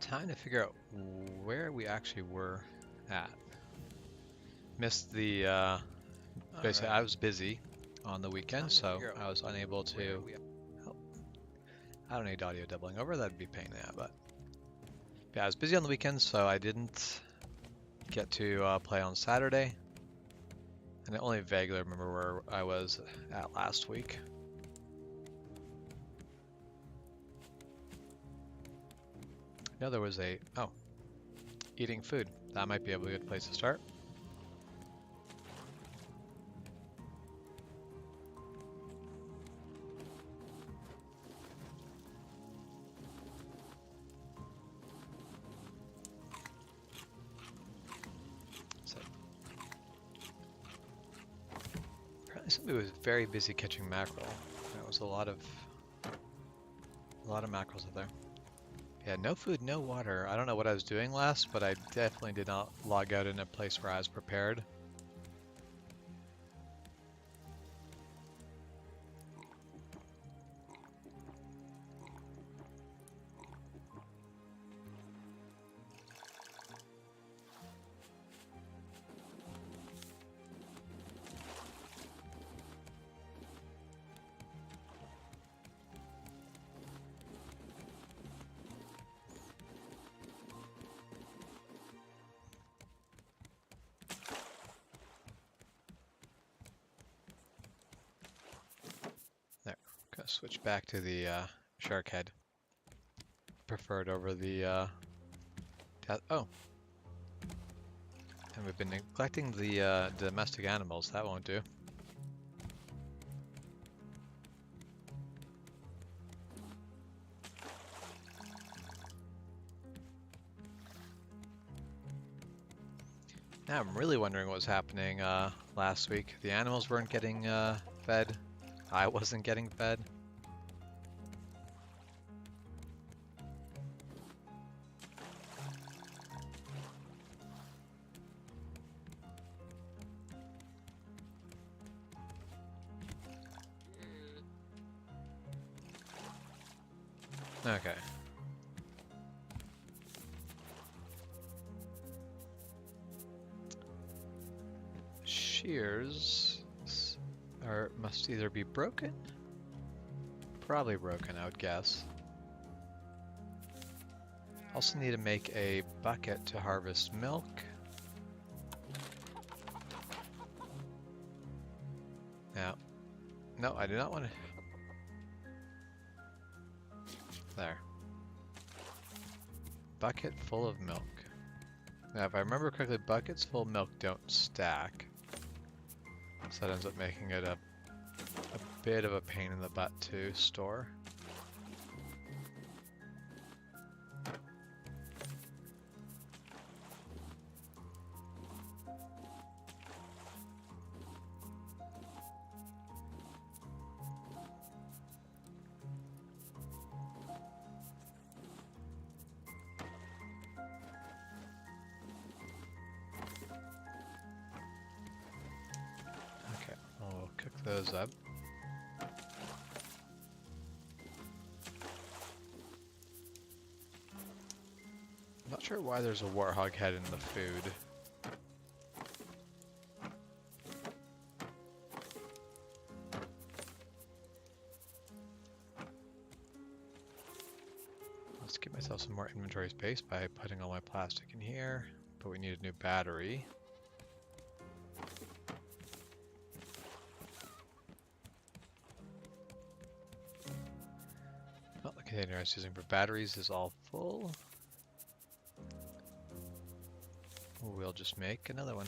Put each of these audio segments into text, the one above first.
Time to figure out where we actually were at. Missed the, basically I was busy on the weekend, so I was unable to, oh, I don't need audio doubling over, that'd be a pain in the ass, but yeah, I was busy on the weekend, so I didn't get to play on Saturday, and I only vaguely remember where I was at last week. I know there was eating food. That might be a good place to start. So, apparently somebody was very busy catching mackerel. There was a lot of mackerels up there. Yeah, no food, no water. I don't know what I was doing last, but I definitely did not log out in a place where I was prepared. There, gonna switch back to the shark head. Preferred over the oh. And we've been neglecting the domestic animals. That won't do. Now I'm really wondering what was happening last week. The animals weren't getting fed. I wasn't getting fed. Okay. Shears must either be broken? Probably broken, I would guess. Also need to make a bucket to harvest milk. Now, no, I do not want to. There. Bucket full of milk. Now, if I remember correctly, buckets full of milk don't stack. So that ends up making it a bit of a pain in the butt to store. I'll cook those up. I'm not sure why there's a warthog head in the food. Let's give myself some more inventory space by putting all my plastic in here, but we need a new battery. The container I was using for batteries is all full. We'll just make another one.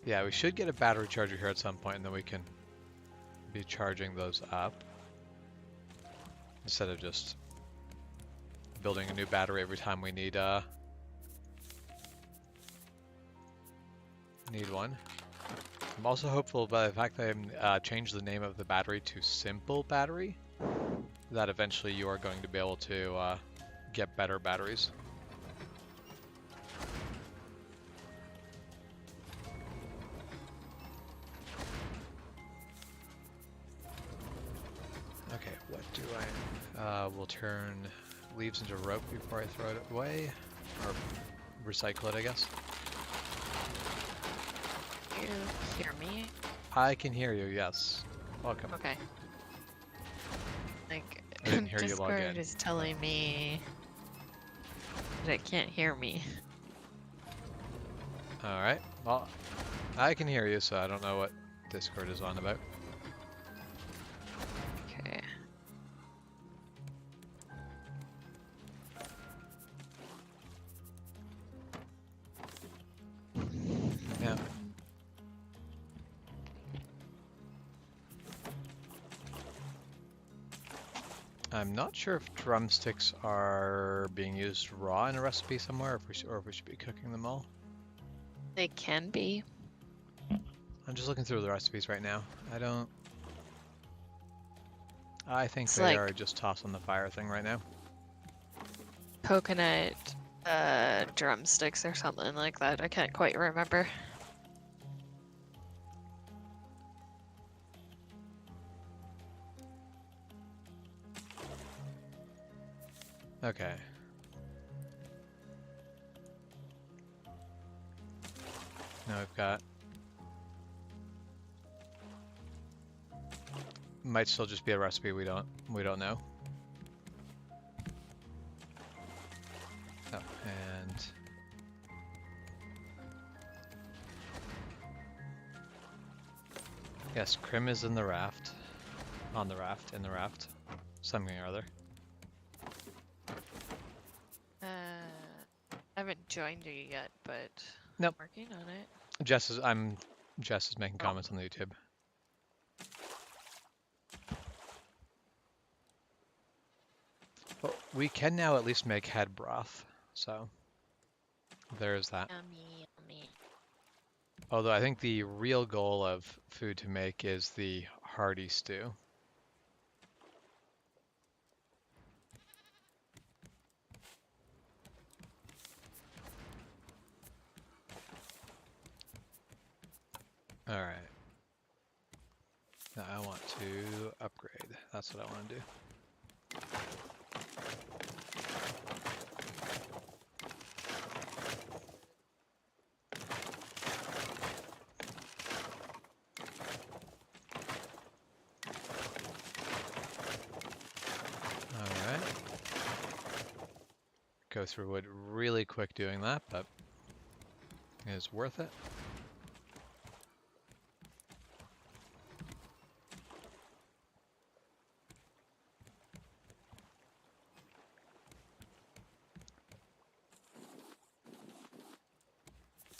Yeah, we should get a battery charger here at some point, and then we can be charging those up instead of just building a new battery every time we need one. I'm also hopeful by the fact that I changed the name of the battery to Simple Battery, that eventually you are going to be able to get better batteries. do I? We'll turn leaves into rope before I throw it away, or recycle it, I guess. You hear me? I can hear you. Yes. Welcome. Okay. Like, I didn't hear you log Discord in. is telling me that it can't hear me. All right. Well, I can hear you, so I don't know what Discord is on about. Okay. Yeah. I'm not sure if drumsticks are being used raw in a recipe somewhere, or if we should be cooking them all. They can be. I'm just looking through the recipes right now. I think It's they like are just tossed on the fire thing right now. coconut drumsticks or something like that. I can't quite remember. Okay. Now we've got... Might still just be a recipe we don't know. Oh, and... Yes, Crim is in the raft. On the raft, in the raft. Something or other. I haven't joined you yet, but Nope. I'm working on it. Jess is making comments on the YouTube. Well, we can now at least make head broth, so there's that. Yummy, yummy. Although I think the real goal of food to make is the hearty stew. All right. Now I want to upgrade. That's what I want to do. All right. Go through wood really quick doing that, but it is worth it.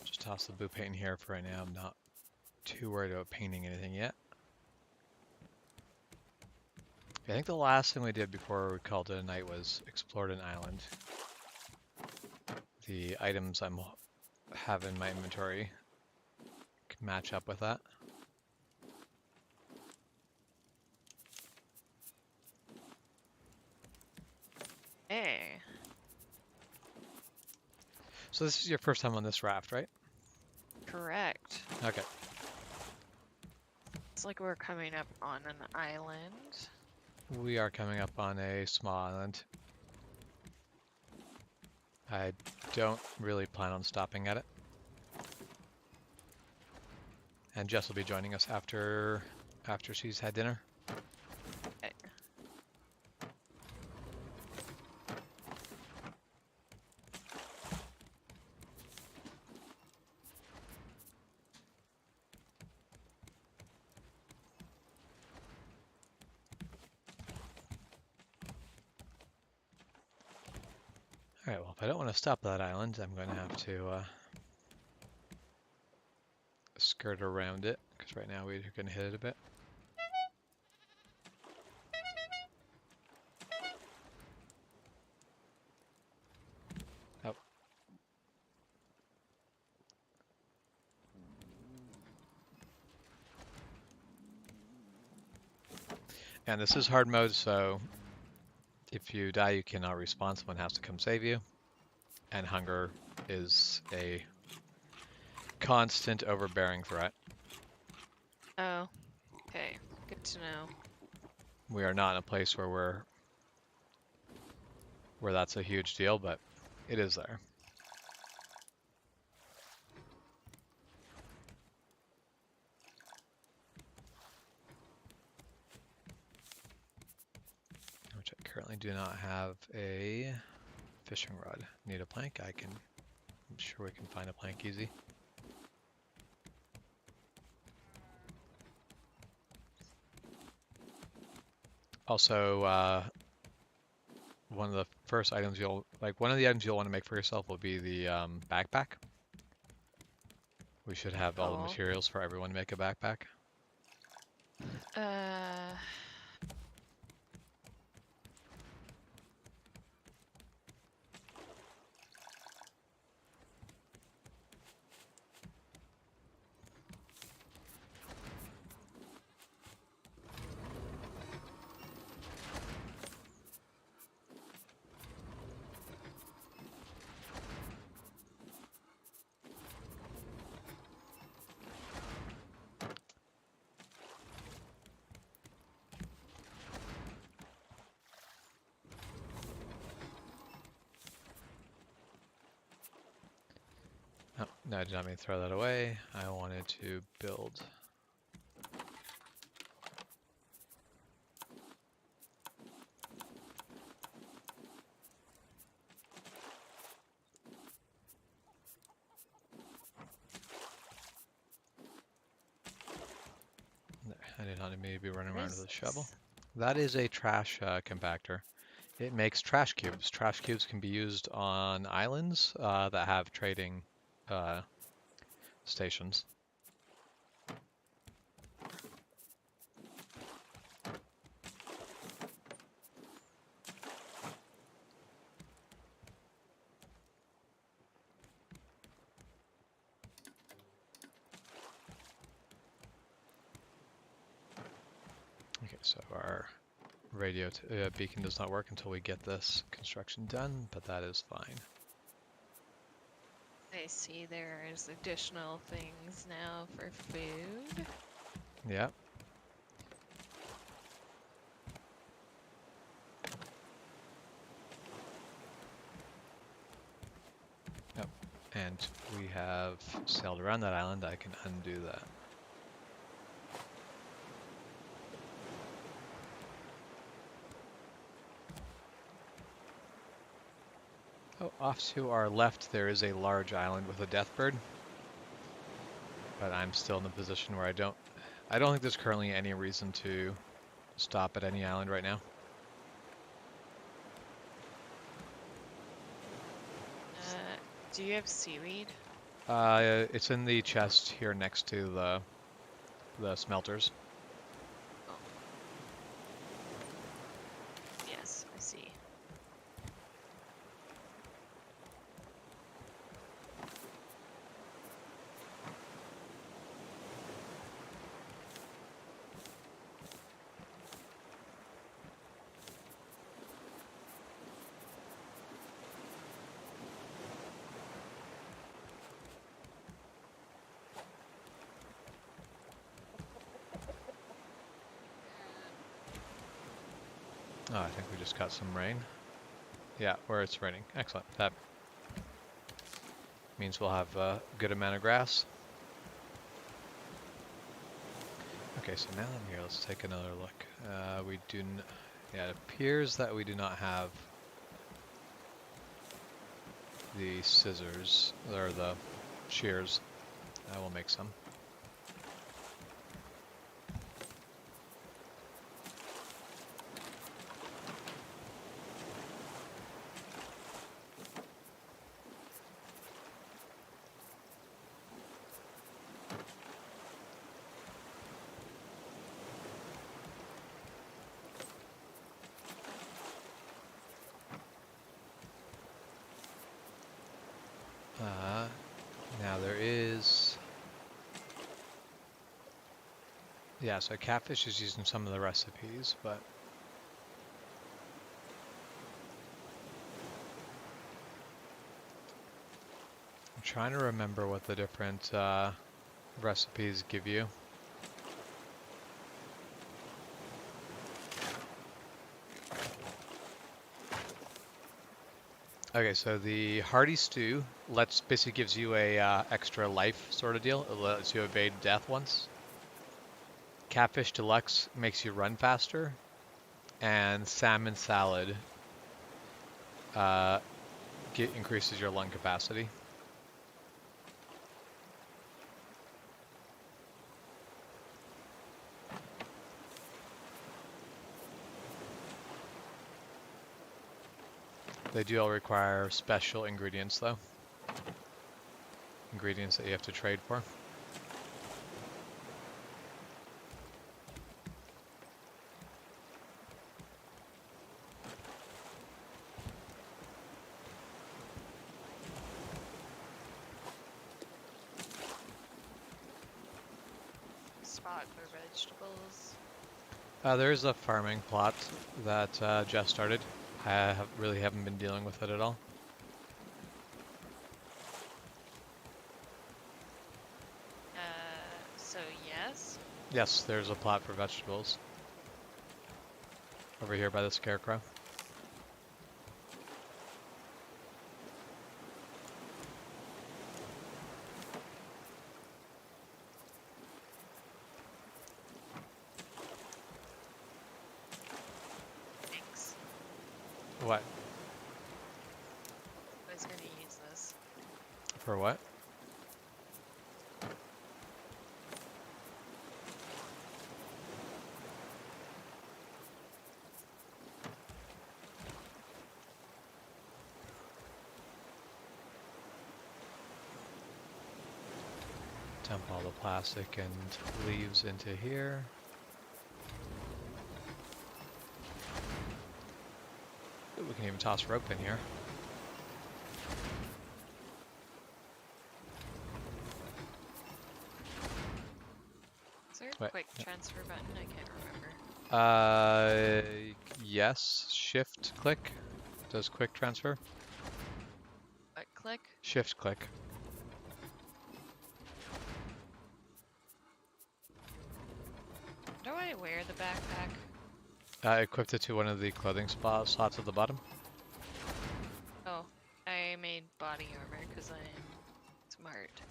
Just toss the blue paint in here for right now. I'm not too worried about painting anything yet. I think the last thing we did before we called it a night was explored an island. The items I'm have in my inventory can match up with that. Hey. So this is your first time on this raft, right? Correct. Okay. It's like we're coming up on an island. We are coming up on a small island. I don't really plan on stopping at it. And Jess will be joining us after she's had dinner. Okay. Alright, well, if I don't want to stop at that island, I'm going to have to skirt around it, because right now we're going to hit it a bit. Oh. And this is hard mode, so if you die, you cannot respawn. Someone has to come save you. And hunger is a constant overbearing threat. Oh. Okay. Good to know. We are not in a place where that's a huge deal, but it is there. Which I currently do not have a fishing rod. Need a plank? I'm sure we can find a plank easy. Also, one of the items you'll want to make for yourself will be the backpack. We should have all the materials for everyone to make a backpack. Oh, no, I did not mean to throw that away. I wanted to build. I did not need to be running around with a shovel. That is a trash compactor. It makes trash cubes. Trash cubes can be used on islands that have trading stations. Okay, so our radio beacon does not work until we get this construction done, but that is fine. I see there's additional things now for food. Yeah. Yep. And we have sailed around that island. I can undo that. Oh, off to our left there is a large island with a deathbird. But I'm still in the position where I don't think there's currently any reason to stop at any island right now. Do you have seaweed? It's in the chest here next to the smelters. Oh. Yes, I see. Oh, I think we just got some rain. Yeah, where it's raining. Excellent. That means we'll have a good amount of grass. Okay, so now I'm here. Let's take another look. Yeah, it appears that we do not have the scissors or the shears. I will make some. Now there is... Yeah, so catfish is used in some of the recipes, but... I'm trying to remember what the different recipes give you. Okay, so the hearty stew basically gives you a extra life sort of deal. It lets you evade death once. Catfish deluxe makes you run faster, and salmon salad uh, increases your lung capacity. They do all require special ingredients, though. Ingredients that you have to trade for. Spot for vegetables. There's a farming plot that Jeff started. I really haven't been dealing with it at all. So yes? Yes, there's a plot for vegetables. Over here by the scarecrow. Thanks. What? I was gonna use this. For what? Dump all the plastic and leaves into here. Ooh, we can even toss rope in here. Is there a Wait, quick transfer button? I can't remember. Yes. Shift click does quick transfer. What click? Shift click. Do I wear the backpack? Equipped it to one of the clothing slots at the bottom. Oh, I made body armor because I'm smart.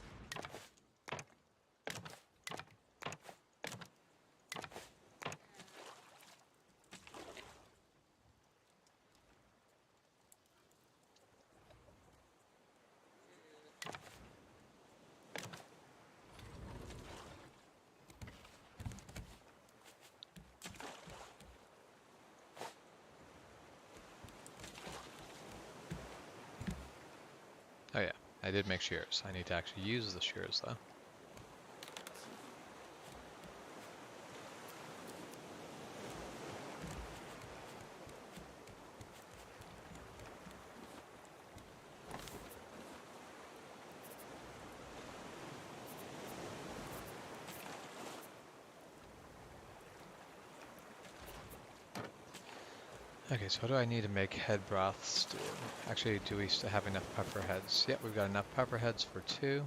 Oh yeah, I did make shears. I need to actually use the shears though. Okay, so what do I need to make head broth stew? Actually, do we still have enough pepper heads? Yep, we've got enough pepper heads for 2.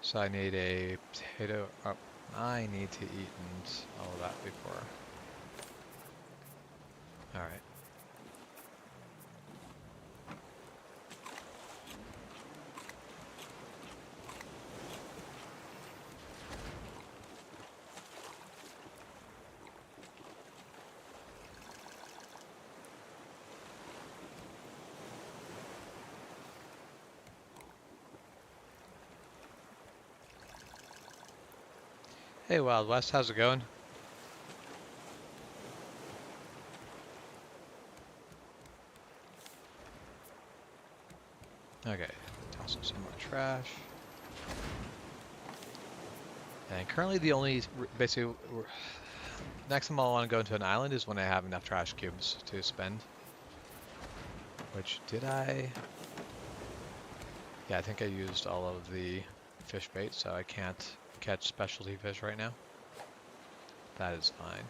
So I need a potato. Oh, I need to eat and all of that before. Alright. Hey Wild West, how's it going? Okay, toss in some more trash. And currently the only, basically, next time I want to go into an island is when I have enough trash cubes to spend. Which, did I? Yeah, I think I used all of the fish bait, so I can't catch specialty fish right now. That is fine.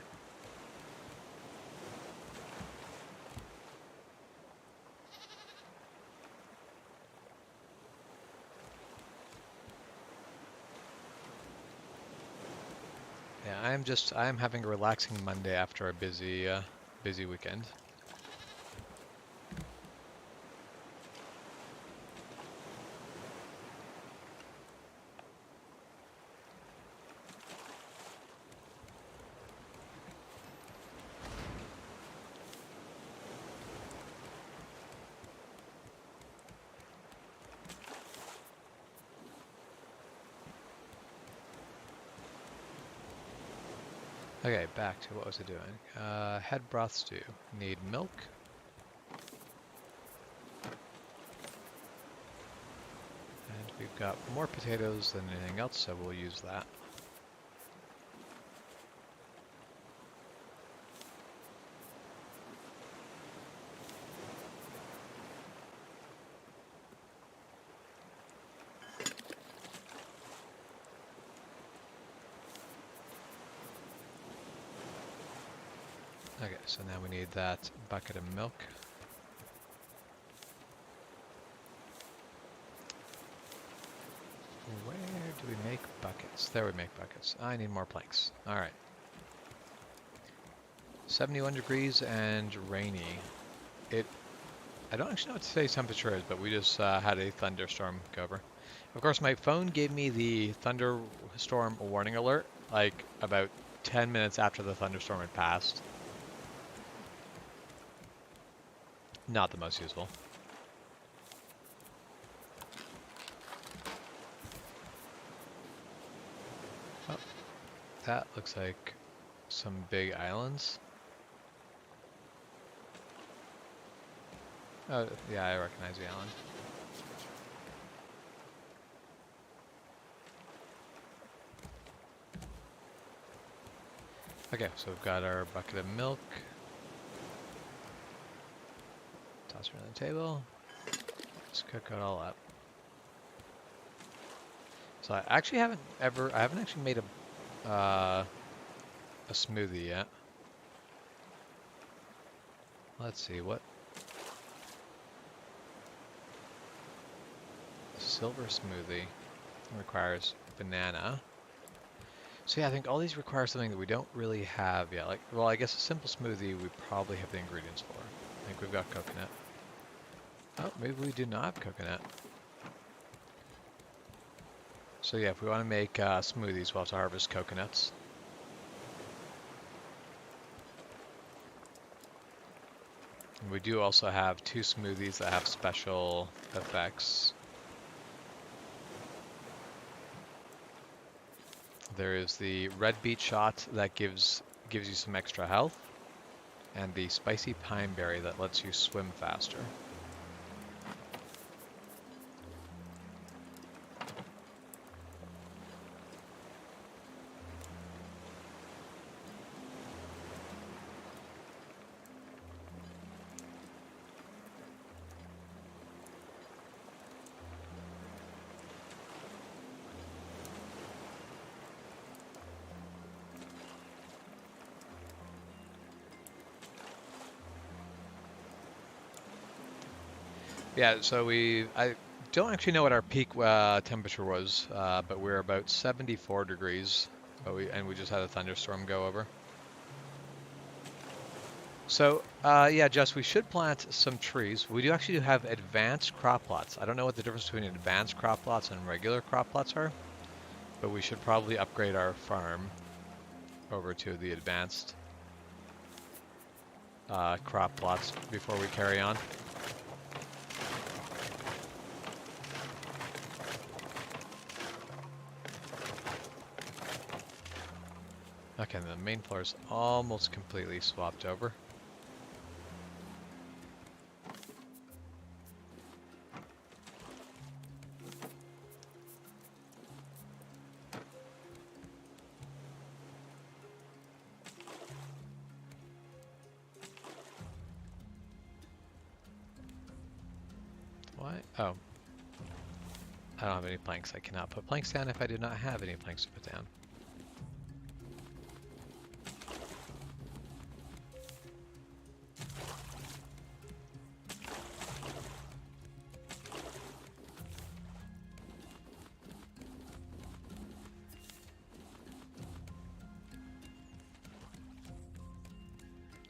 Yeah, I'm having a relaxing Monday after a busy weekend. Okay, back to what was it doing? Head broth stew. Need milk. And we've got more potatoes than anything else, so we'll use that. Okay, so now we need that bucket of milk. Where do we make buckets? There we make buckets. I need more planks. Alright. 71 degrees and rainy. I don't actually know what today's temperature is, but we just had a thunderstorm go over. Of course, my phone gave me the thunderstorm warning alert, like about 10 minutes after the thunderstorm had passed. Not the most useful. Oh, that looks like some big islands. Oh, yeah, I recognize the island. Okay, so we've got our bucket of milk. Toss it on the table. Let's cook it all up. So I haven't actually made a smoothie yet. Let's see, what? A silver smoothie requires banana. So yeah, I think all these require something that we don't really have yet. Like, well, I guess a simple smoothie we probably have the ingredients for. I think we've got coconut. Oh, maybe we do not have coconut. So yeah, if we want to make smoothies, we'll have to harvest coconuts. And we do also have 2 smoothies that have special effects. There is the red beet shot that gives you some extra health, and the spicy pine berry that lets you swim faster. Yeah, so I don't actually know what our peak temperature was, but we're about 74 degrees, and we just had a thunderstorm go over. So, yeah, Jess, we should plant some trees. We do actually have advanced crop plots. I don't know what the difference between advanced crop plots and regular crop plots are, but we should probably upgrade our farm over to the advanced crop plots before we carry on. Okay, the main floor is almost completely swapped over. Why? Oh. I don't have any planks. I cannot put planks down if I do not have any planks to put down.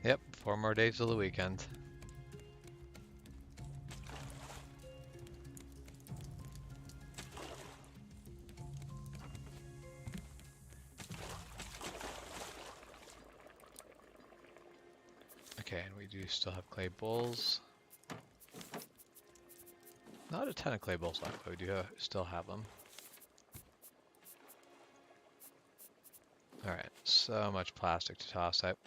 Yep, 4 more days of the weekend. Okay, and we do still have clay bowls. Not a ton of clay bowls left, but we do still have them. Alright, so much plastic to toss out.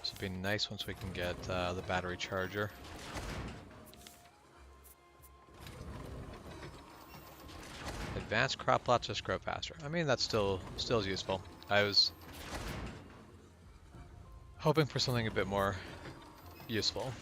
This will be nice once we can get the battery charger. Advanced crop plots just grow faster. I mean, that's still is useful. I was hoping for something a bit more useful.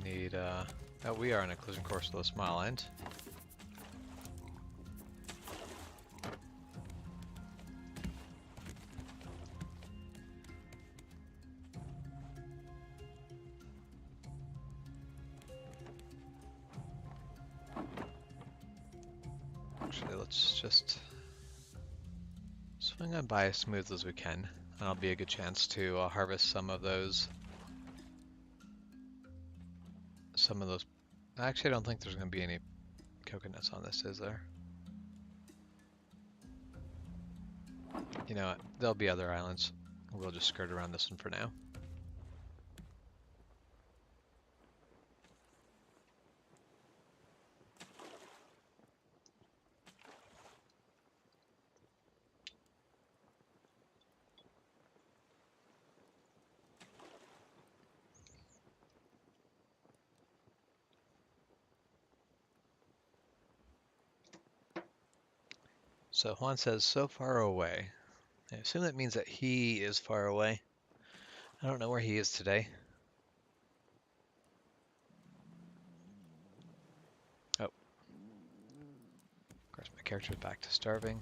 Need oh, we are on a collision course with a small end. Actually, let's just swing on by as smooth as we can. That'll be a good chance to harvest some of those. Actually, I don't think there's going to be any coconuts on this, is there? You know what? There'll be other islands. We'll just skirt around this one for now. So Juan says, so far away. I assume that means that he is far away. I don't know where he is today. Oh. Of course, my character's back to starving.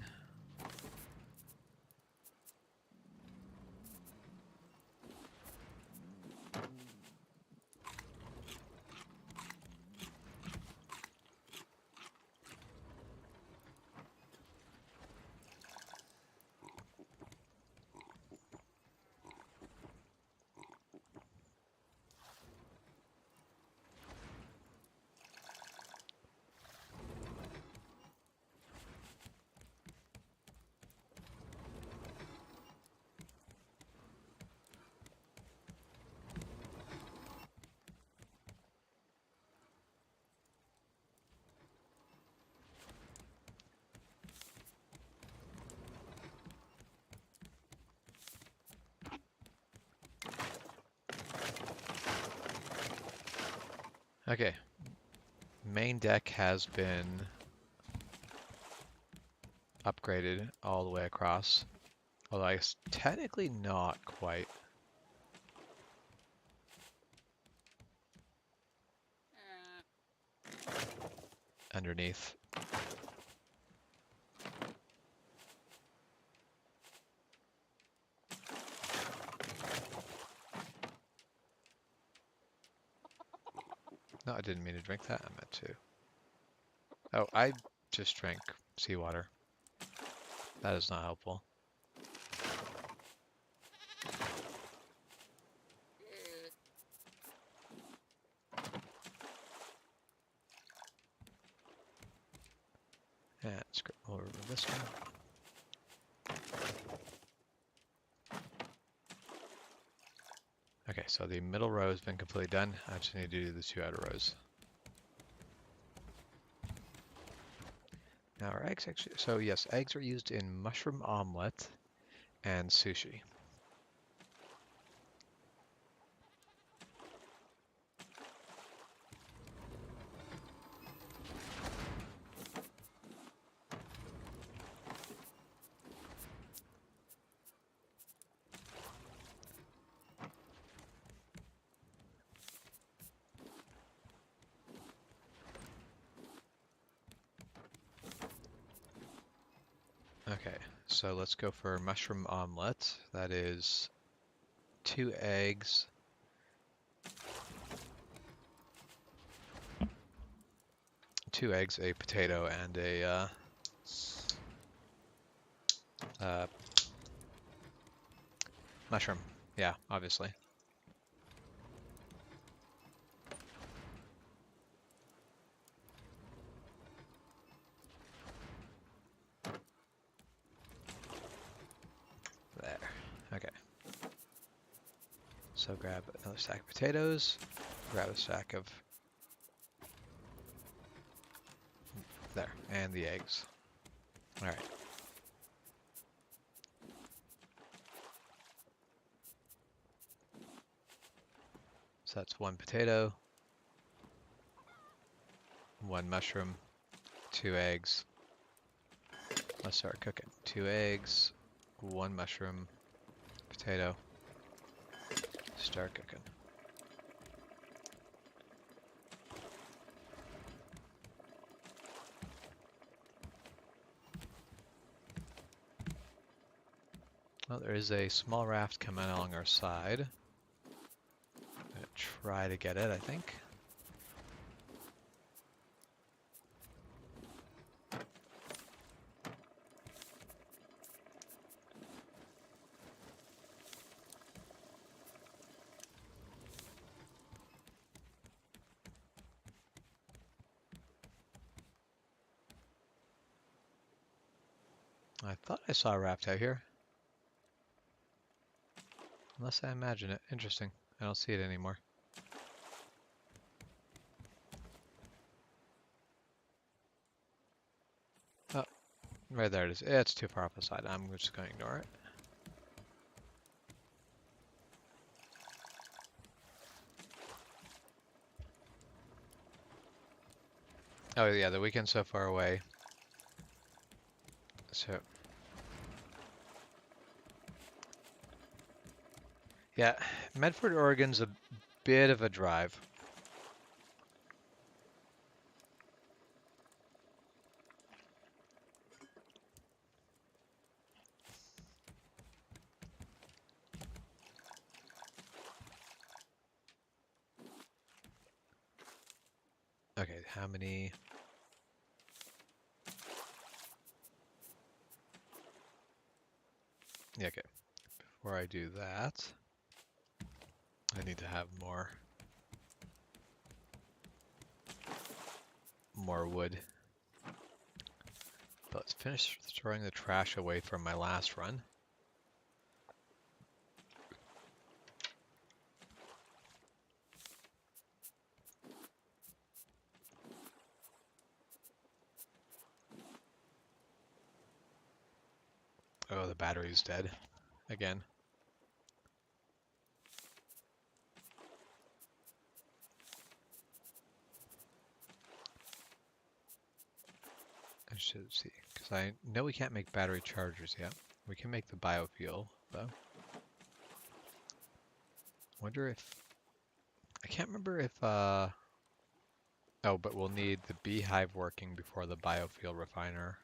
Okay. Main deck has been upgraded all the way across. Although I guess technically not quite. Underneath. No, I didn't mean to drink that. I meant to. Oh, I just drank seawater. That is not helpful. And we'll remove this one. Okay, so the middle row has been completely done. I just need to do the two outer rows. Now our eggs actually, so yes, eggs are used in mushroom omelette and sushi. Okay, so let's go for mushroom omelette. That is 2 eggs, 2 eggs, a potato, and a mushroom. Yeah, obviously. There. Okay. So grab another stack of potatoes. Grab a stack of... There. And the eggs. Alright. So that's 1 potato, 1 mushroom, 2 eggs. Let's start cooking. 2 eggs, 1 mushroom, potato. Start cooking. Well, there is a small raft coming along our side. I'm gonna try to get it, I think. I thought I saw a raft out here. Unless I imagine it. Interesting. I don't see it anymore. Oh, right there it is. It's too far up the side. I'm just going to ignore it. Oh yeah, the weekend's so far away. So... Yeah, Medford, Oregon's a bit of a drive. Okay, how many... Yeah, okay. Before I do that, I need to have more wood. But let's finish throwing the trash away from my last run. Oh, the battery's dead again. I should see, because I know we can't make battery chargers yet. We can make the biofuel, though. Wonder if... I can't remember if, oh, but we'll need the beehive working before the biofuel refiner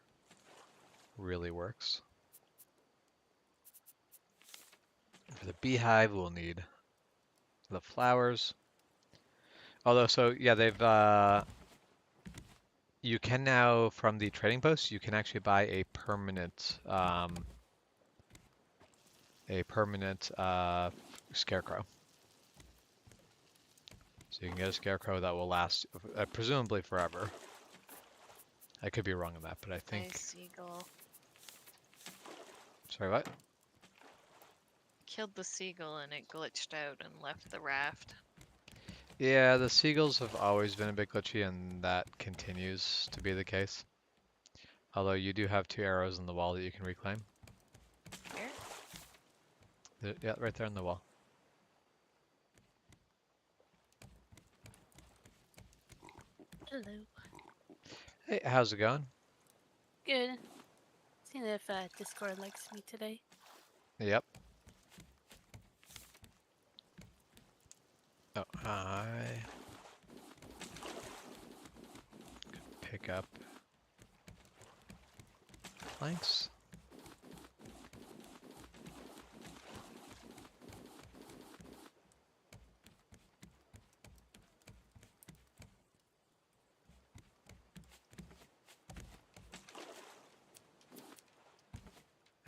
really works. For the beehive, we'll need the flowers. Although, so, yeah, they've, you can now, from the trading post, you can actually buy a permanent scarecrow. So you can get a scarecrow that will last, presumably forever. I could be wrong on that, but I think... Nice seagull. Sorry, what? Killed the seagull and it glitched out and left the raft. Yeah, the seagulls have always been a bit glitchy, and that continues to be the case. Although you do have 2 arrows in the wall that you can reclaim. Here? Yeah, right there on the wall. Hello. Hey, how's it going? Good. Seeing if Discord likes me today. Yep. Oh, I pick up planks.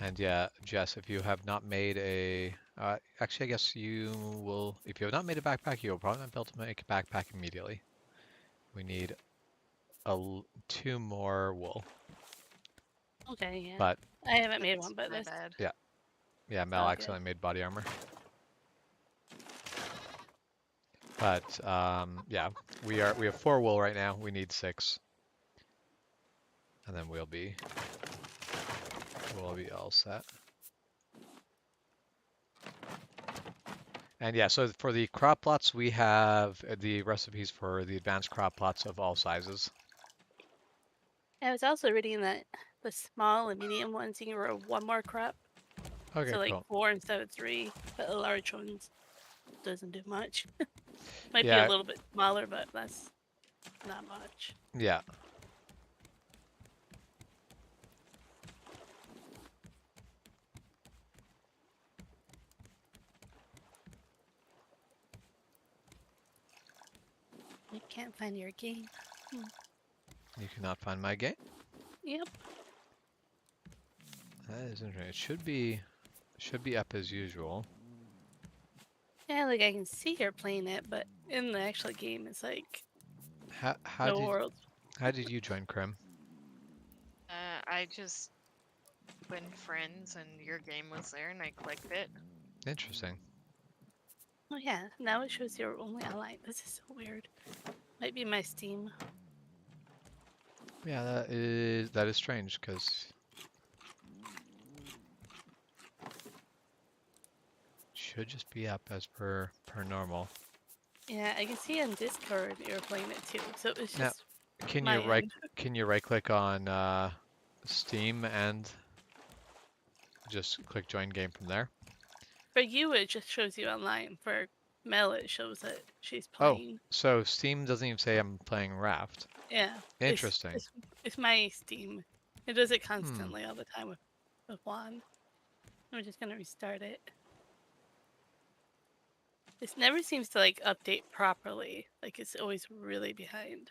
And yeah, Jess, if you have not made a, actually, I guess you will, if you have not made a backpack, you'll probably not be able to make a backpack immediately. We need 2 more wool. Okay, yeah. But I haven't made That's one, but my that's bad. yeah, Mel all accidentally made body armor. But yeah, we have 4 wool right now. We need 6, and then we'll be all set. And yeah, so for the crop plots, we have the recipes for the advanced crop plots of all sizes. I was also reading that the small and medium ones you can grow 1 more crop. Okay, So like cool. 4 instead of 3, but the large ones doesn't do much. Might be a Yeah, little bit smaller, but that's not much. yeah. I can't find your game. You cannot find my game. Yep. That is interesting. It should be up as usual. Yeah, like I can see you're playing it, but in the actual game, it's like How no world. did you join Crim? I just went friends and your game was there and I clicked it. Interesting. Oh yeah, now it shows you're only online. This is so weird. Might be my Steam. Yeah, that is strange because should just be up as per normal. Yeah, I can see on Discord you're playing it too. So it's Now, just can my you end. right click on Steam and just click join game from there? For you, it just shows you online. For Mel, it shows that she's Oh, playing. so Steam doesn't even say I'm playing Raft. Yeah, Interesting. it's my Steam. It does it constantly all the time with Juan. I'm just gonna restart it. This never seems to like update properly. Like it's always really behind.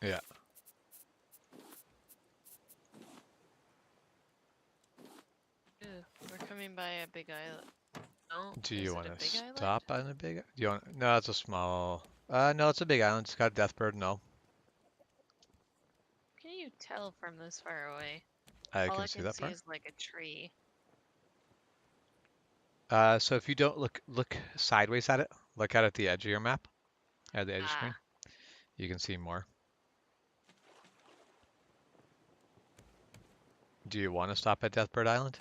Yeah. Ew, we're coming by a big island. No, Do is you it want a to big island? stop on a big? Do you want? No, it's a small. No, it's a big island. It's got Deathbird. No, Can you tell from this far away? I All can I see can that see part. is like a tree. So if you don't look sideways at it, look at the edge of your map, at the edge of screen, Ah, you can see more. Do you want to stop at Deathbird Island?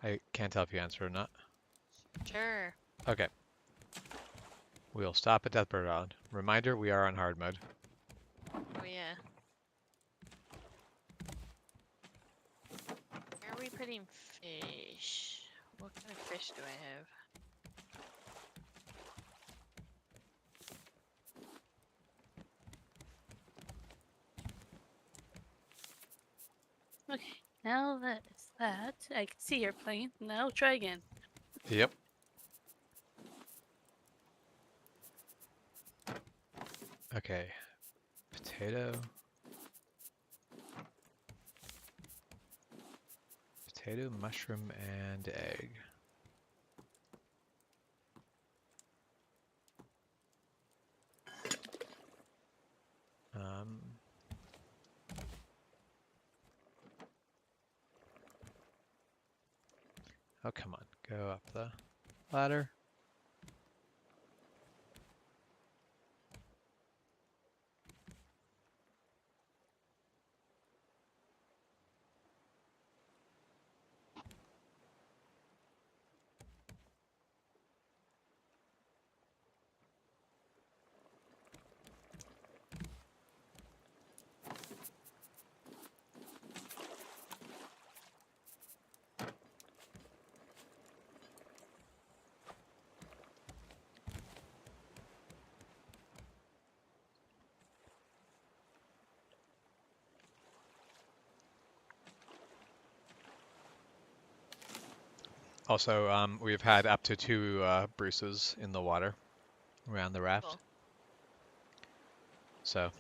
I can't tell if you answer or not. sure. Okay. We'll stop at Deathbird Island. Reminder, we are on hard mode. Oh yeah. Where are we putting fish? What kind of fish do I have? Okay, now that it's that, I can see you're playing. Now try again. Yep. Okay. Potato. Potato, mushroom, and egg. Um, oh, come on. Go up the ladder. Also, we've had up to 2 Bruces in the water around the raft. Cool. So,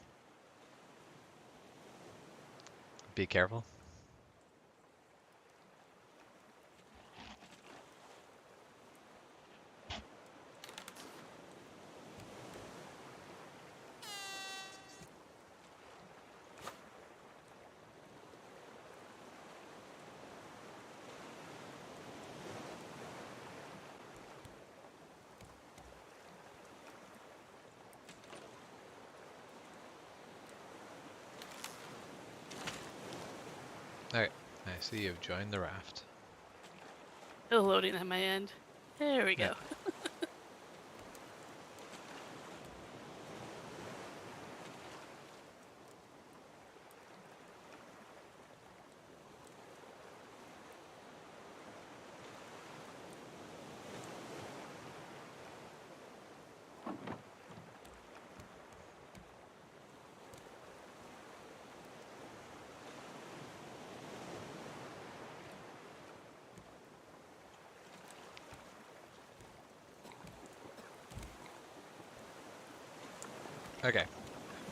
be careful. Alright, I see you've joined the raft. Still loading on my end. There we Yeah. go. Okay,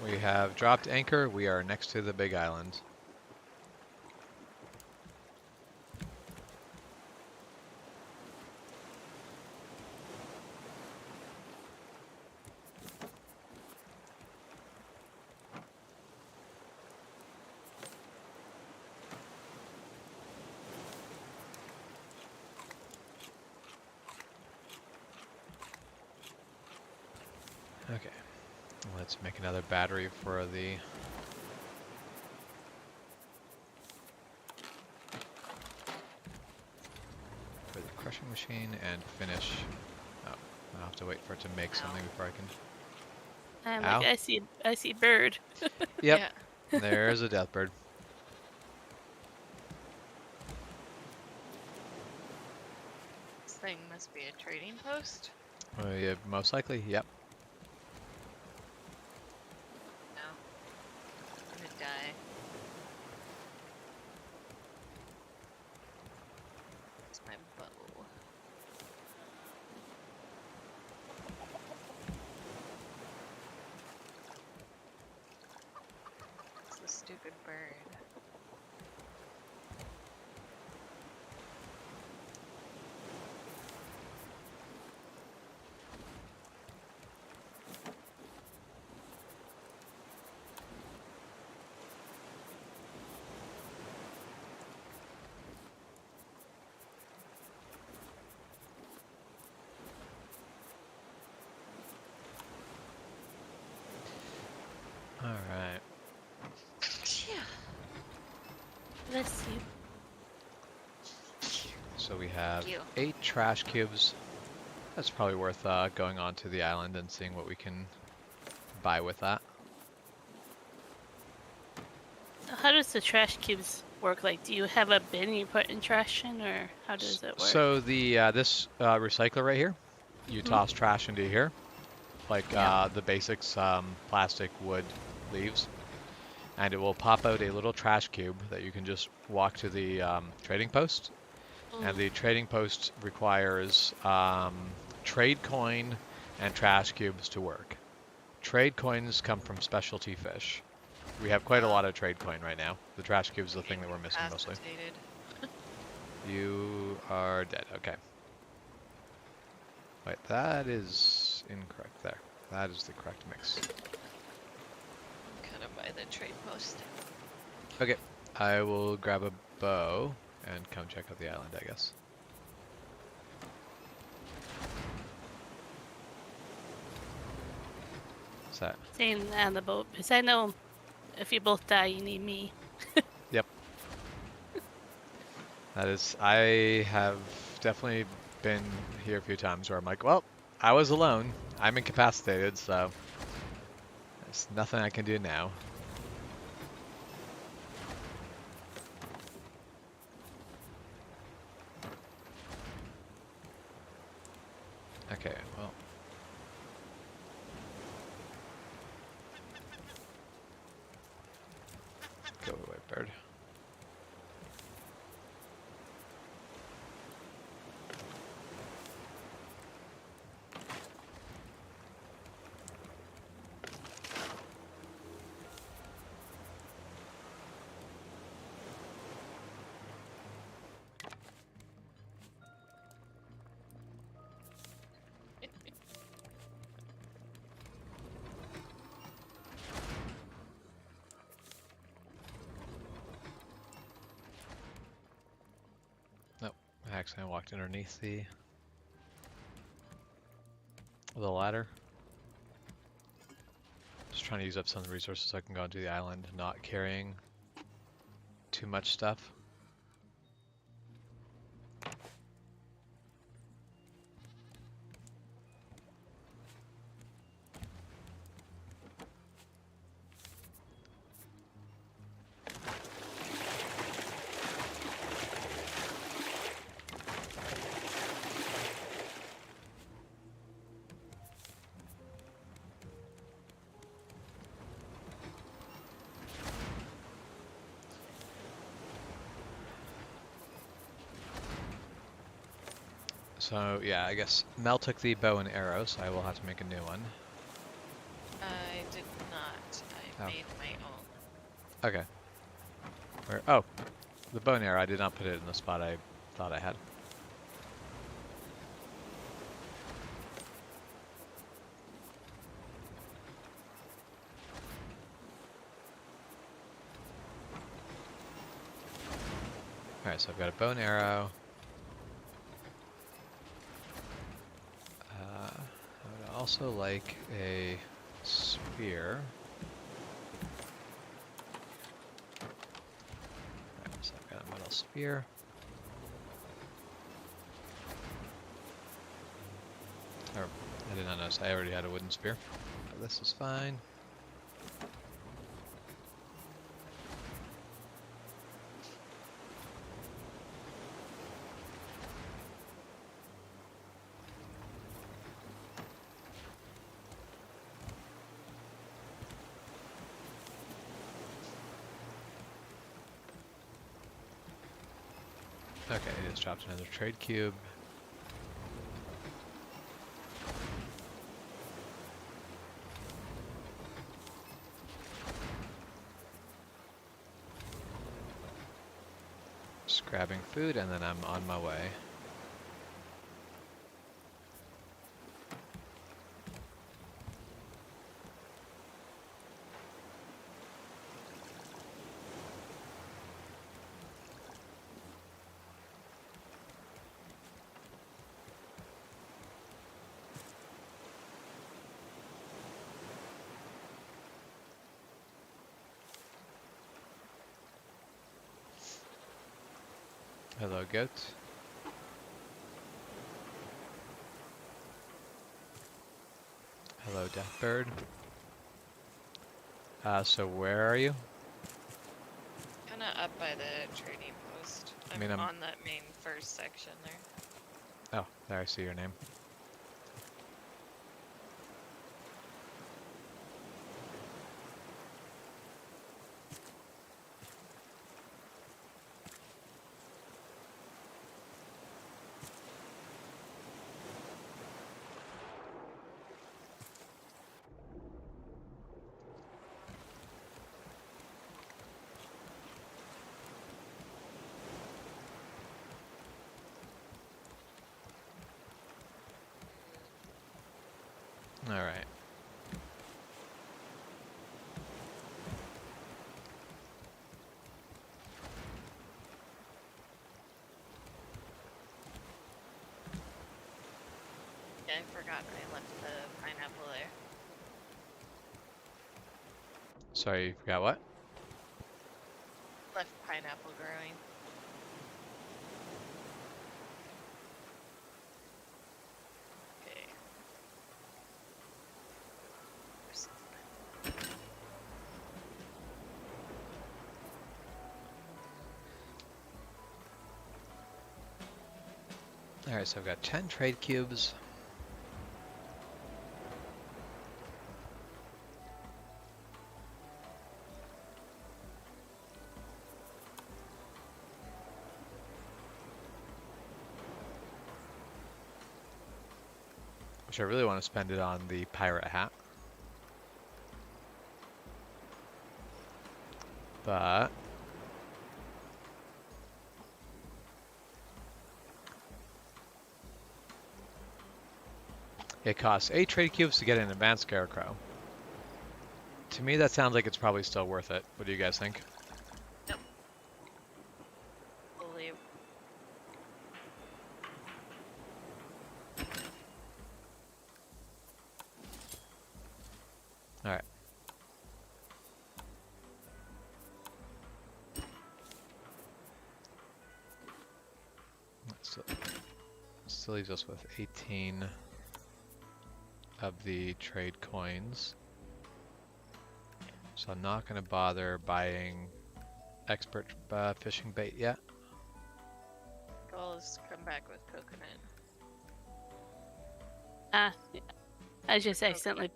we have dropped anchor. We are next to the big island. Okay, let's make another battery for the crushing machine and finish. Oh, I'll have to wait for it to make something before I can. I'm Ow. like, I see bird. Yep, Yeah. there's a death bird. This thing must be a trading post. Yeah, most likely, yep. No. I'm gonna die. It's my bow. It's the stupid bird. Alright. Yeah. Let's see. So we have You. 8 trash cubes. That's probably worth going on to the island and seeing what we can buy with that. How does the trash cubes work? Like, do you have a bin you put in trash in, or how does it work? So the this recycler right here, you toss trash into here, like Yeah. the basics, plastic, wood, leaves, and it will pop out a little trash cube that you can just walk to the trading post. And the trading post requires trade coin and trash cubes to work. Trade coins come from specialty fish. We have quite a lot of trade coin right now. The trash cube is the thing that we're missing mostly. Incapacitated. You are dead. Okay. Wait, that is incorrect there. That is the correct mix. I'm gonna buy the trade post. Okay. I will grab a bow and come check out the island, I guess. What's that? Staying on the boat, because I know if you both die, you need me. Yep. That is, I have definitely been here a few times where I'm like, well, I was alone. I'm incapacitated, so there's nothing I can do now. Okay, well. Go away, bird. Nope, I accidentally walked underneath the ladder. Just trying to use up some of the resources so I can go onto the island, not carrying too much stuff. So yeah, I guess Mel took the bow and arrow, so I will have to make a new one. I did not. I Oh. made my own. Okay. Where? Oh, the bow and arrow. I did not put it in the spot I thought I had. Alright, so I've got a bow and arrow. I would also like a spear. Alright, so I've got a metal spear. Or, I did not notice I already had a wooden spear. This is fine. Okay, it just dropped another trade cube. Just grabbing food and then I'm on my way. Hello, goat. Hello, deathbird. So where are you? Kind of up by the trading post. I mean, I'm on that main first section there. Oh, there I see your name. All right. Yeah, I forgot I left the pineapple there. Sorry, you forgot what? Left pineapple growing. Okay. All right, so I've got 10 trade cubes. Which I really want to spend it on the pirate hat. But it costs 8 trade cubes to get an advanced scarecrow. To me, that sounds like it's probably still worth it. What do you guys think? Yep. Believe. All right. still leaves us with 18 of the trade coins. So I'm not going to bother buying expert fishing bait yet. Goal is to come back with coconut. Yeah. I just accidentally.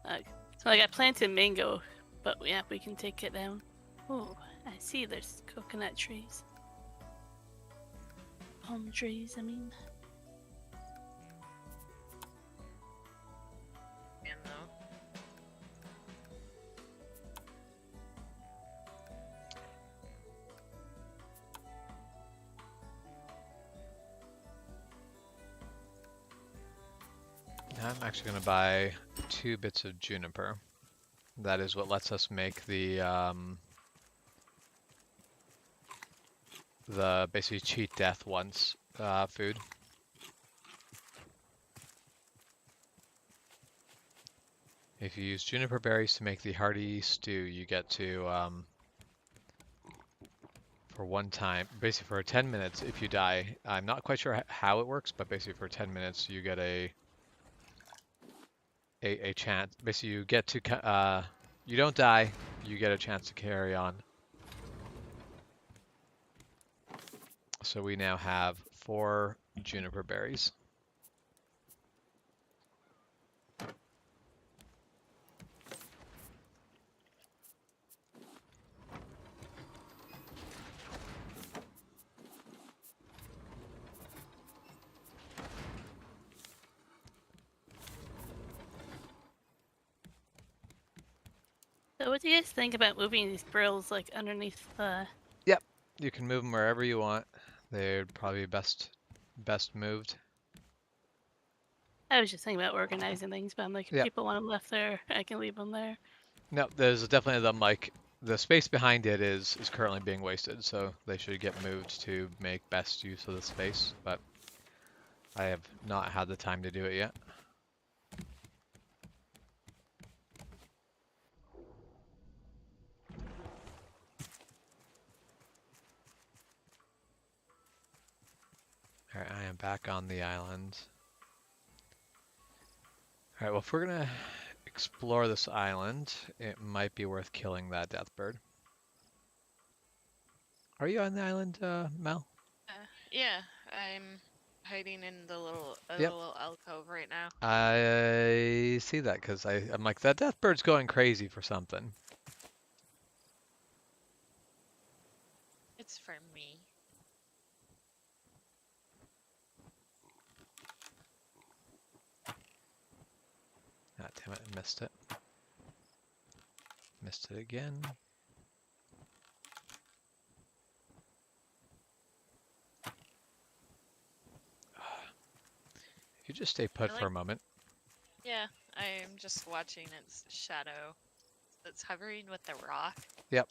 So like I planted mango, but yeah, we can take it down. Oh, I see. There's coconut trees. Palm trees, I mean. And though. I'm actually going to buy 2 bits of juniper. That is what lets us make the basically cheat death once food. If you use juniper berries to make the hearty stew, you get to for one time, basically for 10 minutes, if you die, I'm not quite sure how it works, but basically for 10 minutes you get a chance. Basically you get to you don't die, you get a chance to carry on. So we now have 4 juniper berries. So what do you guys think about moving these brills like underneath the... Yep, you can move them wherever you want. They're probably best moved. I was just thinking about organizing things, but I'm like, if Yep. people want them left there, I can leave them there. No, there's definitely them, like, the space behind it is currently being wasted, so they should get moved to make best use of the space, but I have not had the time to do it yet. Alright, I am back on the island. Alright, well, if we're gonna explore this island, it might be worth killing that death bird. Are you on the island, Mel? Yeah, I'm hiding in the little Yep. little alcove right now. I see that, because I'm like, that death bird's going crazy for something. It's for me. Ah, damn it, I missed it. Missed it again. If you just stay put for a moment. Yeah, I'm just watching its shadow. It's hovering with the rock. Yep.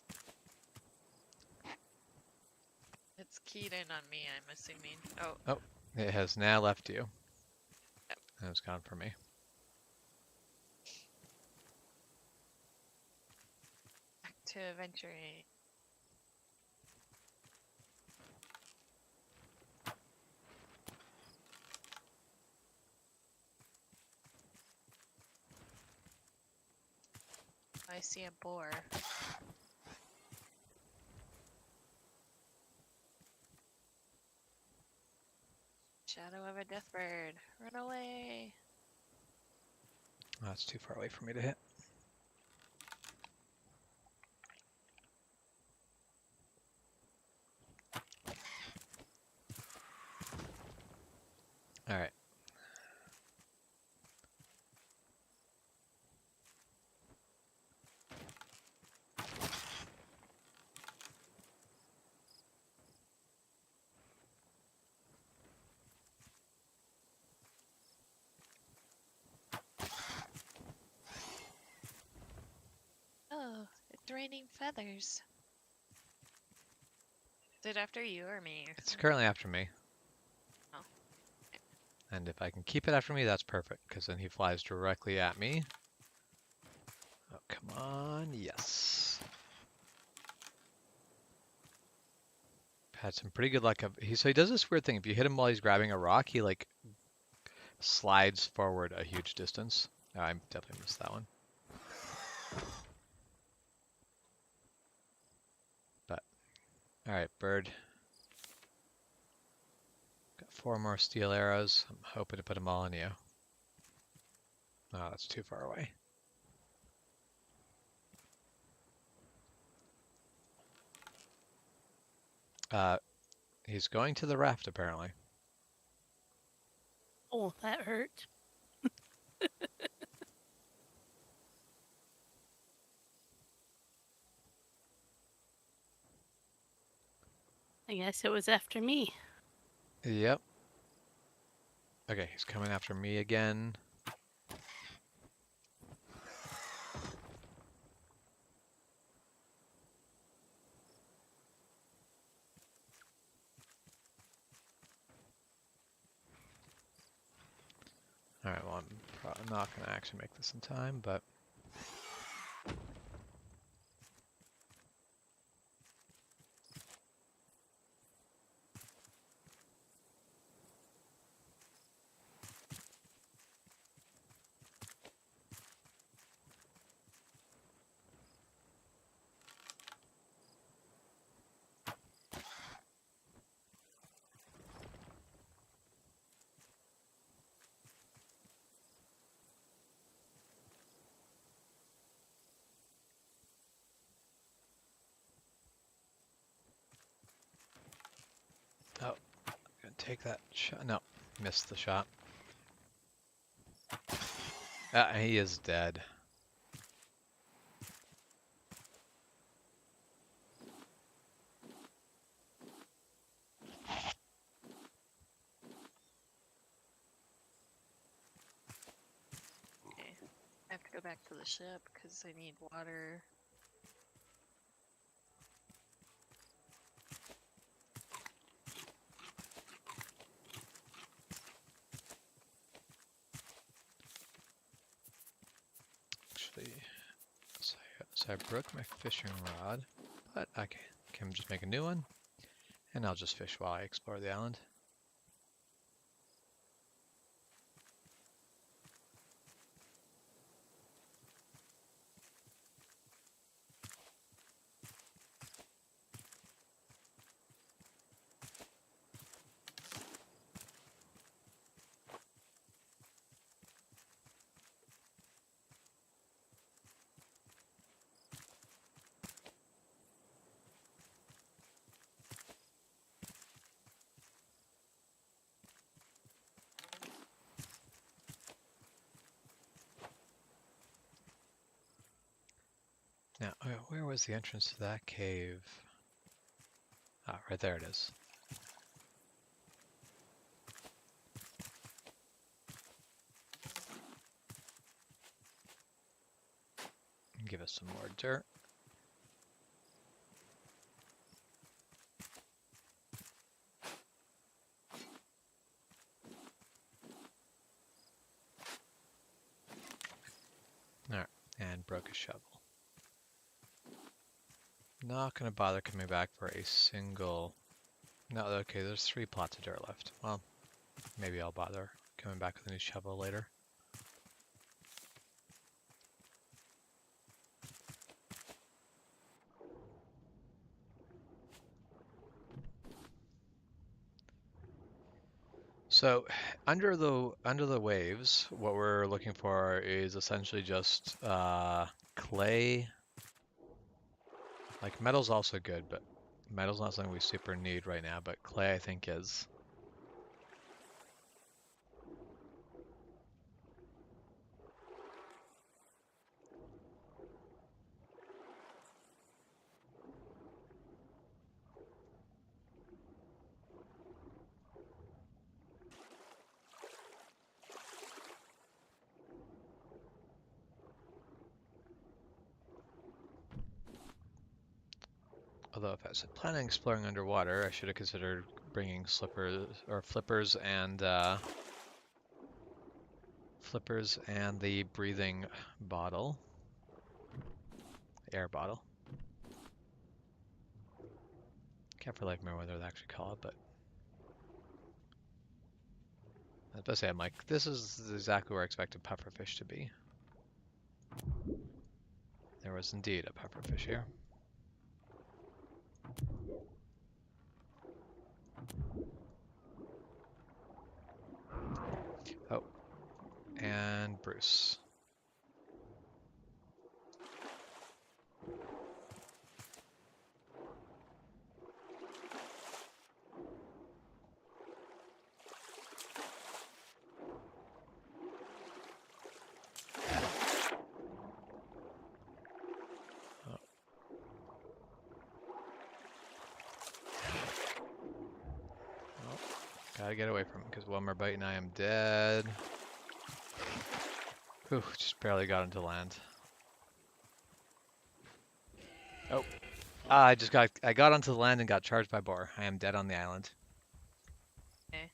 It's keyed in on me, I'm assuming. Oh. Oh, it has now left you. Yep. And it's gone for me. Back to adventuring. I see a boar. Shadow of a death bird. Run away. Oh, that's too far away for me to hit. All right. Oh, it's raining feathers. Is it after you or me? It's currently after me. Oh. And if I can keep it after me, that's perfect, because then he flies directly at me. Oh, come on. Yes. had some pretty good luck. So he does this weird thing. If you hit him while he's grabbing a rock, he like slides forward a huge distance. I definitely missed that one. But all right, bird. Got 4 more steel arrows. I'm hoping to put them all on you. Oh, that's too far away. He's going to the raft apparently. Oh, that hurt. I guess it was after me. Yep. Okay, he's coming after me again. Alright, well, I'm probably not going to actually make this in time, but... Oh, gonna take that shot. No, missed the shot. He is dead. Okay. I have to go back to the ship because I need water. Actually, so I broke my fishing rod, but I can just make a new one, and I'll just fish while I explore the island. Now, where was the entrance to that cave? Ah, right there it is. Give us some more dirt. Alright, and broke a shovel. Not gonna bother coming back for a single... No, okay, there's 3 plots of dirt left. Well, maybe I'll bother coming back with a new shovel later. So, under the waves, what we're looking for is essentially just clay. Like metal's also good, but metal's not something we super need right now, but clay I think is. Although if I was planning on exploring underwater, I should have considered bringing flippers and the breathing bottle, air bottle. Can't for life remember what they actually call it, but I was about to say, I'm like, this is exactly where I expected pufferfish to be. There was indeed a pufferfish here. Oh, and Bruce. Gotta get away from him, because one more bite and I am dead. Whew, just barely got into land. Oh. I got onto the land and got charged by boar. I am dead on the island. Okay.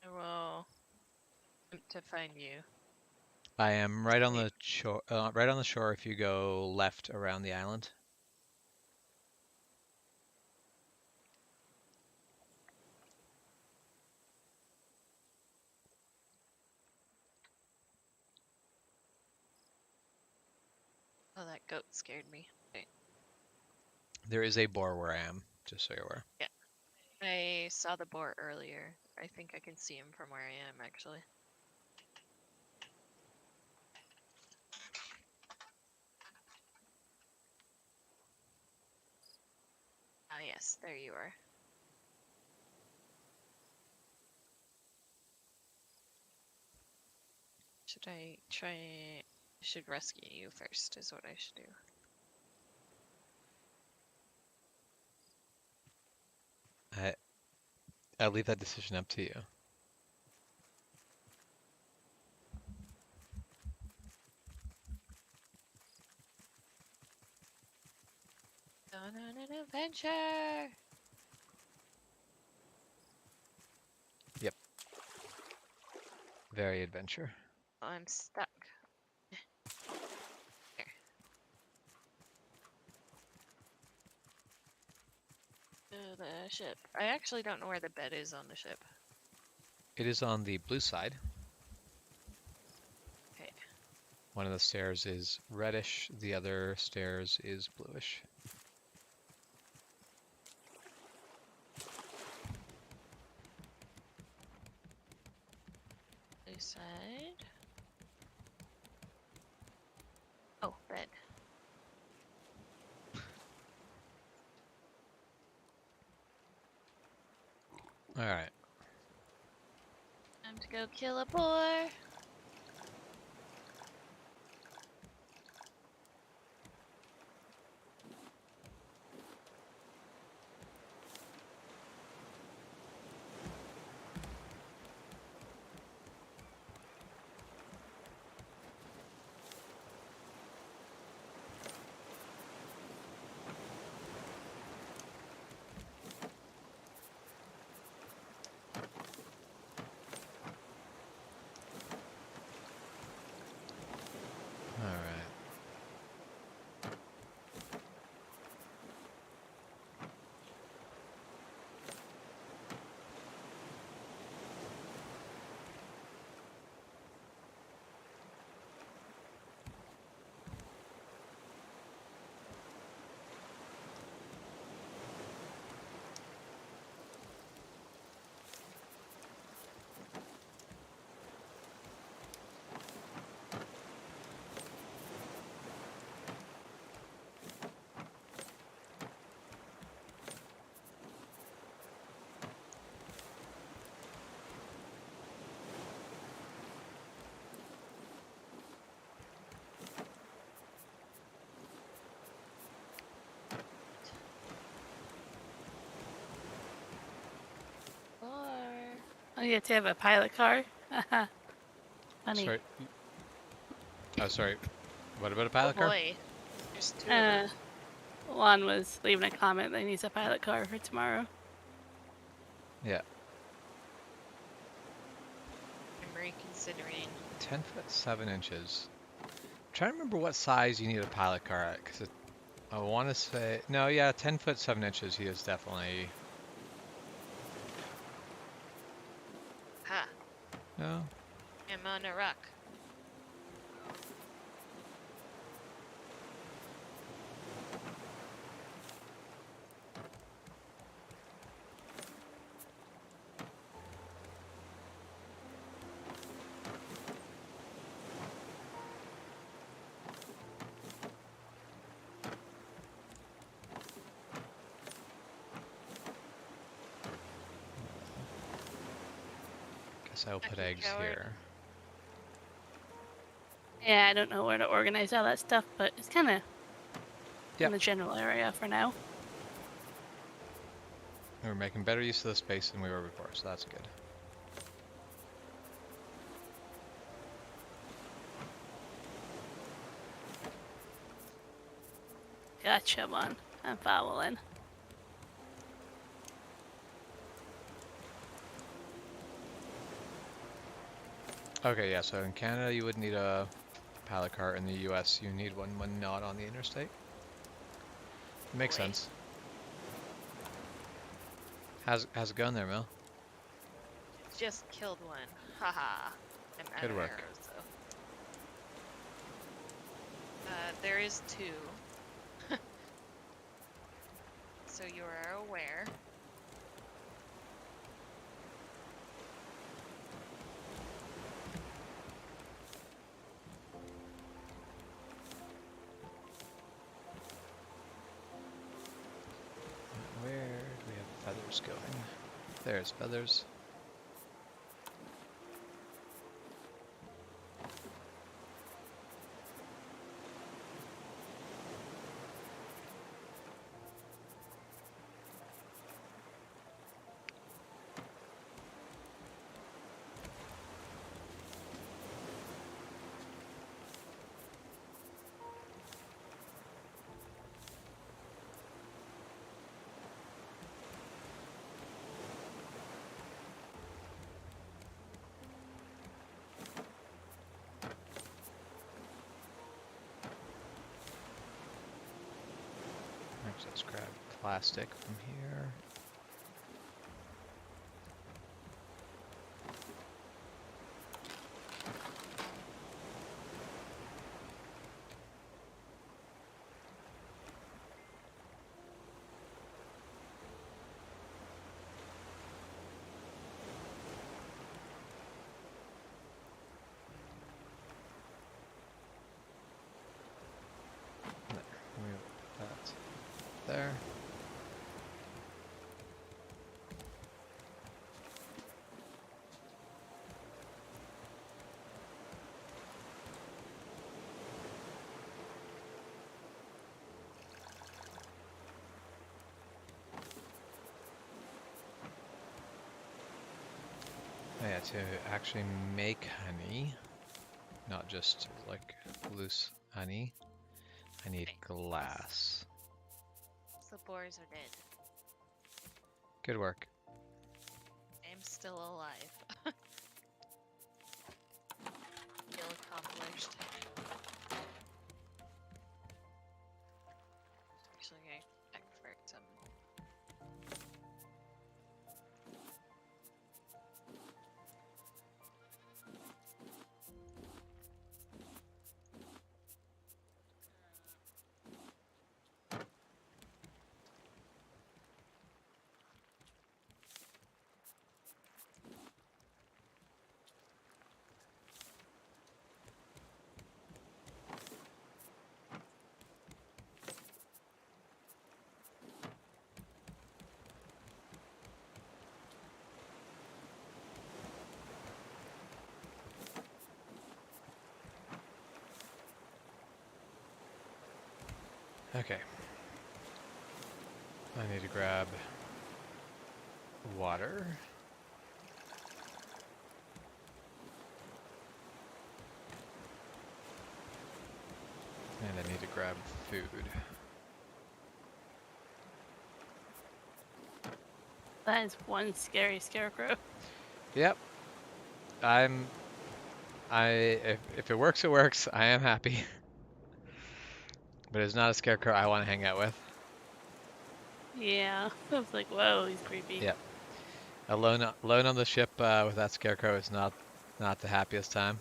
I will attempt to find you. I am right on the shore, right on the shore if you go left around the island. Oh, that goat scared me. Okay. There is a boar where I am, just so you're aware. Yeah. I saw the boar earlier. I think I can see him from where I am, actually. Ah, yes, there you are. Should I try... I should rescue you first, is what I should do. I'll leave that decision up to you. On an adventure! Yep. Very adventure. Oh, I'm stuck. Here. To the ship. I actually don't know where the bed is on the ship. It is on the blue side. Okay. One of the stairs is reddish, the other stairs is bluish. Blue side. Oh, bed. Alright. Time to go kill a boar. Alright. Boar. Oh, you have to have a pilot car? Funny. Sorry. Oh, sorry. What about a Oh pilot car? boy. There's two of them. Juan was leaving a comment that he needs a pilot car for tomorrow. Yeah. I'm reconsidering. 10 foot 7 inches. I'm trying to remember what size you need a pilot car at, because I want to say no. Yeah, 10 foot 7 inches. He is definitely. Ha! No. I'm on a rock. Guess I'll put Lucky eggs coward. here. Yeah, I don't know where to organize all that stuff, but it's kind of Yep. in the general area for now. We're making better use of the space than we were before, so that's good. Gotcha, one. I'm following. Okay, yeah, so in Canada you would need a pallet cart. In the US you need one when not on the interstate. Makes Boy. sense. How's it going there, Mel? Just killed one. Haha. I'm out Good of work. arrows, though. There is 2. So you are aware. Where do we have feathers going? There's feathers. Actually, let's grab plastic from here. There, we put that there. Oh yeah, to actually make honey, not just like loose honey, I need glass. The boars are dead. Good work. I'm still alive. Kill accomplished. Actually, I prefer some. Okay. I need to grab water. And I need to grab food. That is one scary scarecrow. Yep. If it works, it works. I am happy. But it's not a scarecrow I want to hang out with. Yeah. I was like, whoa, he's creepy. Yep. Alone on the ship with that scarecrow is not the happiest time.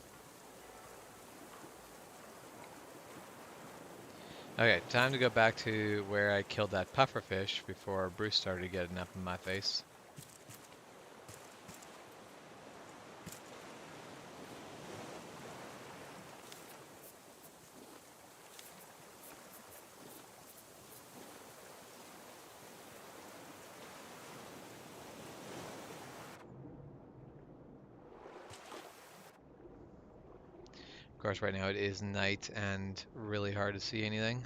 Okay, time to go back to where I killed that pufferfish before Bruce started getting up in my face. Of course, right now it is night and really hard to see anything.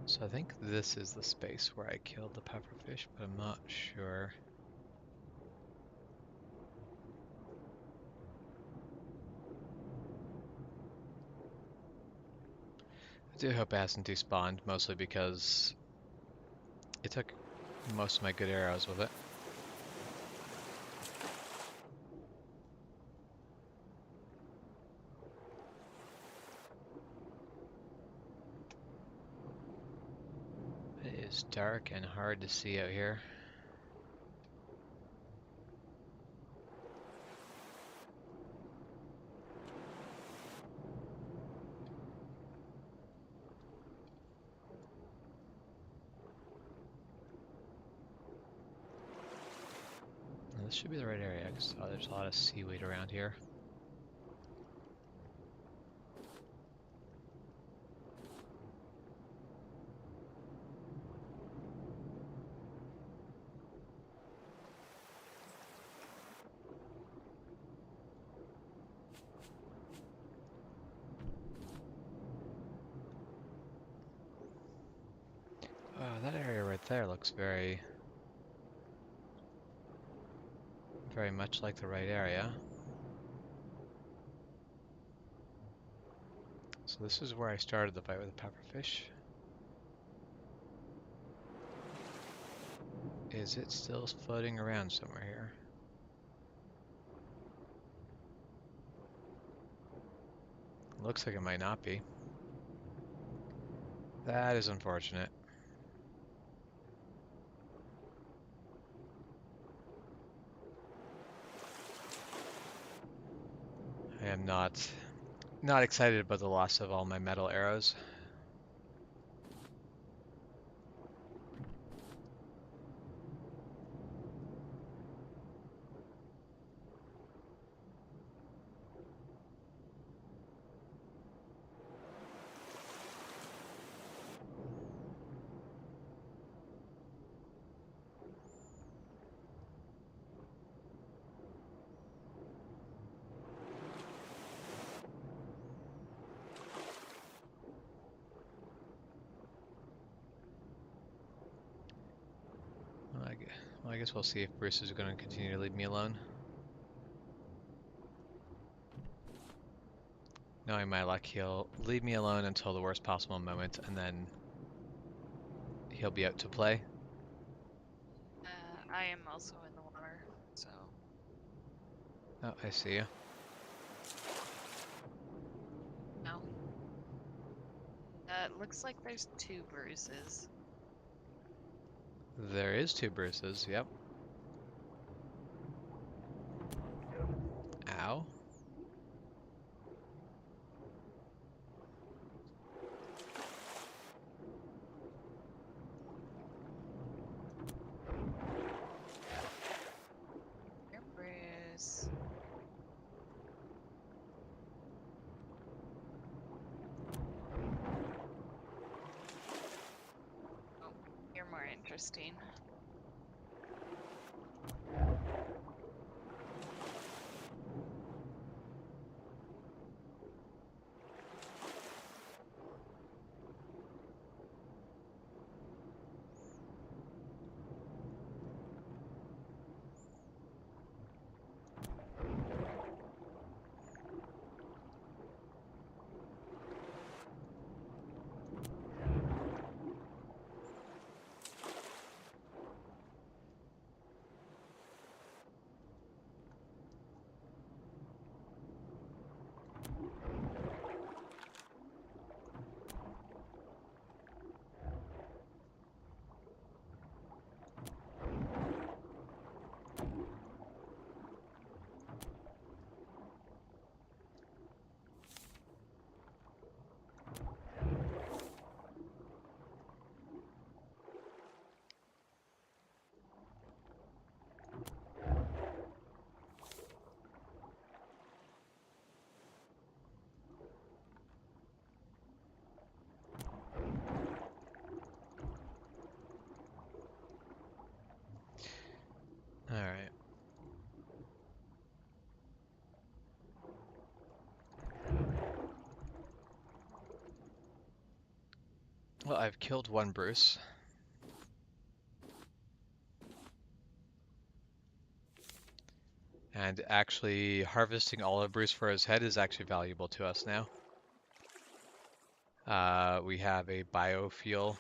So I think this is the space where I killed the pufferfish, but I'm not sure. I do hope it hasn't despawned, mostly because it took most of my good arrows with it. It is dark and hard to see out here. This should be the right area, because there's a lot of seaweed around here. Oh, that area right there looks very much like the right area. So this is where I started the fight with the pufferfish. Is it still floating around somewhere here? Looks like it might not be. That is unfortunate. I am not excited about the loss of all my metal arrows. Well, I guess we'll see if Bruce is going to continue to leave me alone. Knowing my luck, he'll leave me alone until the worst possible moment, and then he'll be out to play. I am also in the water, so. Oh, I see you. No. It looks like there's 2 bruises. There is 2 Bruces, yep. Ow. Here, Bruce. Oh, you're more interesting. Well, I've killed one Bruce. And actually harvesting all of Bruce for his head is actually valuable to us now. We have a biofuel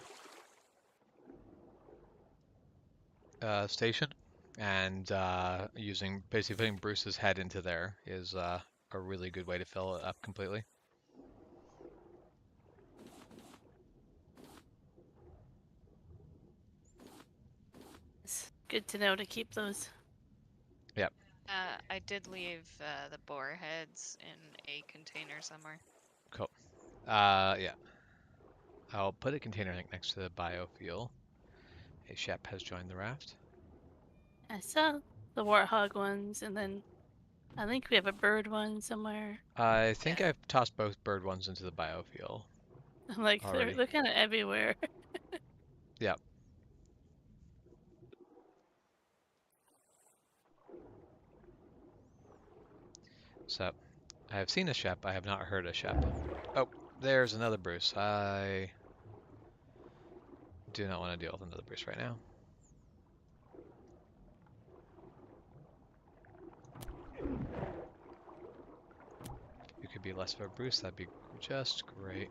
station, and basically putting Bruce's head into there is a really good way to fill it up completely. It's good to know to keep those. Yep. I did leave the boar heads in a container somewhere. Cool. Yeah. I'll put a container next to the biofuel. A Shep has joined the raft. I saw the warthog ones, and then I think we have a bird one somewhere. I think Yeah. I've tossed both bird ones into the biofuel I'm like, already. they're kind of everywhere. Yep. So, I have seen a Shep. I have not heard a Shep. Oh, there's another Bruce. I do not want to deal with another Bruce right now. You could be less of a Bruce. That'd be just great.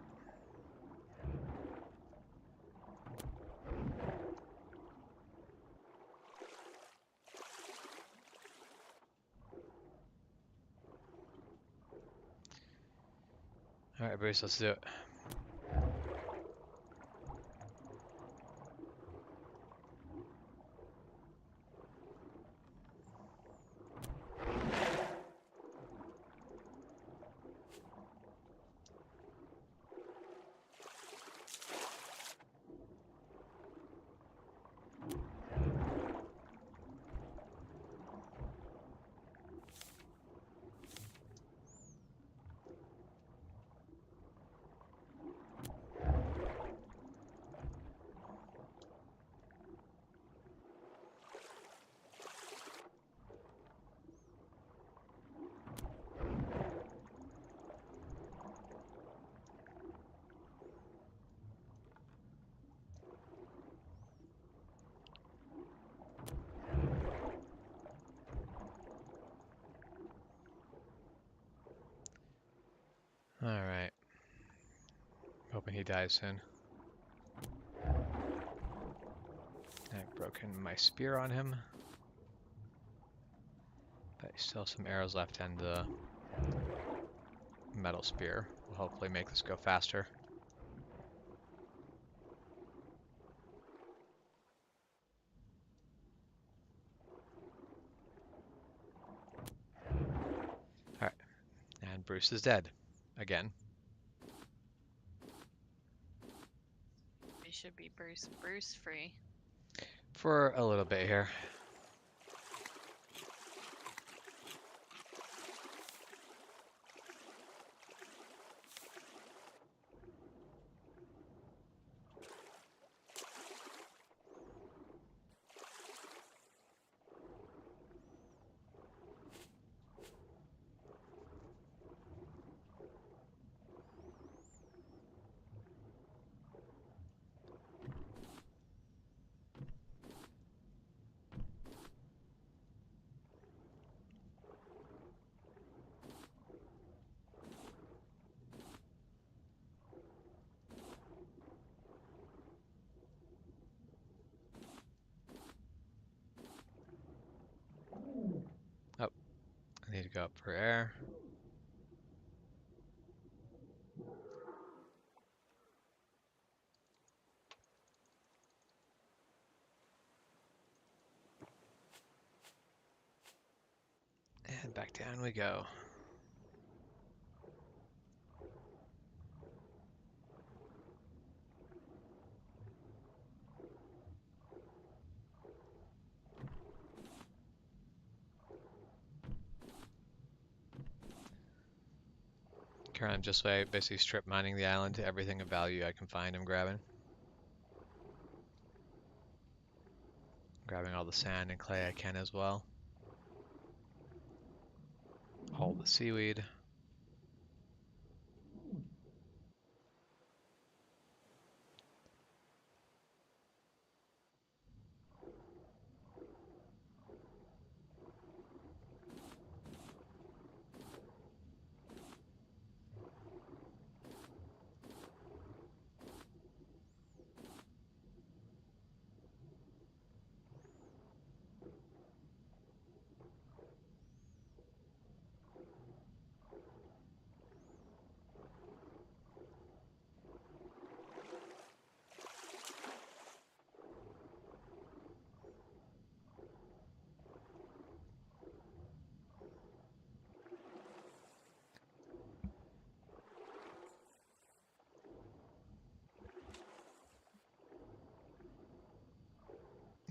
All right, Bruce, let's do it. All right. Hoping he dies soon. I've broken my spear on him. But still have some arrows left, and the metal spear will hopefully make this go faster. Alright, and Bruce is dead. Again. We should be Bruce free. For a little bit here. Oh, I need to go up for air. And back down we go. Currently I'm just basically strip mining the island to everything of value I can find. I'm grabbing. Grabbing all the sand and clay I can as well. All the seaweed.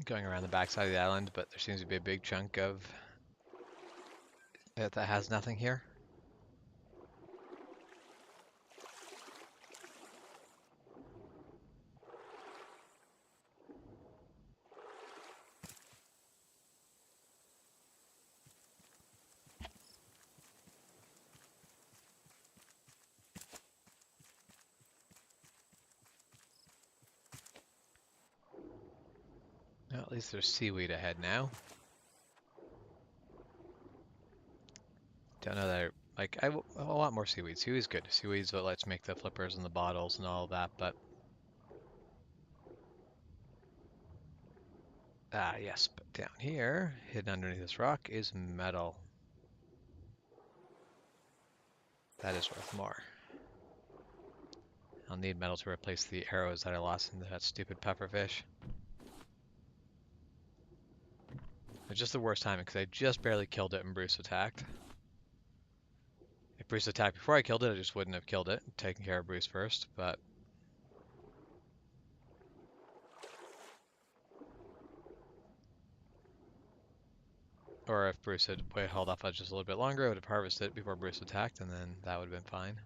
going around the backside of the island, but there seems to be a big chunk of it that has nothing here. Well, at least there's seaweed ahead now. Don't know that I want more seaweed. Seaweed's good. Seaweed's what lets make the flippers and the bottles and all of that, but yes, but down here, hidden underneath this rock, is metal. That is worth more. I'll need metal to replace the arrows that I lost into that stupid pufferfish. It's just the worst timing because I just barely killed it and Bruce attacked. If Bruce attacked before I killed it, I just wouldn't have killed it, taken care of Bruce first, but... Or if Bruce had held off just a little bit longer, I would have harvested it before Bruce attacked, and then that would have been fine.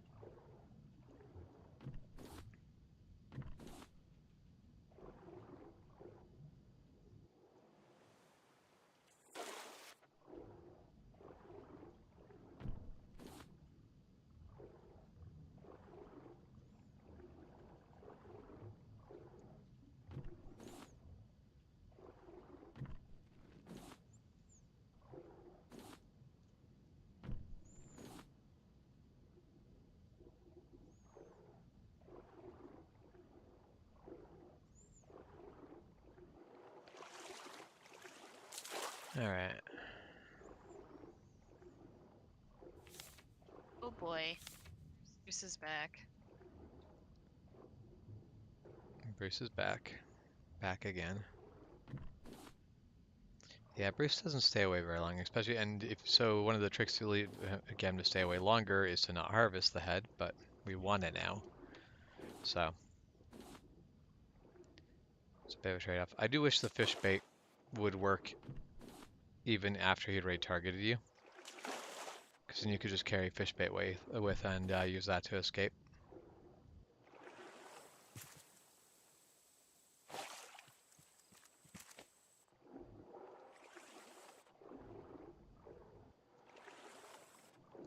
Alright. Oh boy. Bruce is back. Bruce is back. Back again. Yeah, Bruce doesn't stay away very long, especially, and if so, one of the tricks to leave, again, to stay away longer is to not harvest the head, but we want it now. So, it's a bit of a trade-off. I do wish the fish bait would work even after he'd raid targeted you. Because then you could just carry fish bait with and use that to escape.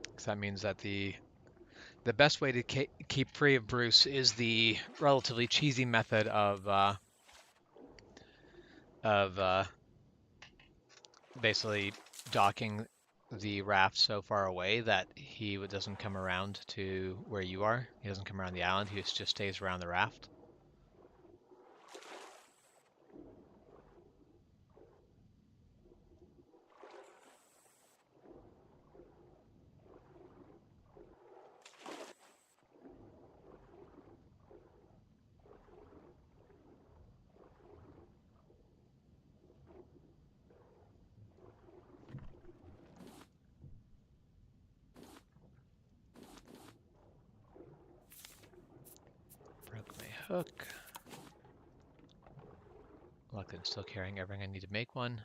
Because that means that the best way to keep free of Bruce is the relatively cheesy method of basically docking the raft so far away that he doesn't come around to where you are. He doesn't come around the island. He just stays around the raft. Broke my hook. Luckily, I'm still carrying everything I need to make one.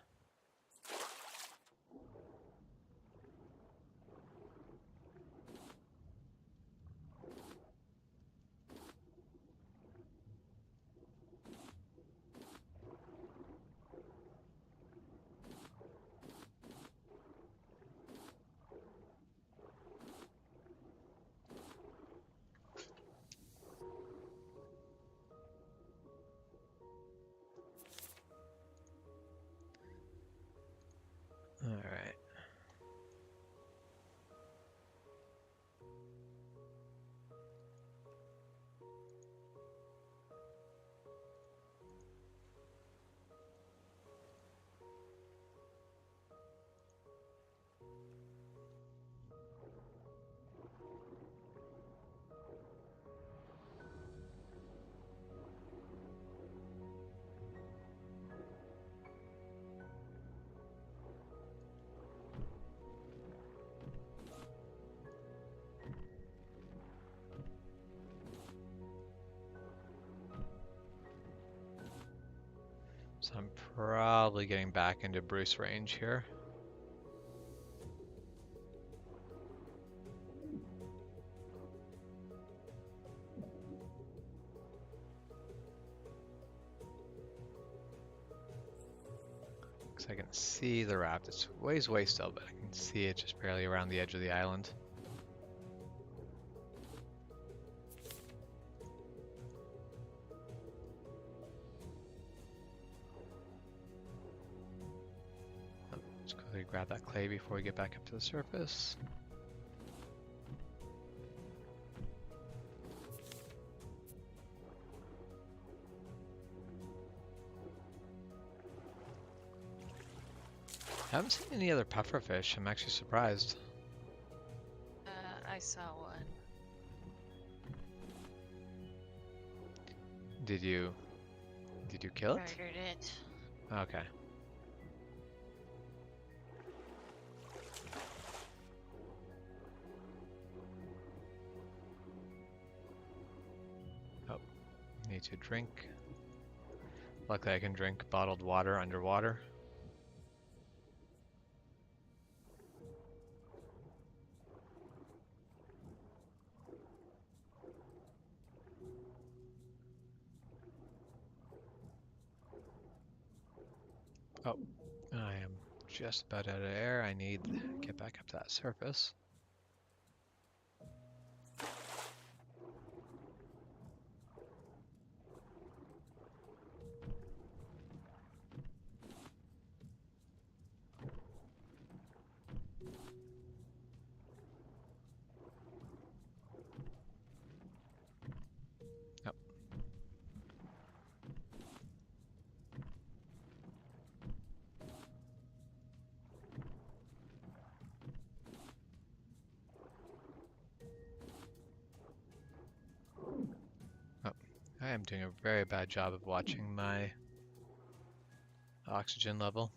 So I'm probably getting back into Bruce range here. Because I can see the raft. It's ways away still, but I can see it just barely around the edge of the island. Let's quickly grab that clay before we get back up to the surface. I haven't seen any other pufferfish. I'm actually surprised. I saw one. Did you kill it? Murdered it. Okay. Oh, need to drink. Luckily I can drink bottled water underwater. Oh, I am just about out of air. I need to get back up to that surface. Oh. Oh, I am doing a very bad job of watching my oxygen level.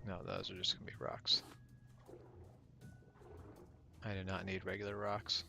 No, those are just gonna be rocks. I do not need regular rocks.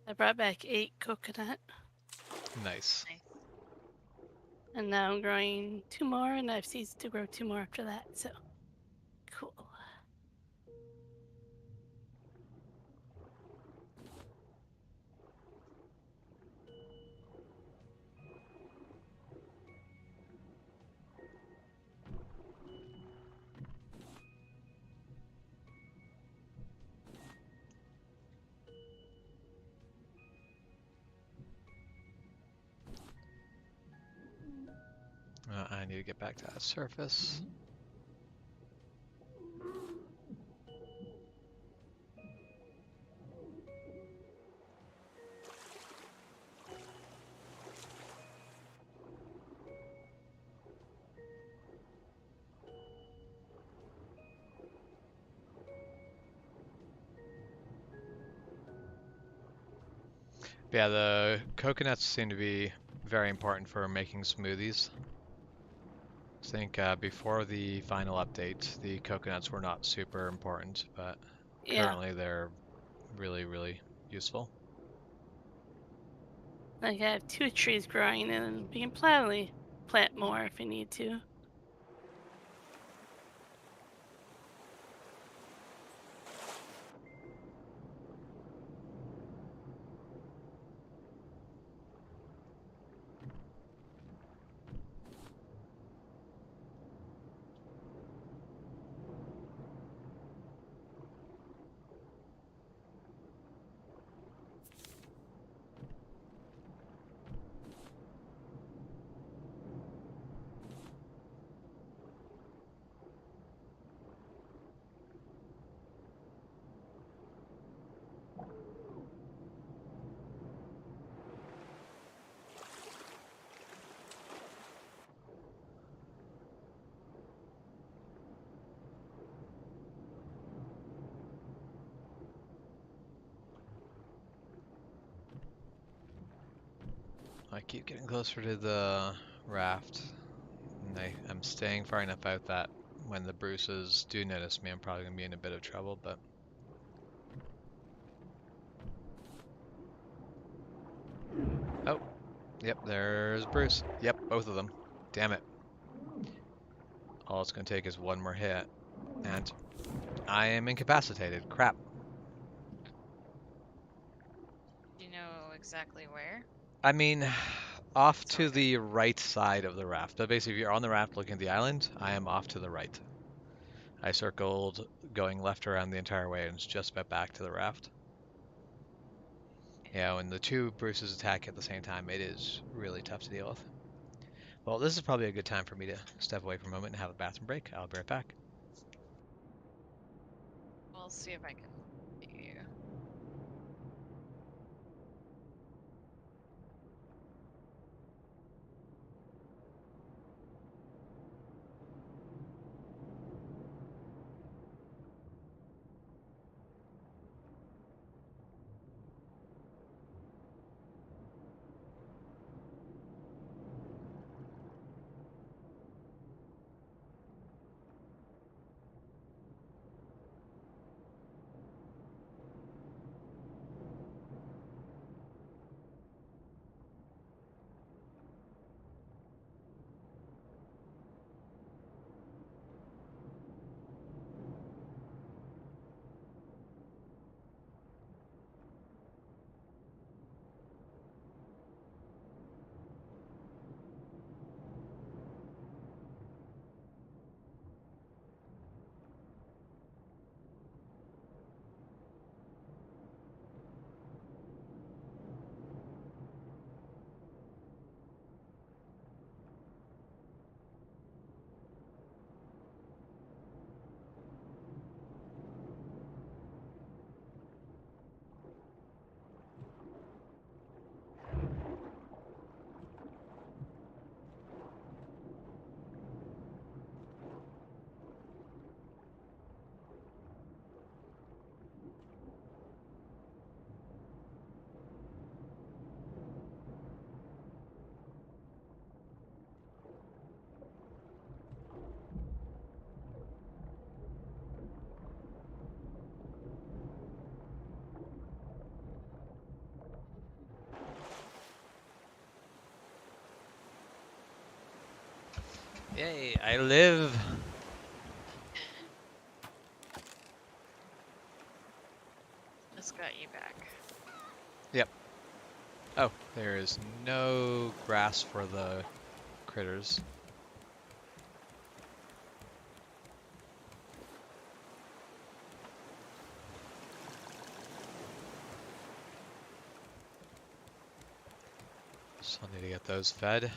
I brought back 8 coconut, Nice. Nice. and now I'm growing 2 more, and I have seeds to grow 2 more after that. So cool. I need to get back to that surface. Yeah, the coconuts seem to be very important for making smoothies. I think before the final update, the coconuts were not super important, but Yeah, currently they're really, really useful. like I have 2 trees growing, and we can probably plant more if we need to. I keep getting closer to the raft. And I'm staying far enough out that when the Bruces do notice me, I'm probably going to be in a bit of trouble, but... Oh, yep, there's Bruce. Yep, both of them. Damn it. All it's going to take is one more hit, and I am incapacitated. Crap. Do you know exactly where? I mean, off to the right side of the raft. But basically, if you're on the raft looking at the island, I am off to the right. I circled going left around the entire way, and it's just about back to the raft. Yeah, when the two Bruces attack at the same time, it is really tough to deal with. Well, this is probably a good time for me to step away for a moment and have a bathroom break. I'll be right back. We'll see if I can see you. Yay, I live! Just got you back. Yep. Oh, there is no grass for the critters. So I need to get those fed.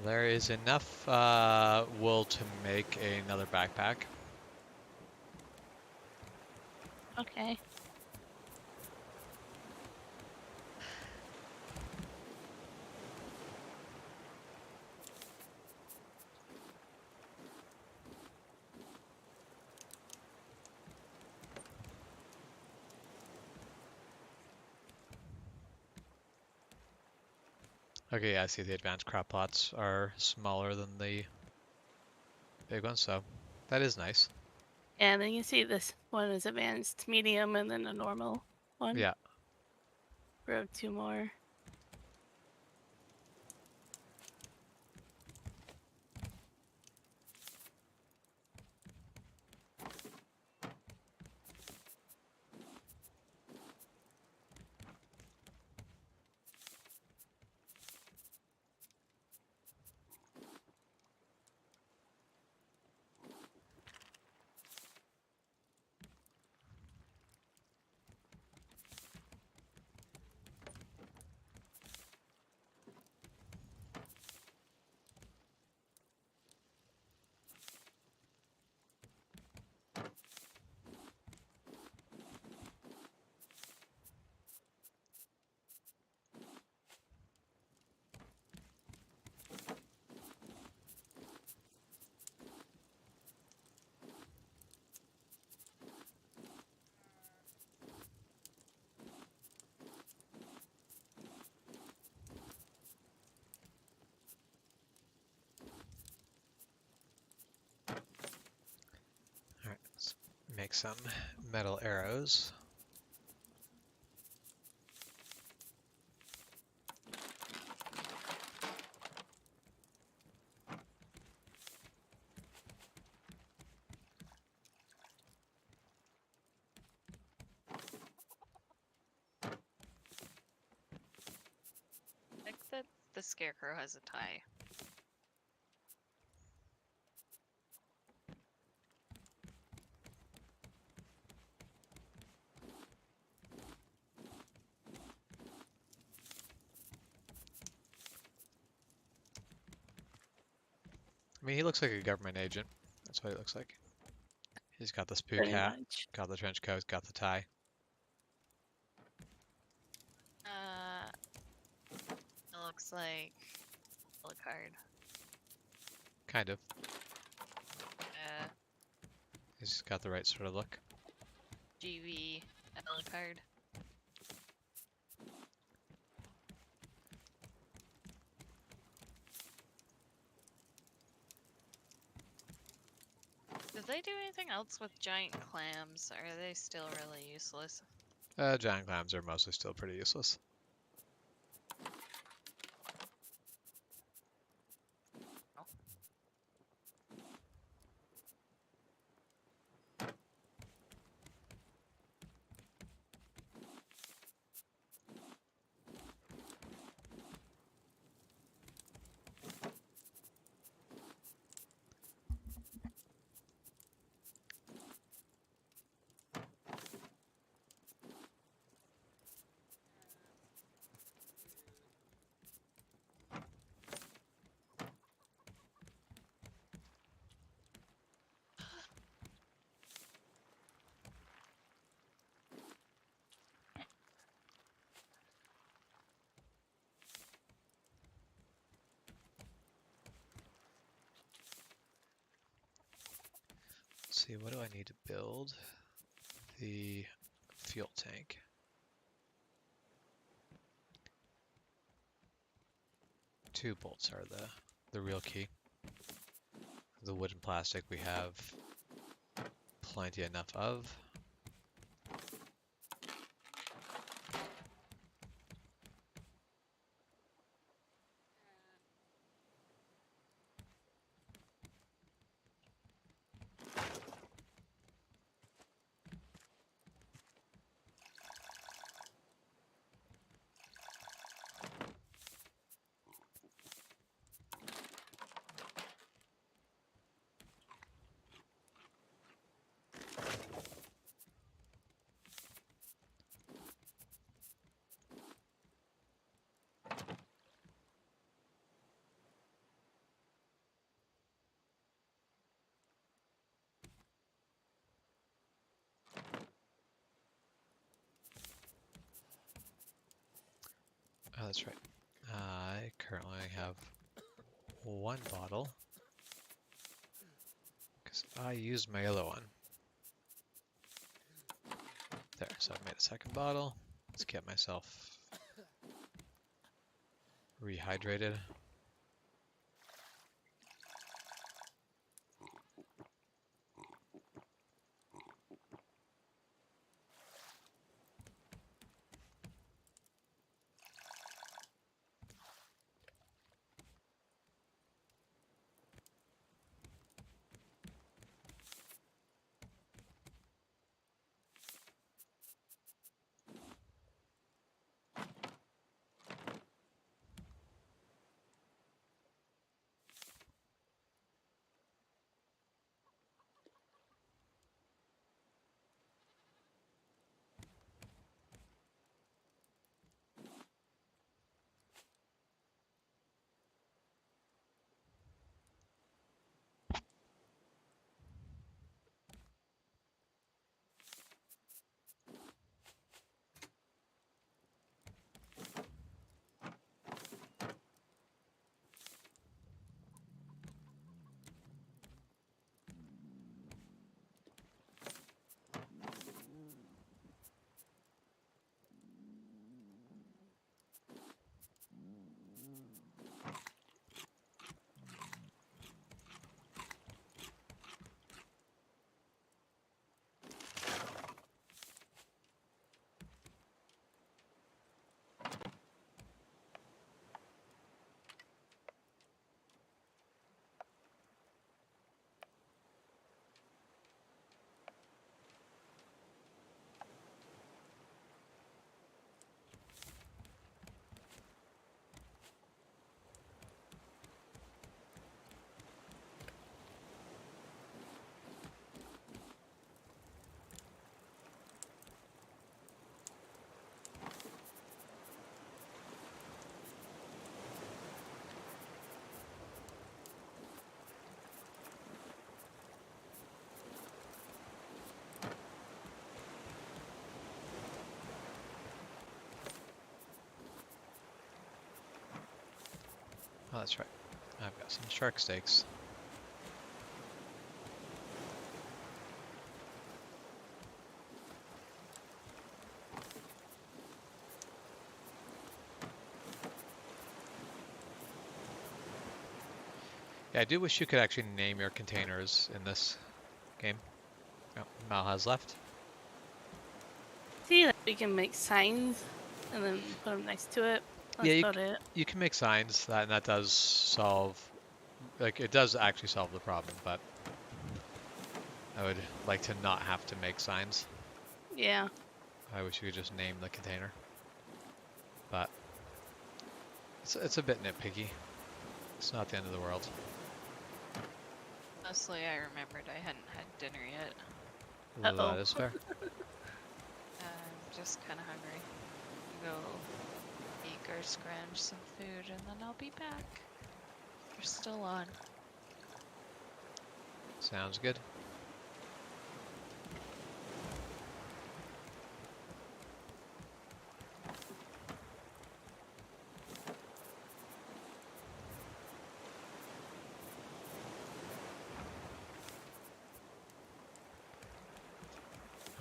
There is enough wool to make another backpack. Okay. Okay, yeah, I see the advanced crop plots are smaller than the big ones, so that is nice. Yeah, and then you see this one is advanced, medium, and then a normal one. Yeah. Grow 2 more. make some metal arrows. I think that the scarecrow has a tie. I mean, he looks like a government agent. That's what he looks like. He's got the spook Pretty hat, much. got the trench coat, got the tie. It looks like a card. Kind of. Uh, He's got the right sort of look. GV card. Did they do anything else with giant clams? Or are they still really useless? Giant clams are mostly still pretty useless. Let's see, what do I need to build? The fuel tank. Two bolts are the real key. The wood and plastic we have plenty enough of. Oh, that's right. I currently have one bottle because I used my yellow one. There, so I've made a second bottle. Let's get myself rehydrated. Oh, that's right. I've got some shark steaks. Yeah, I do wish you could actually name your containers in this game. Oh, Mal has left. See, like, we can make signs and then put them next to it. That's Yeah, about it. you can make signs and that does solve, like it does actually solve the problem, but I would like to not have to make signs. Yeah. I wish you could just name the container, but it's a bit nitpicky. It's not the end of the world. Honestly, I remembered I hadn't had dinner yet. Uh-oh. That is fair. I'm just kind of hungry. Go eat or scrounge some food, and then I'll be back. You're still on. Sounds good.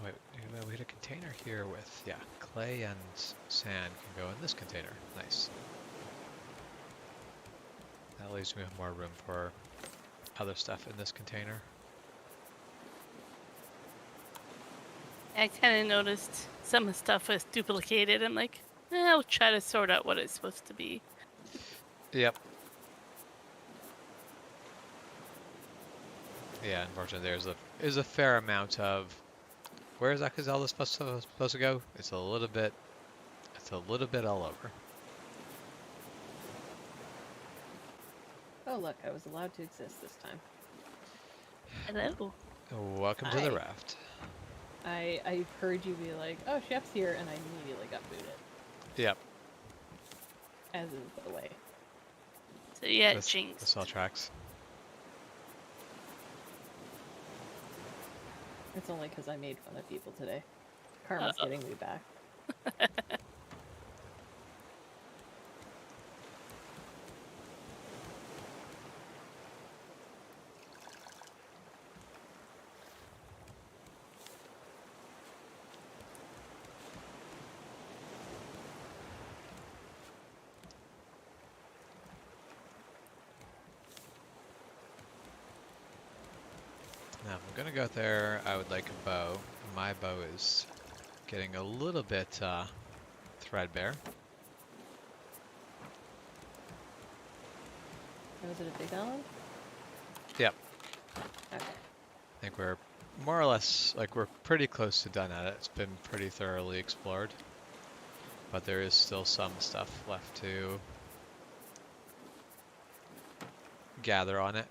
Oh, wait, we had a container here with, yeah, clay and sand can go in this container. Nice. That leaves me with more room for other stuff in this container. I kind of noticed some of the stuff was duplicated. I'm like, I'll try to sort out what it's supposed to be. Yep. Yeah, unfortunately, there's a fair amount of. Where is Akazelda supposed to go? It's a little bit all over. Oh look, I was allowed to exist this time. Hello. Welcome to the Hi. raft. I heard you be like, oh, Chef's here, and I immediately got booted. Yep. As is the way. So yeah, This jinx. all tracks. It's only because I made fun of people today. Karma's getting me back. Now, if I'm gonna go there, I would like a bow. My bow is getting a little bit threadbare. Was it a big island? Yep. Okay. I think we're more or less, like, we're pretty close to done at it. It's been pretty thoroughly explored. But there is still some stuff left to gather on it.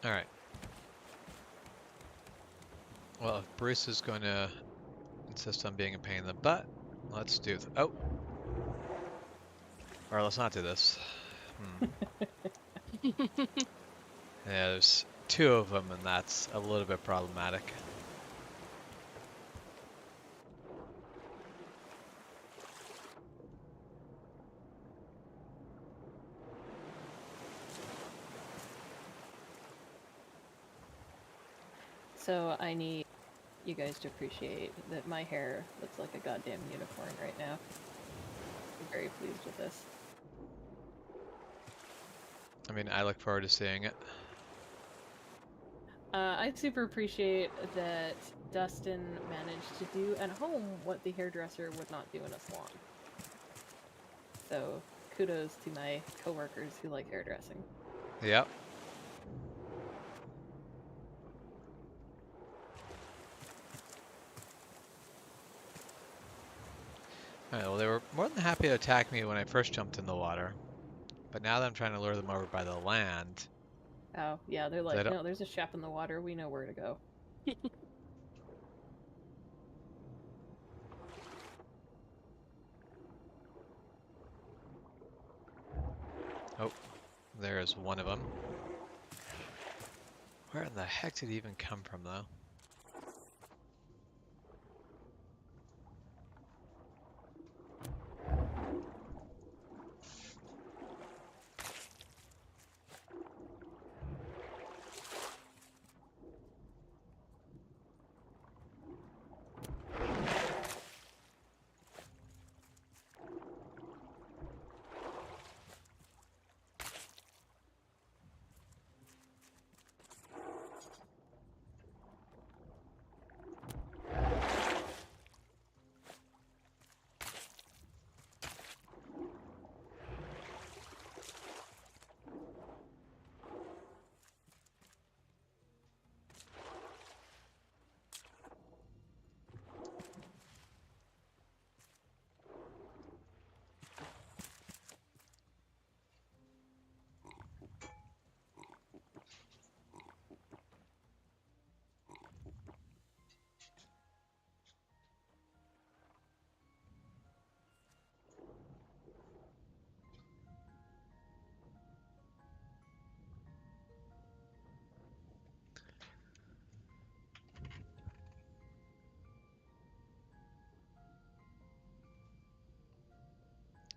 Alright. Well, if Bruce is going to insist on being a pain in the butt, let's do oh! Or let's not do this. Yeah, there's two of them, and that's a little bit problematic. So I need you guys to appreciate that my hair looks like a goddamn unicorn right now. I'm very pleased with this. I mean, I look forward to seeing it. I super appreciate that Dustin managed to do at home what the hairdresser would not do in a salon. So, kudos to my coworkers who like hairdressing. Yep. Alright, well, they were more than happy to attack me when I first jumped in the water. But now that I'm trying to lure them over by the land... Oh, yeah, they're like, don't- no, there's a chef in the water, we know where to go. Oh, there's one of them. Where in the heck did he even come from, though?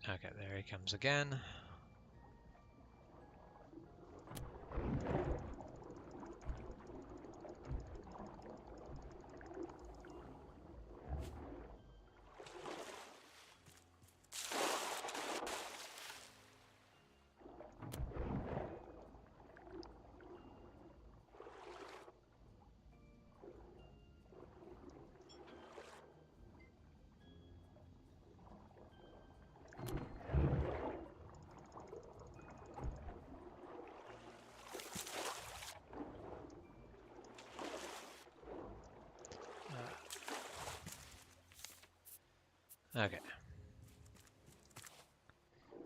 Okay, there he comes again. Okay.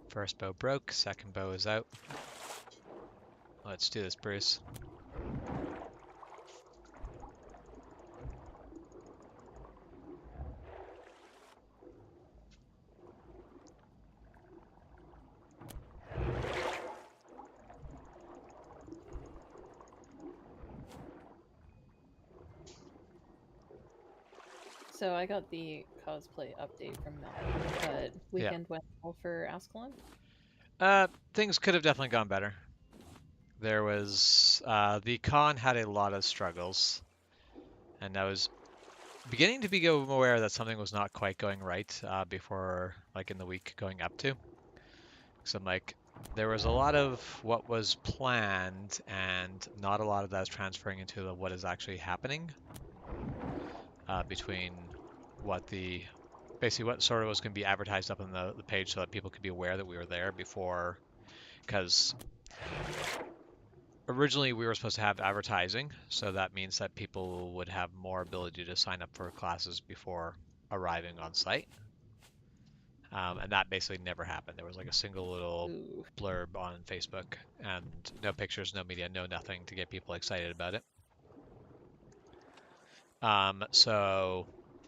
First bow broke, second bow is out. Let's do this, Bruce. So I got the cosplay update from Mel, but weekend went well for Ascalon? Things could have definitely gone better. There was, the con had a lot of struggles, and I was beginning to become aware that something was not quite going right, before, like, in the week going up to. So I'm like, there was a lot of what was planned, and not a lot of that is transferring into what is actually happening, between basically what sort of was going to be advertised up on the page so that people could be aware that we were there before, because originally we were supposed to have advertising, so that means that people would have more ability to sign up for classes before arriving on site. And that basically never happened. There was like a single little Ooh. blurb on Facebook and no pictures, no media, no nothing to get people excited about it. So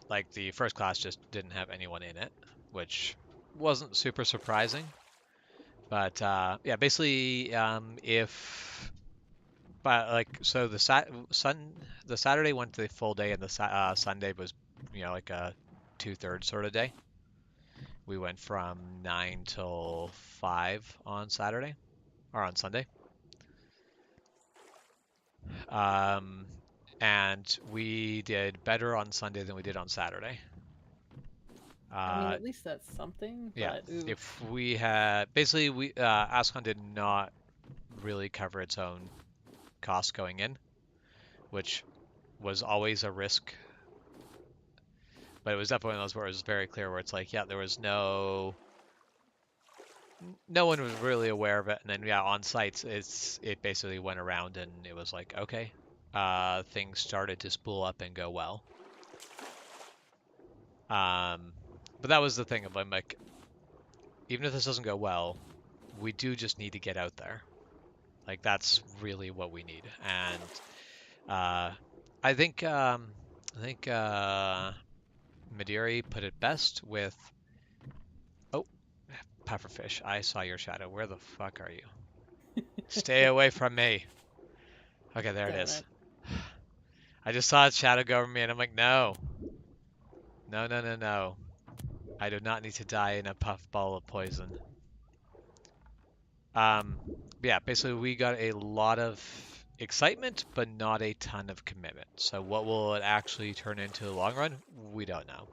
like the first class just didn't have anyone in it, which wasn't super surprising. But yeah, basically, so the Saturday went to the full day, and the Sunday was, like a 2/3 sort of day. We went from 9 till 5 on Saturday, or on Sunday. And we did better on Sunday than we did on Saturday. I mean, at least that's something, Yeah, but oof. if we had basically Ascon did not really cover its own costs going in, which was always a risk. But it was definitely one of those where it was very clear where it's like, yeah, there was no one was really aware of it, and then yeah, on sites it basically went around and it was like, okay, things started to spool up and go well. But that was the thing of, I'm like, even if this doesn't go well, we do just need to get out there. Like, that's really what we need. And I think Madiri put it best with pufferfish. I saw your shadow. Where the fuck are you? Stay away from me. Okay, there it Damn is. it. I just saw its shadow go over me, and I'm like, no. No, no, no, no. I do not need to die in a puffball of poison. Yeah, basically we got a lot of excitement, but not a ton of commitment. So what will it actually turn into in the long run? We don't know.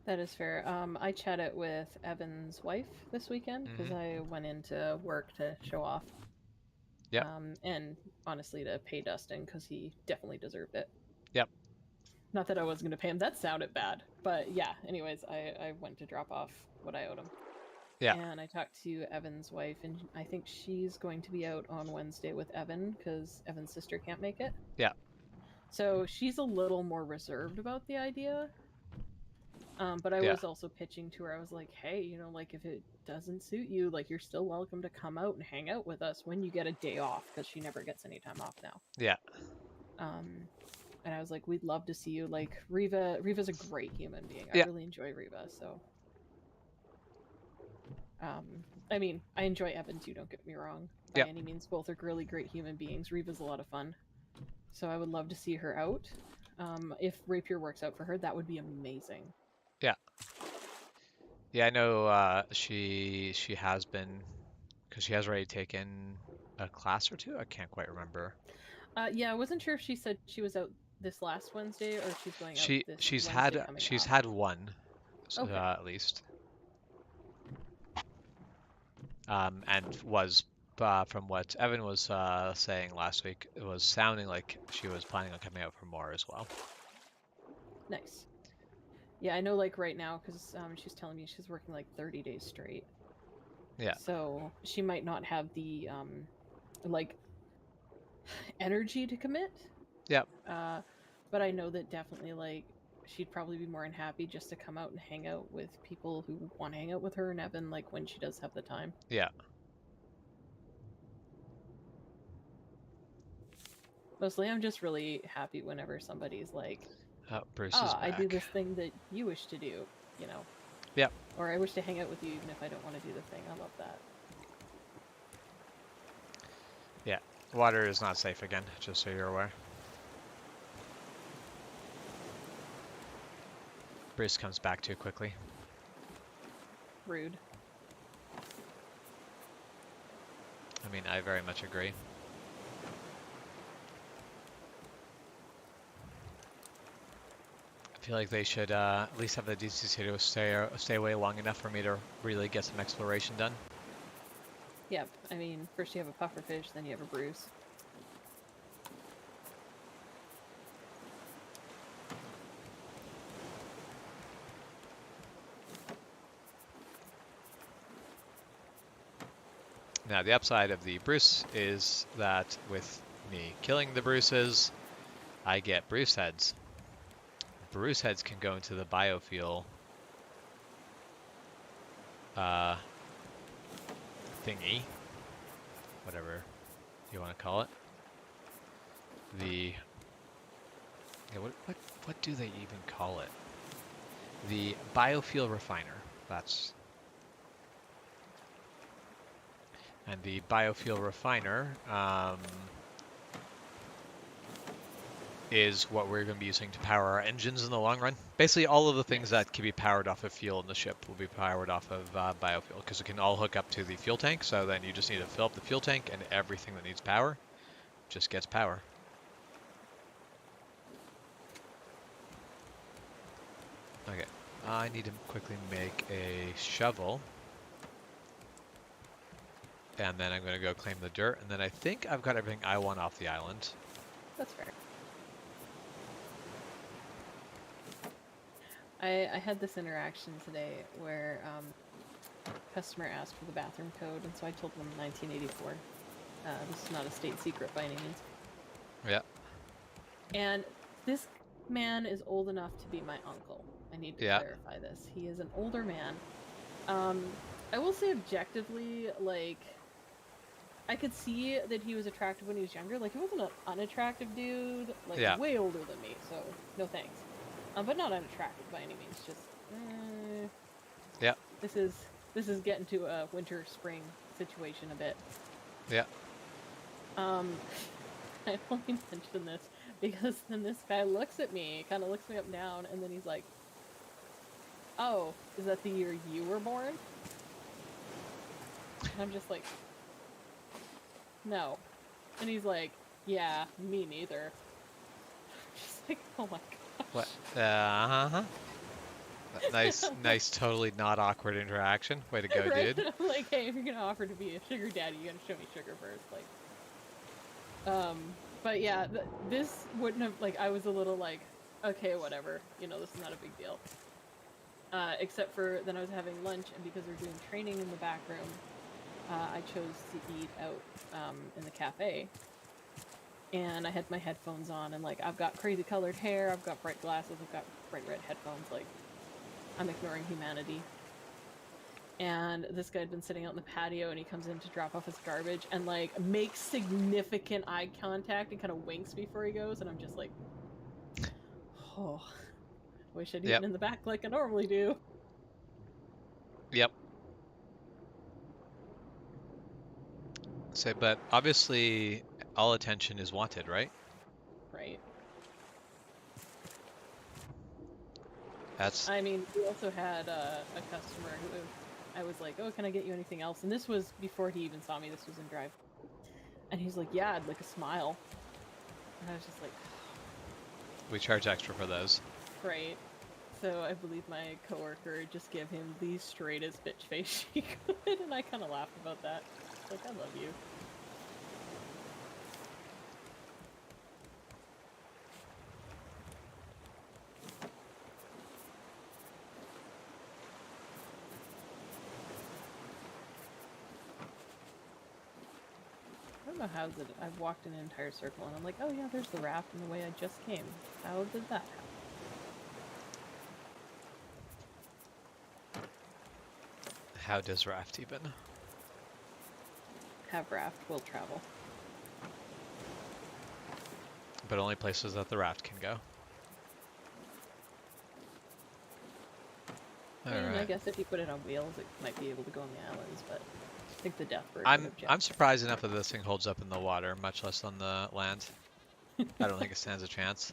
That is fair. I chatted with Evan's wife this weekend because I went into work to show off. Yep. And honestly, to pay Dustin because he definitely deserved it. Yep. Not that I was going to pay him. That sounded bad. But yeah, anyways, I went to drop off what I owed him. Yeah. And I talked to Evan's wife, and I think she's going to be out on Wednesday with Evan because Evan's sister can't make it. Yeah. So she's a little more reserved about the idea. But I Yeah. was also pitching to her. I was like, hey, you know, like if it doesn't suit you, like you're still welcome to come out and hang out with us when you get a day off because she never gets any time off now. Yeah. And I was like, we'd love to see you. Like Riva's a great human being. Yeah. I really enjoy Riva, so I mean, I enjoy Evan too, don't get me wrong. By any means, both are really great human beings. Riva's a lot of fun. So I would love to see her out. If Rapier works out for her, that would be amazing. Yeah. Yeah, I know she has been, because she has already taken a class or two. I can't quite remember. Yeah, I wasn't sure if she said she was out this last Wednesday or if she's going out this she's Wednesday had coming she's up. had one, Okay. at least. And was from what Evan was saying last week, it was sounding like she was planning on coming out for more as well. Nice. Yeah, I know, like, right now, because she's telling me she's working, like, 30 days straight. Yeah. So she might not have the, like, energy to commit. Yep. But I know that definitely, like, she'd probably be more than happy just to come out and hang out with people who want to hang out with her and Evan, like, when she does have the time. Yeah. Mostly, I'm just really happy whenever somebody's like, Oh, Bruce is back. I do this thing that you wish to do, you know? Yep. Or I wish to hang out with you even if I don't want to do the thing. I love that. Yeah. Water is not safe again, just so you're aware. Bruce comes back too quickly. Rude. I mean, I very much agree. I feel like they should at least have the decency to stay away long enough for me to really get some exploration done. Yep. I mean, first you have a pufferfish, then you have a Bruce. Now, the upside of the Bruce is that with me killing the Bruces, I get Bruce heads. Bruce heads can go into the biofuel thingy, whatever you want to call it. The what do they even call it? The biofuel refiner. That's. And the biofuel refiner is what we're going to be using to power our engines in the long run. Basically, all of the things that can be powered off of fuel in the ship will be powered off of biofuel, because it can all hook up to the fuel tank. So then you just need to fill up the fuel tank, and everything that needs power just gets power. Okay, I need to quickly make a shovel. And then I'm going to go claim the dirt, and then I think I've got everything I want off the island. That's fair. I had this interaction today where a customer asked for the bathroom code, and so I told them 1984. This is not a state secret by any means. Yeah. And this man is old enough to be my uncle. I need to clarify this. He is an older man. I will say objectively, like, I could see that he was attractive when he was younger. Like, he wasn't an unattractive dude. Like, way older than me, so no thanks. But not unattractive by any means. Just, yeah. This is this is getting to a winter spring situation a bit. Yeah. I only mention this because then this guy looks at me, kind of looks me up and down, and then he's like, "Oh, is that the year you were born?" And I'm just like, "No." And he's like, "Yeah, me neither." I'm just like, "Oh my gosh." What? Uh-huh. Nice, totally not awkward interaction. Way to go, Right? dude. I'm like, "Hey, if you're gonna offer to be a sugar daddy, you gotta show me sugar first." Like, but yeah, this wouldn't have, like, I was a little like, okay, whatever, you know, this is not a big deal. Except for then I was having lunch, and because we're doing training in the back room, I chose to eat out in the cafe. And I had my headphones on, and like, I've got crazy colored hair, I've got bright glasses, I've got bright red headphones, like, I'm ignoring humanity. And this guy had been sitting out in the patio, and he comes in to drop off his garbage and like makes significant eye contact and kind of winks before he goes, and I'm just like, oh, wish I'd eaten in the back like I normally do. Yep. So, but obviously all attention is wanted, right? Right. That's I mean, we also had a customer who I was like, oh, can I get you anything else? And this was before he even saw me. This was in drive. And he's like, yeah, I'd like a smile. And I was just like, we charge extra for those. right. So I believe my coworker just gave him the straightest bitch face she could, and I kind of laughed about that. Like, I love you. I don't know how I've walked an entire circle and I'm like, oh yeah, there's the raft and the way I just came. How did that happen? How does Raft even? Have raft, will travel. But only places that the raft can go. And I guess if you put it on wheels, it might be able to go on the islands, but I think the death bird would object. I'm surprised enough that this thing holds up in the water, much less on the land. I don't think it stands a chance.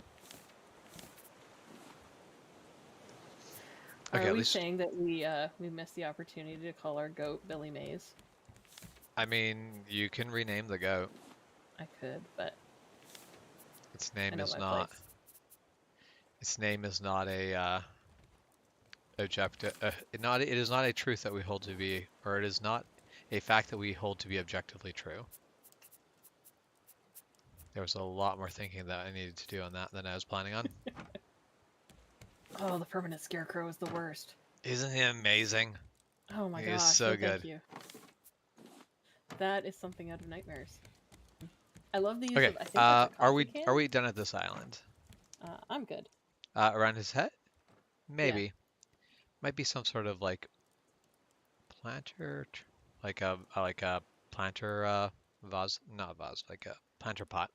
Okay, Are we saying that we missed the opportunity to call our goat Billy Mays? I mean, you can rename the goat. I could, but Its name is not. Place. Its name is not a objective. It is not a truth that we hold to be, or it is not a fact that we hold to be objectively true. There was a lot more thinking that I needed to do on that than I was planning on. Oh, the permanent scarecrow is the worst. Isn't he amazing? Oh my He gosh, is so good. Thank you. That is something out of nightmares. I love the use Okay, of, I think that's a are we coffee are can. we done at this island? I'm good. Around his head? Maybe. Might be some sort of like planter, like a planter vase, not vase, like a planter pot.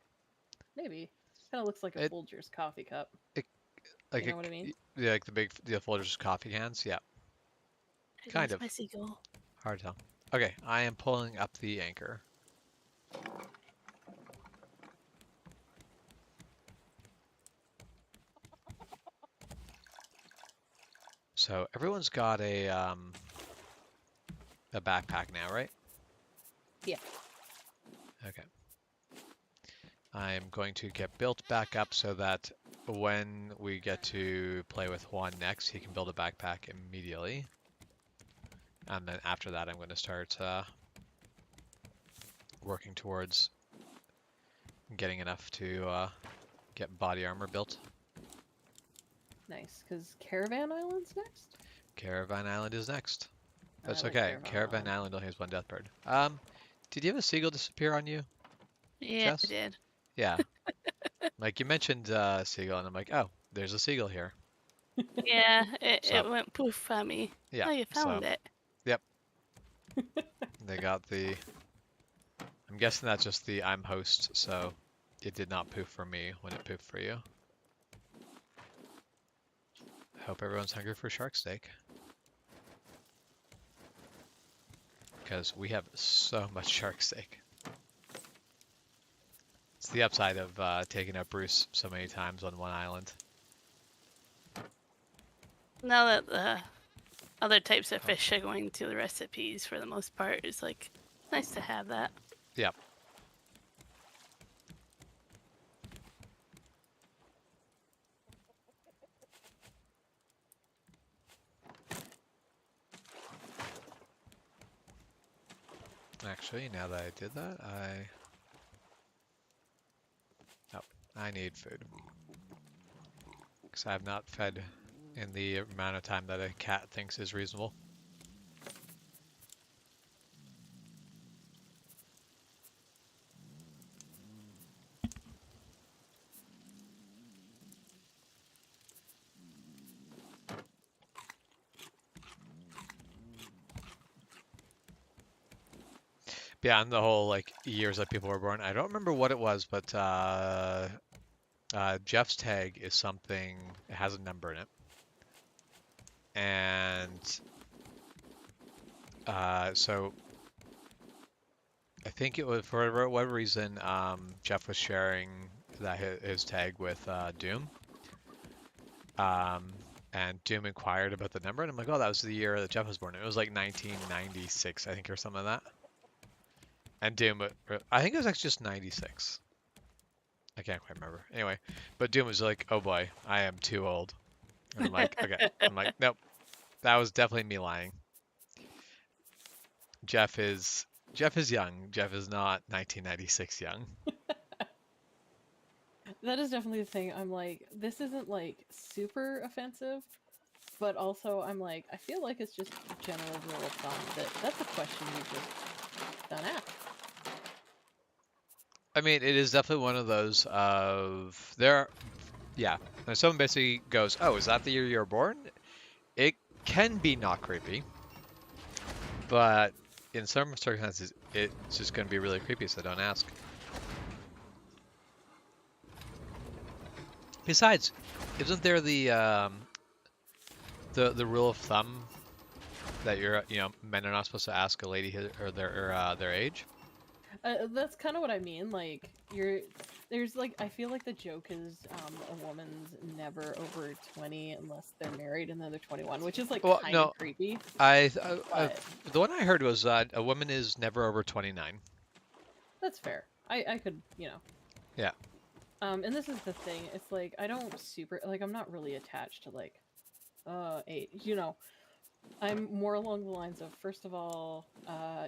Maybe. Kind of looks like a Folgers coffee cup. Like you know what I mean? Yeah, like the Folgers coffee cans. Yeah, kind of. My seagull. Hard to tell. Okay, I am pulling up the anchor. So everyone's got a backpack now, right? Yeah. Okay. I'm going to get built back up so that when we get to play with Juan next, he can build a backpack immediately. And then after that, I'm going to start working towards getting enough to get body armor built. Nice, because Caravan Island's next? Caravan Island is next. That's like okay. Caravan Island only has one death bird. Did you have a seagull disappear on you? Yeah, Jess? I did. Yeah. Like you mentioned seagull, and I'm like, oh, there's a seagull here. Yeah, it went poof at me. Yeah. Oh, you found it. Yep. They got the. I'm guessing that's just the I'm host, so it did not poof for me when it poofed for you. I hope everyone's hungry for shark steak. because we have so much shark steak. It's the upside of taking out Bruce so many times on one island. Now that the other types of fish are going to the recipes for the most part, it's like nice to have that. Yep. Actually, now that I did that, I need food. Because I have not fed in the amount of time that a cat thinks is reasonable. Beyond the whole like years that people were born, I don't remember what it was, but Jeff's tag is something, it has a number in it. And so I think it was for whatever reason, Jeff was sharing that his tag with Doom. And Doom inquired about the number, and I'm like, oh, that was the year that Jeff was born. It was like 1996, I think, or something like that. And Doom, I think it was actually just 96. I can't quite remember. Anyway, but Doom was like, oh boy, I am too old. And I'm like, okay. I'm like, nope, that was definitely me lying. Jeff is young. Jeff is not 1996 young. That is definitely the thing. I'm like, this isn't like super offensive, but also I'm like, I feel like it's just a general rule of thumb that's a question you just don't ask. I mean, it is definitely one of those of there. Yeah, when someone basically goes, "Oh, is that the year you were born?" It can be not creepy, but in some circumstances, it's just going to be really creepy. So don't ask. Besides, isn't there the rule of thumb that men are not supposed to ask a lady or their age? That's kind of what I mean. Like, there's like, I feel like the joke is a woman's never over 20 unless they're married, and then they're 21, which is like kind of creepy. The one I heard was that a woman is never over 29. That's fair. I could, Yeah. And this is the thing. It's like, I don't I'm not really attached to like, age. I'm more along the lines of, first of all,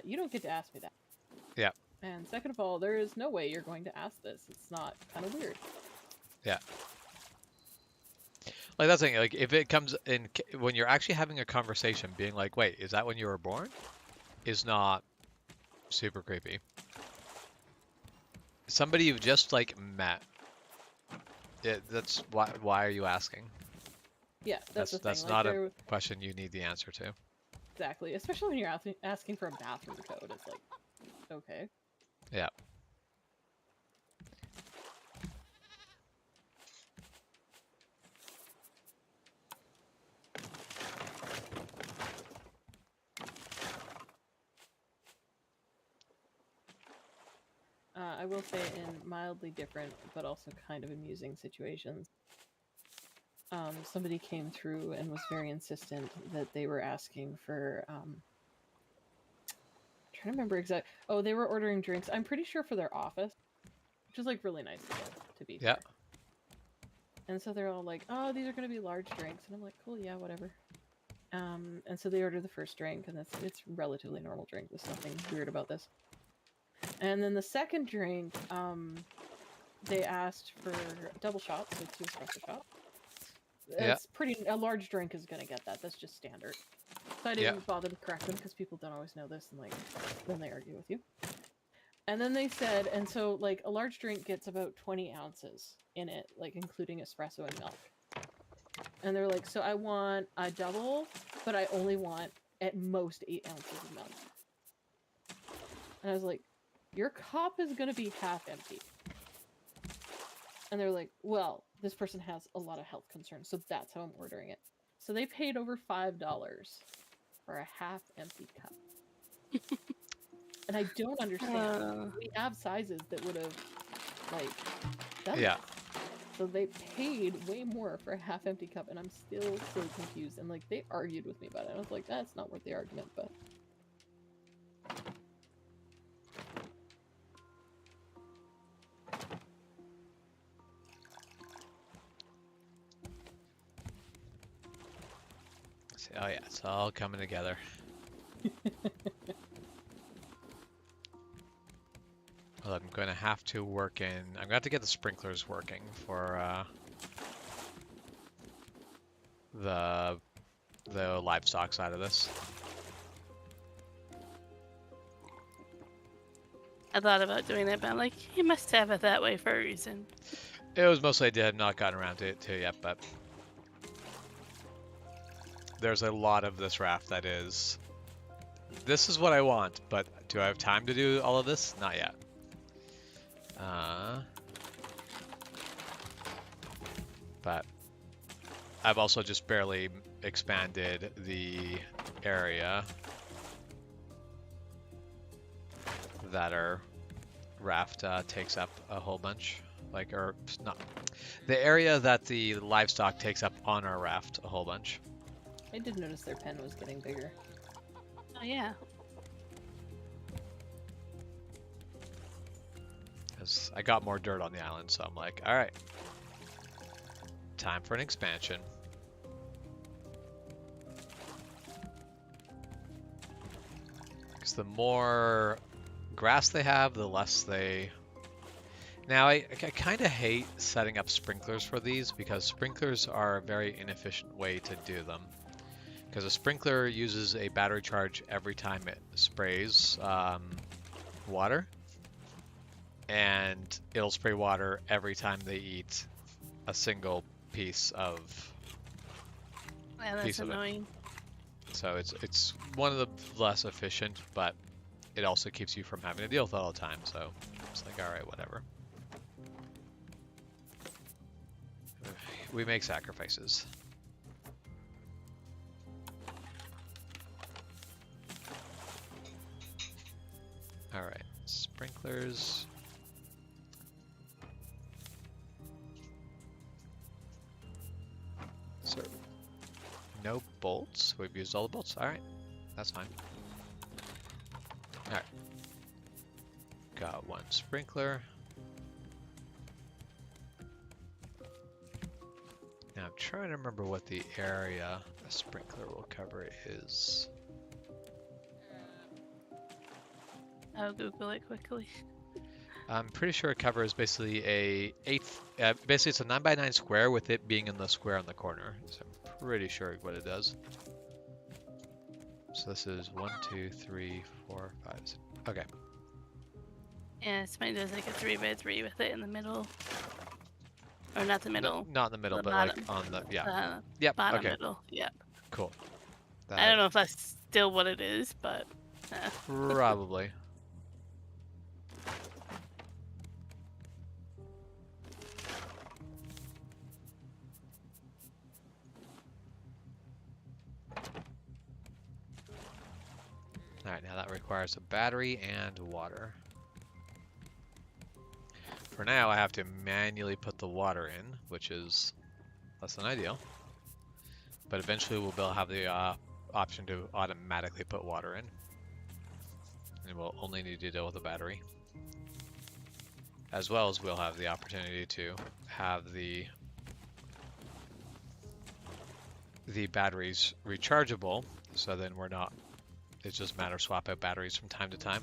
you don't get to ask me that. Yeah. And second of all, there is no way you're going to ask this. It's not kind of weird. Yeah. Like that's the thing. Like if it comes in when you're actually having a conversation, being like, "Wait, is that when you were born?" is not super creepy. Somebody you've just like met. That's why are you asking? Yeah, that's the thing. That's not a question you need the answer to. Exactly, especially when you're asking for a bathroom code. It's like, okay. Yeah. I will say in mildly different, but also kind of amusing situations. Somebody came through and was very insistent that they were asking for, I'm trying to remember exactly. Oh, they were ordering drinks. I'm pretty sure for their office, which is like really nice to be. Yeah. Fair. And so they're all like, "Oh, these are going to be large drinks," and I'm like, "Cool, yeah, whatever." And so they order the first drink, and it's relatively normal drink. There's nothing weird about this. And then the second drink, they asked for double shots, so 2 espresso shots. It's a large drink is gonna get that. That's just standard. So I didn't bother to correct them because people don't always know this, and like then they argue with you. And then they said, and so like a large drink gets about 20 ounces in it, like including espresso and milk. And they're like, so I want a double, but I only want at most 8 ounces of milk. And I was like, your cup is gonna be half empty. And they're like, well, this person has a lot of health concerns, so that's how I'm ordering it. So they paid over $5 for a half-empty cup. And I don't understand. We have sizes that would have, like, done Yeah. this. So they paid way more for a half-empty cup, and I'm still so confused. And, like, they argued with me about it. I was like, that's not worth the argument, but... Oh yeah, it's all coming together. Well, I'm going to have to work in... I'm going to have to get the sprinklers working for the livestock side of this. I thought about doing it, but I'm like, you must have it that way for a reason. It was mostly I did have not gotten around to it yet, but there's a lot of this raft that is... This is what I want, but do I have time to do all of this? Not yet. But I've also just barely expanded the area that our raft takes up a whole bunch. Like, or not, the area that the livestock takes up on our raft a whole bunch. I did notice their pen was getting bigger. Oh yeah. Because I got more dirt on the island, so I'm like, all right, time for an expansion. Because the more grass they have, the less they... Now, I kind of hate setting up sprinklers for these, because sprinklers are a very inefficient way to do them. Because a sprinkler uses a battery charge every time it sprays water. And it'll spray water every time they eat a single piece of Yeah, that's annoying. So it's one of the less efficient, but it also keeps you from having to deal with it all the time. So it's like, all right, whatever. We make sacrifices. All right, sprinklers. So, no bolts. We've used all the bolts. All right, that's fine. All right, got one sprinkler. Now I'm trying to remember what the area a sprinkler will cover is. I'll Google it quickly. I'm pretty sure it covers basically basically it's a 9x9 square with it being in the square on the corner. So I'm pretty sure what it does. So this is 1, 2, 3, 4, 5, 6. Okay. Yeah, mine does like a 3x3 with it in the middle. Or not the middle. No, not in the middle, the but bottom. like on the, yeah. Yep, Bottom okay. middle, yeah. Cool. I don't know if that's still what it is, but... Probably. Alright, now that requires a battery and water. For now, I have to manually put the water in, which is less than ideal. But eventually we'll be able to have the option to automatically put water in. And we'll only need to deal with the battery. As well as we'll have the opportunity to have the batteries rechargeable, so then we're not... It's just a matter of swap out batteries from time to time.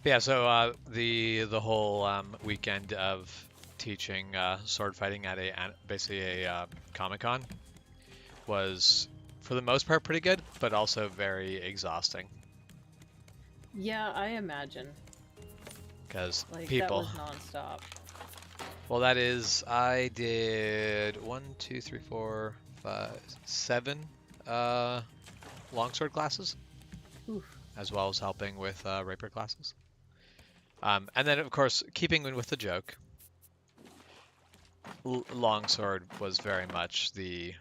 But yeah, so the whole weekend of teaching sword fighting at basically a Comic-Con was, for the most part, pretty good, but also very exhausting. Yeah, I imagine. Because Like, people. that was non-stop. Well, that is, I did 1, 2, 3, 4, 5, 7 longsword classes. Oof. as well as helping with rapier classes. And then, of course, keeping in with the joke, longsword was very much the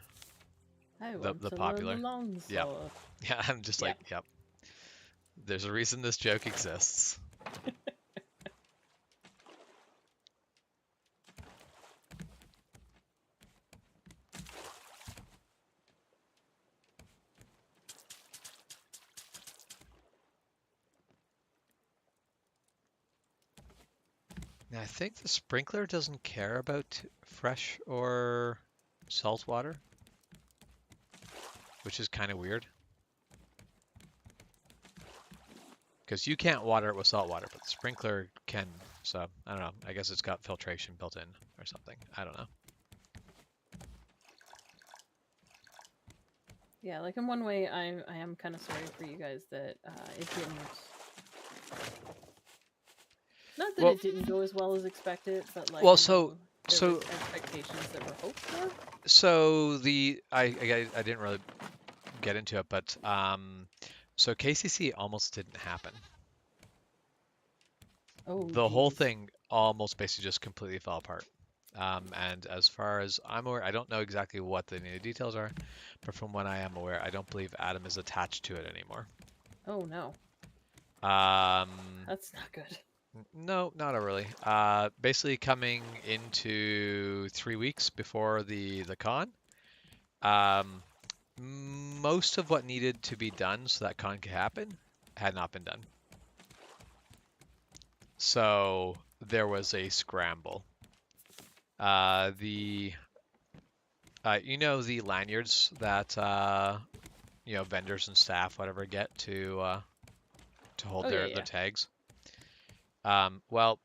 I want to popular. learn the longsword. Yep. Yeah, I'm just like, yep. There's a reason this joke exists. Now, I think the sprinkler doesn't care about fresh or salt water, which is kind of weird. Because you can't water it with salt water, but the sprinkler can. So, I don't know. I guess it's got filtration built in or something. I don't know. Yeah, like in one way, I am kind of sorry for you guys that it didn't. Not that it didn't go as well as expected, but like so expectations that were hoped for. So I didn't really get into it, but so KCC almost didn't happen. Oh, the whole geez. thing almost basically just completely fell apart. And as far as I'm aware, I don't know exactly what the new details are, but from what I am aware, I don't believe Adam is attached to it anymore. Oh no. That's not good. No, not really. Basically coming into 3 weeks before the con, most of what needed to be done so that con could happen had not been done. So there was a scramble. The lanyards that vendors and staff whatever get to hold their tags. Well,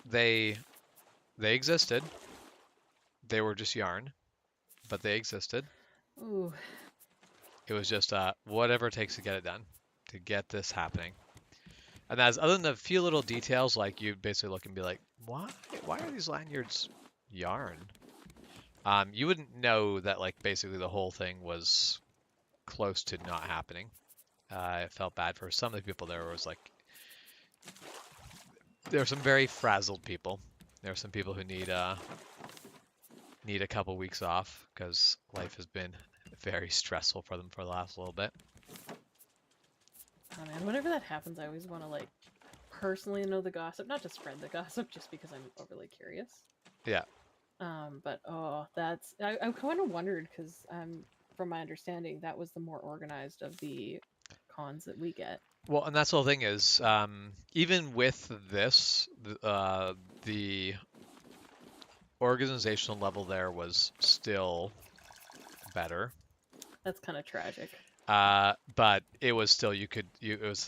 they existed. They were just yarn, but they existed. Ooh. It was just whatever it takes to get it done, to get this happening. And that's other than a few little details, like you basically look and be like, why are these lanyards yarn? You wouldn't know that like basically the whole thing was close to not happening. I felt bad for some of the people there. Was like, there were some very frazzled people. There are some people who need a couple weeks off because life has been very stressful for them for the last little bit. Oh man, whenever that happens, I always want to like personally know the gossip, not to spread the gossip, just because I'm overly curious. Yeah. But that's I kind of wondered because from my understanding, that was the more organized of the cons that we get. Well, and that's the whole thing is, even with this, the organizational level there was still better. That's kind of tragic. But it was still there was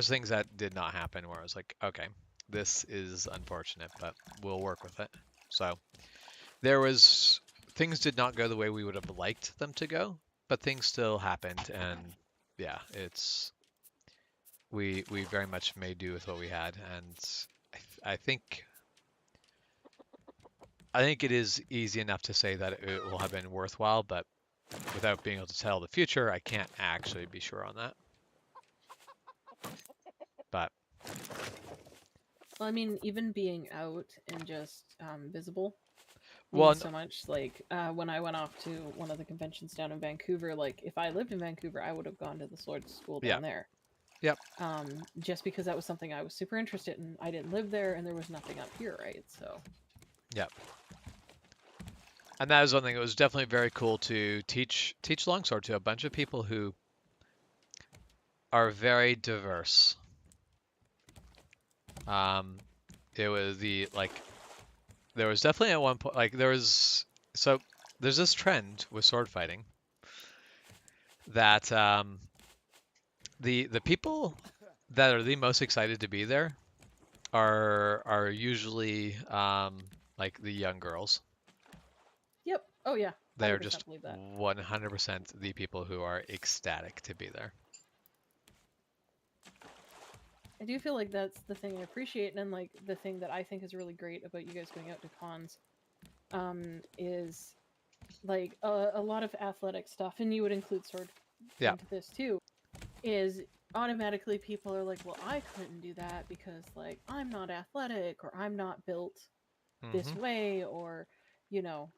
things that did not happen where I was like, okay, this is unfortunate, but we'll work with it. So there was things did not go the way we would have liked them to go, but things still happened, and yeah, we very much made do with what we had, and I think it is easy enough to say that it will have been worthwhile, but without being able to tell the future, I can't actually be sure on that. But well, I mean, even being out and just visible. Well, so much like when I went off to one of the conventions down in Vancouver, like if I lived in Vancouver, I would have gone to the sword school down there. Yep. Just because that was something I was super interested in. I didn't live there, and there was nothing up here, right? So. Yep. And that is one thing. It was definitely very cool to teach longsword to a bunch of people who are very diverse. It was there was definitely at one point there's this trend with sword fighting that the people that are the most excited to be there are usually like the young girls. Yep. Oh yeah. They're just 100% the people who are ecstatic to be there. I do feel like that's the thing I appreciate, and like the thing that I think is really great about you guys going out to cons, is like a lot of athletic stuff, and you would include sword into this too. Is automatically people are like, well, I couldn't do that because like I'm not athletic or I'm not built this Mm-hmm. way, or you know.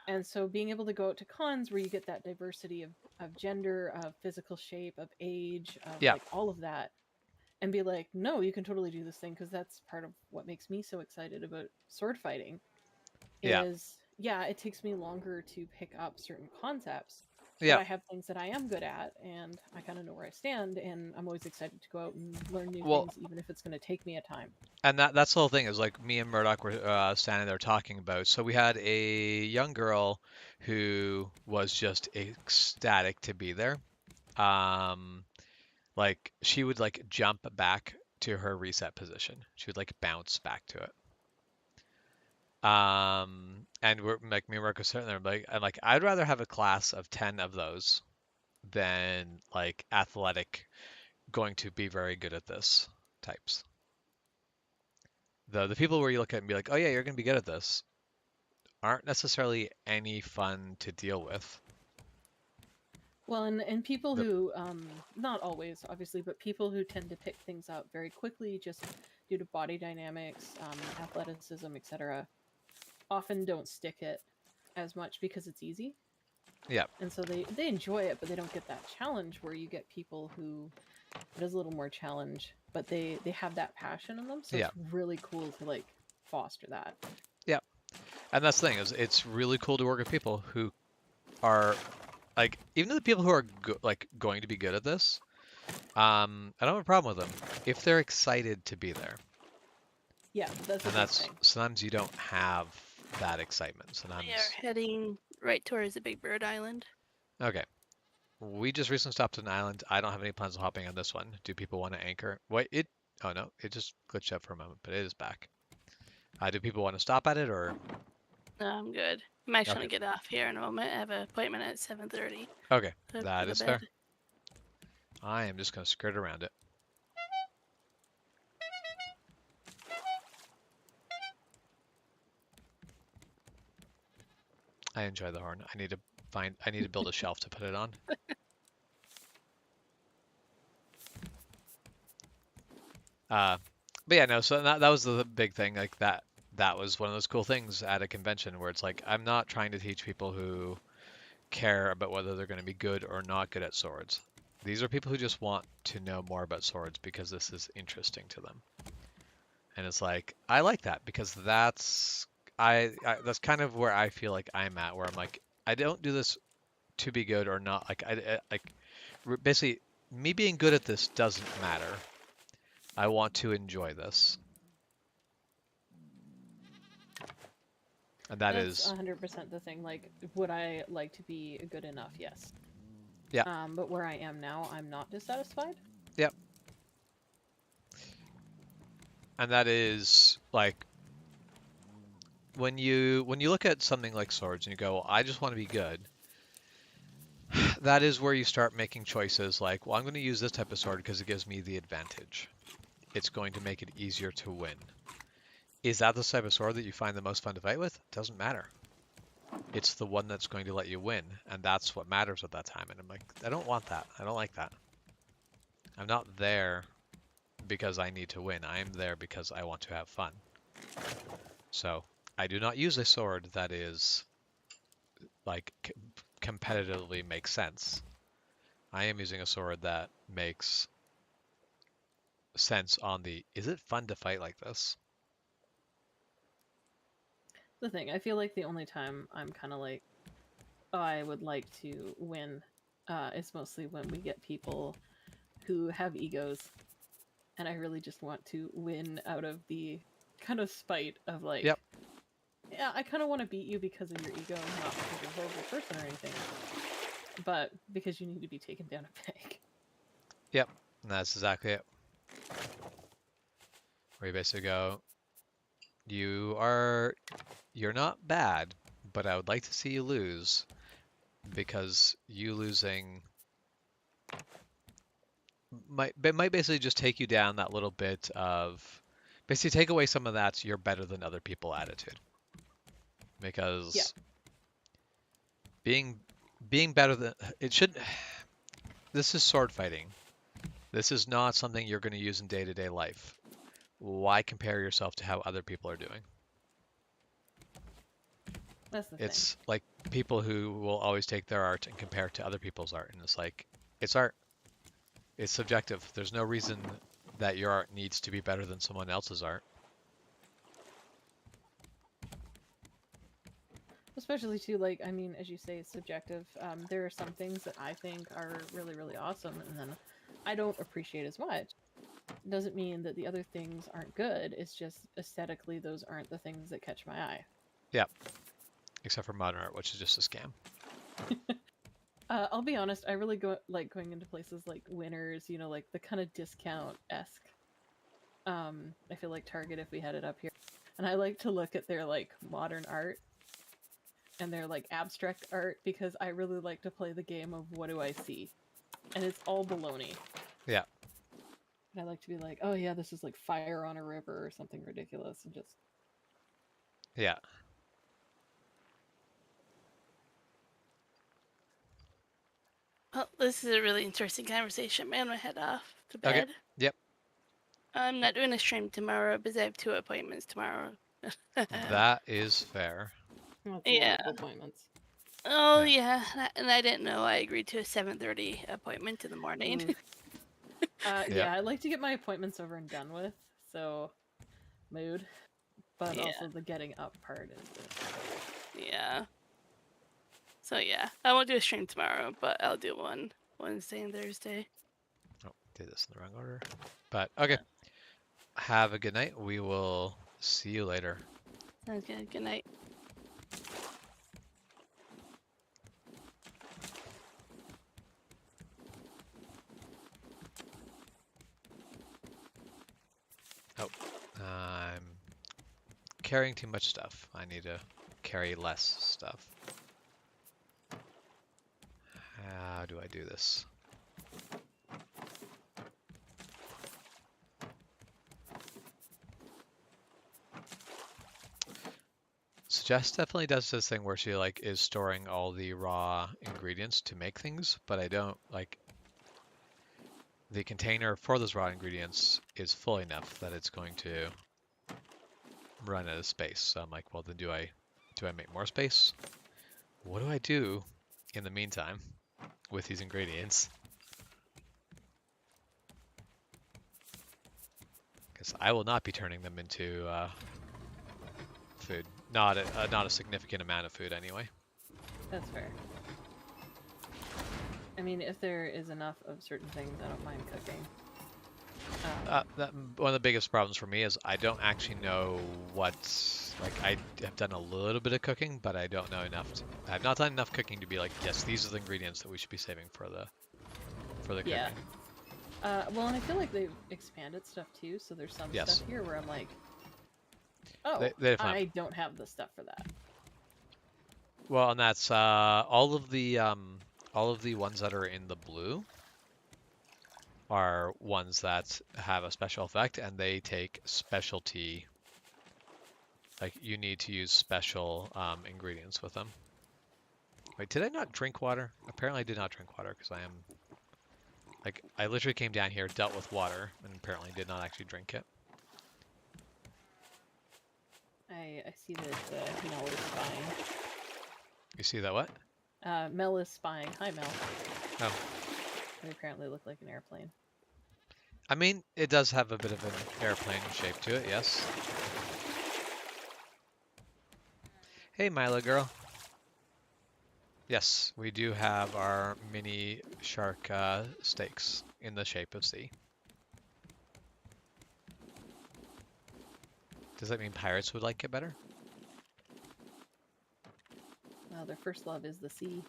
And so being able to go out to cons where you get that diversity of gender, of physical shape, of age, of Yeah. like all of that, and be like, no, you can totally do this thing, because that's part of what makes me so excited about sword fighting. Yeah. Is yeah, it takes me longer to pick up certain concepts, but Yeah. I have things that I am good at, and I kind of know where I stand, and I'm always excited to go out and learn new Well, things, even if it's going to take me a time. and that's the whole thing is like me and Murdoch were standing there talking about. So we had a young girl who was just ecstatic to be there. Um, like she would like jump back to her reset position. She would like bounce back to it. And we're like me and Mark are sitting there like, and like I'd rather have a class of 10 of those than like athletic going to be very good at this types. The people where you look at and be like, oh yeah, you're gonna be good at this, aren't necessarily any fun to deal with. Well, and people The who, not always, obviously, but people who tend to pick things up very quickly just due to body dynamics, athleticism, etc., often don't stick it as much because it's easy. yeah, And so they enjoy it, but they don't get that challenge where you get people who it is a little more challenge, but they have that passion in them. So yeah, it's really cool to like foster that. yeah. And that's the thing is, it's really cool to work with people who are like, even the people who are like going to be good at this. I don't have a problem with them if they're excited to be there. Yeah, that's a And big that's thing. sometimes you don't have that excitement. We are Sometimes, heading right towards the Big Bird Island. okay. We just recently stopped at an island. I don't have any plans of hopping on this one. Do people want to anchor? Wait, it. Oh no, it just glitched out for a moment, but it is back. Do people want to stop at it or? No, I'm good. I'm actually Okay. gonna get off here in a moment. I have an appointment at 7:30. Okay, To go that to is fair. bed. I am just gonna skirt around it. I enjoy the horn. I need to build a shelf to put it on. But yeah, no, so that was the big thing. Like that was one of those cool things at a convention where it's like I'm not trying to teach people who care about whether they're going to be good or not good at swords. These are people who just want to know more about swords because this is interesting to them. And it's like I like that because that's kind of where I feel like I'm at, where I'm like I don't do this to be good or not. Like basically me being good at this doesn't matter. I want to enjoy this. And that That's is 100% the thing. Like, would I like to be good enough? Yes. yeah. But where I am now, I'm not dissatisfied. Yep. And that is like when you look at something like swords and you go, well, I just want to be good. That is where you start making choices like, well, I'm going to use this type of sword because it gives me the advantage. It's going to make it easier to win. Is that the type of sword that you find the most fun to fight with? Doesn't matter. It's the one that's going to let you win, and that's what matters at that time. And I'm like, I don't want that. I don't like that. I'm not there because I need to win. I am there because I want to have fun. So I do not use a sword that is like competitively makes sense. I am using a sword that makes sense on the, is it fun to fight like this? The thing, I feel like the only time I'm kind of like, oh, I would like to win, is mostly when we get people who have egos, and I really just want to win out of the kind of spite of like, Yep. yeah, I kind of want to beat you because of your ego, not because you're a horrible person or anything, but because you need to be taken down a peg. Yep. And that's exactly it. Where you basically go, you're not bad, but I would like to see you lose because you losing might basically just take you down that little bit of basically take away some of that you're better than other people attitude. Because being better than it should this is sword fighting. This is not something you're going to use in day-to-day life. Why compare yourself to how other people are doing? That's the It's like people who will always take their art and compare it to other people's art, and it's like, it's art. It's subjective. There's no reason that your art needs to be better than someone else's art. Especially too, like, I mean, as you say, it's subjective. There are some things that I think are really, really awesome, and then I don't appreciate as much. It doesn't mean that the other things aren't good. It's just aesthetically, those aren't the things that catch my eye. Yeah, except for modern art, which is just a scam. I'll be honest, I really like going into places like Winners, you know, like the kind of discount-esque. I feel like Target if we had it up here. And I like to look at their like modern art and their like abstract art because I really like to play the game of what do I see? And it's all baloney. Yeah. And I like to be like, oh yeah, this is like fire on a river or something ridiculous and just Yeah. Well, this is a really interesting conversation. Man, I'm gonna head off to bed. Okay. Yep. I'm not doing a stream tomorrow because I have 2 appointments tomorrow. That is fair. that's Yeah. a lot of appointments. Oh yeah, and I didn't know I agreed to a 7:30 appointment in the morning. Yeah, I like to get my appointments over and done with, so mood. But Yeah. also the getting up part is the... Yeah. So yeah, I won't do a stream tomorrow, but I'll do one Wednesday and Thursday. Oh, did this in the wrong order. But okay. Have a good night. We will see you later. Sounds good. Good night. Oh, I'm carrying too much stuff. I need to carry less stuff. How do I do this? So Jess definitely does this thing where she like is storing all the raw ingredients to make things, but I don't like the container for those raw ingredients is full enough that it's going to run out of space. So I'm like, well then do I make more space? What do I do in the meantime with these ingredients? Because I will not be turning them into food. Not a significant amount of food anyway. That's fair. I mean, if there is enough of certain things, I don't mind cooking. One of the biggest problems for me is I don't actually know what's like. I have done a little bit of cooking, but I don't know enough. I've not done enough cooking to be like, yes, these are the ingredients that we should be saving for the cooking. Yeah. Well, and I feel like they've expanded stuff too, so there's some stuff here where I'm like, oh, I don't have the stuff for that. Well, and that's all of the ones that are in the blue are ones that have a special effect, and they take specialty. Like you need to use special ingredients with them. Wait, did I not drink water? Apparently, I did not drink water because I am. Like, I literally came down here, dealt with water, and apparently did not actually drink it. I see that Mel is spying. You see that what? Mel is spying. Hi, Mel. Oh. They apparently look like an airplane. I mean, it does have a bit of an airplane shape to it, yes. Hey, Milo girl. Yes, we do have our mini shark steaks in the shape of sea. Does that mean pirates would like it better? Well, their first love is the sea.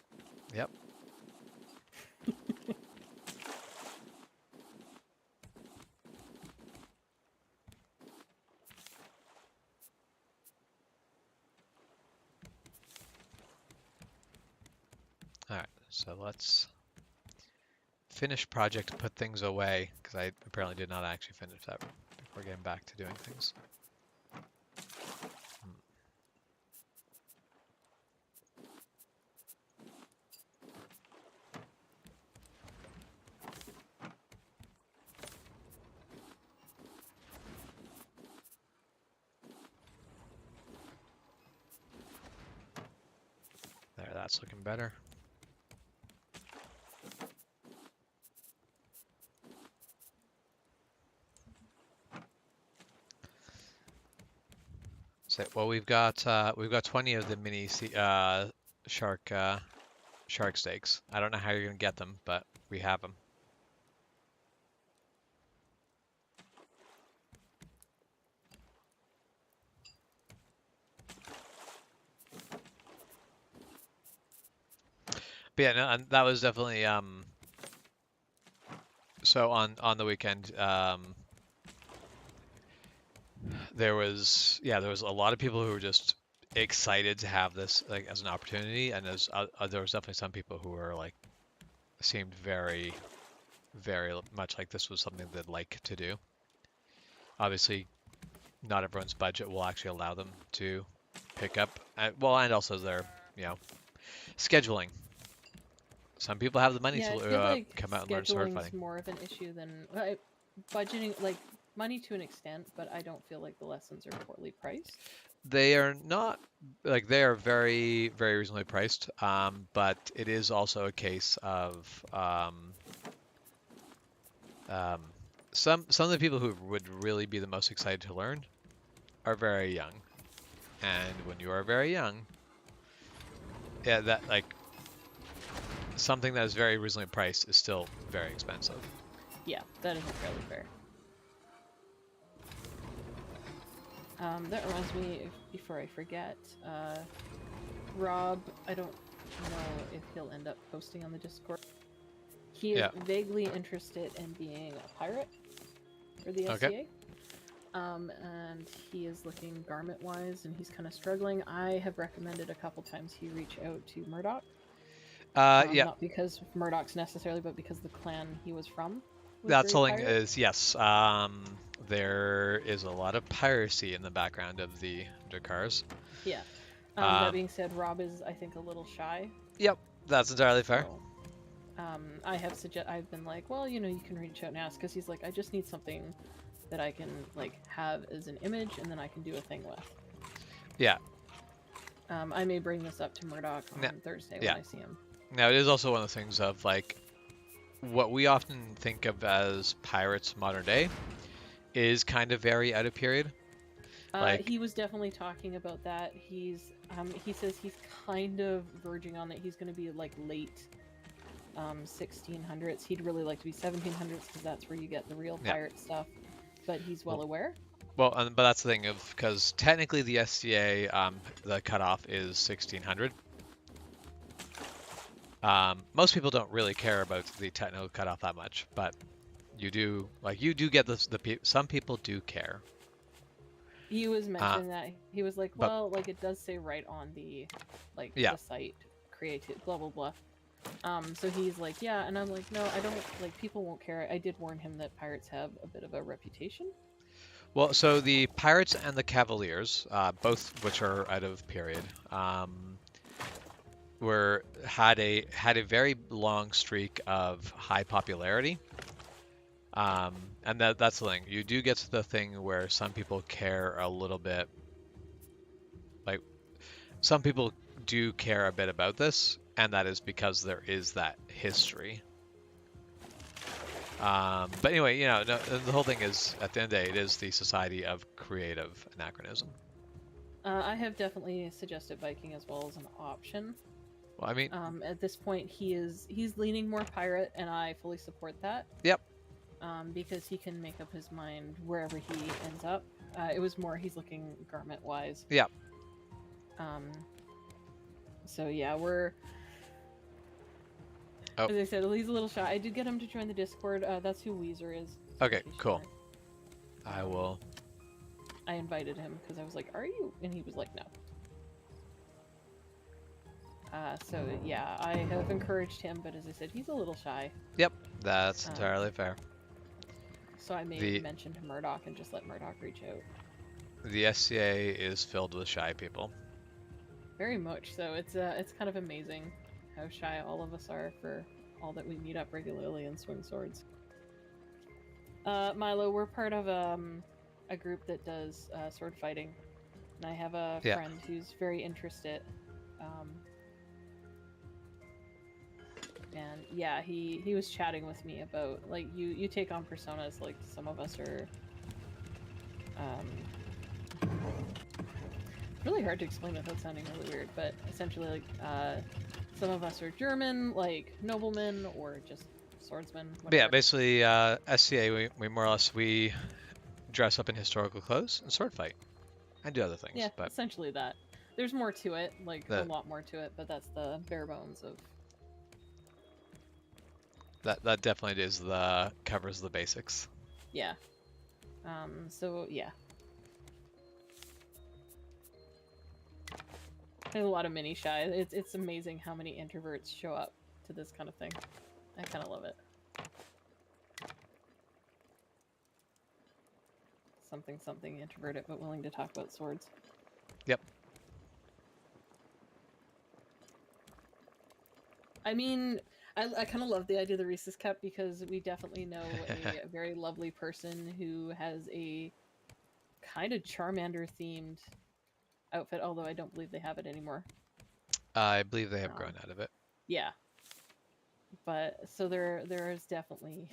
Yep. Alright, so let's finish project, put things away, because I apparently did not actually finish that before getting back to doing things. That's looking better. So, well, we've got 20 of the mini shark steaks. I don't know how you're gonna get them, but we have them. But yeah, no, and that was definitely so on the weekend there was a lot of people who were just excited to have this like as an opportunity, and there was definitely some people who were like seemed very much like this was something they'd like to do. Obviously, not everyone's budget will actually allow them to pick up, and also their scheduling. Some people have the money Yeah, I to feel like come out and learn sword scheduling's fighting. more of an issue than budgeting. Like money to an extent, but I don't feel like the lessons are poorly priced. They are not like they are very reasonably priced, but it is also a case of some of the people who would really be the most excited to learn are very young, and when you are very young, yeah, that like something that is very reasonably priced is still very expensive. Yeah, that isn't fairly fair. That reminds me, before I forget, Rob, I don't know if he'll end up posting on the Discord. He is vaguely interested in being a pirate for the SCA. Okay. And he is looking garment-wise, and he's kind of struggling. I have recommended a couple times he reach out to Murdoch. Yeah. Not because Murdoch's necessarily, but because the clan he was from. That's the thing is, yes, there is a lot of piracy in the background of the Dakars. Yeah. That being said, Rob is, I think, a little shy. Yep, that's entirely fair. So, I've been like, well, you can reach out and ask, because he's like, I just need something that I can like have as an image, and then I can do a thing with. Yeah. I may bring this up to Murdoch on Thursday when I see him. Now, it is also one of the things of like what we often think of as pirates modern day is kind of very out of period. He was definitely talking about that. He says he's kind of verging on that. He's going to be like late 1600s. He'd really like to be 1700s because that's where you get the real pirate stuff. But he's well aware. Well, but that's the thing of because technically the SCA the cutoff is 1600. Most people don't really care about the technical cutoff that much, but you do get some people do care. He was mentioning that he was like, well, like it does say right on the the site created blah blah blah. So he's like, yeah, and I'm like, no, I don't like people won't care. I did warn him that pirates have a bit of a reputation. Well, so the pirates and the cavaliers, both which are out of period, had a very long streak of high popularity. And that's the thing. You do get to the thing where some people care a little bit. Like, some people do care a bit about this, and that is because there is that history. But anyway, the whole thing is, at the end of the day, it is the Society of Creative Anachronism. I have definitely suggested Viking as well as an option. Well, I mean, at this point, he's leaning more pirate, and I fully support that. Yep. Because he can make up his mind wherever he ends up. It was more he's looking garment-wise. Yep. So yeah, we're... Oh. As I said, he's a little shy. I did get him to join the Discord. That's who Weezer is. Okay, cool. I will... I invited him because I was like, are you? And he was like, no. So yeah, I have encouraged him, but as I said, he's a little shy. Yep, that's entirely fair. So I may mention to Murdoch and just let Murdoch reach out. The SCA is filled with shy people. Very much so. It's kind of amazing how shy all of us are for all that we meet up regularly and swing swords. Milo, we're part of a group that does sword fighting, and I have a friend who's very interested. And yeah, he was chatting with me about like you take on personas, like some of us are really hard to explain without sounding really weird, but essentially like some of us are German, like noblemen or just swordsmen, But yeah, whatever. basically, SCA, we more or less, we dress up in historical clothes and sword fight. And do other things, Yeah, but essentially that. There's more to it, like a the lot more to it, but that's the bare bones of. that definitely is the covers the basics. Yeah. So yeah. There's a lot of mini shy. It's amazing how many introverts show up to this kind of thing. I kind of love it. Something introverted but willing to talk about swords. Yep. I mean, I kind of love the idea of the Reese's Cup because we definitely know a very lovely person who has a kind of Charmander themed outfit, although I don't believe they have it anymore. I believe they have grown out of it. Yeah. But so there is definitely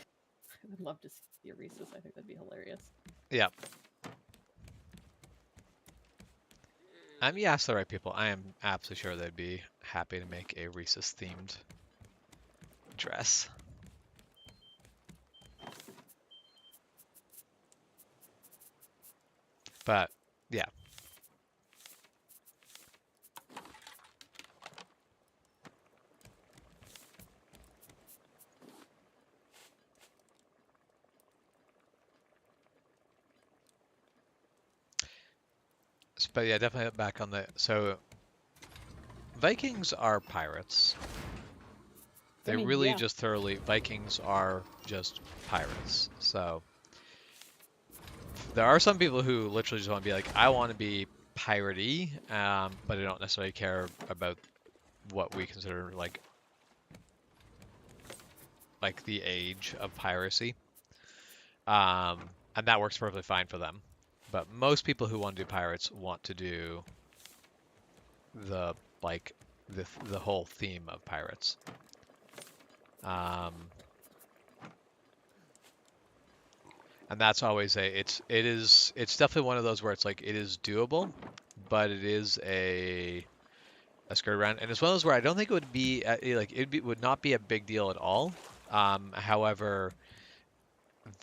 I would love to see a Reese's. I think that'd be hilarious. Yeah. You ask the right people. I am absolutely sure they'd be happy to make a Reese's themed dress. But yeah. But yeah, definitely back on the so Vikings are pirates. They really yeah. just thoroughly Vikings are just pirates. So there are some people who literally just want to be like, I want to be piratey, but I don't necessarily care about what we consider like the age of piracy. And that works perfectly fine for them. But most people who want to do pirates want to do the the whole theme of pirates. And that's always it's definitely one of those where it's like it is doable, but it is a skirt around, and it's one of those where I don't think it would be like would not be a big deal at all. However,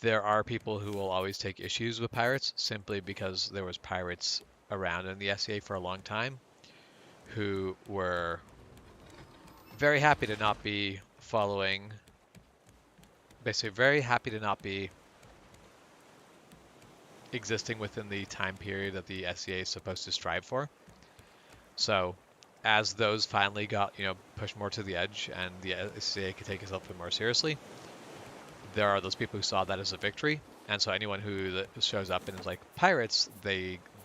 there are people who will always take issues with pirates simply because there was pirates around in the SCA for a long time who were very happy to not be following, basically very happy to not be existing within the time period that the SCA is supposed to strive for. So as those finally got, pushed more to the edge and the SCA could take itself a bit more seriously, there are those people who saw that as a victory. And so anyone who shows up and is like pirates,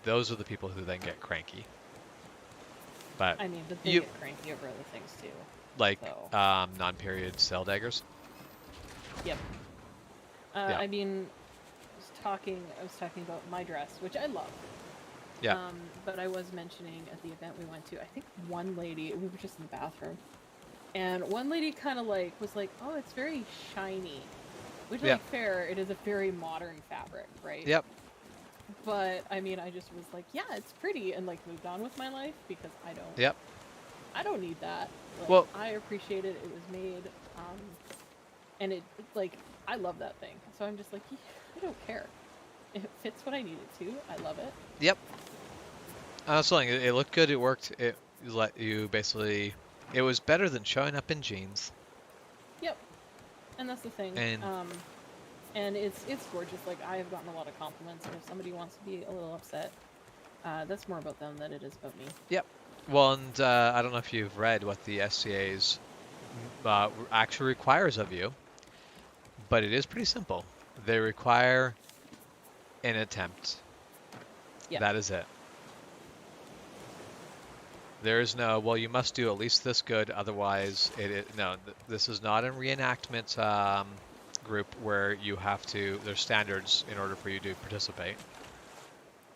those are the people who then get cranky. But I mean, but they get cranky over other things too. Like non-period sail daggers. Yep. Yeah. I mean, I was talking about my dress, which I love. Yeah. But I was mentioning at the event we went to, I think one lady, we were just in the bathroom, and one lady kind of was like, "Oh, it's very shiny," which, like, fair. It is a very modern fabric, right? Yep. But I mean, I just was like, "Yeah, it's pretty," and like moved on with my life because I don't. Yep. I don't need that. Like, well, I appreciate it. It was made, and it like I love that thing. So I'm just like, yeah, I don't care. If it fits what I need it to, I love it. Yep. It looked good. It worked. It let you basically. It was better than showing up in jeans. Yep. And that's the thing. And it's gorgeous. Like, I have gotten a lot of compliments, and if somebody wants to be a little upset, that's more about them than it is about me. Yep. Well, and I don't know if you've read what the SCA's actually requires of you, but it is pretty simple. They require an attempt. Yep. That is it. There is no, well, you must do at least this good, otherwise no, this is not a reenactment group where you have to, there's standards in order for you to participate.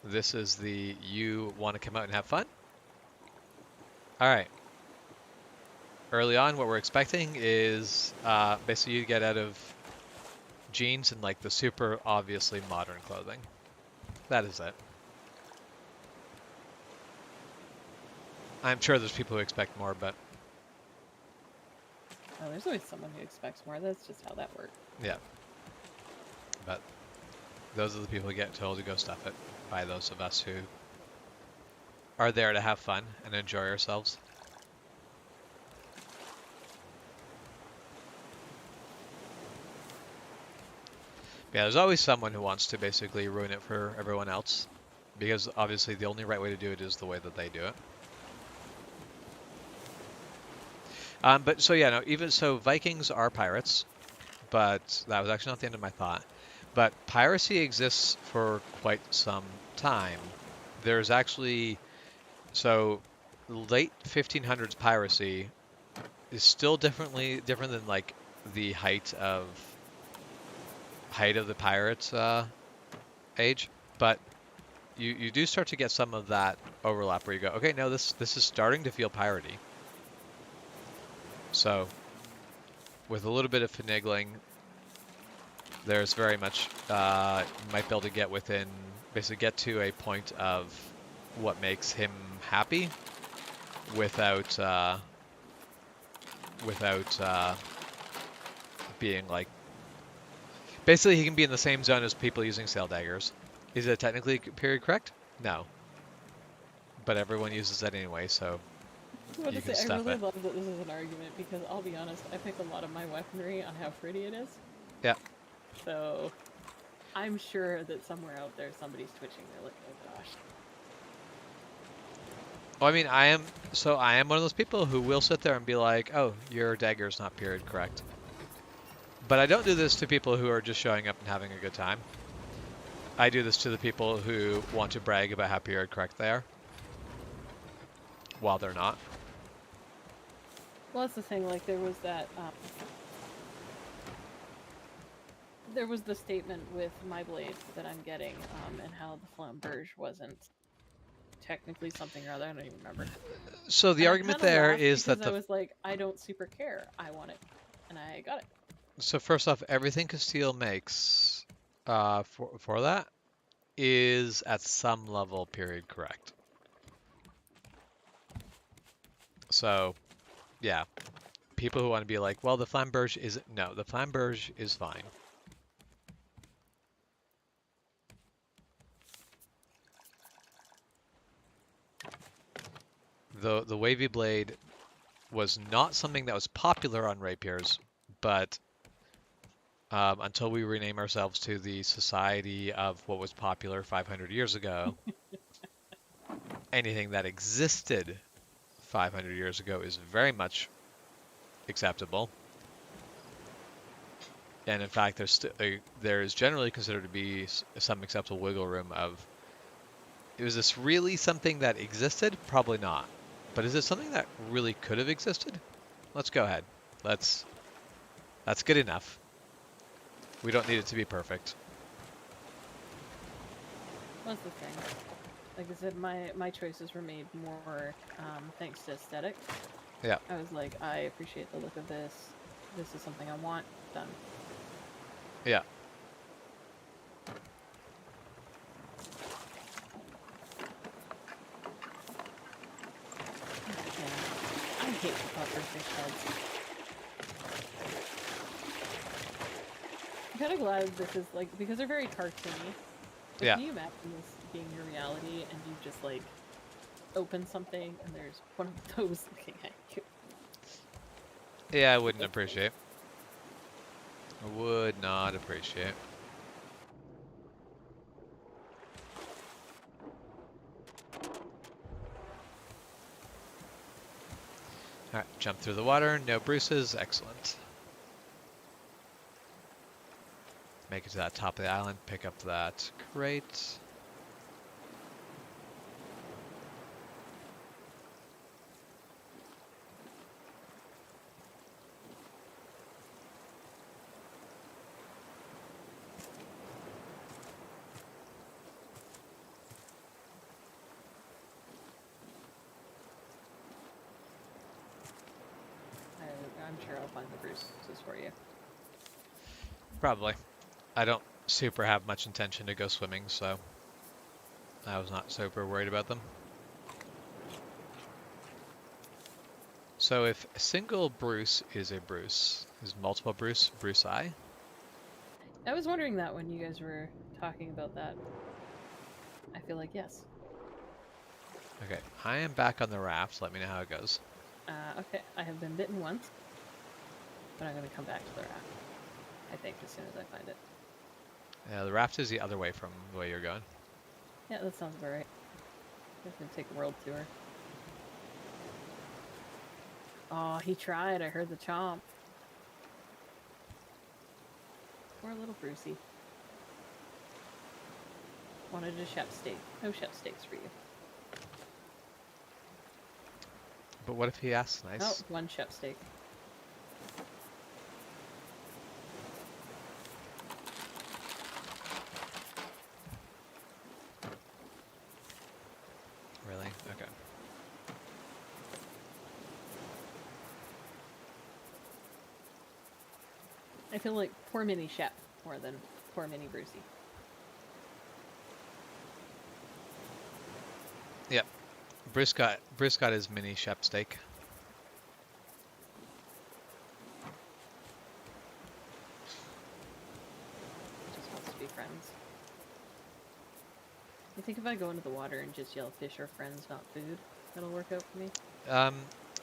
This is you want to come out and have fun? All right. early on, what we're expecting is basically you get out of jeans and like the super obviously modern clothing. That is it. I'm sure there's people who expect more, but Oh, there's always someone who expects more. That's just how that works. yeah. But those are the people who get told to go stuff it by those of us who are there to have fun and enjoy ourselves. Yeah, there's always someone who wants to basically ruin it for everyone else, because obviously the only right way to do it is the way that they do it. But so yeah, no, even so, Vikings are pirates, but that was actually not the end of my thought. But piracy exists for quite some time. There's actually, so late 1500s piracy is still different than like the height of the pirates age, but you do start to get some of that overlap where you go, okay, no, this is starting to feel piratey. So with a little bit of finagling, there's very much you might be able to get within, basically get to a point of what makes him happy without being like, basically he can be in the same zone as people using sail daggers. Is it technically period correct? No. But everyone uses that anyway, so you can I stuff really it. love that this is an argument because I'll be honest, I pick a lot of my weaponry on how pretty it is. Yeah. So I'm sure that somewhere out there somebody's twitching. They're like, oh gosh. Well, I mean, I am one of those people who will sit there and be like, oh, your dagger's not period correct. But I don't do this to people who are just showing up and having a good time. I do this to the people who want to brag about how period correct they are, while they're not. Well, that's the thing. Like, there was that. There was the statement with my blade that I'm getting, and how the flamberge wasn't technically something or other. I don't even remember. So the argument there is that I was like, I don't super care. I want it, and I got it. So first off, everything Castile makes for that is at some level period correct. So, yeah, people who want to be like, well, the flamberge is no, the flamberge is fine. The wavy blade was not something that was popular on rapiers, but until we rename ourselves to the Society of what was popular 500 years ago, anything that existed 500 years ago is very much acceptable. And in fact, there is generally considered to be some acceptable wiggle room of, is this really something that existed? Probably not. But is it something that really could have existed? Let's go ahead. That's good enough. We don't need it to be perfect. That's the thing. Like I said, my choices were made more thanks to aesthetics. Yeah. I was like, I appreciate the look of this. This is something I want. Done. Yeah. I hate pufferfish heads. I'm kind of glad this is like, because they're very cartoony. But Yeah. can you imagine this being your reality and you just like open something and there's one of those looking at you? Yeah, I wouldn't appreciate. I would not appreciate. Alright, jump through the water, no bruises, excellent. Make it to that top of the island, pick up that crate. sure I'll find the bruises for you. Probably. I don't super have much intention to go swimming, so I was not super worried about them. So if a single Bruce is a Bruce, is multiple Bruce I? I was wondering that when you guys were talking about that. I feel like yes. Okay, I am back on the raft. Let me know how it goes. Okay, I have been bitten once, but I'm going to come back to the raft, I think, as soon as I find it. Yeah, the raft is the other way from the way you're going. Yeah, that sounds about right. I'm going to take a world tour. Oh, he tried. I heard the chomp. Poor little Brucey. Wanted a chef steak. No chef steaks for you. But what if he asks nice? Oh, one chef steak. Really? Okay. I feel like poor mini chef more than poor mini Brucey. Yep. Bruce got his mini chef steak. Just wants to be friends. You think if I go into the water and just yell fish are friends, not food, that'll work out for me?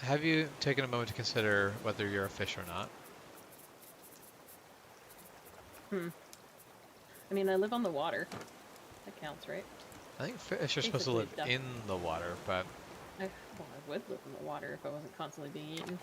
Have you taken a moment to consider whether you're a fish or not? I mean, I live on the water. That counts, right? I think fish are supposed to live Basically, in the water, but I would live in the water if I wasn't constantly being eaten.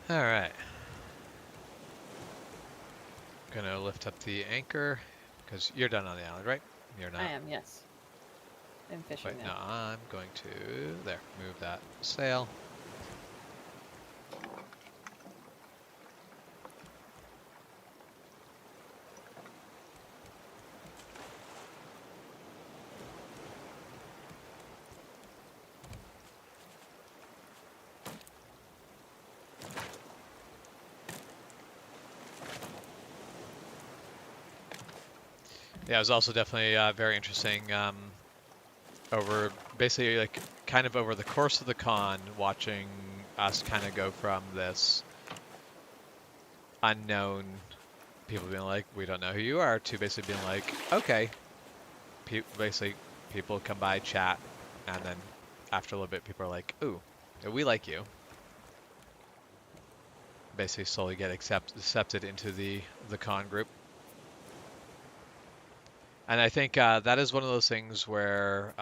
all right. Gonna lift up the anchor because you're done on the island, right? You're not. I am, yes. I'm fishing Wait, now. no, I'm going to there. Move that sail. Yeah, it was also definitely very interesting. Over basically like kind of over the course of the con, watching us kind of go from this unknown people being like, we don't know who you are, to basically being like, okay. Basically, people come by, chat, and then after a little bit, people are like, ooh, we like you. Basically, slowly get accepted into the con group. And I think that is one of those things where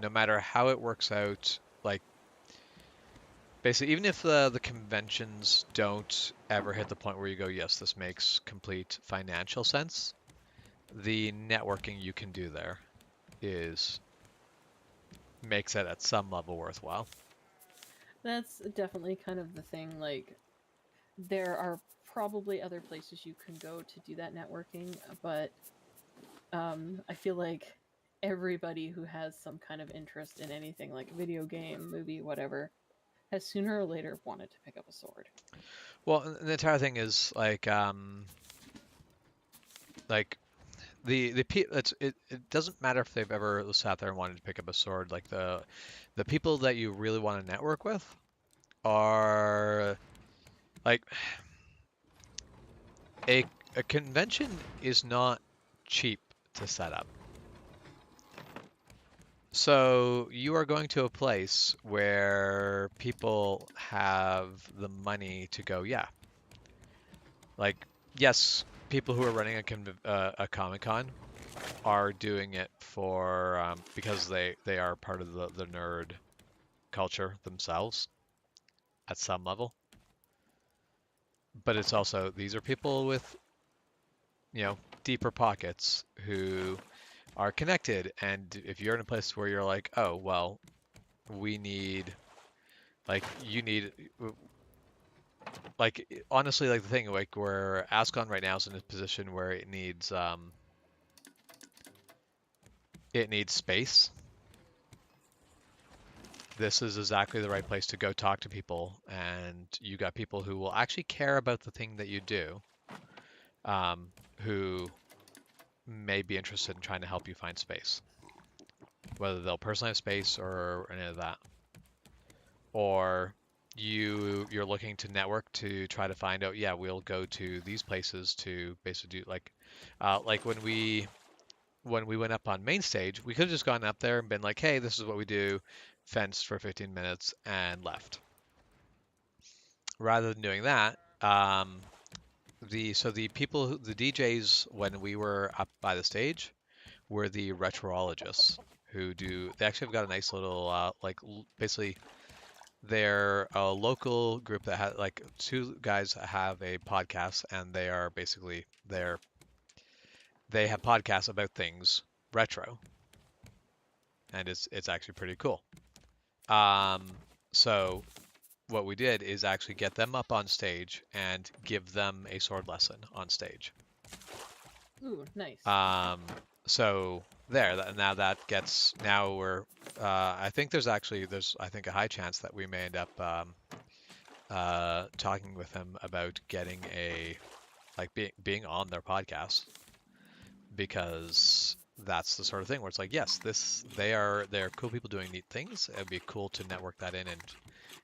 no matter how it works out, like basically, even if the conventions don't ever hit the point where you go, yes, this makes complete financial sense, the networking you can do there makes it at some level worthwhile. That's definitely kind of the thing. Like, there are probably other places you can go to do that networking, but I feel like everybody who has some kind of interest in anything, like a video game, movie, whatever, has sooner or later wanted to pick up a sword. Well, the entire thing is like it doesn't matter if they've ever sat there and wanted to pick up a sword. Like the people that you really want to network with are like a convention is not cheap to set up. So you are going to a place where people have the money to go, yeah. Like, yes, people who are running a Comic-Con are doing it for because they are part of the nerd culture themselves at some level. But it's also, these are people with, deeper pockets who are connected. And if you're in a place where you're like, oh, well, we need, like, you need, like honestly, like the thing, like where Ascon right now is in a position where it needs space. This is exactly the right place to go talk to people, and you got people who will actually care about the thing that you do, who may be interested in trying to help you find space, whether they'll personally have space or any of that, or you're looking to network to try to find out, yeah, we'll go to these places to basically do like when we went up on main stage, we could have just gone up there and been like, hey, this is what we do, fenced for 15 minutes and left. Rather than doing that, the DJs when we were up by the stage were the retroologists who they actually have got a nice little basically they're a local group that had like two guys that have a podcast, and they are basically they have podcasts about things retro, and it's actually pretty cool. So what we did is actually get them up on stage and give them a sword lesson on stage. Ooh, nice. So now we're I think there's I think a high chance that we may end up talking with them about getting being on their podcast, because that's the sort of thing where it's like, yes, they're cool people doing neat things. It'd be cool to network that in and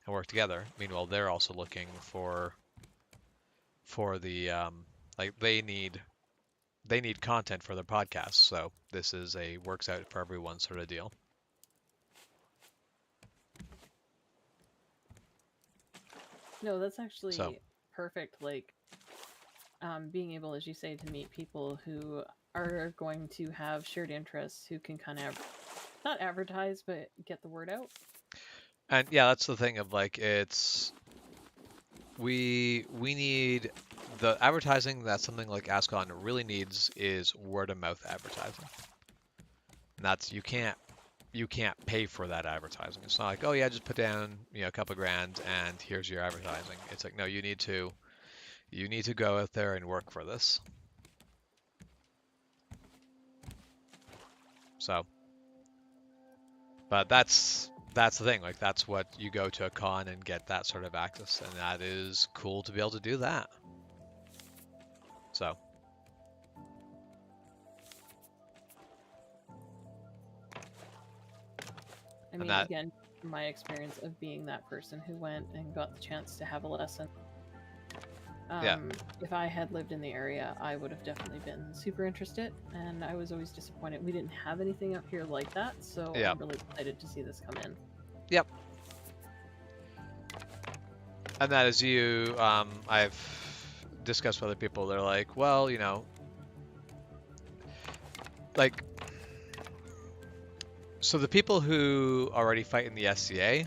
work together. Meanwhile, they're also looking for the they need content for their podcasts, so this is a works out for everyone sort of deal. No, that's actually perfect. Like, being able, as you say, to meet people who are going to have shared interests, who can kind of not advertise, but get the word out. And yeah, that's the thing of like, we need the advertising that something like Ascon really needs is word of mouth advertising. And that's you can't pay for that advertising. It's not like, oh yeah, just put down a couple grand and here's your advertising. It's like, no, you need to go out there and work for this. So, but that's the thing. Like, that's what you go to a con and get that sort of access, and that is cool to be able to do that. So. I mean, again, from my experience of being that person who went and got the chance to have a lesson. If I had lived in the area, I would have definitely been super interested, and I was always disappointed we didn't have anything up here like that, so I'm really excited to see this come in. Yep. And that is I've discussed with other people, they're like, well, like, so the people who already fight in the SCA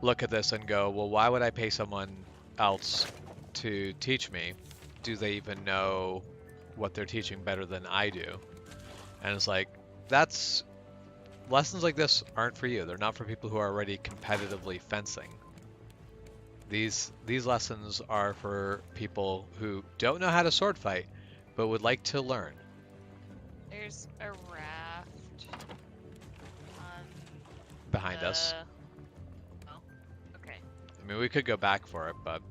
look at this and go, well, why would I pay someone else to teach me? Do they even know what they're teaching better than I do? And it's like, lessons like this aren't for you. They're not for people who are already competitively fencing. These lessons are for people who don't know how to sword fight, but would like to learn. There's a raft behind us. Oh, okay. I mean, we could go back for it, but...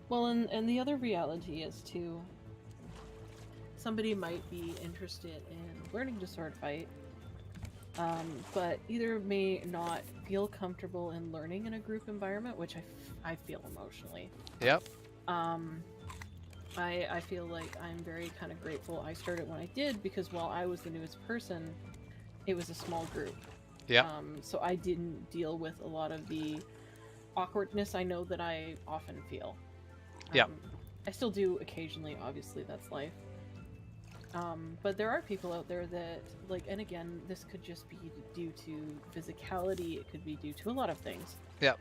Well, and the other reality is, too, somebody might be interested in learning to sword fight, but either may not feel comfortable in learning in a group environment, which I feel emotionally. Yep. I feel like I'm very kind of grateful I started when I did, because while I was the newest person, it was a small group. Yeah. So I didn't deal with a lot of the awkwardness I know that I often feel. Yeah. I still do occasionally, obviously, that's life. But there are people out there that, like, and again, this could just be due to physicality, it could be due to a lot of things. Yep.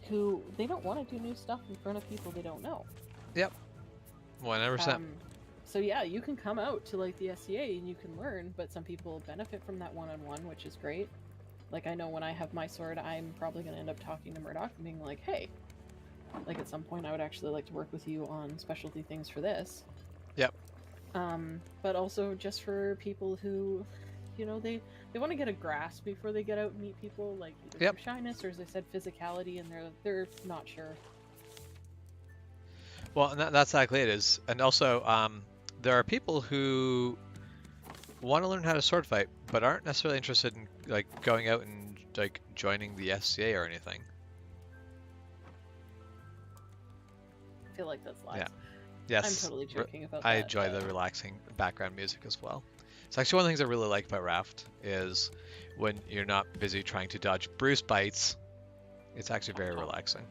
Who, they don't want to do new stuff in front of people they don't know. Yep. 100%. So yeah, you can come out to, like, the SCA and you can learn, but some people benefit from that one-on-one, which is great. Like, I know when I have my sword, I'm probably going to end up talking to Murdoch and being like, hey, like, at some point I would actually like to work with you on specialty things for this. Yep. But also just for people who, you know, they want to get a grasp before they get out and meet people, like either Yep. through shyness or, as I said, physicality, and they're not sure. Well, and that's exactly it is. And also, there are people who want to learn how to sword fight, but aren't necessarily interested in like going out and like joining the SCA or anything. I feel like that's lies. Yeah. Yes. I'm totally joking about I that. enjoy the relaxing background music as well. It's actually one of the things I really like about Raft is when you're not busy trying to dodge Bruce bites, it's actually very relaxing.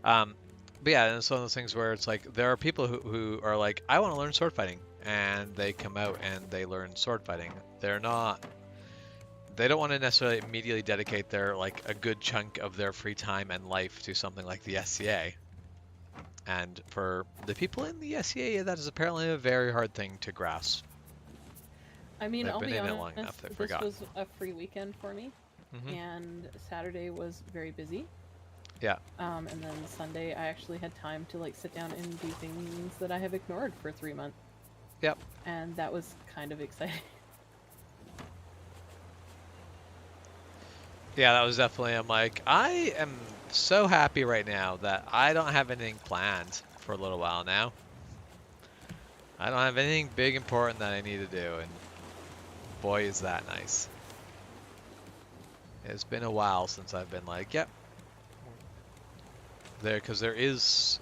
But yeah, and it's one of those things where it's like there are people who are like, I want to learn sword fighting, and they come out and they learn sword fighting. They don't want to necessarily immediately dedicate their like a good chunk of their free time and life to something like the SCA. And for the people in the SCA, that is apparently a very hard thing to grasp. I mean, They've I'll been be in it honest, long enough, they've this forgotten. was a free weekend for me, and Saturday was very busy. Yeah. And then Sunday, I actually had time to like sit down and do things that I have ignored for 3 months. Yep. And that was kind of exciting. Yeah, that was definitely, I'm like, I am so happy right now that I don't have anything planned for a little while now. I don't have anything big important that I need to do, and boy is that nice. It's been a while since I've been like, yep. Because there is,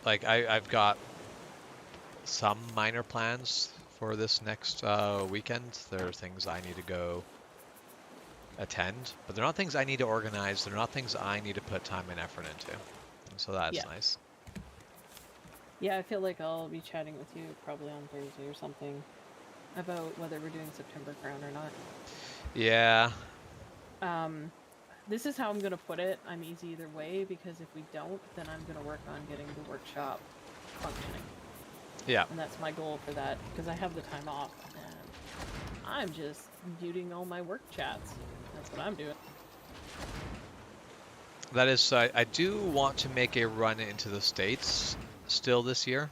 like, I've got some minor plans for this next weekend. There are things I need to go attend, but they're not things I need to organize. They're not things I need to put time and effort into. And so that's nice. Yeah, I feel like I'll be chatting with you probably on Thursday or something about whether we're doing September Crown or not. Yeah. This is how I'm gonna put it. I'm easy either way, because if we don't, then I'm gonna work on getting the workshop functioning. Yeah. And that's my goal for that, because I have the time off, and I'm just muting all my work chats. That's what I'm doing. That is, I do want to make a run into the States still this year.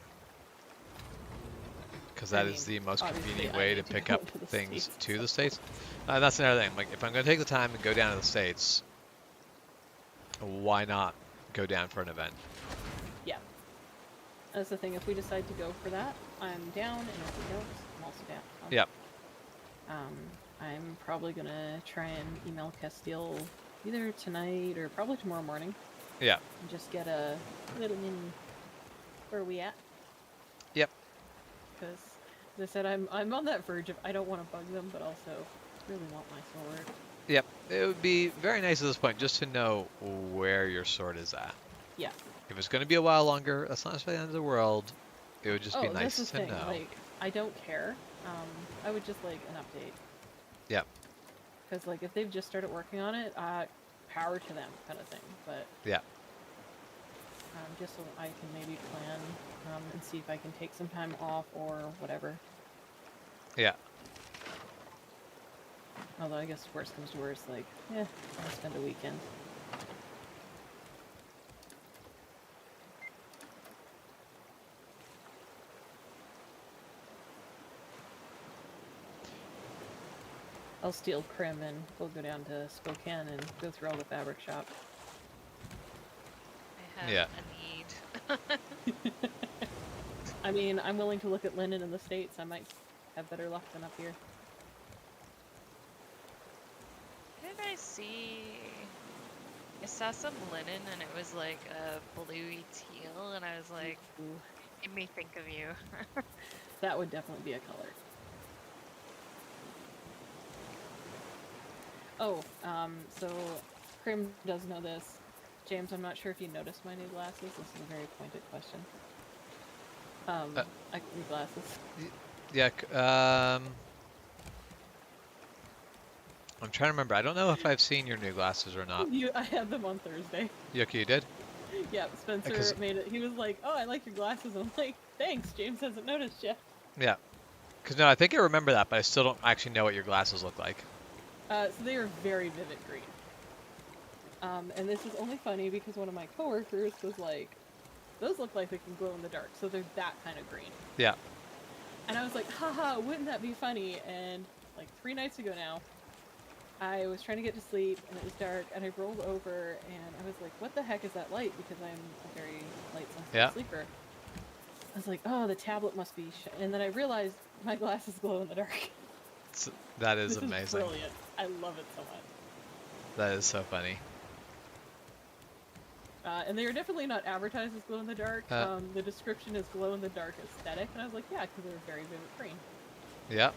Because that is the most convenient way to pick up things to the States. And that's another thing. Like, if I'm going to take the time and go down to the States, why not go down for an event? Yeah. That's the thing. If we decide to go for that, I'm down, and if we don't, I'm also down. Yep. I'm probably going to try and email Castile either tonight or probably tomorrow morning. Yeah. And just get a little mini... Where are we at? Yep. Because, as I said, I'm on that verge of I don't want to bug them, but also really want my sword. Yep. It would be very nice at this point just to know where your sword is at. Yeah. If it's going to be a while longer, that's not necessarily the end of the world. It would just be nice that's the to thing. know. Like, I don't care. I would just like an update. Yep. Because, like, if they've just started working on it, power to them, kind of thing. But yeah. Just so I can maybe plan and see if I can take some time off or whatever. Yeah. Although I guess worst comes to worst, like, I'll spend a weekend. I'll steal Crim and we'll go down to Spokane and go through all the fabric shop. I have a need. I mean, I'm willing to look at linen in the States. I might have better luck than up here. What did I see? I saw some linen and it was like a bluey teal, and I was like, Ooh, made me think of you. that would definitely be a color. Oh, so Crim does know this. James, I'm not sure if you noticed my new glasses. This is a very pointed question. New glasses. Yeah. I'm trying to remember. I don't know if I've seen your new glasses or not. I had them on Thursday. Okay, you did? Yeah, Spencer made it. He was like, "Oh, I like your glasses." I'm like, "Thanks." James hasn't noticed yet. Yeah. Because no, I think I remember that, but I still don't actually know what your glasses look like. So they are very vivid green. And this is only funny because one of my coworkers was like, those look like they can glow in the dark, so they're that kind of green. Yeah. And I was like, haha, wouldn't that be funny? And like 3 nights ago now, I was trying to get to sleep and it was dark and I rolled over and I was like, what the heck is that light? Because I'm a very light sensitive sleeper. I was like, oh, the tablet must be and then I realized my glasses glow in the dark. That is this amazing. Is brilliant. I love it so much. That is so funny. And they are definitely not advertised as glow in the dark. The description is glow in the dark aesthetic, and I was like, yeah, because they're very vivid green. Yep.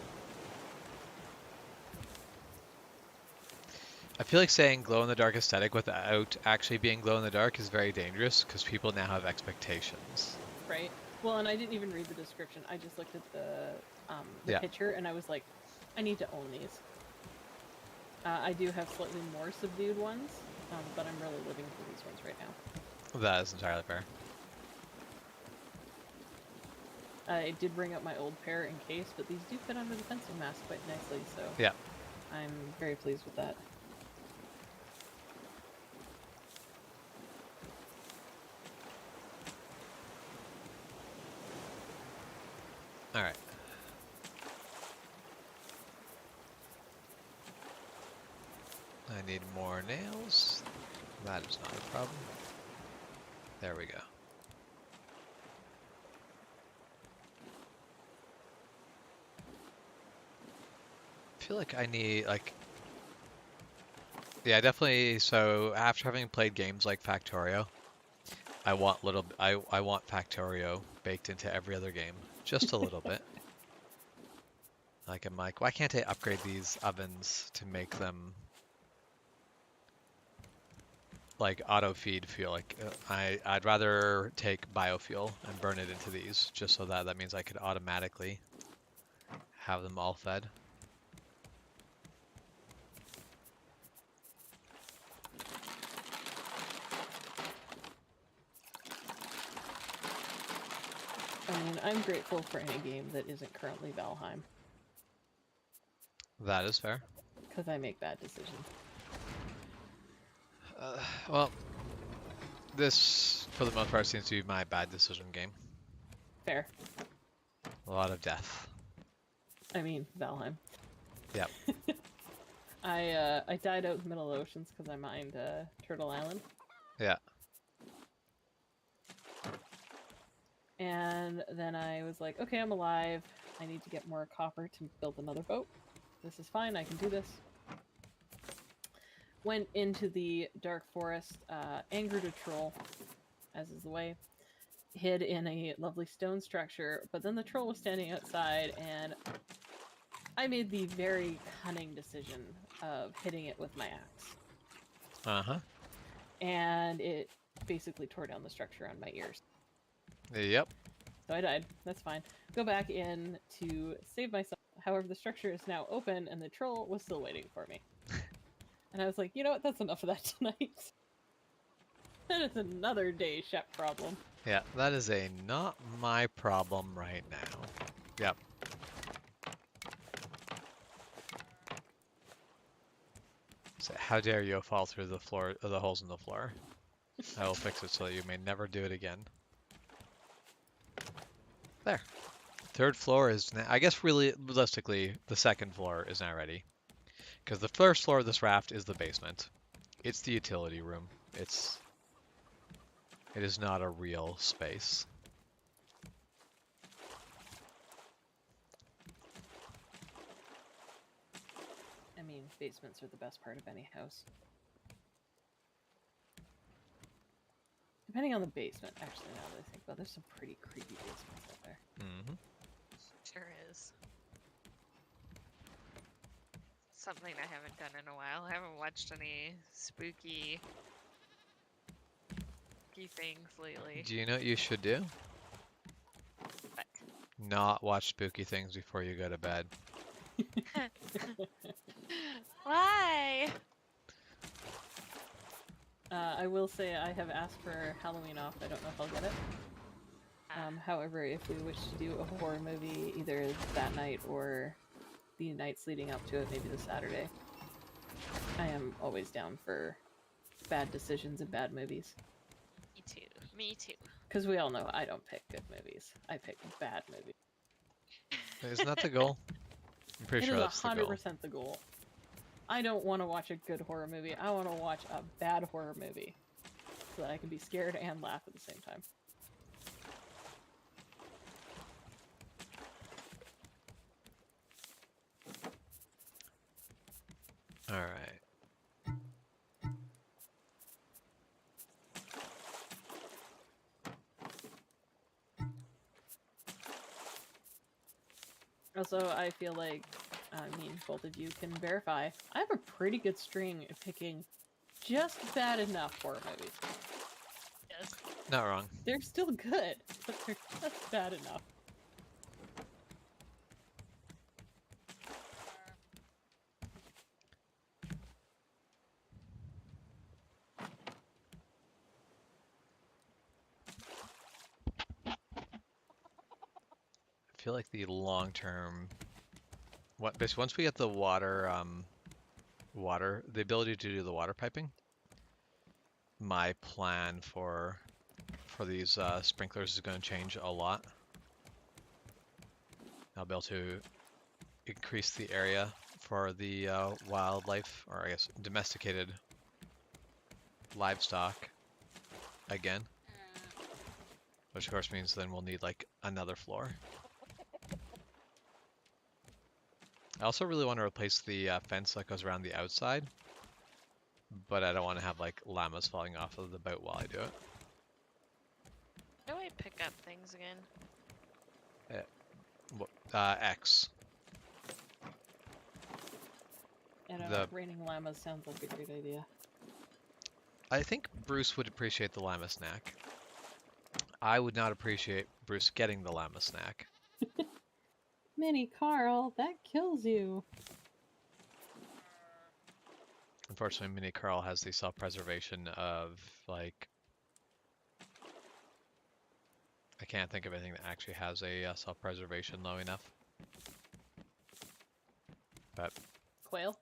I feel like saying glow in the dark aesthetic without actually being glow in the dark is very dangerous because people now have expectations. Right. Well, and I didn't even read the description. I just looked at the picture, and I was like, I need to own these. I do have slightly more subdued ones, but I'm really living for these ones right now. That is entirely fair. I did bring up my old pair in case, but these do fit under the pencil mask quite nicely, so yeah, I'm very pleased with that. All right. I need more nails. That is not a problem. There we go. I feel like I need, like... Yeah, definitely. So, after having played games like Factorio, I want I want Factorio baked into every other game. Just a little bit. Like, I'm like, why can't I upgrade these ovens to make them like auto feed fuel? Like I'd rather take biofuel and burn it into these, just so that means I could automatically have them all fed. I mean, I'm grateful for any game that isn't currently Valheim. That is fair. Because I make bad decisions. Well, this, for the most part, seems to be my bad decision game. Fair. A lot of death. I mean, Valheim. Yep. I died out in the middle of the oceans because I mined Turtle Island. Yeah. And then I was like, okay, I'm alive. I need to get more copper to build another boat. This is fine, I can do this. Went into the dark forest, angered a troll, as is the way. Hid in a lovely stone structure, but then the troll was standing outside, and I made the very cunning decision of hitting it with my axe. Uh-huh. And it basically tore down the structure on my ears. Yep. So I died. That's fine. Go back in to save myself. However, the structure is now open, and the troll was still waiting for me. And I was like, you know what? That's enough of that tonight. That is another day chef problem. Yeah, that is a not my problem right now. Yep. So how dare you fall through the floor, the holes in the floor? I will fix it so that you may never do it again. There. Third floor is now, I guess really, realistically, the second floor is now ready. Because the first floor of this raft is the basement. It's the utility room. It is not a real space. I mean, basements are the best part of any house. Depending on the basement, actually, now that I think about it, there's some pretty creepy basements out there. Mm-hmm. Sure is. Something I haven't done in a while. I haven't watched any spooky things lately. Do you know what you should do? What? Not watch spooky things before you go to bed. Why? I will say I have asked for Halloween off. I don't know if I'll get it. However, if we wish to do a horror movie either that night or the nights leading up to it, maybe the Saturday, I am always down for bad decisions and bad movies. Me too. Me too. Because we all know I don't pick good movies. I pick bad movies. Isn't that the goal? I'm pretty sure that's the goal. 100% the goal. I don't want to watch a good horror movie. I want to watch a bad horror movie. So that I can be scared and laugh at the same time. Alright. Also, I feel like, both of you can verify, I have a pretty good string at picking just bad enough horror movies. Yes. Not wrong. They're still good, but they're just bad enough. I feel like the long-term, basically once we get the water, the ability to do the water piping, my plan for these sprinklers is going to change a lot. I'll be able to increase the area for the wildlife, or I guess domesticated livestock again, which of course means then we'll need like another floor. I also really want to replace the fence that goes around the outside, but I don't want to have like llamas falling off of the boat while I do it. How do I pick up things again? X. And raining llamas sounds like a great idea. I think Bruce would appreciate the llama snack. I would not appreciate Bruce getting the llama snack. Mini Carl, that kills you. Unfortunately, Mini Carl has the self-preservation of, like... I can't think of anything that actually has a self-preservation low enough. But... Quail?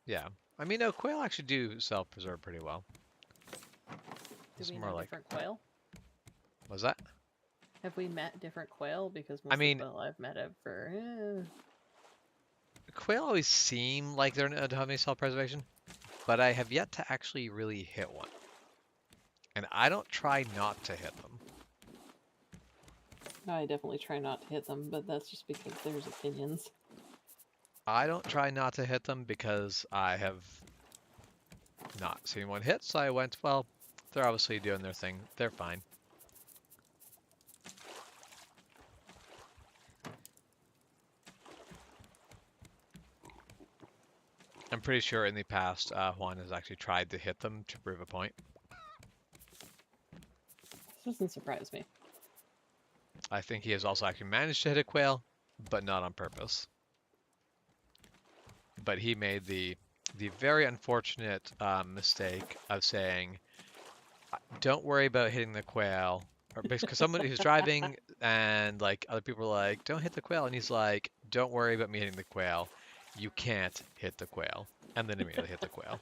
Yeah. I mean, no, quail actually do self-preserve pretty well. Do we know different quail? Was that? Have we met different quail? Because most of the quail I've met have for... Quail always seem like they're not have any self-preservation, but I have yet to actually really hit one. And I don't try not to hit them. No, I definitely try not to hit them, but that's just because there's opinions. I don't try not to hit them because I have not seen one hit, so I went, well, they're obviously doing their thing. They're fine. I'm pretty sure in the past, Juan has actually tried to hit them to prove a point. This doesn't surprise me. I think he has also actually managed to hit a quail, but not on purpose. But he made the very unfortunate mistake of saying, "Don't worry about hitting the quail," or because somebody who's driving and like other people are like, "Don't hit the quail," and he's like, "Don't worry about me hitting the quail. You can't hit the quail," and then immediately hit the quail.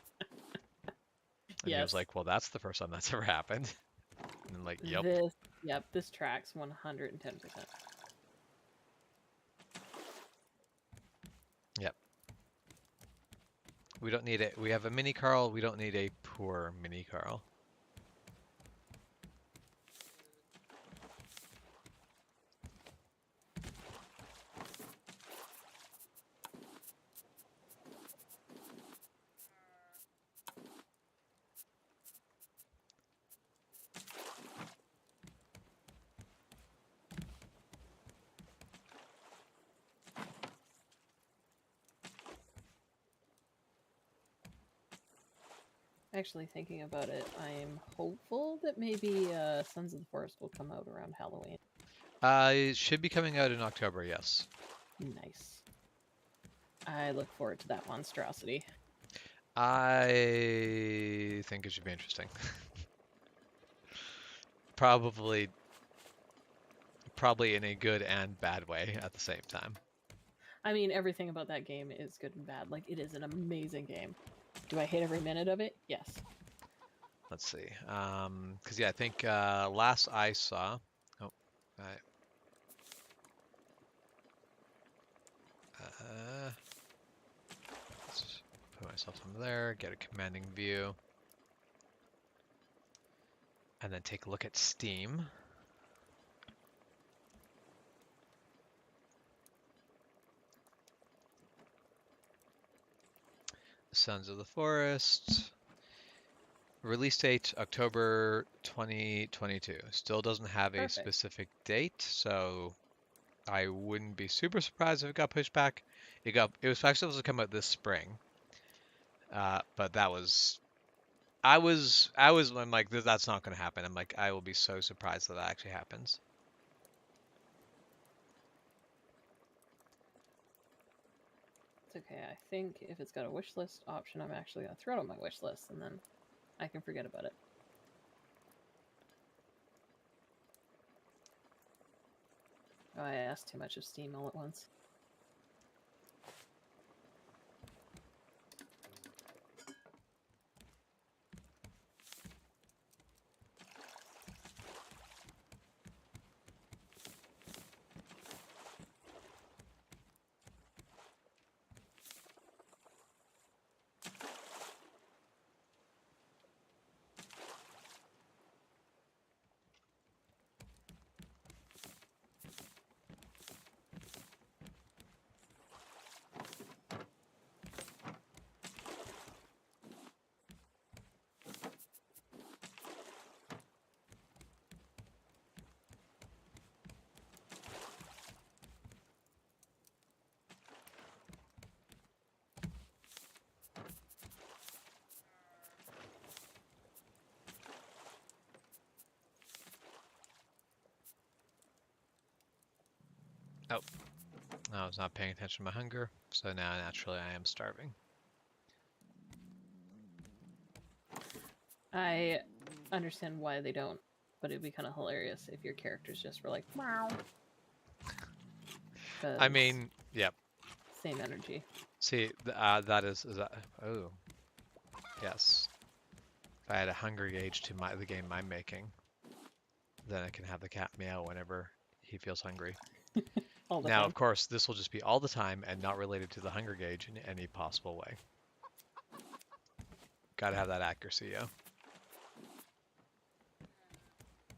And he was like, "Well, that's the first time that's ever happened." And I'm like, "Yep." This tracks 110%. Yep. We don't need it. We have a mini Carl. We don't need a poor mini Carl. Actually, thinking about it, I'm hopeful that maybe Sons of the Forest will come out around Halloween. It should be coming out in October, yes. Nice. I look forward to that monstrosity. I think it should be interesting. Probably probably in a good and bad way at the same time. I mean, everything about that game is good and bad. Like, it is an amazing game. Do I hate every minute of it? Yes. Let's see. Because yeah, I think last I saw. Oh, right. Let's put myself on there. Get a commanding view, and then take a look at Steam. Sons of the Forest. Release date October 2022. Still doesn't have a Perfect. specific date, so I wouldn't be super surprised if it got pushed back. It was actually supposed to come out this spring, but I'm like, that's not going to happen. I'm like, I will be so surprised that that actually happens. It's okay. I think if it's got a wish list option, I'm actually going to throw it on my wish list, and then I can forget about it. Oh, I asked too much of Steam all at once. Oh, I was not paying attention to my hunger, so now naturally I am starving. I understand why they don't, but it'd be kind of hilarious if your characters just were like, wow. I mean, yep. Same energy. See, that is that. Oh, yes. If I had a hunger gauge to the game I'm making, then I can have the cat meow whenever he feels hungry. All the Now, time. of course, this will just be all the time and not related to the hunger gauge in any possible way. Gotta have that accuracy,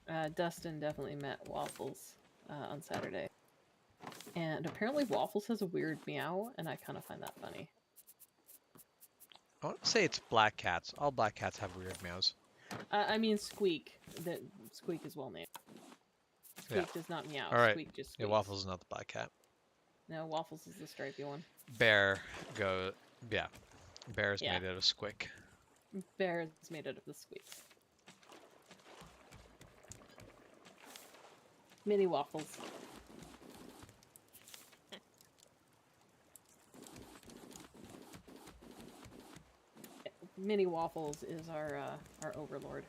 yeah. Dustin definitely met Waffles on Saturday. And apparently Waffles has a weird meow, and I kind of find that funny. I want to say it's black cats. All black cats have weird meows. I mean Squeak. Squeak is well named. Squeak does not meow. All right. Squeak just squeaks. Yeah, Waffles is not the black cat. No, Waffles is the stripy one. Bear is Yeah. made out of squick. Bear is made out of the squeaks. Mini Waffles. Mini Waffles is our overlord.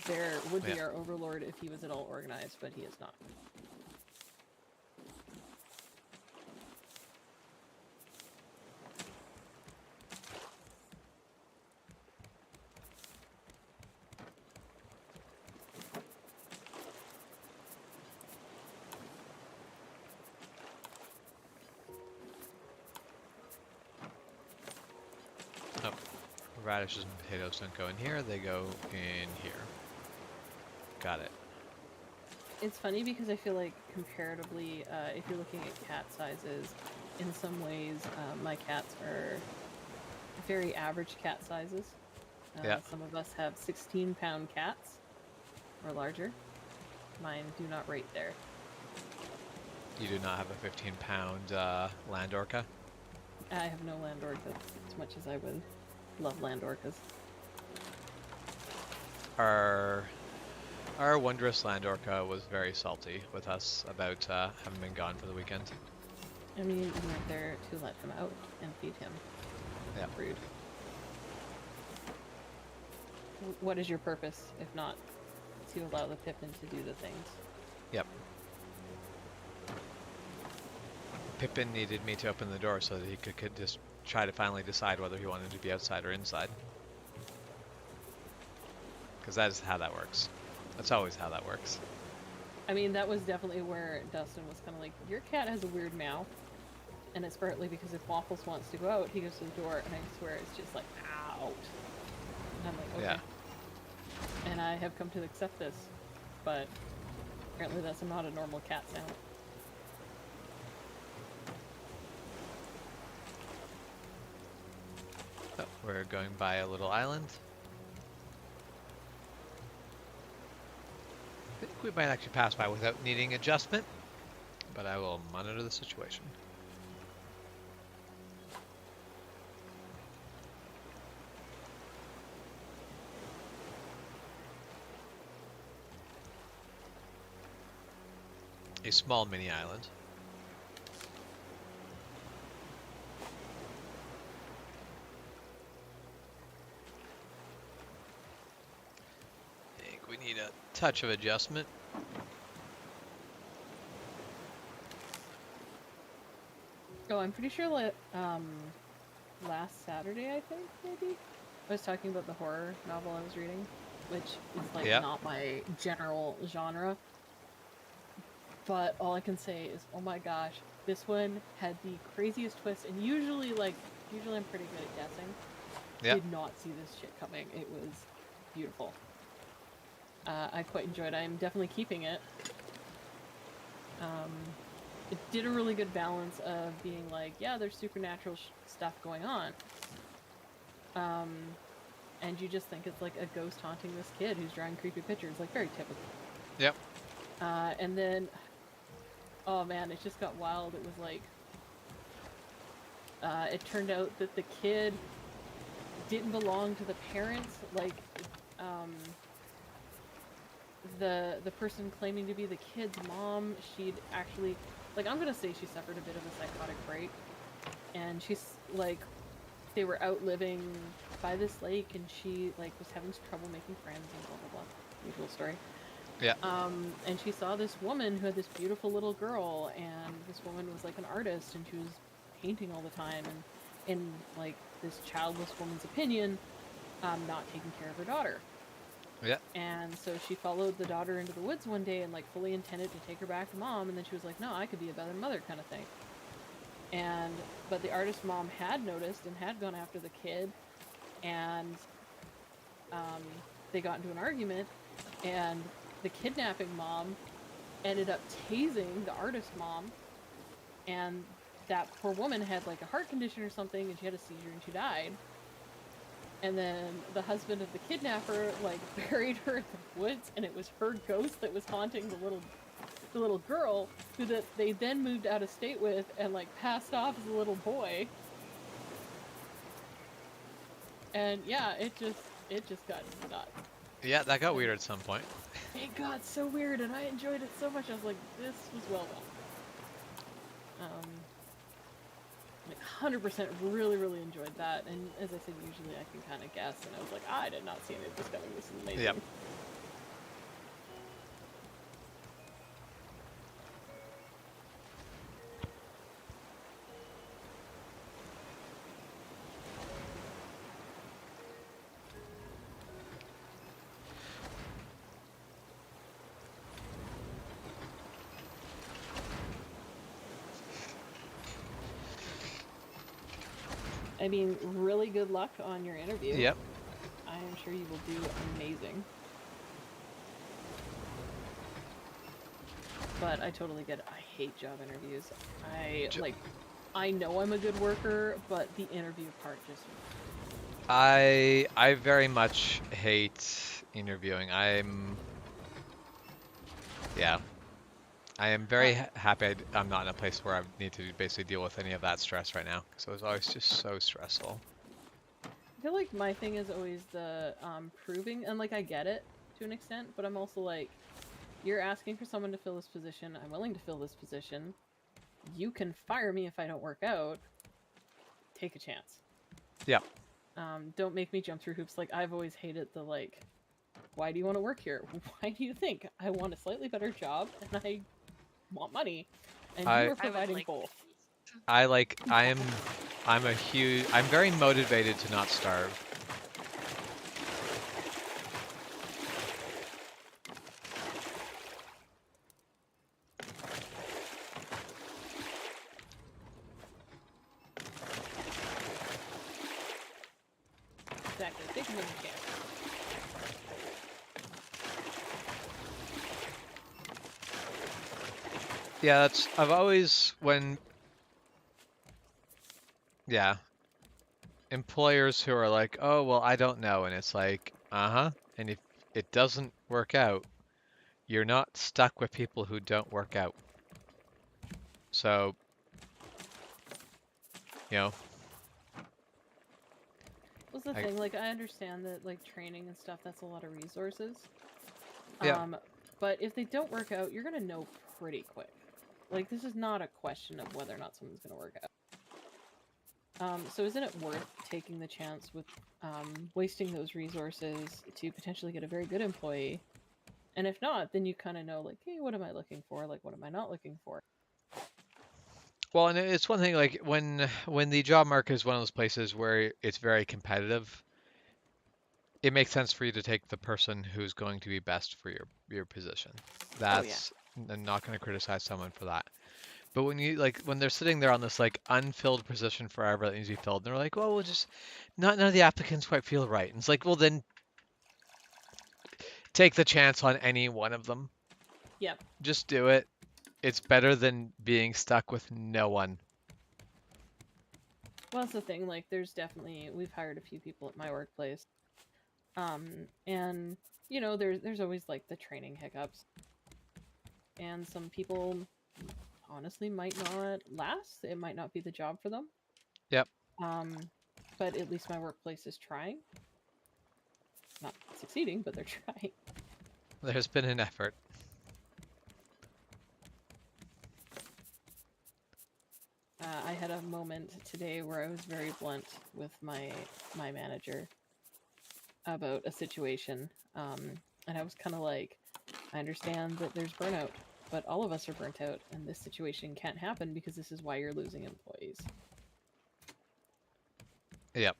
Bear would be our overlord if he was at all organized, but he is not. Oh, radishes and potatoes don't go in here, they go in here. Got it. It's funny because I feel like comparatively, if you're looking at cat sizes, in some ways, my cats are very average cat sizes. Some of us have 16-pound cats or larger. Mine do not rate there. You do not have a 15-pound land orca? I have no land orcas, as much as I would love land orcas. Our wondrous land orca was very salty with us about having been gone for the weekend. I mean, you weren't there to let him out and feed him. Yeah. Rude. What is your purpose, if not to allow the Pippin to do the things? Yep. Pippin needed me to open the door so that he could just try to finally decide whether he wanted to be outside or inside. Because that is how that works. That's always how that works. I mean, that was definitely where Dustin was kind of like, your cat has a weird meow. And it's partly because if Waffles wants to go out, he goes to the door, and I swear it's just like, out. And I'm like, okay. Yeah. And I have come to accept this, but apparently that's not a normal cat sound. So we're going by a little island. I think we might actually pass by without needing adjustment, but I will monitor the situation. A small mini island. I think we need a touch of adjustment. Oh, I'm pretty sure last Saturday, I think, maybe? I was talking about the horror novel I was reading, which is like not my general genre. But all I can say is, oh my gosh, this one had the craziest twist, and usually I'm pretty good at guessing. Did not see this shit coming. It was beautiful. I quite enjoyed it. I'm definitely keeping it. It did a really good balance of being like, yeah, there's supernatural stuff going on. And you just think it's like a ghost haunting this kid who's drawing creepy pictures, like very typical. Yep. And then, oh man, it just got wild. It was like, it turned out that the kid didn't belong to the parents. Like, the person claiming to be the kid's mom, she'd actually, like, I'm gonna say she suffered a bit of a psychotic break. And she's, like, they were out living by this lake, and she, like, was having trouble making friends and blah, blah, blah. Usual story. Yeah. And she saw this woman who had this beautiful little girl, and this woman was, like, an artist, and she was painting all the time, and in, like, this childless woman's opinion, not taking care of her daughter. Yeah. And so she followed the daughter into the woods one day and, like, fully intended to take her back to mom, and then she was like, no, I could be a better mother kind of thing. But the artist mom had noticed and had gone after the kid, and they got into an argument, and the kidnapping mom ended up tasing the artist mom, and that poor woman had, like, a heart condition or something, and she had a seizure and she died. And then the husband of the kidnapper, like, buried her in the woods, and it was her ghost that was haunting the little girl, who that they then moved out of state with and, like, passed off as a little boy. And yeah, it just got nuts. Yeah, that got weird at some point. It got so weird, and I enjoyed it so much. I was like, this was well done. Like 100% really, really enjoyed that. And as I said, usually I can kind of guess, and I was like, I did not see any of this coming. This is amazing. Yep. I mean, really good luck on your interview. Yep. I am sure you will do amazing. But I totally get it. I hate job interviews. I know I'm a good worker, but the interview part just... I very much hate interviewing. I am very happy I'm not in a place where I need to basically deal with any of that stress right now, because it was always just so stressful. I feel like my thing is always the proving, and, like, I get it to an extent, but I'm also like, you're asking for someone to fill this position, I'm willing to fill this position, you can fire me if I don't work out, take a chance. Yeah. Don't make me jump through hoops. Like, I've always hated the, like, why do you want to work here? Why do you think? I want a slightly better job, and I want money, and you are providing both. I'm very motivated to not starve. Exactly. Big mini camp. Yeah, I've always, employers who are like, oh, well, I don't know. And it's like, uh-huh. And if it doesn't work out, you're not stuck with people who don't work out. So, you know, What's the thing? Like, I understand that, like, training and stuff, that's a lot of resources. Yeah. But if they don't work out, you're gonna know pretty quick. Like, this is not a question of whether or not something's gonna work out. So isn't it worth taking the chance with wasting those resources to potentially get a very good employee? And if not, then you kind of know, like, hey, what am I looking for? Like, what am I not looking for? Well, and it's one thing, like when the job market is one of those places where it's very competitive, it makes sense for you to take the person who's going to be best for your position. That's I'm not going to criticize someone for that. But when they're sitting there on this like unfilled position forever that needs to be filled, and they're like, well, we'll just none of the applicants quite feel right. And it's like, well, then take the chance on any one of them. Yep. Just do it. It's better than being stuck with no one. Well, that's the thing. Like, we've hired a few people at my workplace, and you know, there's always like the training hiccups, and some people honestly might not last. It might not be the job for them. Yep. But at least my workplace is trying. Not succeeding, but they're trying. There's been an effort. I had a moment today where I was very blunt with my manager about a situation, and I was kind of like, I understand that there's burnout, but all of us are burnt out, and this situation can't happen because this is why you're losing employees. Yep.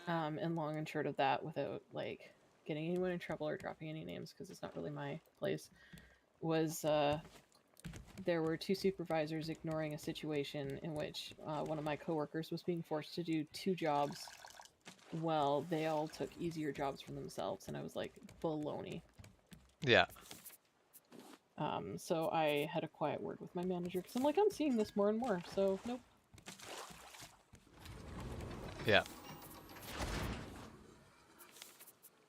And long and short of that, without like getting anyone in trouble or dropping any names, because it's not really my place, was there were two supervisors ignoring a situation in which one of my coworkers was being forced to do 2 jobs while they all took easier jobs for themselves, and I was like, baloney. Yeah. So I had a quiet word with my manager because I'm like, I'm seeing this more and more, so nope. Yeah.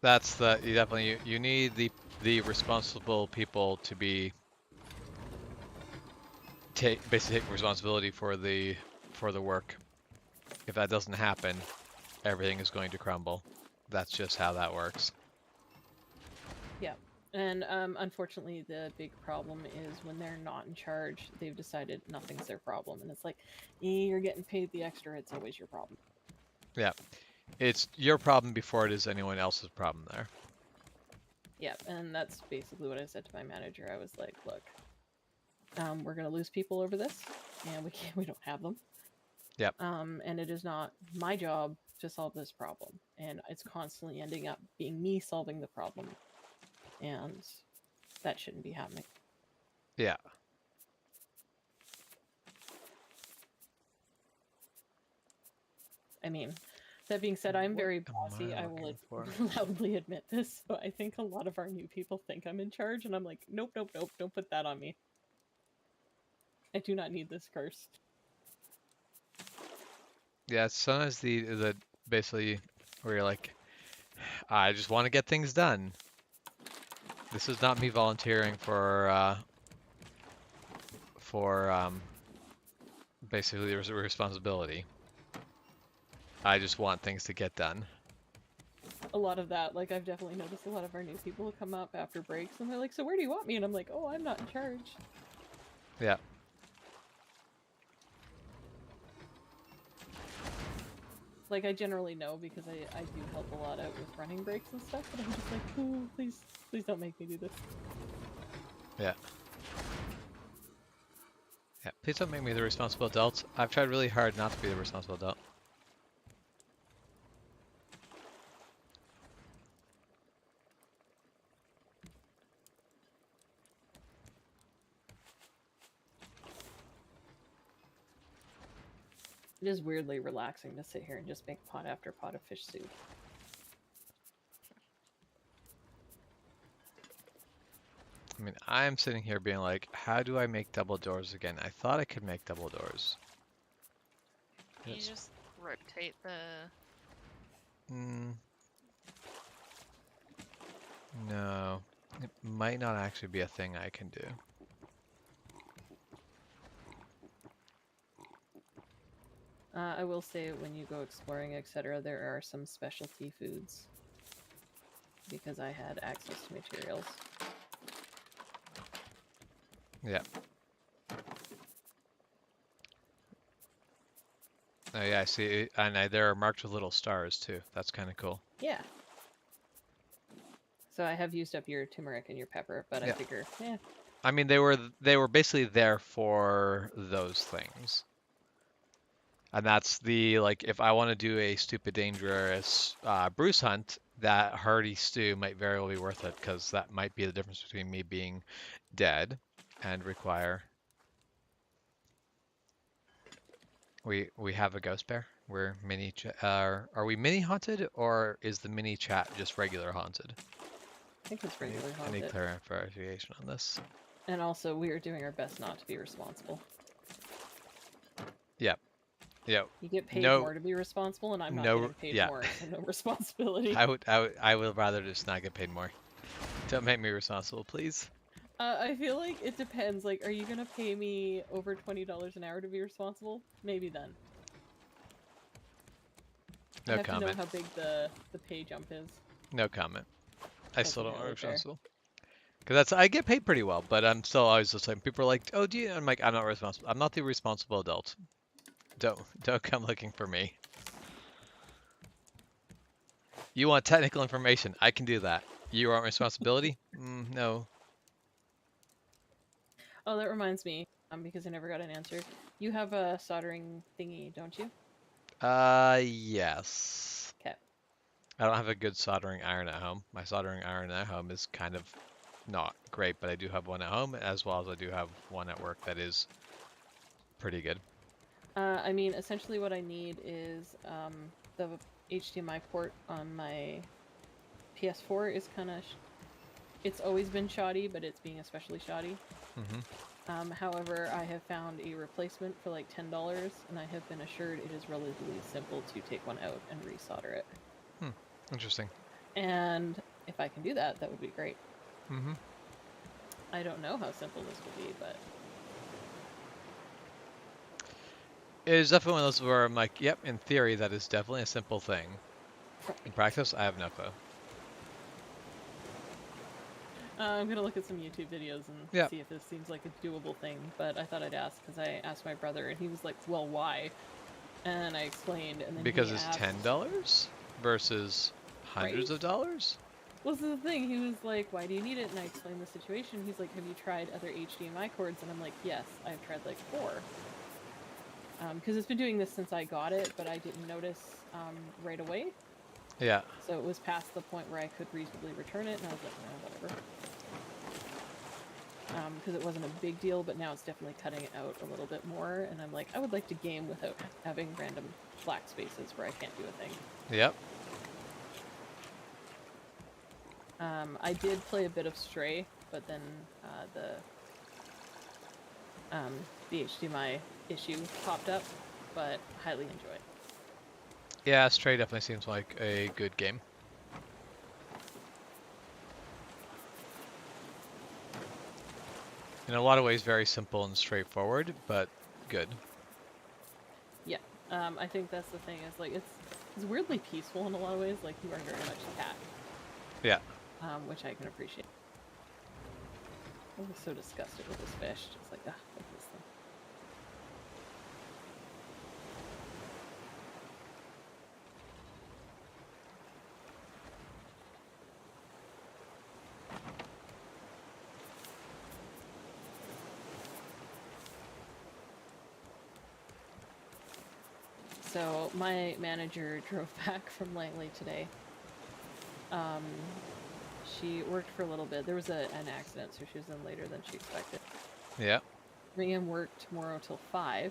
You need the responsible people to basically take responsibility for the work. If that doesn't happen, everything is going to crumble. That's just how that works. Yeah. And unfortunately, the big problem is when they're not in charge, they've decided nothing's their problem. And it's like, you're getting paid the extra, it's always your problem. Yeah. It's your problem before it is anyone else's problem there. Yeah, and that's basically what I said to my manager. I was like, look, we're going to lose people over this, and we don't have them. Yep. And it is not my job to solve this problem. And it's constantly ending up being me solving the problem. And that shouldn't be happening. Yeah. I mean, that being said, I'm very bossy. I will loudly admit this. So I think a lot of our new people think I'm in charge, and I'm like, nope, nope, nope, don't put that on me. I do not need this curse. Yeah, sometimes the basically where you're like, I just want to get things done. This is not me volunteering for basically the responsibility. I just want things to get done. A lot of that, like, I've definitely noticed a lot of our new people come up after breaks, and they're like, so where do you want me? And I'm like, oh, I'm not in charge. Yeah. Like, I generally know because I do help a lot out with running breaks and stuff, but I'm just like, ooh, please don't make me do this. Yeah. Yeah, please don't make me the responsible adult. I've tried really hard not to be the responsible adult. It is weirdly relaxing to sit here and just make pot after pot of fish soup. I mean, I'm sitting here being like, how do I make double doors again? I thought I could make double doors. You just rotate the. No, it might not actually be a thing I can do. I will say when you go exploring, etc., there are some specialty foods because I had access to materials. Yeah. Oh yeah, I see, and they're marked with little stars too. That's kind of cool. Yeah. So I have used up your turmeric and your pepper, but I figure, yeah. I mean, they were basically there for those things. And that's the, like, if I want to do a stupid dangerous Bruce hunt, that hearty stew might very well be worth it, because that might be the difference between me being dead and require. We have a ghost bear. We're mini. Are we mini haunted, or is the mini chat just regular haunted? I think it's regular haunted. Any clarification on this? And also, we are doing our best not to be responsible. Yep. Yep. You get paid more to be responsible, and I'm not getting paid more, so no responsibility. I would rather just not get paid more. Don't make me responsible, please. I feel like it depends. Like, are you gonna pay me over $20 an hour to be responsible? Maybe then. No I have comment. to know how big the pay jump is. No comment. I still don't want to be responsible. Because I get paid pretty well, but I'm still always just like, people are like, oh, do you? I'm like, I'm not responsible. I'm not the responsible adult. Don't come looking for me. You want technical information? I can do that. You want responsibility? No. Oh, that reminds me, because I never got an answer. You have a soldering thingy, don't you? Yes. Okay. I don't have a good soldering iron at home. My soldering iron at home is kind of not great, but I do have one at home, as well as I do have one at work that is pretty good. I mean, essentially what I need is the HDMI port on my PS4 is kind of... It's always been shoddy, but it's being especially shoddy. However, I have found a replacement for like $10, and I have been assured it is relatively simple to take one out and resolder it. Interesting. And if I can do that, that would be great. I don't know how simple this will be, but... It is definitely one of those where I'm like, yep, in theory, that is definitely a simple thing. In practice, I have no clue. I'm gonna look at some YouTube videos and see if this seems like a doable thing, but I thought I'd ask, because I asked my brother, and he was like, well, why? And I explained, and then because he it's asked, $10 versus hundreds of dollars? Well, this is the thing, he was like, why do you need it? And I explained the situation. He's like, have you tried other HDMI cords? And I'm like, yes, I've tried like 4. Because it's been doing this since I got it, but I didn't notice right away. Yeah. So it was past the point where I could reasonably return it, and I was like, no, whatever. Because it wasn't a big deal, but now it's definitely cutting it out a little bit more, and I'm like, I would like to game without having random black spaces where I can't do a thing. Yep. I did play a bit of Stray, but then the HDMI issue popped up, but highly enjoyed. Yeah, Stray definitely seems like a good game. In a lot of ways, very simple and straightforward, but good. Yeah, I think that's the thing. Is like it's weirdly peaceful in a lot of ways. Like you are very much a cat. Yeah. Which I can appreciate. I was so disgusted with this fish. Just like, look at this thing. So my manager drove back from Langley today. She worked for a little bit. There was an accident, so she was in later than she expected. Yeah. Miriam worked tomorrow till 5.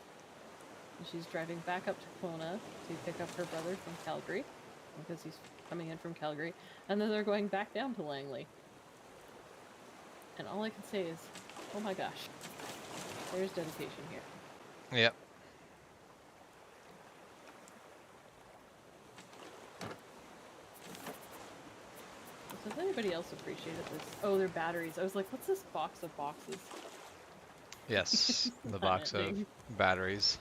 And she's driving back up to Kelowna to pick up her brother from Calgary, because he's coming in from Calgary. And then they're going back down to Langley. And all I can say is, oh my gosh, there's dedication here. Yep. So has anybody else appreciated this? Oh, they're batteries. I was like, what's this box of boxes? Yes, the box of Thing. batteries.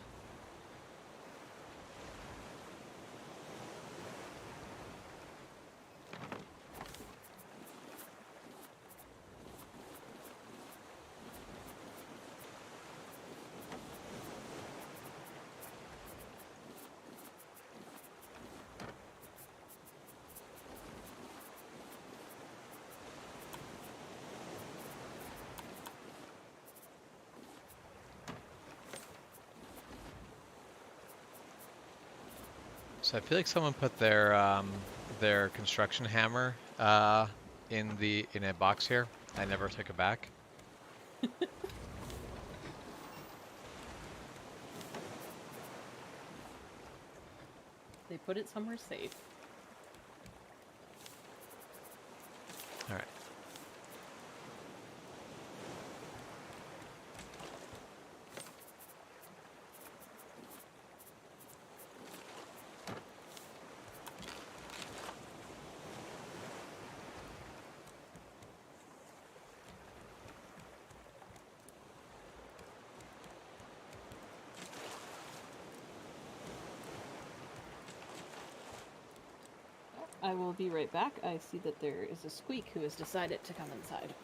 So I feel like someone put their construction hammer in a box here. I never took it back. They put it somewhere safe. All right. I will be right back. I see that there is a squeak who has decided to come inside.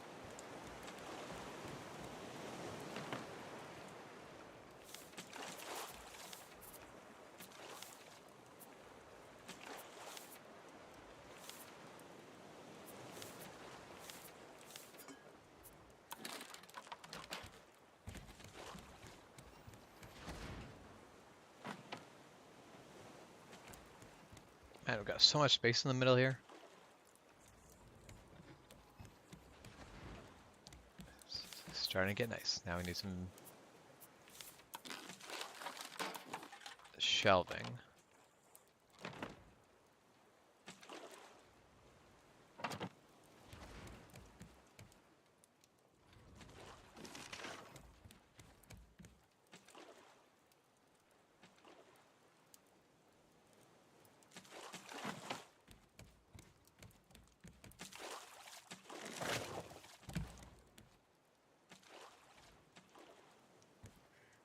Man, we've got so much space in the middle here. It's starting to get nice. Now we need some shelving.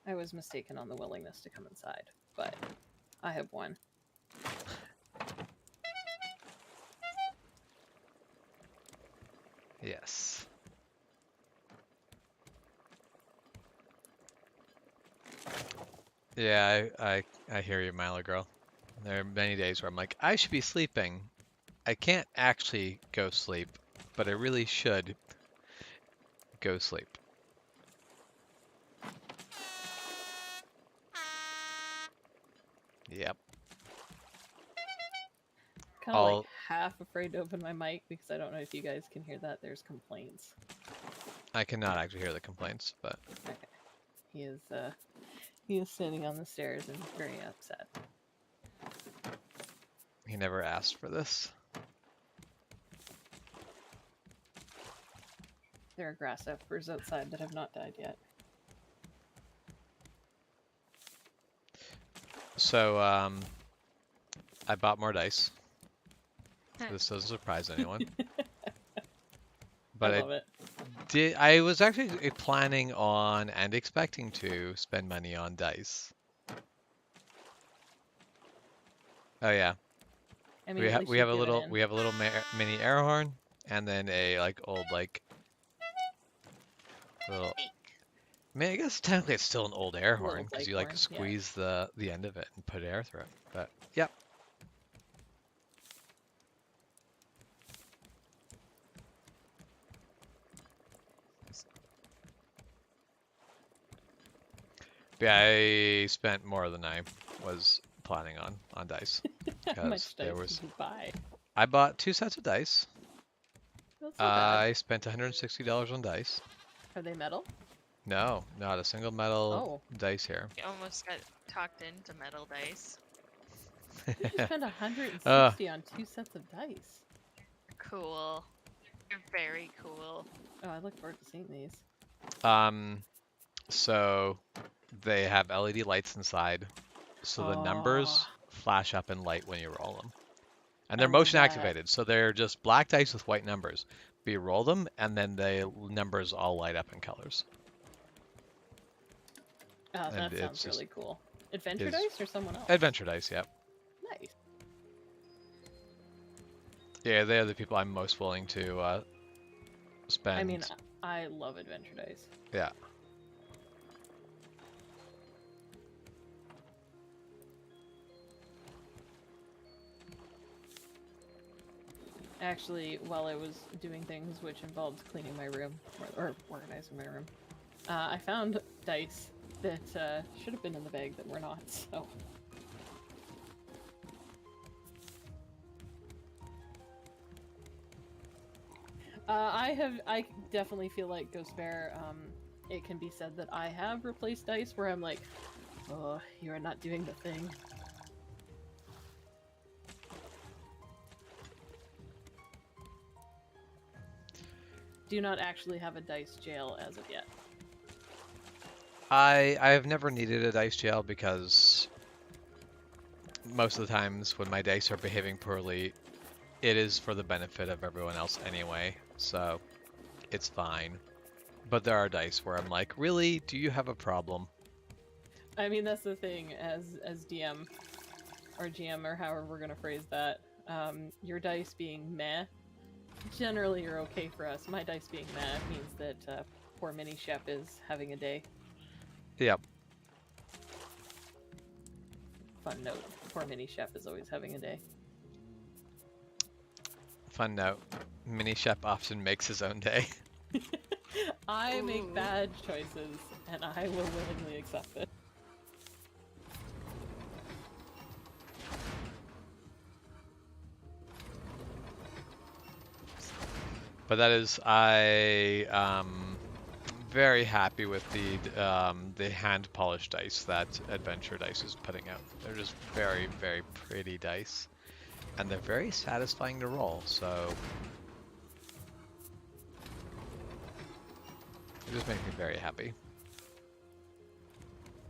I was mistaken on the willingness to come inside, but I have won. Yes. Yeah, I hear you, Milo girl. There are many days where I'm like, I should be sleeping. I can't actually go sleep, but I really should go sleep. Yep. Kind of like half afraid to open my mic because I don't know if you guys can hear that. There's complaints. I cannot actually hear the complaints, but Okay. He is standing on the stairs and very upset. he never asked for this. There are grasshoppers outside that have not died yet. So, I bought more dice. So this doesn't surprise anyone. But I love it. I was actually planning on and expecting to spend money on dice. Oh yeah, I mean, we have a little mini air horn, and then a old little. I mean, I guess technically it's still an old air Little horn because you bike horn, squeeze the end of it and put air through it. But yep. Yeah, I spent more than I was planning on dice. How much there dice was- did you buy? I bought 2 sets of dice. That's not bad. I spent $160 on dice. Are they metal? No, not a single metal Oh. dice here. You almost got talked into metal dice. You just spent 160 Uh. on 2 sets of dice. Cool. You're very cool. Oh, I look forward to seeing these. So they have LED lights inside, so the numbers flash up in light when you roll them. And they're I love motion that. activated, so they're just black dice with white numbers. But you roll them, and then the numbers all light up in colors. Oh, And that it's sounds just- really cool. Adventure it's- dice or someone else? Adventure dice, yeah. Nice. Yeah, they're the people I'm most willing to spend. I mean, I love adventure dice. Yeah. Actually, while I was doing things which involved cleaning my room, or organizing my room, I found dice that should have been in the bag that were not, so... I definitely feel like Ghost Bear, it can be said that I have replaced dice where I'm like, oh, you are not doing the thing. Do not actually have a dice jail as of yet. I have never needed a dice jail because most of the times when my dice are behaving poorly, it is for the benefit of everyone else anyway, so it's fine. But there are dice where I'm like, really? Do you have a problem? I mean, that's the thing, as DM, or GM, or however we're gonna phrase that, your dice being meh, generally you're okay for us. My dice being meh means that poor Mini Shep is having a day. Yep. Fun note, poor Mini Shep is always having a day. Fun note, Mini Shep often makes his own day. I make Ooh. bad choices, and I will willingly accept it. But that is, I very happy with the hand polished dice that Adventure Dice is putting out. They're just very, very pretty dice, and they're very satisfying to roll. So it just makes me very happy.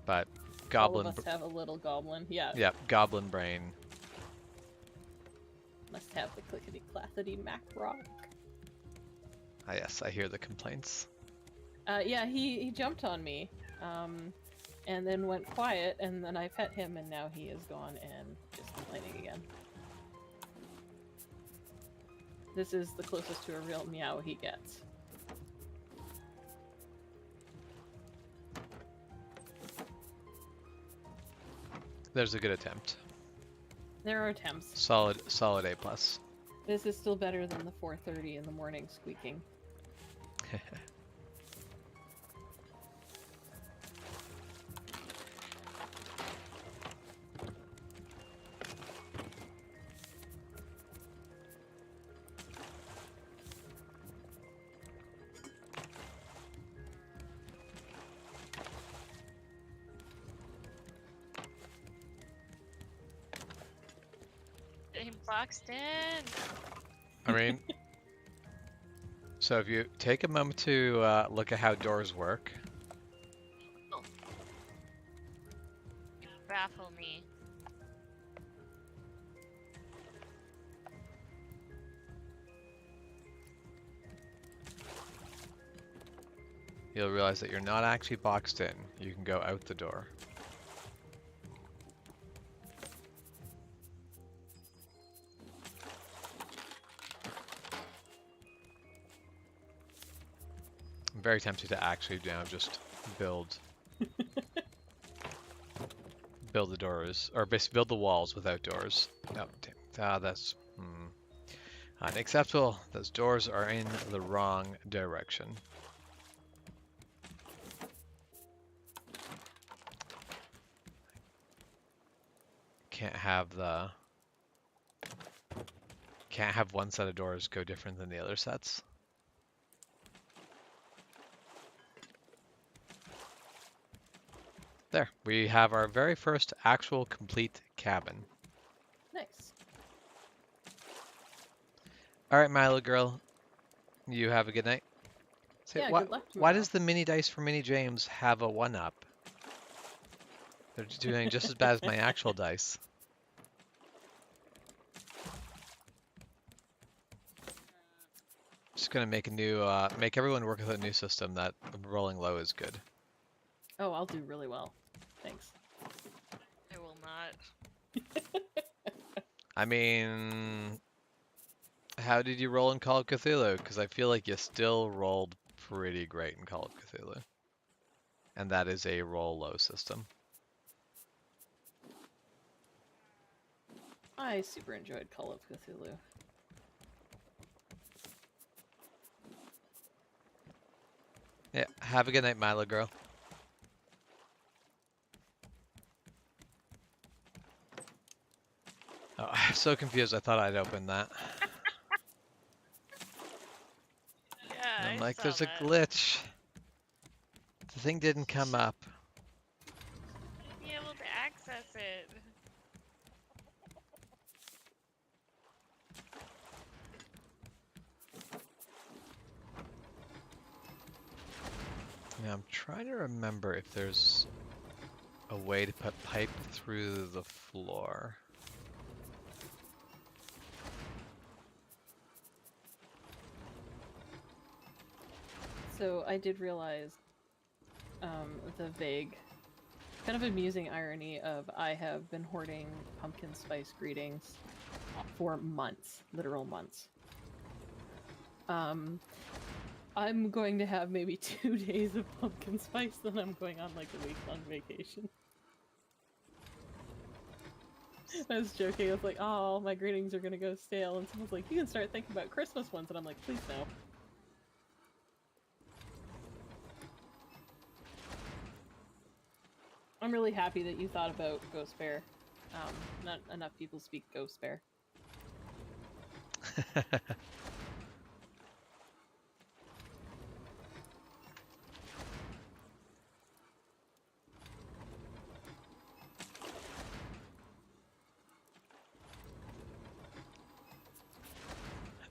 But Goblin, All of us have a little goblin. Yeah, yeah, Goblin Brain. must have the clickety-clackety Mac Rock. Ah, yes, I hear the complaints. Yeah, he jumped on me, and then went quiet, and then I pet him, and now he is gone and just complaining again. This is the closest to a real meow he gets. There's a good attempt. There are attempts. Solid A plus. This is still better than the 4:30 in the morning squeaking. Getting boxed in. I mean, so if you take a moment to look at how doors work, You baffle me. you'll realize that you're not actually boxed in. You can go out the door. I'm very tempted to actually now just build the doors, or basically build the walls without doors. Oh, damn. Ah, that's unacceptable. Those doors are in the wrong direction. can't have one set of doors go different than the other sets. There, we have our very first actual complete cabin. Nice. All right, Milo girl, you have a good night. Say, Yeah, why, good luck why tomorrow. does the mini dice for Mini James have a 1-up? They're doing just as bad as my actual dice. Just gonna make a new, make everyone work with a new system that rolling low is good. Oh, I'll do really well. Thanks. I will not. I mean, how did you roll in Call of Cthulhu? Because I feel like you still rolled pretty great in Call of Cthulhu. And that is a roll low system. I super enjoyed Call of Cthulhu. Yeah, have a good night, Milo girl. Oh, I'm so confused. I thought I'd opened that. Yeah, I'm I like, saw there's a that. glitch. The thing didn't come up. Be able to access it. Now I'm trying to remember if there's a way to put pipe through the floor. So I did realize the vague, kind of amusing irony of I have been hoarding pumpkin spice greetings for months, literal months. I'm going to have maybe 2 days of pumpkin spice, then I'm going on like a week-long vacation. I was joking, I was like, oh, my greetings are gonna go stale, and someone's like, you can start thinking about Christmas ones, and I'm like, please no. I'm really happy that you thought about Ghost Bear. Not enough people speak Ghost Bear.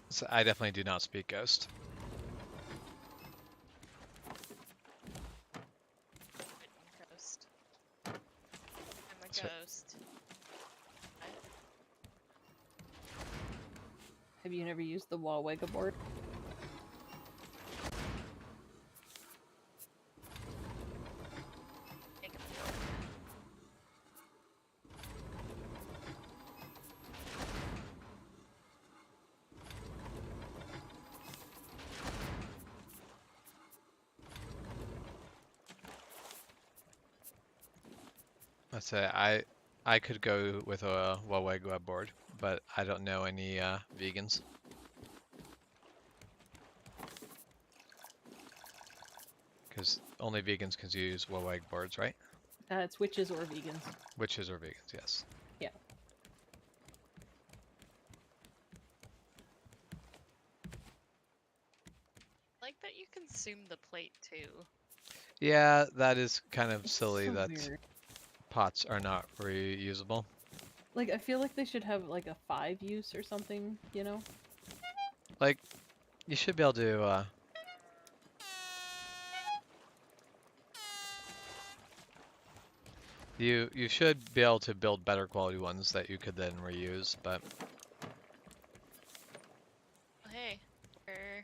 So I definitely do not speak Ghost. Ghost. I'm a So- ghost. Have you never used the Wawega board? Make a board. Let's say I could go with a Wawegua board, but I don't know any vegans. Because only vegans can use Waweg boards, right? It's witches or vegans. Witches or vegans, yes. Yeah. I like that you consume the plate too. Yeah, that is kind of It's silly so that weird. pots are not reusable. Like, I feel like they should have, like, a 5 use or something, you know? Like, you should be able to, you should be able to build better quality ones that you could then reuse, but Oh, hey, we're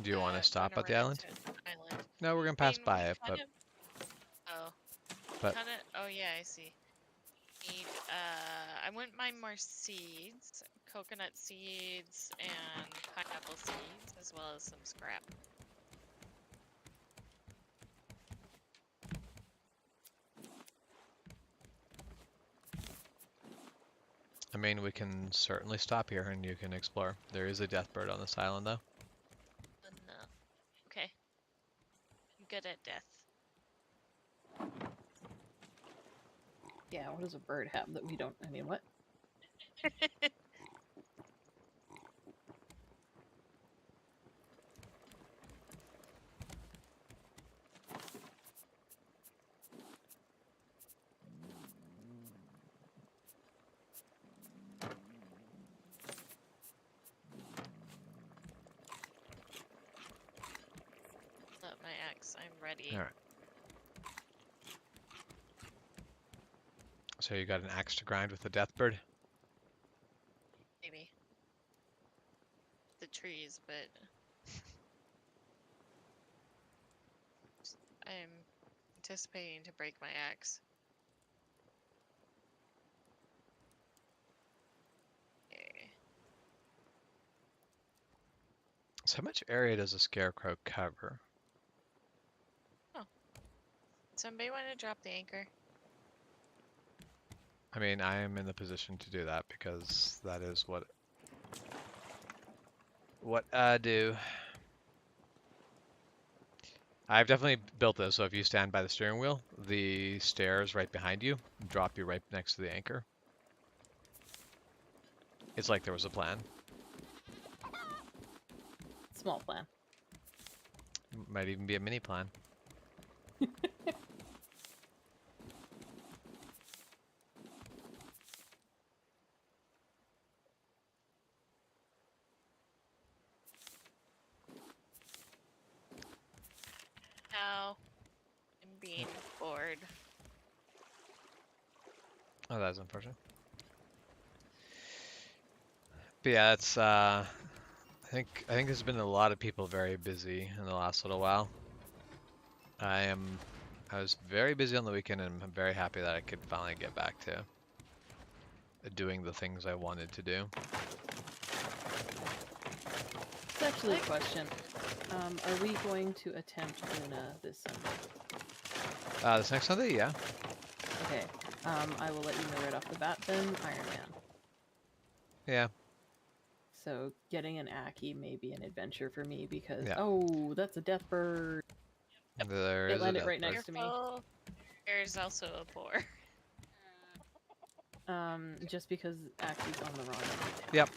do you want to stop gonna at the run island? into an island. No, we're gonna I pass mean, by we it, but kind of. Oh. but- Kind of. Oh yeah, I see. Need. I wouldn't mind more seeds, coconut seeds, and pineapple seeds, as well as some scrap. I mean, we can certainly stop here and you can explore. There is a death bird on this island, though. No. Okay. I'm good at death. Yeah, what does a bird have that we don't? I mean, what? Not my axe. I'm ready. All right. So you got an axe to grind with the death bird? Maybe. The trees, but I'm anticipating to break my axe. Okay. So how much area does a scarecrow cover? Somebody want to drop the anchor? I mean, I am in the position to do that because that is what I do. I've definitely built this, so if you stand by the steering wheel, the stairs right behind you drop you right next to the anchor. It's like there was a plan. Small plan. Might even be a mini plan. Now I'm being bored. Oh, that's unfortunate. But yeah, it's I think there's been a lot of people very busy in the last little while. I was very busy on the weekend, and I'm very happy that I could finally get back to doing the things I wanted to do. It's actually a question. Are we going to attempt Luna this Sunday? This next Sunday, yeah. Okay. I will let you know right off the bat then, Iron Man. Yeah. So getting an Aki may be an adventure for me because Yeah. oh, that's a death bird. There It is a landed death right bird. next to me. Careful. There's also a boar. Just because Aki's on the wrong end. Yep.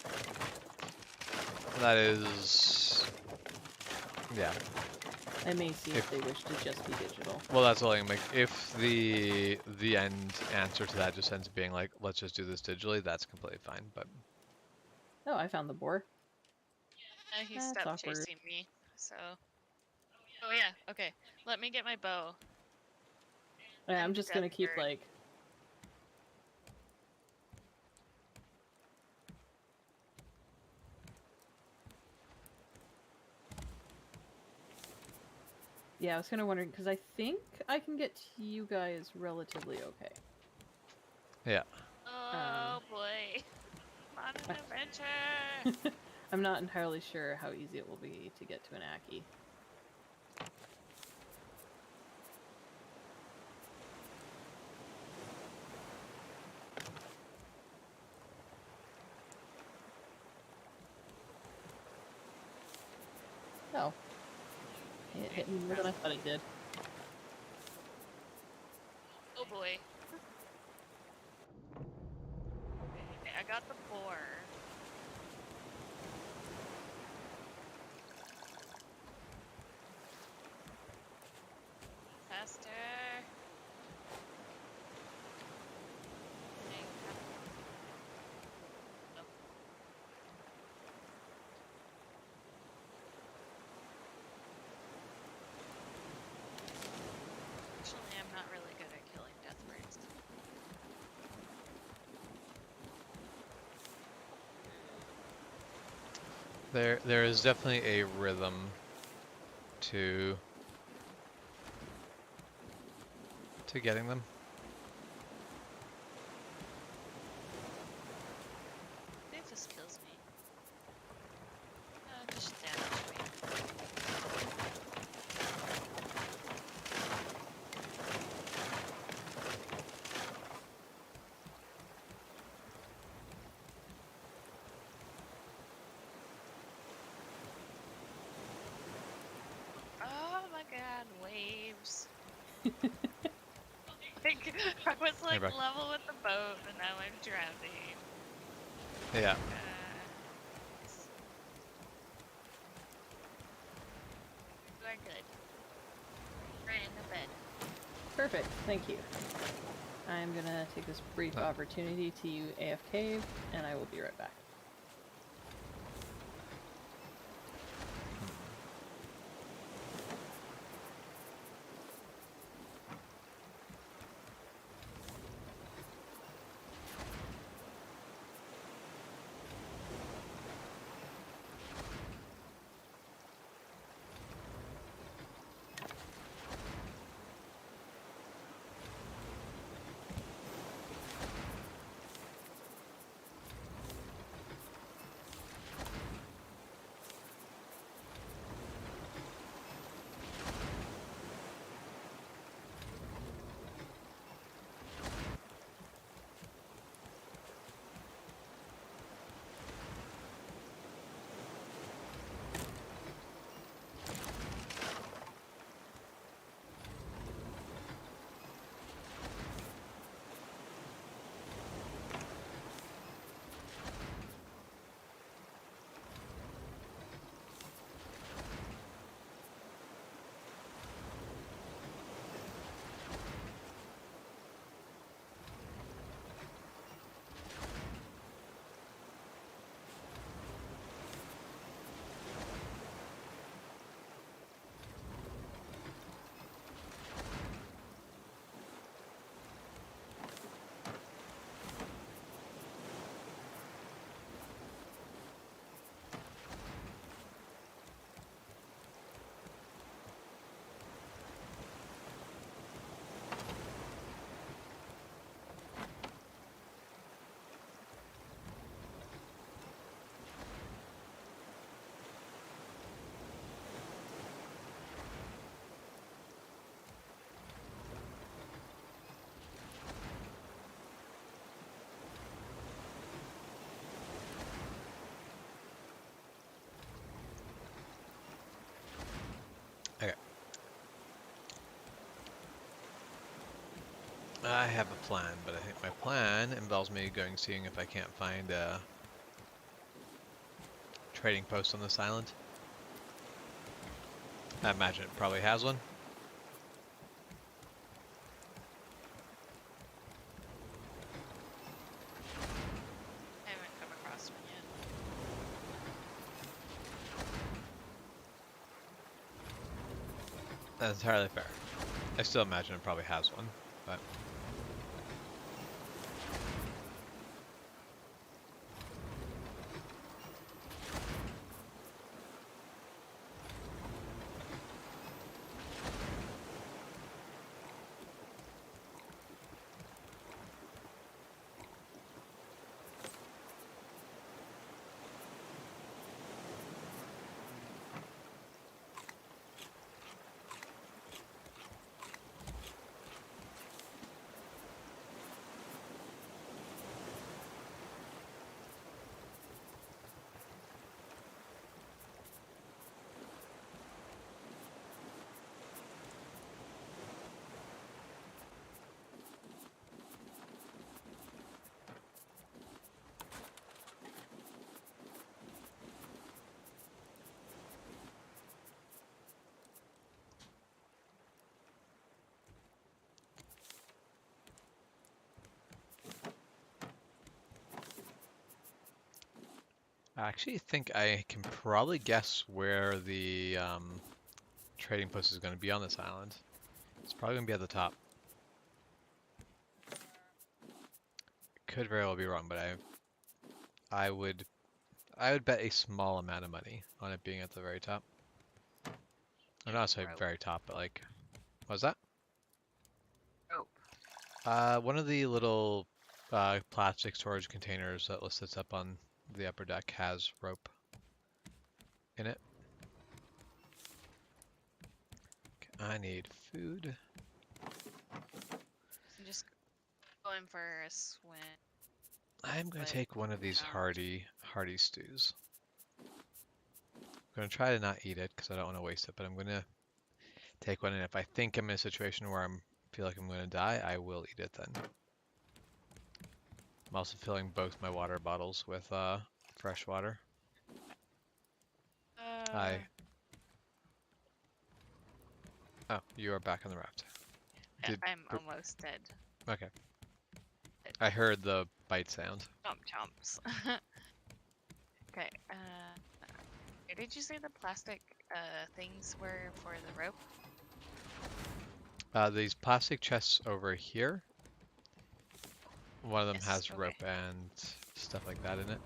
That is. Yeah. I may see if they wish to just be digital. Well, that's all I'm like. If the end answer to that just ends up being like, let's just do this digitally, that's completely fine. But Oh, I found the boar. He That's stopped awkward. chasing me, so. Oh yeah, okay. Let me get my bow. Yeah, I'm And just death gonna keep bird. like. Yeah, I was kind of wondering because I think I can get to you guys relatively okay. yeah. Oh boy. On an adventure! I'm not entirely sure how easy it will be to get to an Aki. Oh. It hit me more than I thought it did. Oh boy. Okay, I got the boar. Faster. Oh. Actually, I'm not really good at killing death birds. There is definitely a rhythm to getting them. It just kills me. Just damage me. Oh my god, waves. Okay, I was like back. level with the boat, and now I'm drowning. Yeah. You are good. Right in the bed. Perfect. Thank you. I'm gonna take this brief opportunity to AFK, and I will be right back. Okay. I have a plan, but I think my plan involves me seeing if I can't find a trading post on this island. I imagine it probably has one. I haven't come across one yet. That's entirely fair. I still imagine it probably has one, but... I actually think I can probably guess where the trading post is going to be on this island. It's probably going to be at the top. Could very well be wrong, but I would bet a small amount of money on it being at the very top. Or not say very top, but like, what was that? Rope. One of the little plastic storage containers that sits up on the upper deck has rope in it. Okay, I need food. I'm just going for a swim. I'm gonna But take one of these found- hearty stews. I'm gonna try to not eat it because I don't want to waste it, but I'm gonna take one, and if I think I'm in a situation where I'm feel like I'm going to die, I will eat it then. I'm also filling both my water bottles with fresh water. Hi. Oh, you are back on the raft. I'm almost dead. Okay. I heard the bite sound. Chomps. Okay. Where did you say the plastic things were for the rope? These plastic chests over here. One of them Yes, has okay. rope and stuff like that in it.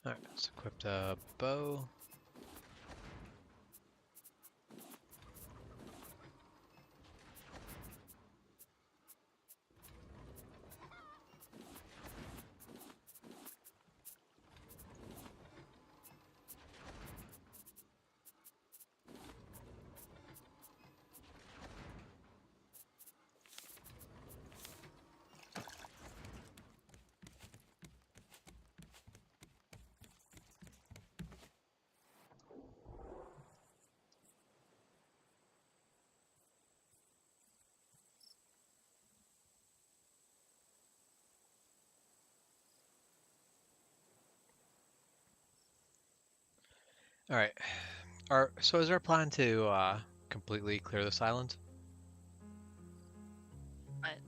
Alright, let's equip a bow. Alright. So is our plan to completely clear this island? What?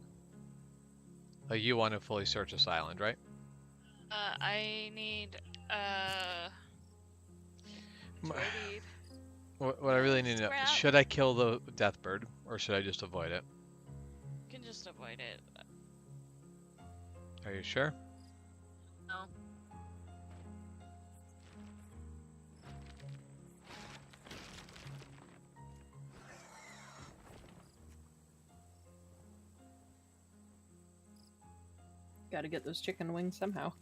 Like you want to fully search this island, right? I need what do I need? What I really need to know, Scrap. should I kill the death bird or should I just avoid it? You can just avoid it. Are you sure? No. Gotta get those chicken wings somehow.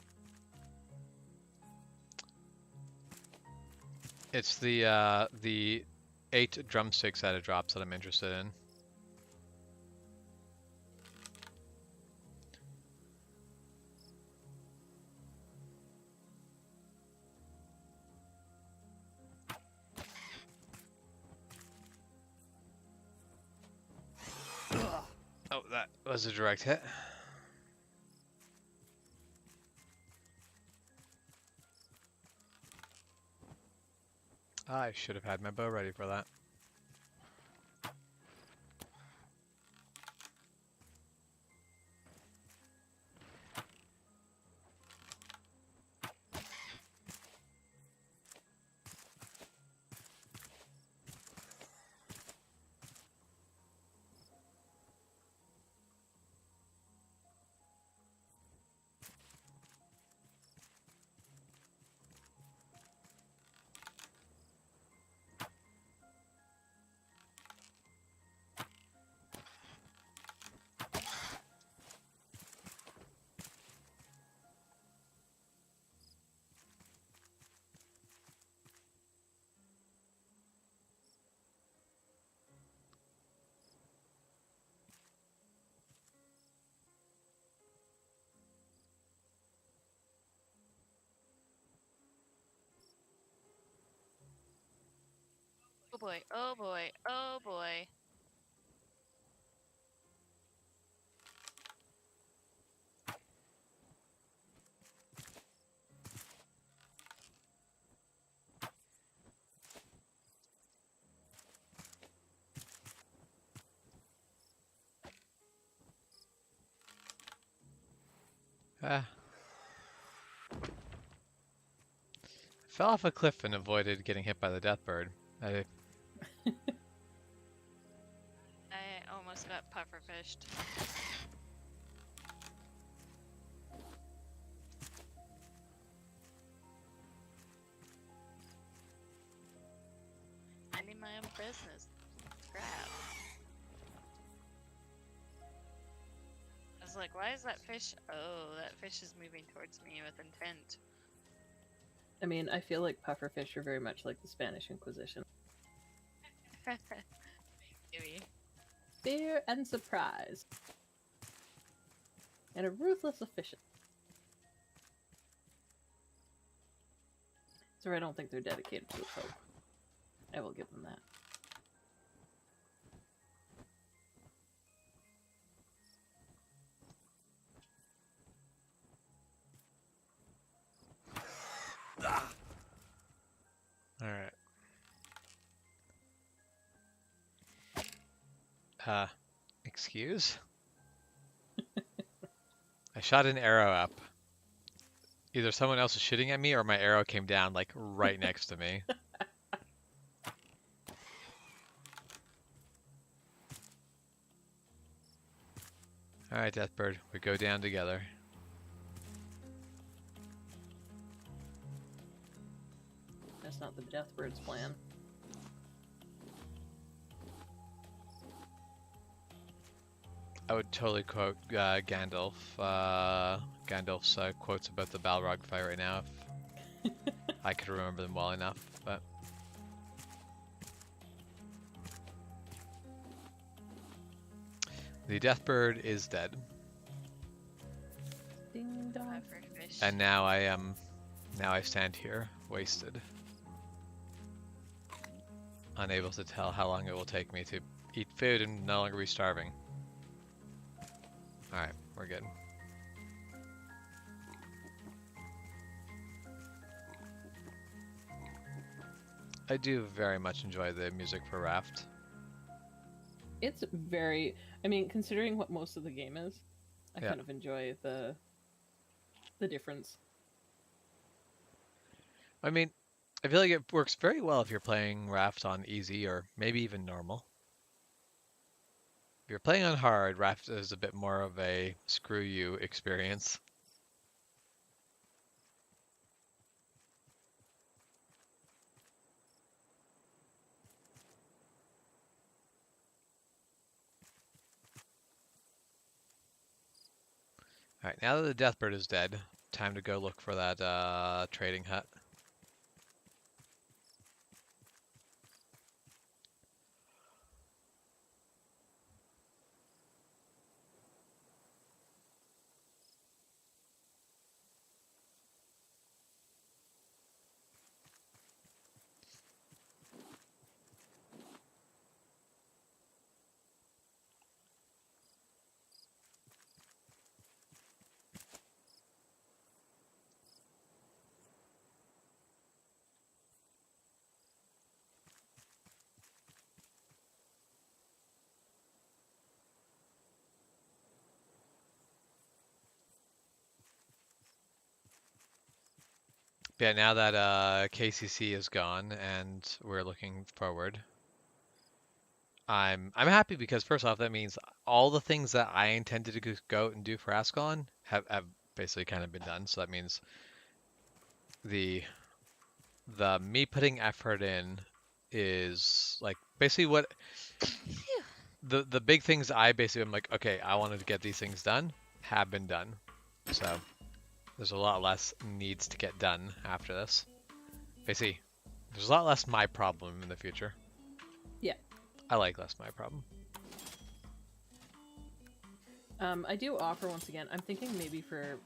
It's the 8 drumsticks that it drops that I'm interested in. Oh, that was a direct hit. I should have had my bow ready for that. Oh boy, oh boy, oh boy. Ah. Fell off a cliff and avoided getting hit by the death bird. I almost got pufferfished. Minding my own business. Crap. I was like, why is that fish? Oh, that fish is moving towards me with intent. I mean, I feel like pufferfish are very much like the Spanish Inquisition. Maybe. Fear and surprise. And a ruthless efficient. So I don't think they're dedicated to a pope. I will give them that. Alright. Excuse? I shot an arrow up. Either someone else was shooting at me or my arrow came down, like, right next to me. Alright, Deathbird, we go down together. That's not the Deathbird's plan. I would totally quote Gandalf. Gandalf's quotes about the Balrog fight right now, if I could remember them well enough. But the Deathbird is dead, Ding dong. Pufferfish. and now I stand here, wasted, unable to tell how long it will take me to eat food and no longer be starving. Alright, we're good. I do very much enjoy the music for Raft. It's very... I mean, considering what most of the game is, I Yeah. kind of enjoy the difference. I mean, I feel like it works very well if you're playing Raft on easy or maybe even normal. If you're playing on hard, Raft is a bit more of a screw you experience. Alright, now that the Deathbird is dead, time to go look for that trading hut. Yeah, now that KCC is gone and we're looking forward, I'm happy because first off, that means all the things that I intended to go out and do for Ascalon have basically kind of been done. So that means the me putting effort in is like basically what the big things I basically am like, okay, I wanted to get these things done, have been done. So there's a lot less needs to get done after this. Basically, there's a lot less my problem in the future. Yeah. I like less my problem. I do offer, once again, I'm thinking maybe for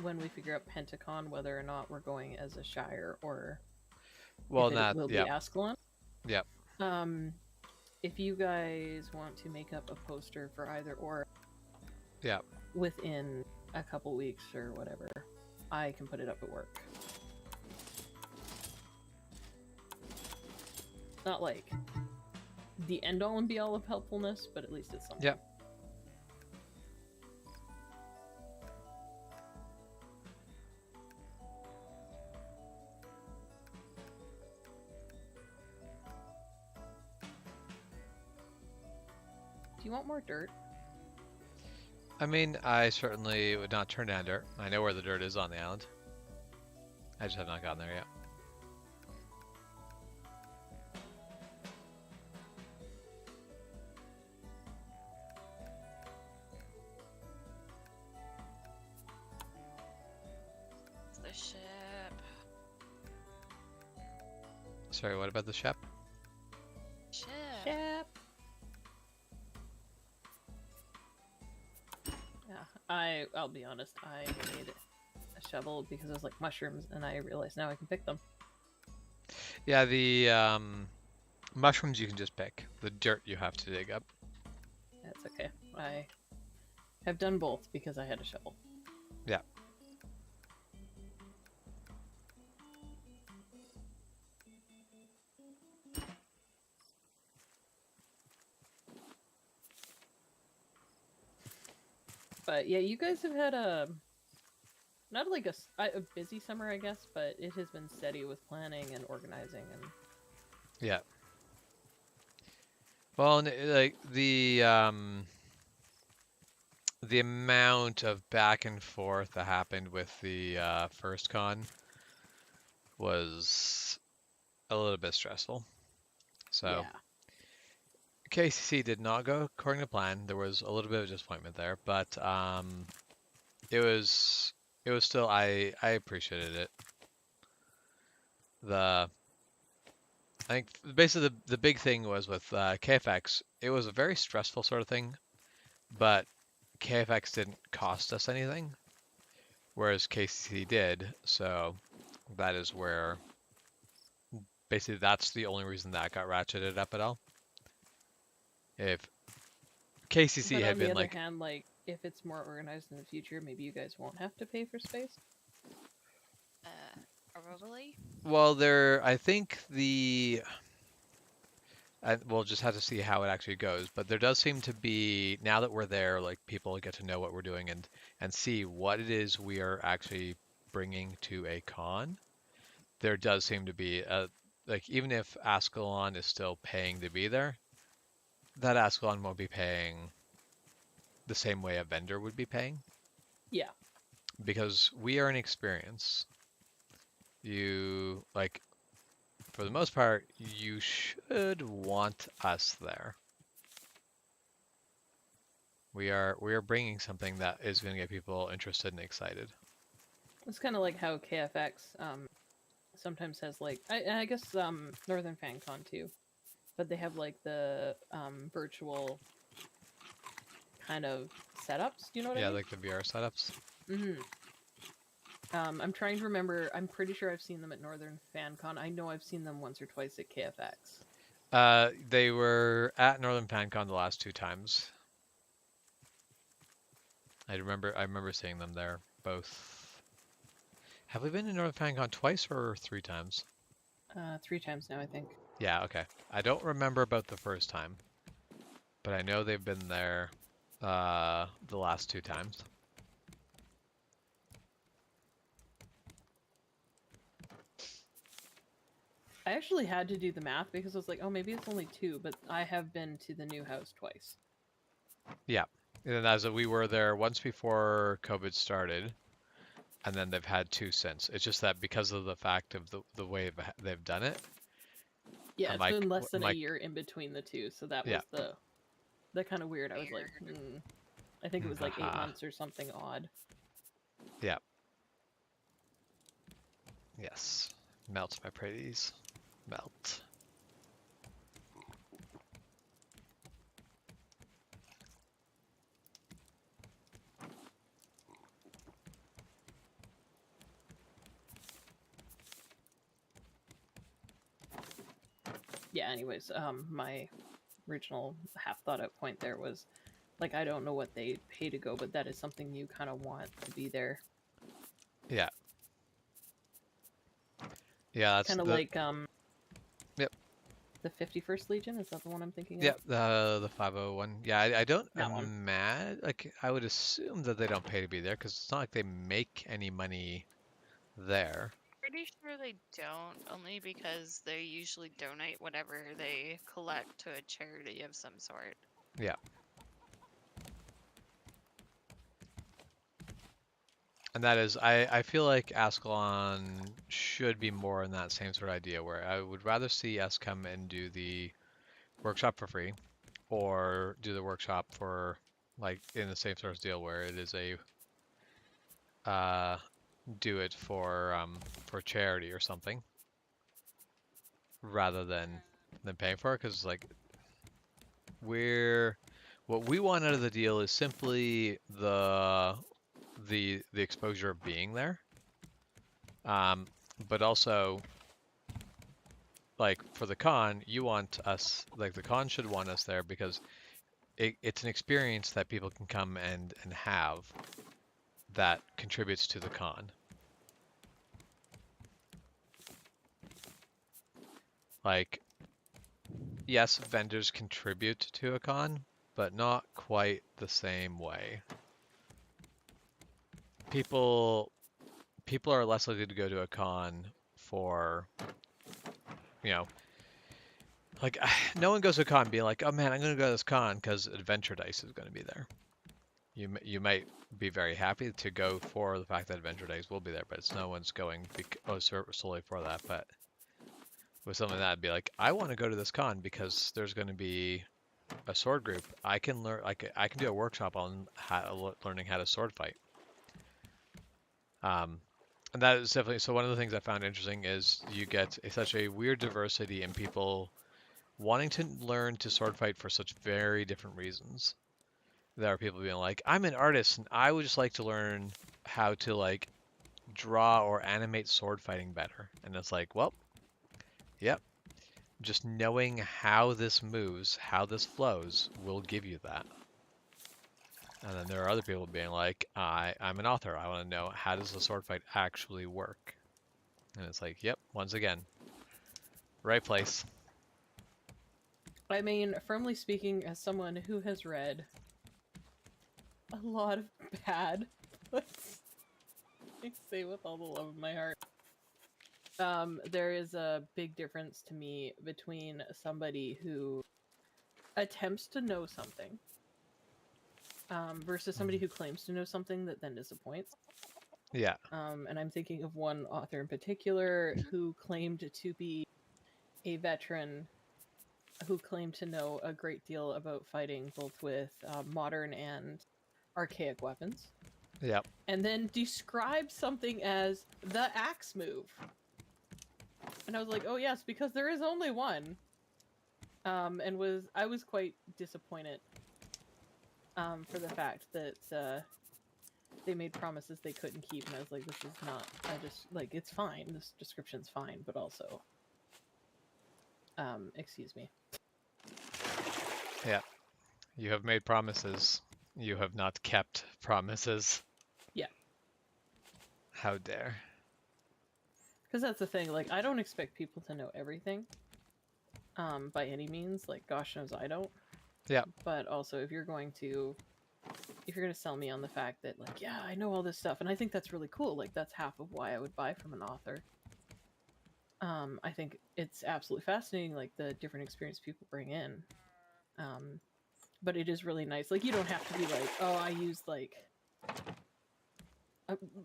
when we figure out Pentacon, whether or not we're going as a Shire or Well, if it not will be yeah, Ascalon. Yep. If you guys want to make up a poster for either or, yeah. within a couple weeks or whatever, I can put it up at work. Not like the end all and be all of helpfulness, but at least it's something. Yep. Do you want more dirt? I mean, I certainly would not turn down dirt. I know where the dirt is on the island. I just have not gotten there yet. The ship. Sorry, what about the ship? Ship. Shep. Yeah, I'll be honest. I made a shovel because I was like mushrooms, and I realized now I can pick them. Yeah, the mushrooms you can just pick. The dirt you have to dig up. That's okay. I have done both because I had a shovel. Yeah. But yeah, you guys have had a not like a busy summer, I guess, but it has been steady with planning and organizing and. Yeah. Well, like the amount of back and forth that happened with the first con was a little bit stressful. So Yeah. KCC did not go according to plan. There was a little bit of disappointment there, but it was still I appreciated it. I think basically the big thing was with KFX. It was a very stressful sort of thing, but KFX didn't cost us anything, whereas KCC did. So that is where basically that's the only reason that got ratcheted up at all. If KCC But had on the been other like, hand, like if it's more organized in the future, maybe you guys won't have to pay for space. Probably. well, I think we'll just have to see how it actually goes. But there does seem to be, now that we're there, like people get to know what we're doing and see what it is we are actually bringing to a con. There does seem to be like even if Ascalon is still paying to be there, that Ascalon won't be paying the same way a vendor would be paying. Yeah. Because we are an experience. You like, for the most part, you should want us there. We are bringing something that is going to get people interested and excited. It's kind of like how KFX sometimes has like I guess Northern FanCon too, but they have like the virtual kind of setups. Do you know what I Yeah, mean? like the VR setups. Mm-hmm. I'm trying to remember. I'm pretty sure I've seen them at Northern FanCon. I know I've seen them once or twice at KFX. They were at Northern FanCon the last 2 times. I remember seeing them there both. Have we been to Northern FanCon twice or 3 times? 3 times now, I think. Yeah, okay. I don't remember about the first time, but I know they've been there the last 2 times. I actually had to do the math because I was like, oh, maybe it's only 2, but I have been to the new house twice. Yeah, and as we were there once before COVID started, and then they've had 2 since. It's just that because of the fact of the way they've done it. Yeah, it's been less than a Mike, year in between the 2, so that yeah. was the kind of weird. I was like, I think it was like 8 Haha. months or something odd. Yeah. Yes. Melt, my pretties. Melt. Yeah, anyways, my original half thought out point there was like, I don't know what they pay to go, but that is something you kind of want to be there. Yeah. Yeah, that's kind of like Yep. The 51st Legion, is that the one I'm thinking of? Yep, the 501. Yeah, I don't That one. like I would assume that they don't pay to be there because it's not like they make any money there. Pretty sure they don't, only because they usually donate whatever they collect to a charity of some sort. Yeah. And that is, I feel like Ascalon should be more in that same sort of idea where I would rather see us come and do the workshop for free or do the workshop for like in the same sort of deal where it is a do it for charity or something. rather than paying for it, because like what we want out of the deal is simply the exposure of being there, but also like for the con, you want us, like the con should want us there because it's an experience that people can come and have that contributes to the con. Like, yes, vendors contribute to a con, but not quite the same way. People are less likely to go to a con for, you know, like no one goes to a con being like, oh man, I'm gonna go to this con because Adventure Dice is gonna be there. You might be very happy to go for the fact that Adventure Days will be there, but no one's going solely for that. But with something that would be like, I want to go to this con because there's going to be a sword group. I can learn, like I can do a workshop on learning how to sword fight. And that is definitely, so one of the things I found interesting is you get such a weird diversity in people wanting to learn to sword fight for such very different reasons. There are people being like, I'm an artist and I would just like to learn how to like draw or animate sword fighting better. And it's like, well, yep. Just knowing how this moves, how this flows, will give you that. And then there are other people being like, I'm an author. I want to know, how does the sword fight actually work? And it's like, yep, once again, right place. I mean, firmly speaking, as someone who has read a lot of bad books, I say with all the love of my heart, there is a big difference to me between somebody who attempts to know something versus somebody who claims to know something that then disappoints. Yeah. And I'm thinking of one author in particular who claimed to be a veteran, who claimed to know a great deal about fighting, both with modern and archaic weapons. Yep. And then described something as the axe move. And I was like, oh yes, because there is only one. And I was quite disappointed for the fact that they made promises they couldn't keep, and I was like, this is not, I just, like, it's fine, this description's fine, but also, excuse me. Yeah. You have made promises. You have not kept promises. Yeah. How dare. Because that's the thing, like, I don't expect people to know everything, by any means, like, gosh knows I don't. Yeah. But also, if you're going to sell me on the fact that, like, yeah, I know all this stuff, and I think that's really cool, like, that's half of why I would buy from an author. I think it's absolutely fascinating, like, the different experience people bring in. But it is really nice. Like, you don't have to be like, oh, I used,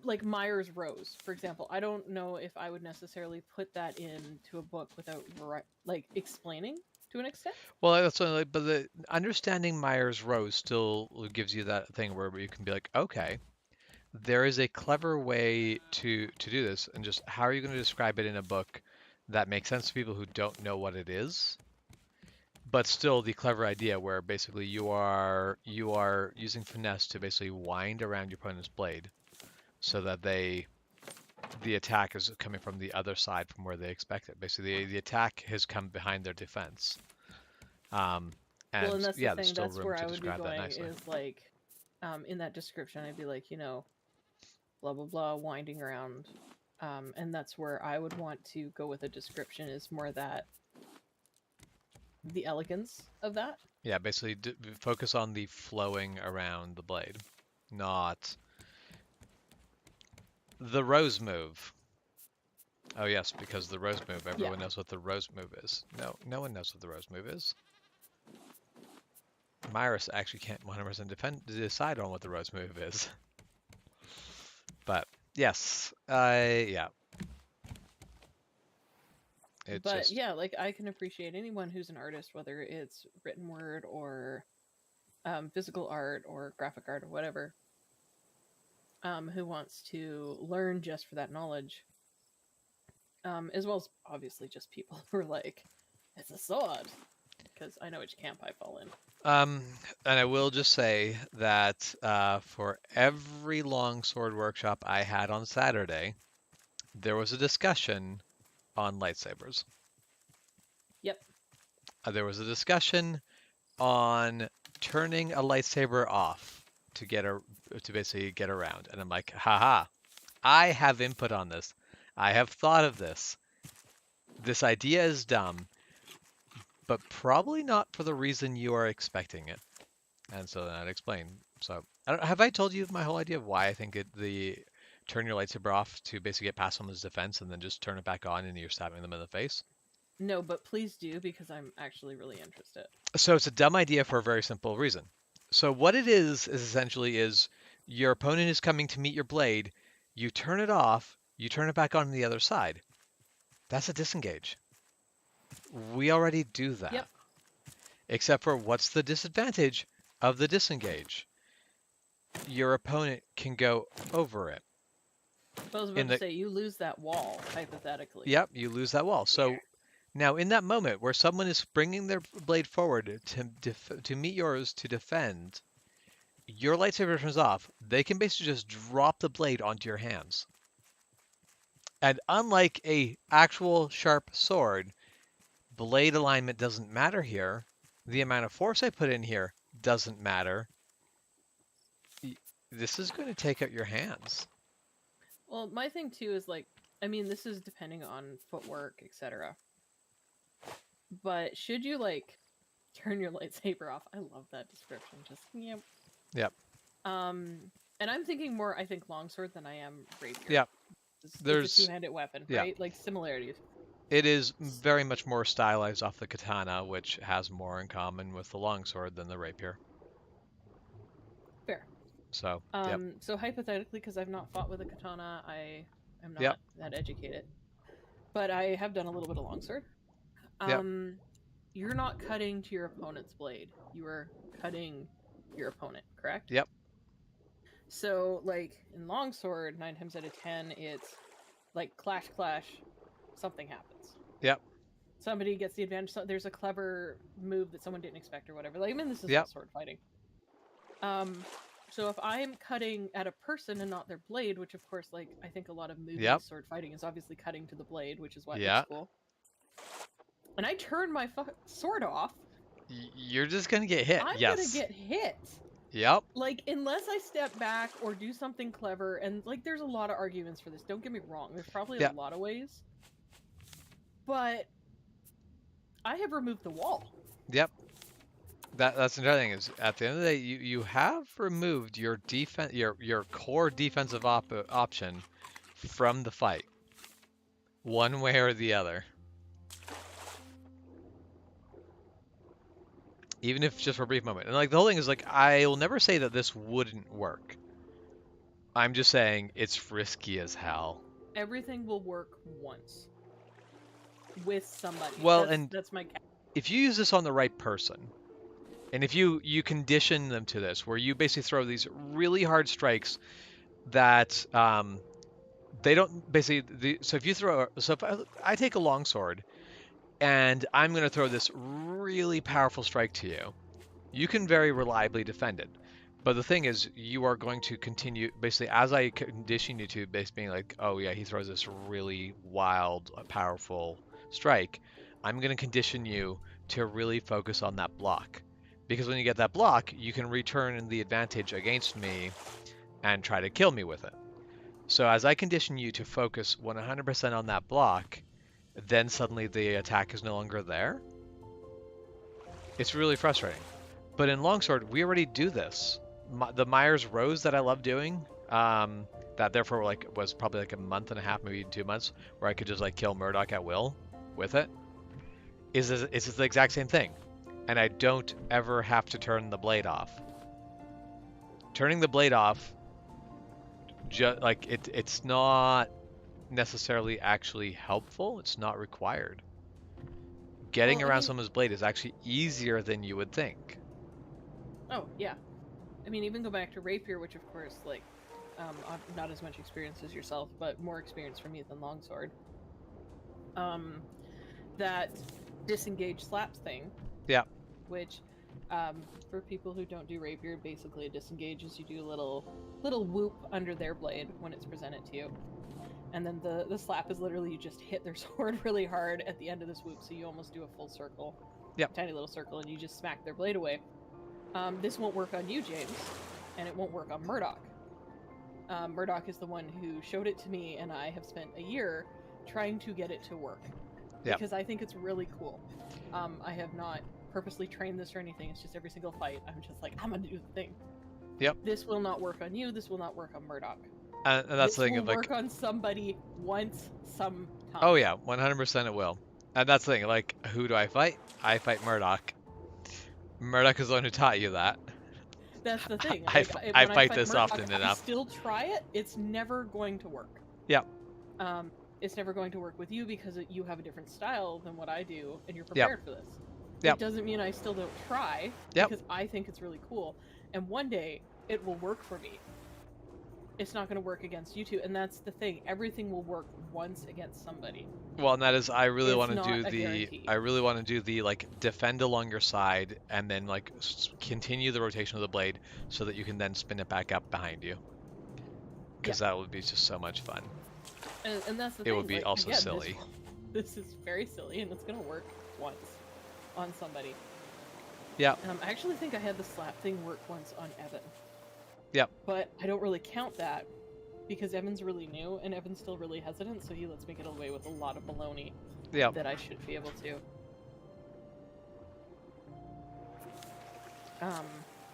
like Myers Rose, for example. I don't know if I would necessarily put that into a book without, like, explaining to an extent. Well, that's only, but the understanding Myers Rose still gives you that thing where you can be like, okay, there is a clever way to do this, and just how are you going to describe it in a book that makes sense to people who don't know what it is? But still, the clever idea where basically you are using finesse to basically wind around your opponent's blade, so that the attack is coming from the other side from where they expect it. Basically, the attack has come behind their defense. And well, and that's yeah, the there's thing. still That's room where to I would be describe that going. nicely. Is like, in that description, I'd be like, you know, blah blah blah, winding around, and that's where I would want to go with a description. Is more that the elegance of that. Yeah, basically focus on the flowing around the blade, not the rose move. Oh yes, because the rose move, everyone knows what the rose move is. No, no one knows what the rose move is. Myris actually can't 100% decide on what the rose move is. But yes, yeah. But yeah, like, I can appreciate anyone who's an artist, whether it's written word or physical art or graphic art or whatever, who wants to learn just for that knowledge. as well as obviously just people who are like, it's a sword, because I know which camp I fall in. And I will just say that for every longsword workshop I had on Saturday, there was a discussion on lightsabers. Yep. There was a discussion on turning a lightsaber off to basically get around, and I'm like, haha, I have input on this. I have thought of this. This idea is dumb, but probably not for the reason you are expecting it. And so then I'd explain. So, have I told you my whole idea of why I think the turn your lightsaber off to basically get past someone's defense and then just turn it back on and you're stabbing them in the face? No, but please do, because I'm actually really interested. So it's a dumb idea for a very simple reason. So what it is essentially is your opponent is coming to meet your blade, you turn it off, you turn it back on the other side. That's a disengage. We already do that. Yep. Except for what's the disadvantage of the disengage? Your opponent can go over it. I was about to say, you lose that wall, hypothetically. Yep, you lose that wall. So now in that moment where someone is bringing their blade forward to meet yours to defend, your lightsaber turns off, they can basically just drop the blade onto your hands. And unlike a actual sharp sword, blade alignment doesn't matter here. The amount of force I put in here doesn't matter. This is going to take out your hands. Well, my thing too is like, I mean, this is depending on footwork, etc. But should you like turn your lightsaber off? I love that description. Just yep. Yep. And I'm thinking more, I think, longsword than I am rapier. Yep. There's a two-handed weapon, right? Like similarities. It is very much more stylized off the katana, which has more in common with the longsword than the rapier. Fair. So, So hypothetically, because I've not fought with a katana, I am not that educated. But I have done a little bit of longsword. You're not cutting to your opponent's blade. You are cutting your opponent, correct? Yep. So, like, in longsword, 9 times out of 10, it's like clash, something happens. Yep. Somebody gets the advantage. So there's a clever move that someone didn't expect or whatever. Like, I mean, this is all sword fighting. So if I'm cutting at a person and not their blade, which of course, like, I think a lot of movie sword fighting is obviously cutting to the blade, which is why it's cool. And I turn my sword off. You're just going to get hit. I'm going to get hit. Yep. Like, unless I step back or do something clever, and, like, there's a lot of arguments for this. Don't get me wrong. There's probably a lot of ways. But I have removed the wall. Yep. That's another thing is at the end of the day, you have removed your defense, your core defensive option from the fight, one way or the other. Even if just for a brief moment. And like the whole thing is like, I will never say that this wouldn't work. I'm just saying it's risky as hell. Everything will work once. With somebody. Well, that's my if you use this on the right person, and if you condition them to this, where you basically throw these really hard strikes that they don't basically, so if I take a longsword and I'm going to throw this really powerful strike to you, you can very reliably defend it. But the thing is, you are going to continue, basically, as I condition you to basically being like, oh yeah, he throws this really wild, powerful strike, I'm going to condition you to really focus on that block. Because when you get that block, you can return the advantage against me and try to kill me with it. So as I condition you to focus 100% on that block, then suddenly the attack is no longer there. It's really frustrating. But in longsword, we already do this. The Myers Rose that I love doing, that therefore was probably like a month and a half, maybe 2 months, where I could just like kill Murdoch at will with it, is the exact same thing. And I don't ever have to turn the blade off. Turning the blade off, it's not necessarily actually helpful. It's not required. Getting around someone's blade is actually easier than you would think. Oh, yeah. I mean, even go back to rapier, which of course, like, not as much experience as yourself, but more experience for me than longsword. that disengage slaps thing. Yeah. Which, for people who don't do rapier, basically it disengages. You do a little whoop under their blade when it's presented to you. And then the slap is literally you just hit their sword really hard at the end of this whoop, so you almost do a full circle. Yep. Tiny little circle, and you just smack their blade away. This won't work on you, James, and it won't work on Murdoch. Murdoch is the one who showed it to me, and I have spent a year trying to get it to work. Yep. Because I think it's really cool. I have not purposely trained this or anything. It's just every single fight, I'm just like, I'm gonna do the thing. Yep. This will not work on you. This will not work on Murdoch. And that's the thing. This will Like, work on somebody once, sometime. oh yeah, 100% it will. And that's the thing. Like, who do I fight? I fight Murdoch. Murdoch is the one who taught you that. That's the thing. I fight this Murdoch, often I enough. still try it. It's never going to work. Yep. It's never going to work with you because you have a different style than what I do, and you're prepared for this. Yep. It doesn't mean I still don't try, Yep. because I think it's really cool. And one day, it will work for me. It's not going to work against you two, and that's the thing. Everything will work once against somebody. Well, and that is, I really It's want to not do a the, guarantee. I really want to do the, like, defend along your side, and then, like, continue the rotation of the blade, so that you can then spin it back up behind you. Because that would be just so much fun. And that's the It thing. would be like, also again, silly. This is very silly, and it's going to work once on somebody. Yeah. I actually think I had the slap thing work once on Evan. Yep. But I don't really count that because Evan's really new and Evan's still really hesitant, so he lets me get away with a lot of baloney Yeah. that I should be able to.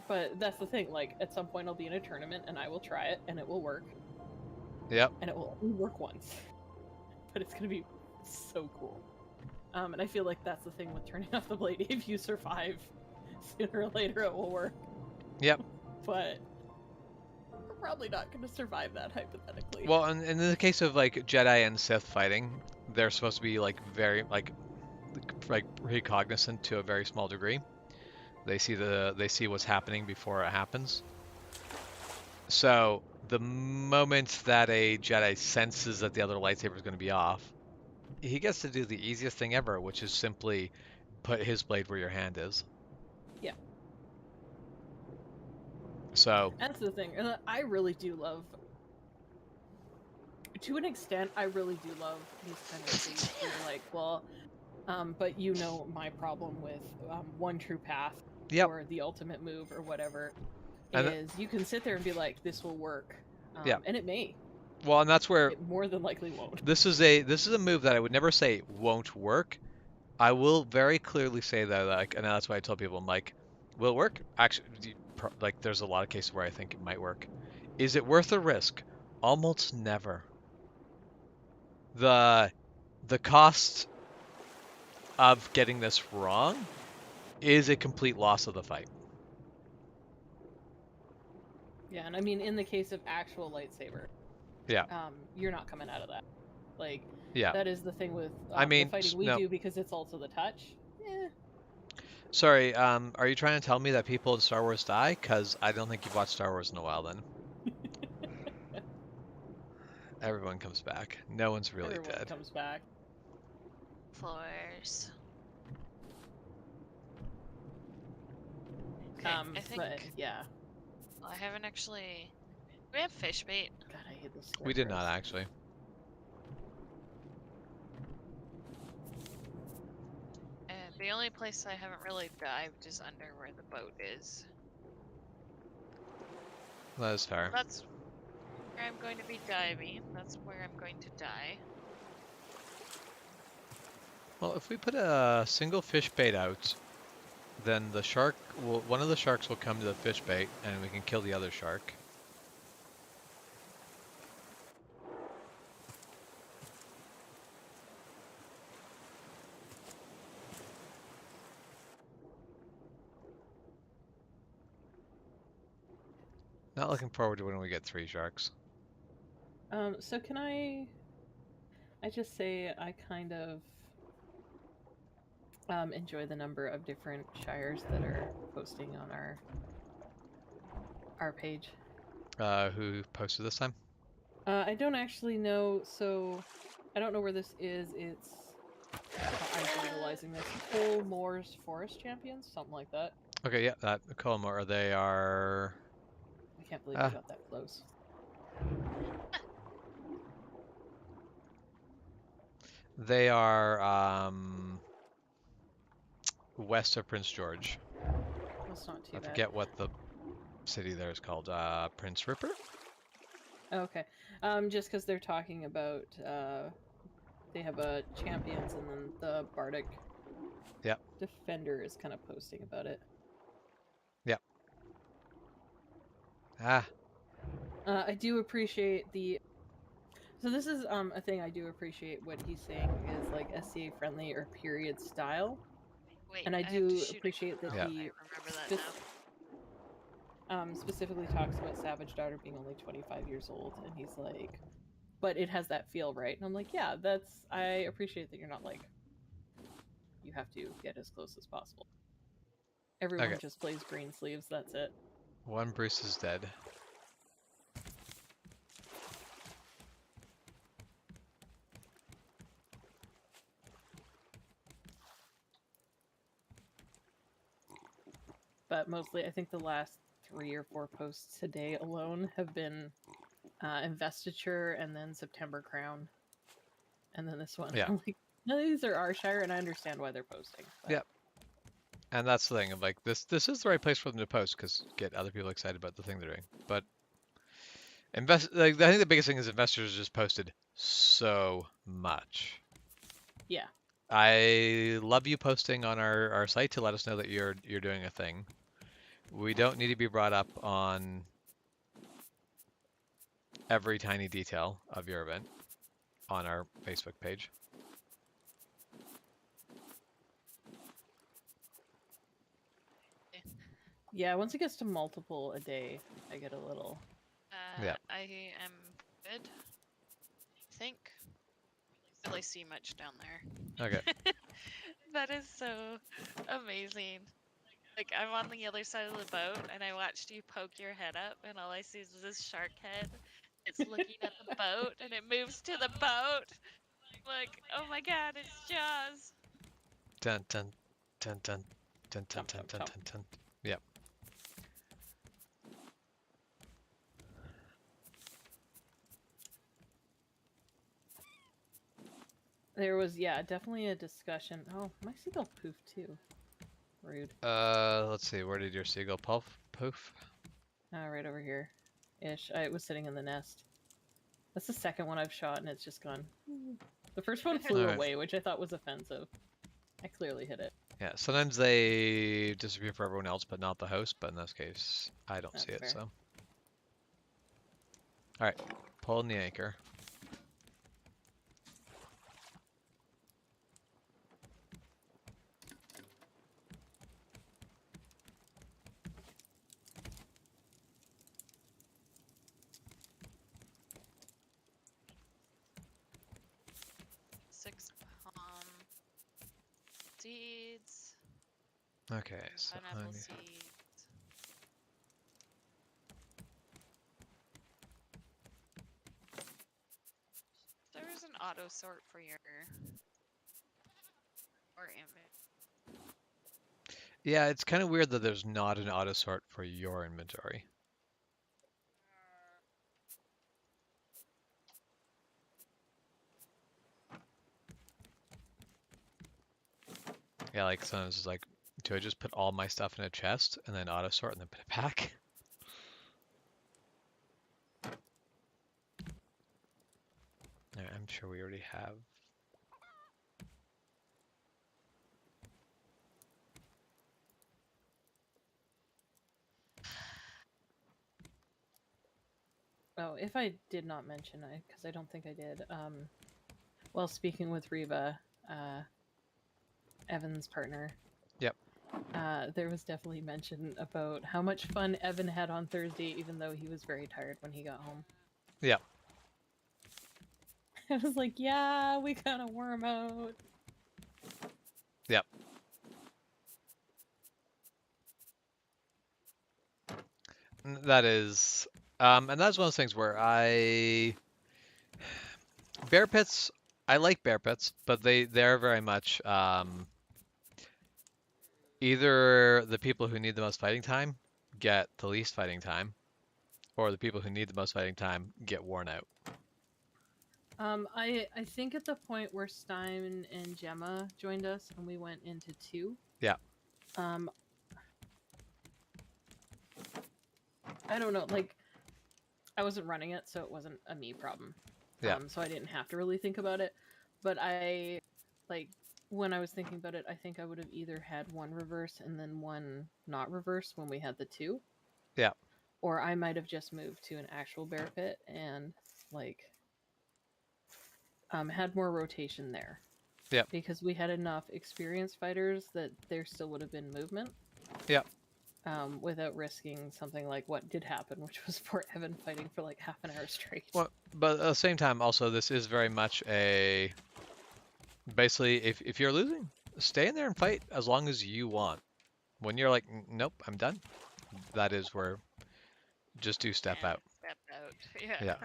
But that's the thing, like, at some point I'll be in a tournament and I will try it and it will work. Yep. And it will only work once. But it's gonna be so cool. And I feel like that's the thing with turning off the blade. If you survive, sooner or later it will work. Yep. But we're probably not going to survive that, hypothetically. Well, and in the case of, like, Jedi and Sith fighting, they're supposed to be, like, very, like recognizant to a very small degree. They see what's happening before it happens. So the moment that a Jedi senses that the other lightsaber is going to be off, he gets to do the easiest thing ever, which is simply put his blade where your hand is. Yeah. So that's the thing, and I really do love. To an extent, I really do love these kind of things. Where you're like, well, but you know my problem with one true path Yep. or the ultimate move or whatever And is you can sit there and be like, this will work, Yeah. and it may. well, and that's where It more than likely won't. this is a move that I would never say won't work. I will very clearly say that, like, and that's why I tell people, I'm like, will it work? Actually, like, there's a lot of cases where I think it might work. Is it worth the risk? Almost never. The cost of getting this wrong is a complete loss of the fight. Yeah, and I mean, in the case of actual lightsaber, Yeah. You're not coming out of that. Like, Yeah. that is the thing with I mean, the fighting we no. do, because it's also the touch. Eh. Sorry, are you trying to tell me that people in Star Wars die? Because I don't think you've watched Star Wars in a while then. Everyone comes back. No one's really Everyone dead. comes back. Floors. Okay, I think. But yeah. Well, I haven't actually. Do we have fish bait? God, I hate this. We did not actually. The only place I haven't really dived is under where the boat is. That is fair. That's where I'm going to be diving. That's where I'm going to die. Well, if we put a single fish bait out, then the shark will, one of the sharks will come to the fish bait, and we can kill the other shark. Not looking forward to when we get 3 sharks. So can I just say I kind of enjoy the number of different shires that are posting on our page. Who posted this time? I don't actually know, so I don't know where this is. It's I'm utilizing this. Colmore's Forest Champions, something like that. Okay, yeah, that Colmore. They are. I can't believe I got that close. They are west of Prince George. That's not too I bad. forget what the city there is called. Prince Rupert? Okay. Just because they're talking about they have a champions and then the Bardic Defender is kind of posting about it. Yep. Ah. I do appreciate the. So this is a thing I do appreciate what he's saying is like SCA friendly or period style. Wait, and I do appreciate that he specifically talks about Savage Daughter being only 25 years old, and he's like, but it has that feel right. And I'm like, yeah, I appreciate that you're not like, you have to get as close as possible. Everyone just plays green sleeves, that's it. One Bruce is dead. But mostly, I think the last 3 or 4 posts today alone have been Investiture and then September Crown. And then this one. Yeah. I'm like, none of these are Arshire, and I understand why they're posting. But... Yep. And that's the thing of like this is the right place for them to post because get other people excited about the thing they're doing. But I think the biggest thing is investors just posted so much. Yeah. I love you posting on our site to let us know that you're doing a thing. We don't need to be brought up on every tiny detail of your event on our Facebook page. Yeah, once it gets to multiple a day, I get a little... Yeah. I am good. I think. I don't really see much down there. Okay. That is so amazing. Like, I'm on the other side of the boat, and I watched you poke your head up, and all I see is this shark head. It's looking at the boat, and it moves to the boat. Like, oh my god, it's Jaws. Dun dun dun dun dun dun dun dun dun dun. Yep. There was, yeah, definitely a discussion. Oh, my seagull poofed too. Rude. Let's see. Where did your seagull poof? Right over here. Ish. It was sitting in the nest. That's the second one I've shot, and it's just gone. The first one flew away, which I thought was offensive. I clearly hit it. Yeah, sometimes they disappear for everyone else, but not the host. But in this case, I don't see it, so. All right, pull in the anchor. Seeds. Okay, so pineapple seeds. There is an auto sort for your inventory. Yeah, it's kind of weird that there's not an auto sort for your inventory. Yeah, like sometimes it's like, do I just put all my stuff in a chest and then auto sort and then put it back? I'm sure we already have. Oh, if I did not mention it, because I don't think I did, while speaking with Reba, Evan's partner. Yep. There was definitely mention about how much fun Evan had on Thursday, even though he was very tired when he got home. Yep. I was like, yeah, we kind of worm out. Yep. That is, and that's one of those things where bear pits I like bear pits, but they're very much either the people who need the most fighting time get the least fighting time, or the people who need the most fighting time get worn out. I think at the point where Stein and Gemma joined us and we went into 2. Yeah. I don't know, like, I wasn't running it, so it wasn't a me problem. Yeah. So I didn't have to really think about it. But when I was thinking about it, I think I would have either had one reverse and then one not reverse when we had the 2. Yeah. Or I might have just moved to an actual bear pit and, like, had more rotation there. Yeah. Because we had enough experienced fighters that there still would have been movement. Yeah. Without risking something like what did happen, which was poor Evan fighting for like half an hour straight. Well, but at the same time, also, this is very much a... Basically, if you're losing, stay in there and fight as long as you want. When you're like, nope, I'm done, that is where just do step out. Step out. Yeah. Yeah.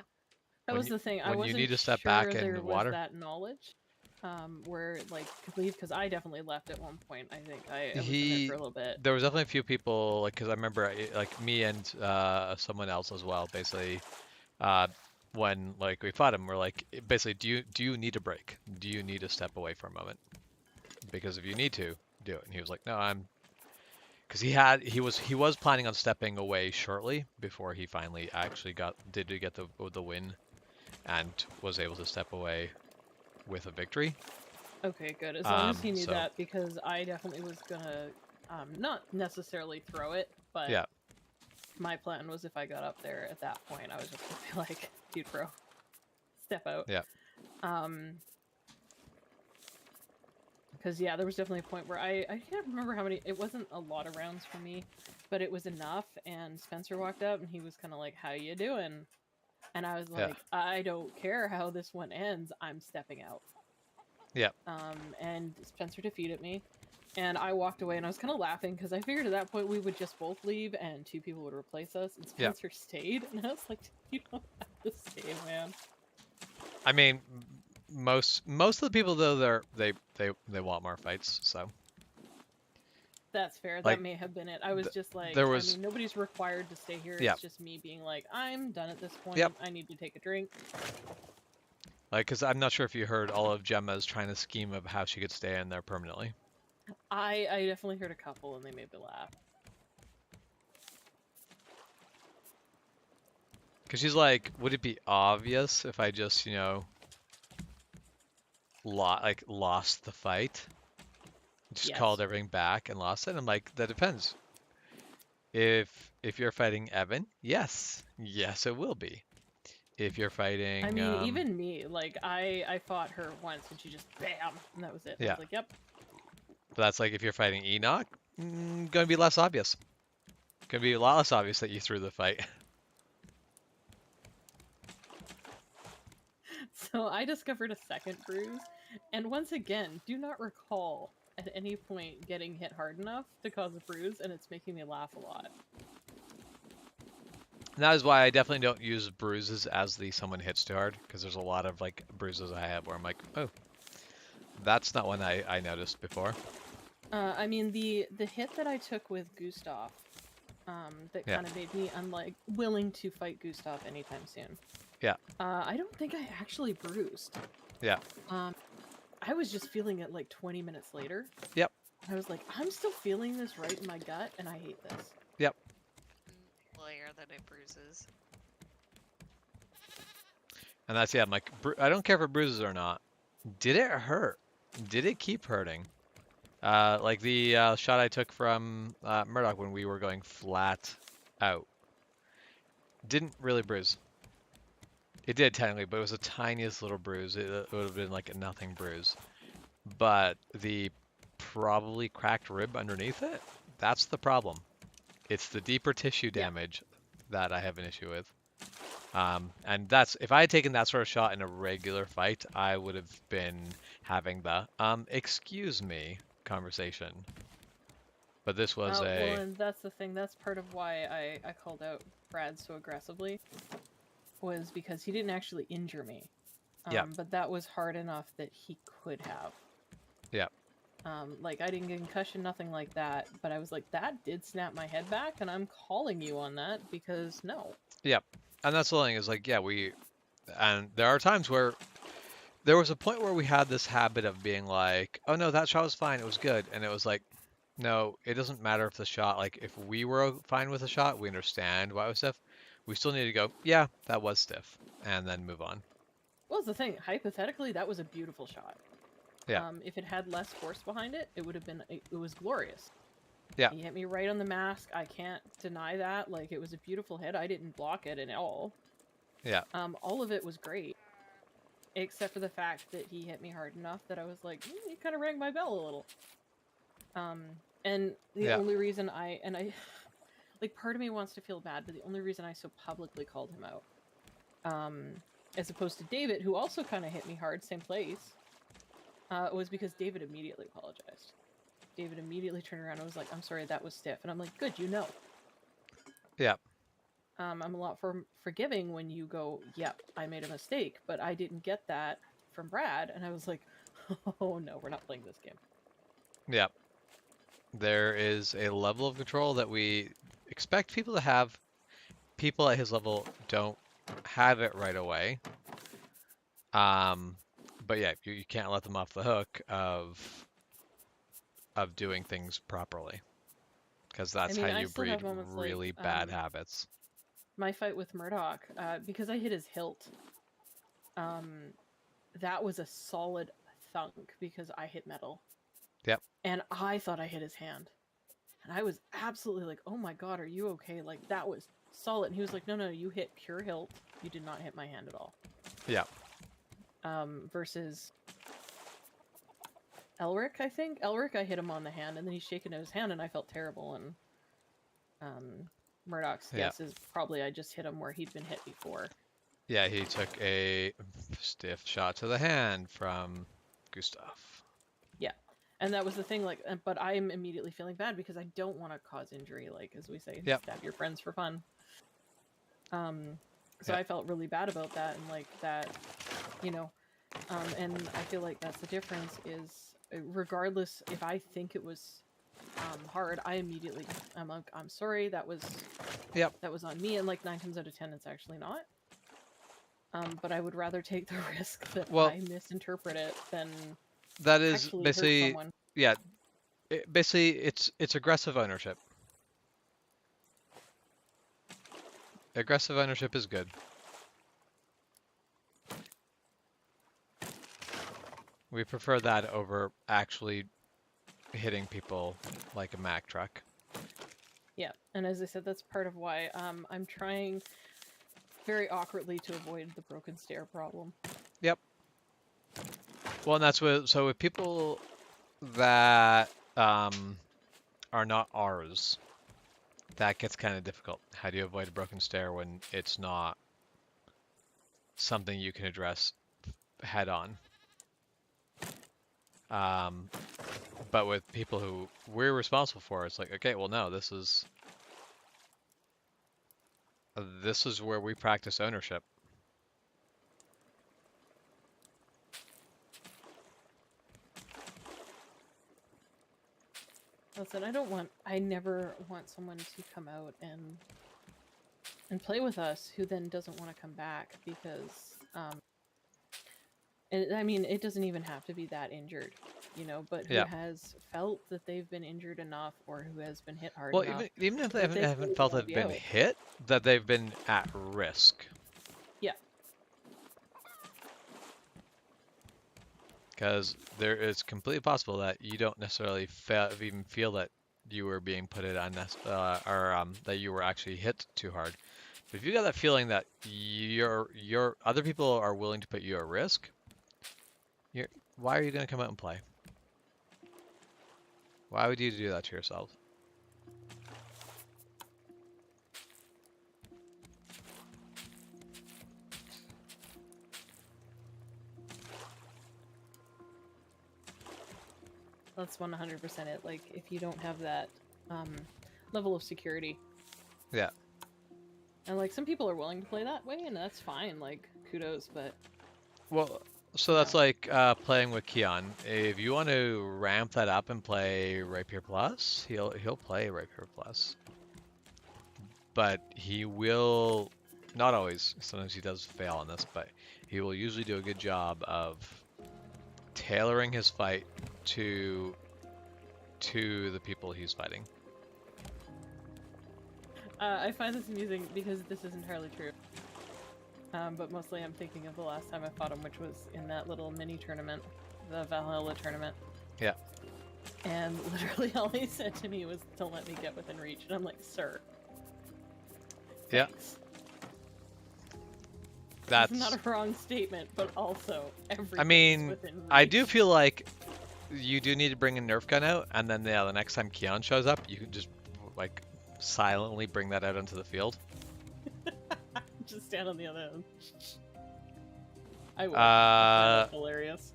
That was the thing. I when wasn't you need to step sure back there in was water. that knowledge where like could leave, because I definitely left at one point. I think I was in there for a little bit. There was definitely a few people, like, because I remember like me and someone else as well, basically when like we fought him, we're like, basically, do you need a break? Do you need to step away for a moment? Because if you need to, do it. And he was like, no, I'm... Because he was planning on stepping away shortly before he finally actually did get the win and was able to step away with a victory. Okay, good. As long as he knew that, because I definitely was gonna not necessarily throw it, but yeah. My plan was if I got up there at that point, I was just gonna be like, dude, bro, step out. Yeah. Because yeah, there was definitely a point where I can't remember how many. It wasn't a lot of rounds for me, but it was enough. And Spencer walked up and he was kind of like, "How you doing?" And I was like, "I don't care how this one ends. I'm stepping out." Yeah. And Spencer defeated me, and I walked away, and I was kind of laughing because I figured at that point we would just both leave and 2 people would replace us. And Spencer stayed, and I was like, "You don't have to stay, man." I mean, most of the people though, they want more fights, so. That's fair. Like, that may have been it. I was just like, I mean, nobody's required to stay here. It's just me being like, I'm done at this point. I need to take a drink. Like, because I'm not sure if you heard all of Gemma's trying to scheme of how she could stay in there permanently. I definitely heard a couple, and they made me laugh. Because she's like, would it be obvious if I just, you know, lost the fight? Just called everything back and lost it? I'm like, that depends. If you're fighting Evan, yes, it will be. If you're fighting, I mean, even me, like I fought her once and she just bam, and that was it. I was like, yep. But that's like if you're fighting Enoch, gonna be less obvious. Gonna be a lot less obvious that you threw the fight. So I discovered a second bruise, and once again, do not recall at any point getting hit hard enough to cause a bruise, and it's making me laugh a lot. And that is why I definitely don't use bruises as the someone hits too hard, because there's a lot of like bruises I have where I'm like, oh, that's not one I noticed before. I mean, the hit that I took with Gustav, that kind of made me willing to fight Gustav anytime soon. Yeah. I don't think I actually bruised. Yeah. I was just feeling it like 20 minutes later. Yep. I was like, I'm still feeling this right in my gut, and I hate this. Yep. Layer that it bruises. And that's, I'm like, I don't care if it bruises or not. Did it hurt? Did it keep hurting? Like the shot I took from Murdoch when we were going flat out. Didn't really bruise. It did technically, but it was the tiniest little bruise. It would have been like a nothing bruise. But the probably cracked rib underneath it, that's the problem. It's the deeper tissue damage that I have an issue with. And that's, if I had taken that sort of shot in a regular fight, I would have been having the, excuse me conversation. But this was well, and that's the thing. That's part of why I called out Brad so aggressively. Was because he didn't actually injure me. Yeah. But that was hard enough that he could have. Yeah. Like, I didn't get concussion, nothing like that, but I was like, that did snap my head back, and I'm calling you on that, because no. Yeah. And that's the thing is like, yeah, and there are times where there was a point where we had this habit of being like, oh no, that shot was fine, it was good. And it was like, no, it doesn't matter if the shot, like if we were fine with the shot, we understand why it was stiff. We still need to go, yeah, that was stiff, and then move on. Well, that's the thing. Hypothetically, that was a beautiful shot. Yeah. If it had less force behind it, it would have been. It was glorious. Yeah. He hit me right on the mask. I can't deny that. Like, it was a beautiful hit. I didn't block it at all. Yeah. All of it was great, except for the fact that he hit me hard enough that I was like, he kind of rang my bell a little. And the only reason I like, part of me wants to feel bad, but the only reason I so publicly called him out, as opposed to David, who also kind of hit me hard, same place, was because David immediately apologized. David immediately turned around and was like, I'm sorry, that was stiff. And I'm like, good, you know. Yeah. I'm a lot forgiving when you go, yep, I made a mistake, but I didn't get that from Brad. And I was like, oh no, we're not playing this game. Yeah. There is a level of control that we expect people to have. People at his level don't have it right away. But yeah, you can't let them off the hook of doing things properly, because that's how you breed really bad habits. My fight with Murdoch, because I hit his hilt, that was a solid thunk because I hit metal. Yep. And I thought I hit his hand. And I was absolutely like, oh my god, are you okay? Like, that was solid. And he was like, no, you hit pure hilt. You did not hit my hand at all. Yeah. Versus Elric, I think. Elric, I hit him on the hand, and then he's shaking his hand, and I felt terrible. And Murdoch's guess is probably I just hit him where he'd been hit before. Yeah, he took a stiff shot to the hand from Gustav. Yeah. And that was the thing, like, but I'm immediately feeling bad because I don't want to cause injury, like, as we say, stab your friends for fun. So I felt really bad about that, and like that, you know, and I feel like that's the difference is, regardless if I think it was hard, I immediately, I'm like, I'm sorry, that was on me, and like 9 times out of 10 it's actually not. But I would rather take the risk that I misinterpret it than that is basically basically it's aggressive ownership. Aggressive ownership is good. We prefer that over actually hitting people like a Mack truck. Yeah, and as I said, that's part of why I'm trying very awkwardly to avoid the broken stair problem. Yep. Well, and that's so with people that are not ours, that gets kind of difficult. How do you avoid a broken stair when it's not something you can address head on? But with people who we're responsible for, it's like, okay, well, no, this is where we practice ownership. Listen, I never want someone to come out and play with us who then doesn't want to come back because, and I mean, it doesn't even have to be that injured, you know, but who has felt that they've been injured enough or who has been hit hard enough. Well, even if they haven't felt they've been hit, that they've been at risk. Yeah. Because it's completely possible that you don't necessarily even feel that you were being put it on, or that you were actually hit too hard. But if you got that feeling that your other people are willing to put you at risk, why are you going to come out and play? Why would you do that to yourself? That's 100% it. Like, if you don't have that level of security. Yeah. And like, some people are willing to play that way, and that's fine. Like, kudos, but Well, so that's like playing with Keon. If you want to ramp that up and play Rapier Plus, he'll play Rapier Plus. But he will not always. Sometimes he does fail on this, but he will usually do a good job of tailoring his fight to the people he's fighting. I find this amusing because this is entirely true. But mostly I'm thinking of the last time I fought him, which was in that little mini tournament, the Valhalla tournament. Yeah. And literally all he said to me was to let me get within reach, and I'm like, sir. Yeah. Thanks. That's Not a wrong statement, but also everything. I mean, within reach. I do feel like you do need to bring a Nerf gun out, and then the next time Keon shows up, you can just like silently bring that out into the field. Just stand on the other end. I would. That's hilarious.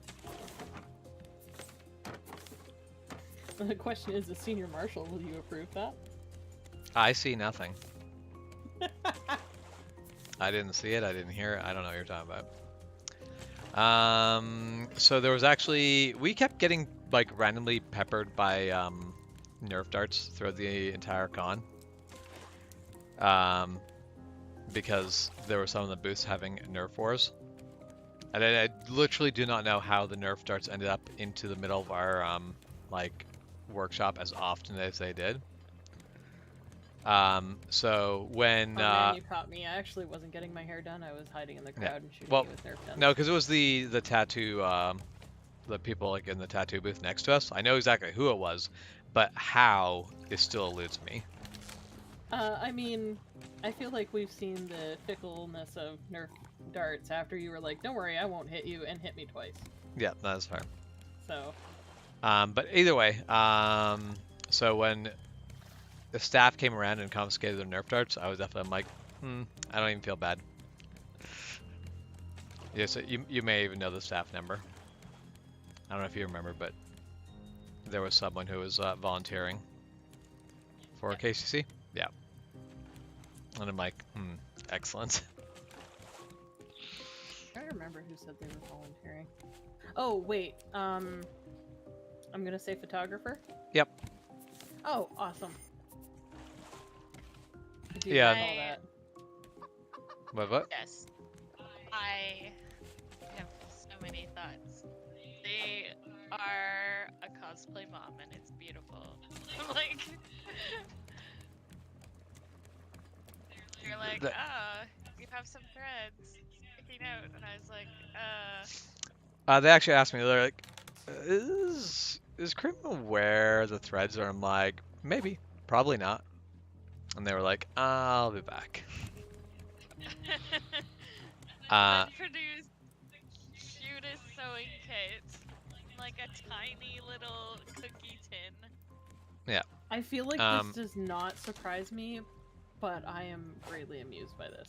The question is, as senior marshal, will you approve that? I see nothing. I didn't see it. I didn't hear it. I don't know what you're talking about. So there was actually, we kept getting like randomly peppered by Nerf darts throughout the entire con. Because there were some of the booths having Nerf wars. And I literally do not know how the Nerf darts ended up into the middle of our like workshop as often as they did. So when oh man, you caught me. I actually wasn't getting my hair done. I was hiding in the crowd and shooting you with Nerf guns. No, because it was the tattoo, the people like in the tattoo booth next to us. I know exactly who it was, but how is still eludes me. I mean, I feel like we've seen the fickleness of Nerf darts after you were like, don't worry, I won't hit you, and hit me twice. Yeah, that's fair. So. But either way, so when the staff came around and confiscated their Nerf darts, I was definitely like, I don't even feel bad. Yeah, so you may even know the staff number. I don't know if you remember, but there was someone who was volunteering for KCC. Yeah. And I'm like, excellent. I don't remember who said they were volunteering. Oh, wait. I'm gonna say photographer? Yep. Oh, awesome. I do Yeah. like all that. What? Yes. I have so many thoughts. They are a cosplay mom, and it's beautiful. Like, you're like, you have some threads sticking out, and I was like, They actually asked me, they're like, is Krim aware the threads are? I'm like, maybe, probably not. And they were like, I'll be back. and then produced the cutest sewing kit, like a tiny little cookie tin. Yeah. I feel like this does not surprise me, but I am greatly amused by this.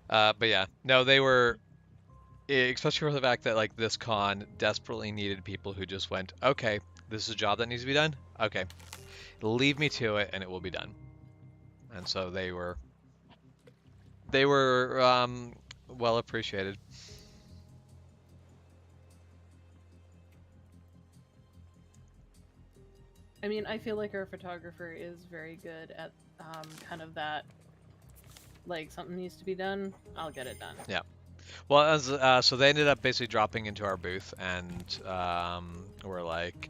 But yeah, no, they were, especially for the fact that like this con desperately needed people who just went, okay, this is a job that needs to be done. Okay, leave me to it, and it will be done. And so they were well appreciated. I mean, I feel like our photographer is very good at kind of that, like, something needs to be done, I'll get it done. Yeah. Well, as so they ended up basically dropping into our booth, and were like,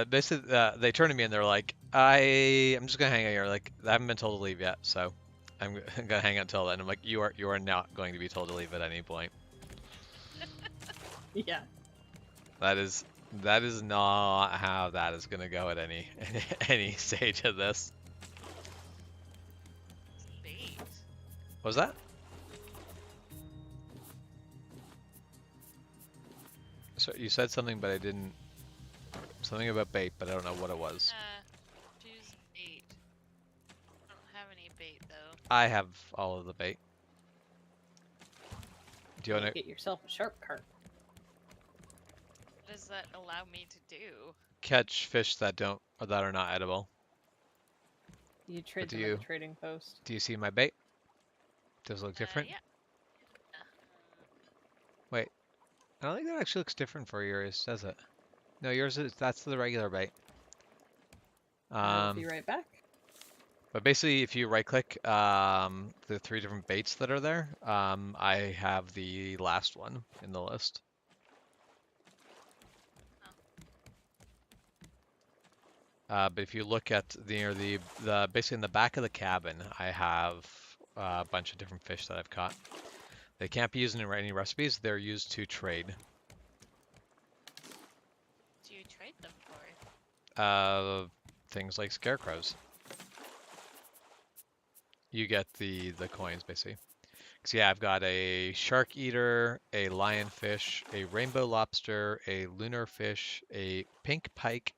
basically they turned to me and they're like, I'm just gonna hang out here. Like, I haven't been told to leave yet, so I'm gonna hang out until then. I'm like, you are not going to be told to leave at any point. Yeah. That is not how that is gonna go at any stage of this. Bait. What was that? So you said something, but I didn't. Something about bait, but I don't know what it was. Choose bait. I don't have any bait though. I have all of the bait. Do you want to Get yourself a sharp carp. What does that allow me to do? catch fish that are not edible? You trade do them you- at the trading post. Do you see my bait? Does it look different? Yeah. Wait, I don't think that actually looks different for yours, does it? No, yours is, that's the regular bait. I will be right back. But basically, if you right click the 3 different baits that are there, I have the last one in the list. But if you look at the basically in the back of the cabin, I have a bunch of different fish that I've caught. They can't be used in any recipes. They're used to trade. Do you trade them for? Things like scarecrows. You get the coins basically. So yeah, I've got a shark eater, a lionfish, a rainbow lobster, a lunar fish, a pink pike,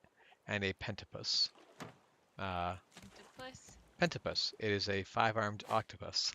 and a pentapus. Octopus? Pentapus. It is a 5-armed octopus.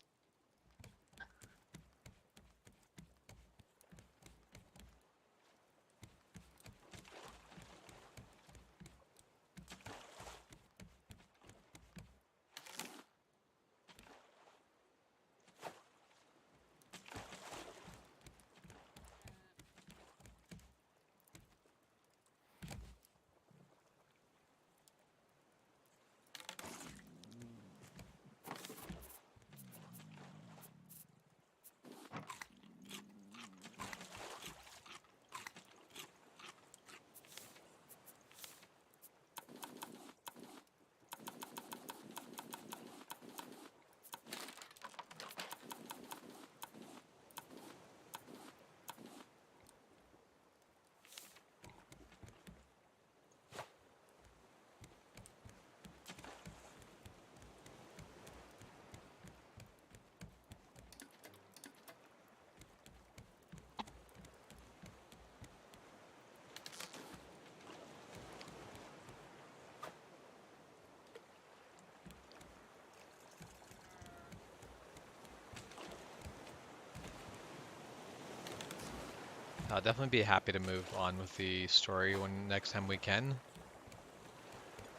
I'll definitely be happy to move on with the story when next time we can.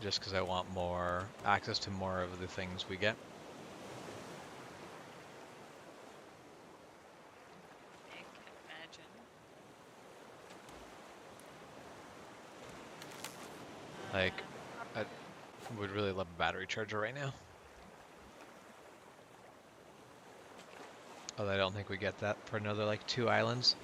Just because I want more access to more of the things we get. I can imagine. Like, I would really love a battery charger right now. Although I don't think we get that for another like 2 islands.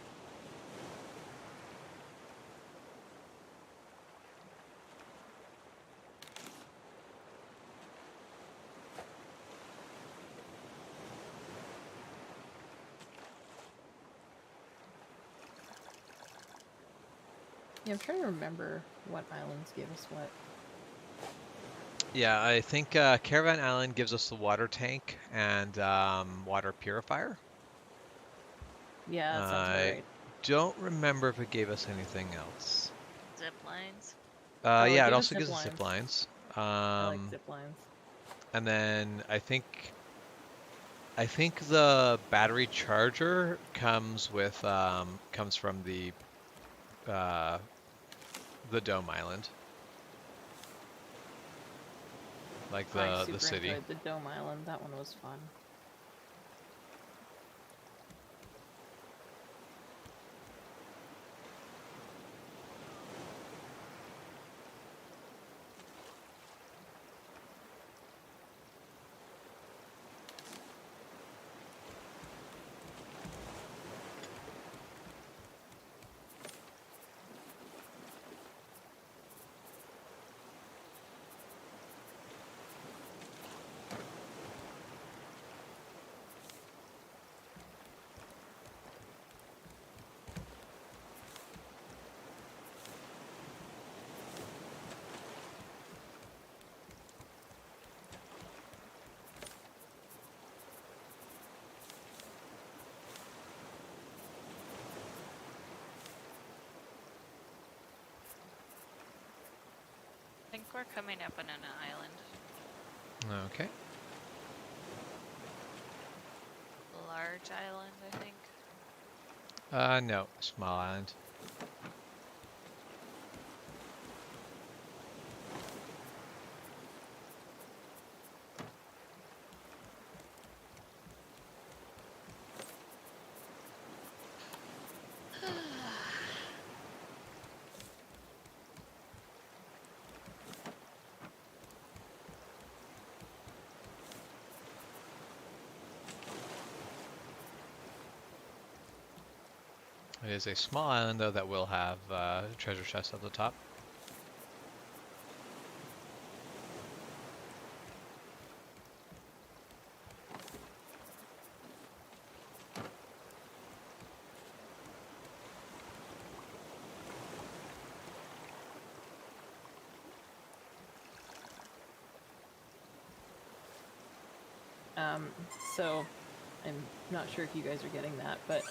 Yeah, I'm trying to remember what islands gave us what. Yeah, I think Caravan Island gives us the water tank and water purifier. Yeah, that sounds about I right. don't remember if it gave us anything else. Zip lines. Oh, it Yeah, it gave us also zip gives us zip lines. I like zip lines. And then I think the battery charger comes with comes from the Dome Island, like I the super city. enjoyed the Dome Island. That one was fun. I think we're coming up on an island. Okay. Large island, I think. No, small island. It is a small island, though, that will have treasure chests at the top. So I'm not sure if you guys are getting that, but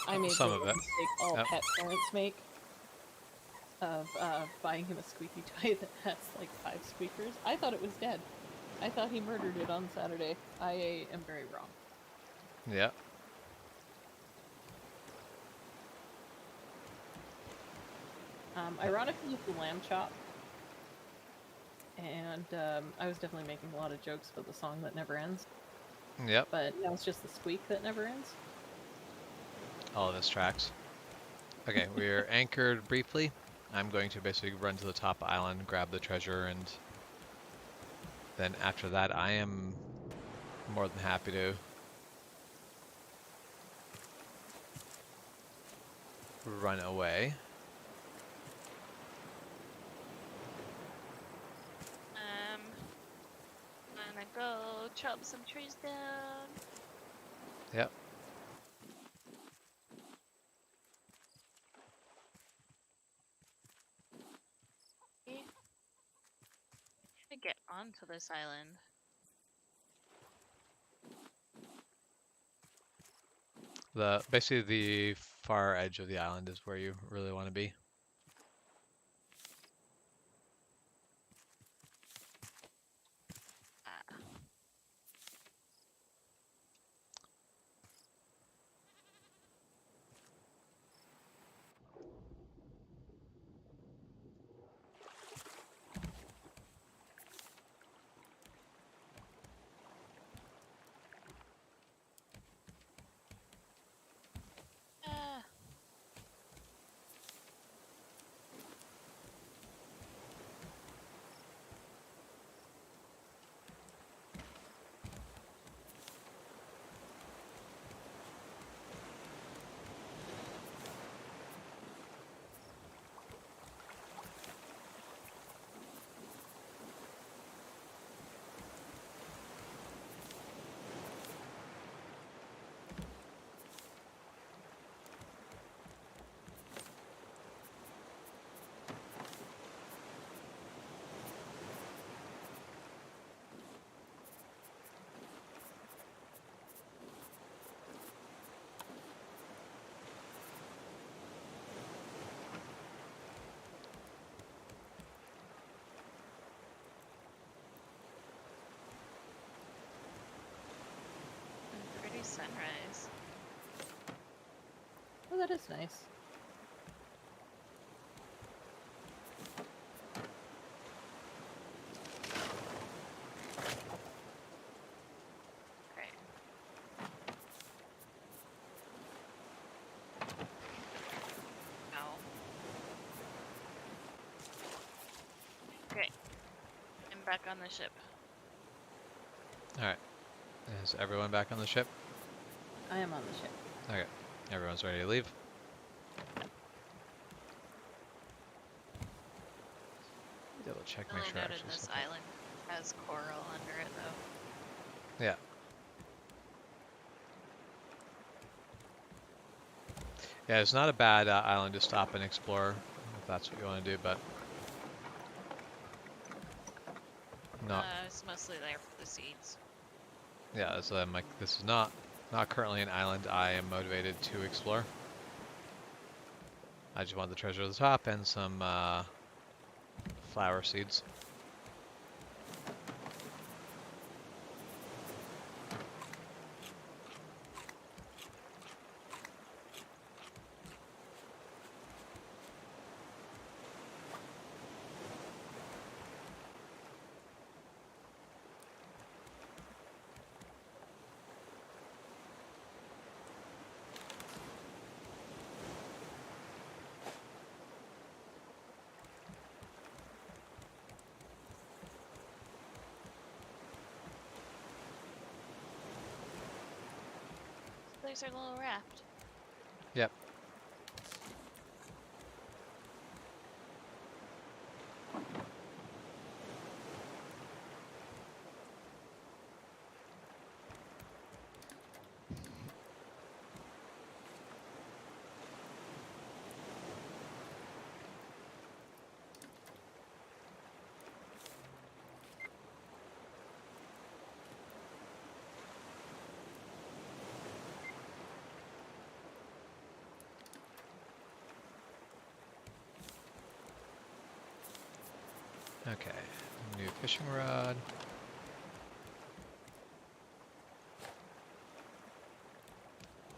I made Some the of it. mistake all Yep. pet parents make of buying him a squeaky toy that has like 5 squeakers. I thought it was dead. I thought he murdered it on Saturday. I am very wrong. Yeah. Ironically, it's a lamb chop. And I was definitely making a lot of jokes about the song that never ends. Yep. But now it's just the squeak that never ends. All of his tracks. Okay, we're anchored briefly. I'm going to basically run to the top island, grab the treasure, and then after that I am more than happy to run away. I'm gonna go chop some trees down. Yep. To get onto this island. Basically the far edge of the island is where you really want to be. Ah. Pretty sunrise. Oh, that is nice. Great. Ow. Great. I'm back on the ship. Alright. Is everyone back on the ship? I am on the ship. Okay. Everyone's ready to leave. Double check, make Really sure I noted actually this set that. island has coral under it though. Yeah. Yeah, it's not a bad island to stop and explore if that's what you want to do, but no. It's mostly there for the seeds. Yeah, so I'm like, this is not currently an island I am motivated to explore. I just want the treasure at the top and some flower seeds. There's our little raft. Yep. Okay, new fishing rod.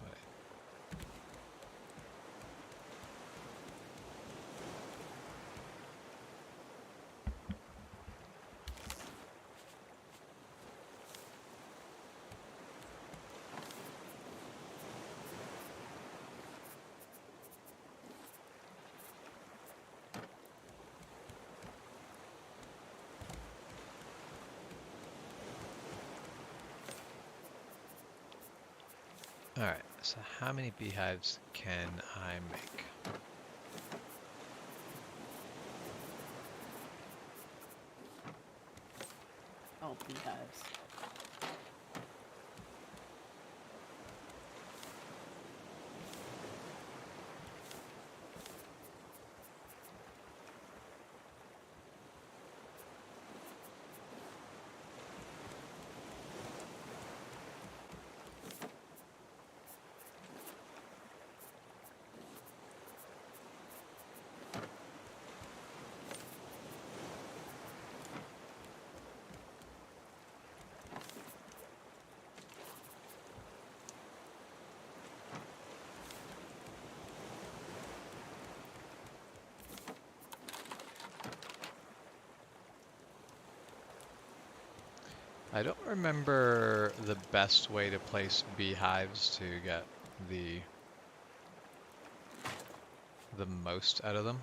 Wait. Alright, so how many beehives can I make? Oh, beehives. I don't remember the best way to place beehives to get the most out of them.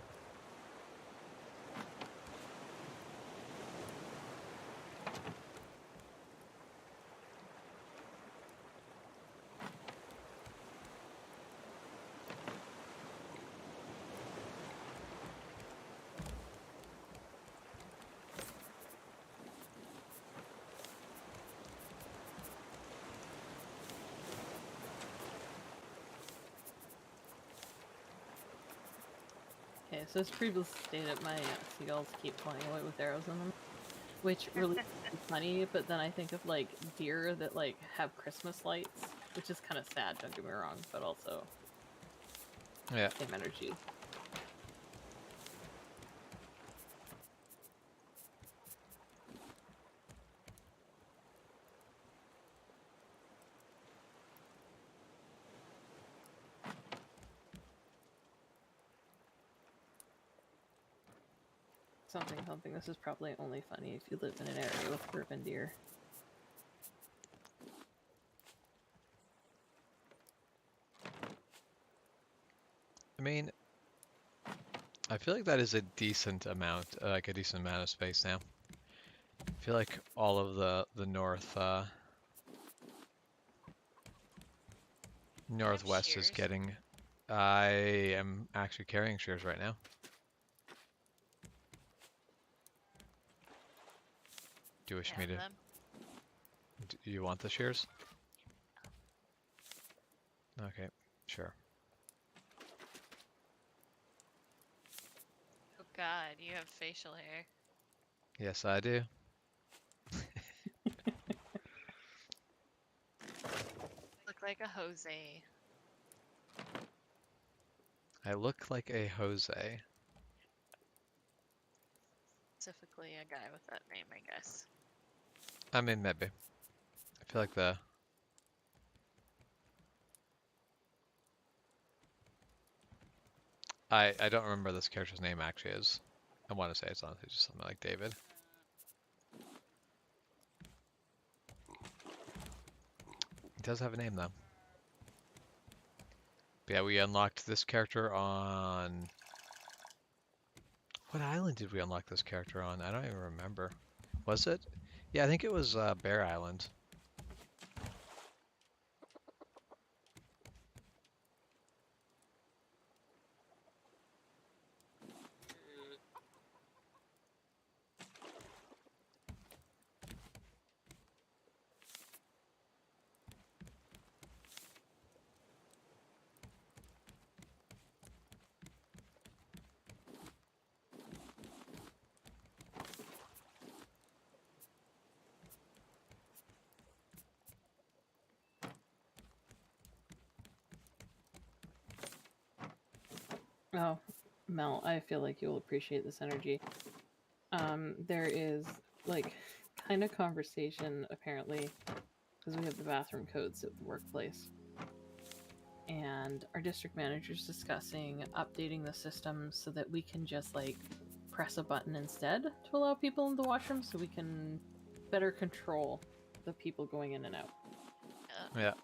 Okay, so as previously stated, my seagulls keep flying away with arrows in them, which really is funny. But then I think of like deer that like have Christmas lights, which is kind of sad. Don't get me wrong, but also Yeah. same energy. Something. This is probably only funny if you live in an area with urban deer. I mean, I feel like that is a decent amount, like a decent amount of space now. I feel like all of the northwest is shears? getting. I am actually carrying shears right now. Do you wish me Have to? them. Do you want the shears? Okay, sure. Oh God, you have facial hair. Yes, I do. Look like a Jose. I look like a Jose. Specifically a guy with that name, I guess. I mean, maybe. I feel like I don't remember this character's name actually is. I want to say it's honestly just something like David. He does have a name though. But yeah, we unlocked this character on... What island did we unlock this character on? I don't even remember. Was it? Yeah, I think it was Bear Island. Oh, Mel, I feel like you'll appreciate this energy. there is like kind of conversation apparently because we have the bathroom codes at the workplace, and our district manager's discussing updating the system so that we can just like press a button instead to allow people in the washroom, so we can better control the people going in and out. Yeah.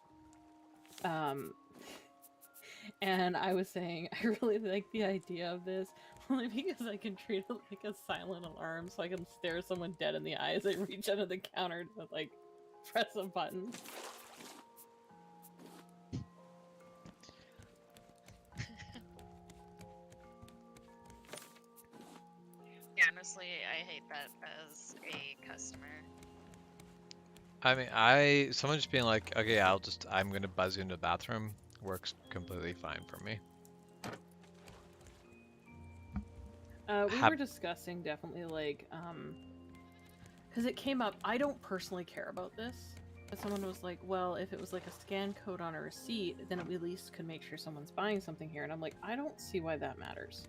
And I was saying I really like the idea of this only because I can treat it like a silent alarm, so I can stare someone dead in the eye as I reach under the counter to like press a button. Yeah, honestly, I hate that as a customer. I mean, someone just being like, okay, I'm gonna buzz you into the bathroom works completely fine for me. We were discussing definitely like, because it came up, I don't personally care about this, but someone was like, well, if it was like a scan code on a receipt, then we at least could make sure someone's buying something here. And I'm like, I don't see why that matters.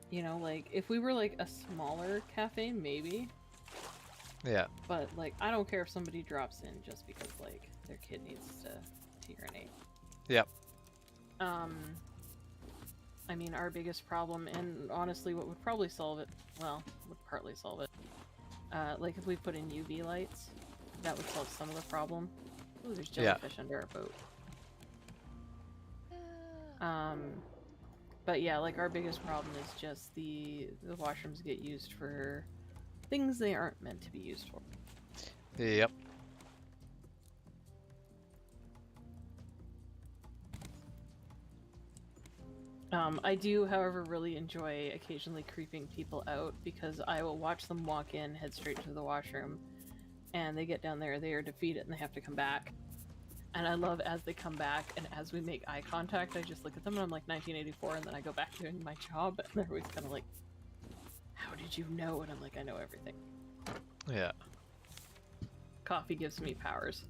You know, like, if we were like a smaller cafe, maybe. Yeah. But like, I don't care if somebody drops in just because like their kid needs to urinate. Yep. I mean, our biggest problem, and honestly what would probably solve it, well, would partly solve it, like if we put in UV lights, that would solve some of the problem. Ooh, there's jellyfish under our boat. But yeah, like our biggest problem is just the washrooms get used for things they aren't meant to be used for. Yep. I do, however, really enjoy occasionally creeping people out because I will watch them walk in, head straight to the washroom, and they get down there, they are defeated, and they have to come back. And I love as they come back, and as we make eye contact, I just look at them and I'm like 1984, and then I go back doing my job, and they're always kind of like, how did you know? And I'm like, I know everything. Yeah. Coffee gives me powers.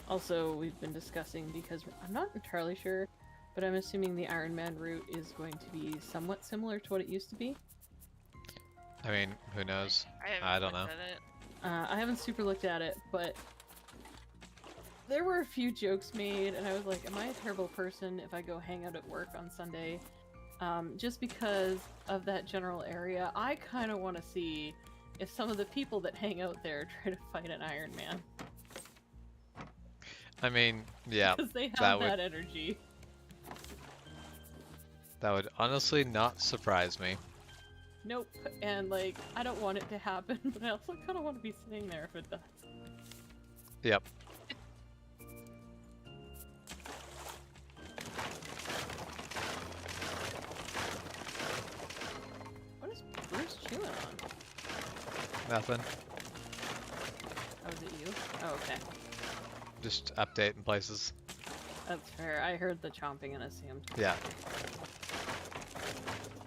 Also, we've been discussing, because I'm not entirely sure, but I'm assuming the Iron Man route is going to be somewhat similar to what it used to be. I mean, who knows? I don't know. I haven't super looked at it, but there were a few jokes made, and I was like, am I a terrible person if I go hang out at work on Sunday? Just because of that general area, I kind of want to see if some of the people that hang out there try to fight an Iron Man. I mean, yeah, Because they have that energy. That would honestly not surprise me. Nope, and like, I don't want it to happen, but I also kind of want to be sitting there if it does. Yep. What is Bruce chewing on? Nothing. Oh, is it you? Oh, okay. Just updating places. That's fair. I heard the chomping and assumed. Yeah.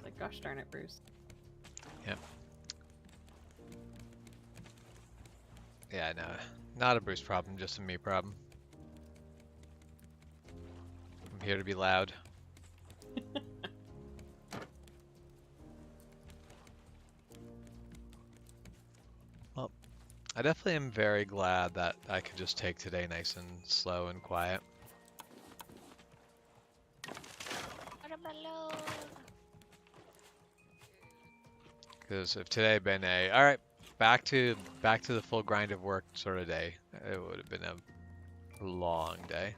Like, gosh darn it, Bruce. Yep. Yeah, no. Not a Bruce problem, just a me problem. I'm here to be loud. Well, I definitely am very glad that I could just take today nice and slow and quiet. Watermelon. Because if today had been alright, back to the full grind of work sort of day, it would have been a long day.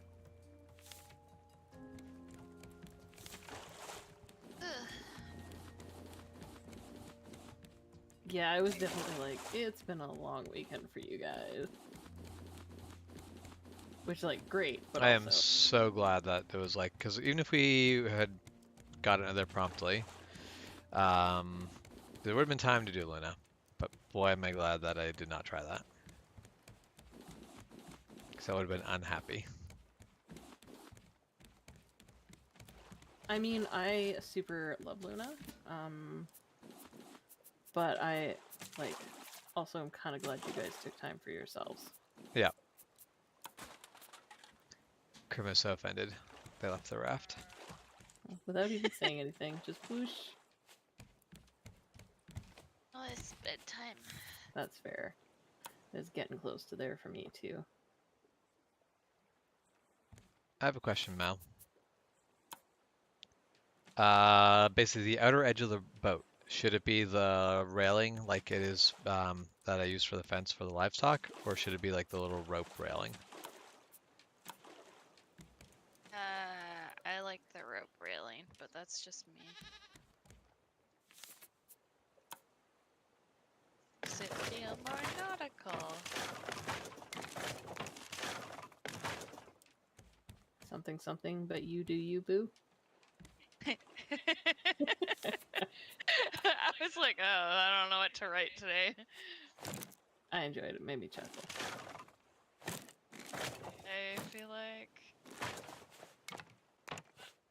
Yeah, I was definitely like, it's been a long weekend for you guys. Which, like, great, but I also... am so glad that it was like, because even if we had gotten it there promptly, there would have been time to do Luna. But boy, am I glad that I did not try that. Because I would have been unhappy. I mean, I super love Luna. But I like, also I'm kind of glad you guys took time for yourselves. Yeah. Krim is so offended. They left the raft. Without even saying anything, just whoosh. Oh, it's bedtime. That's fair. It's getting close to there for me, too. I have a question, Mal. Basically, the outer edge of the boat, should it be the railing like it is that I use for the fence for the livestock, or should it be like the little rope railing? I like the rope railing, but that's just me. Does it feel more nautical? Something, something, but you do you, boo. I was like, oh, I don't know what to write today. I enjoyed it. Made me chuckle. I feel like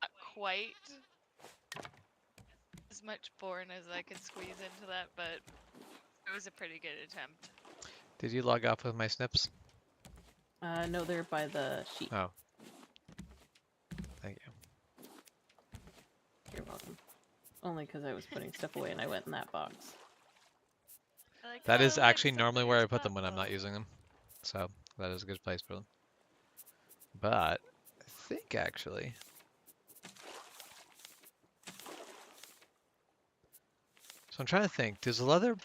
not quite as much born as I could squeeze into that, but it was a pretty good attempt. Did you log off with my snips? No, they're by the sheep. Oh. Thank you. You're welcome. Only because I was putting stuff away and I went in that box. Like, That oh, is look, actually some normally of where your I put them when I'm not spot using them. So that is a good place for them. But I think actually, so I'm trying to think. Does the leather?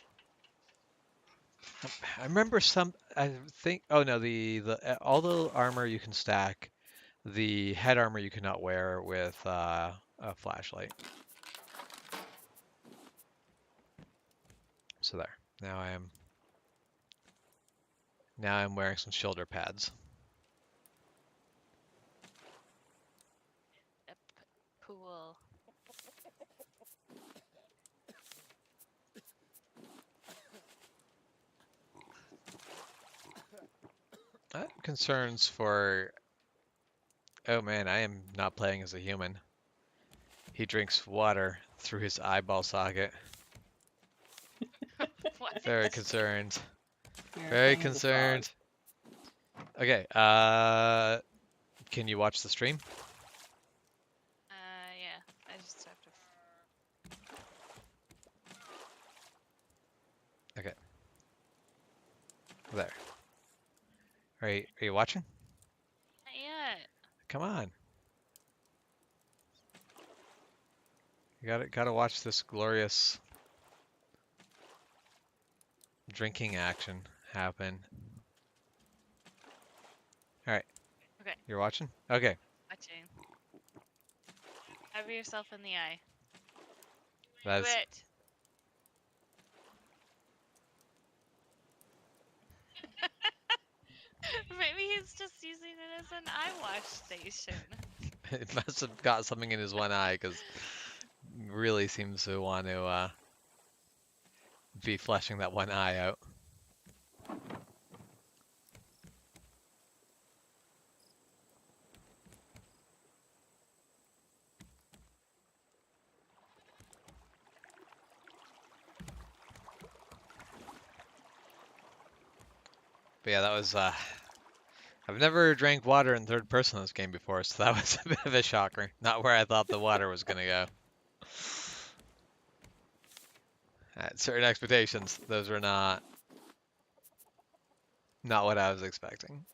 I remember some. I think. Oh no, the all the armor you can stack. The head armor you cannot wear with a flashlight. So there. Now I'm wearing some shoulder pads. Yep. Cool. I have concerns for. Oh man, I am not playing as a human. He drinks water through his eyeball socket. What? Very concerned. You're Very playing as a frog. concerned. Okay, can you watch the stream? Yeah. I just have to. Okay. There. Are you watching? Not yet. Come on. You gotta watch this glorious drinking action happen. All right. Okay. You're watching? Okay. Watching. Have yourself in the eye. Do That's it. Maybe he's just using it as an eye wash station. it must have got something in his one eye because really seems to want to be fleshing that one eye out. But yeah, that was I've never drank water in third person in this game before, so that was a bit of a shocker. Not where I thought the water was gonna go. I had certain expectations. Those were not what I was expecting.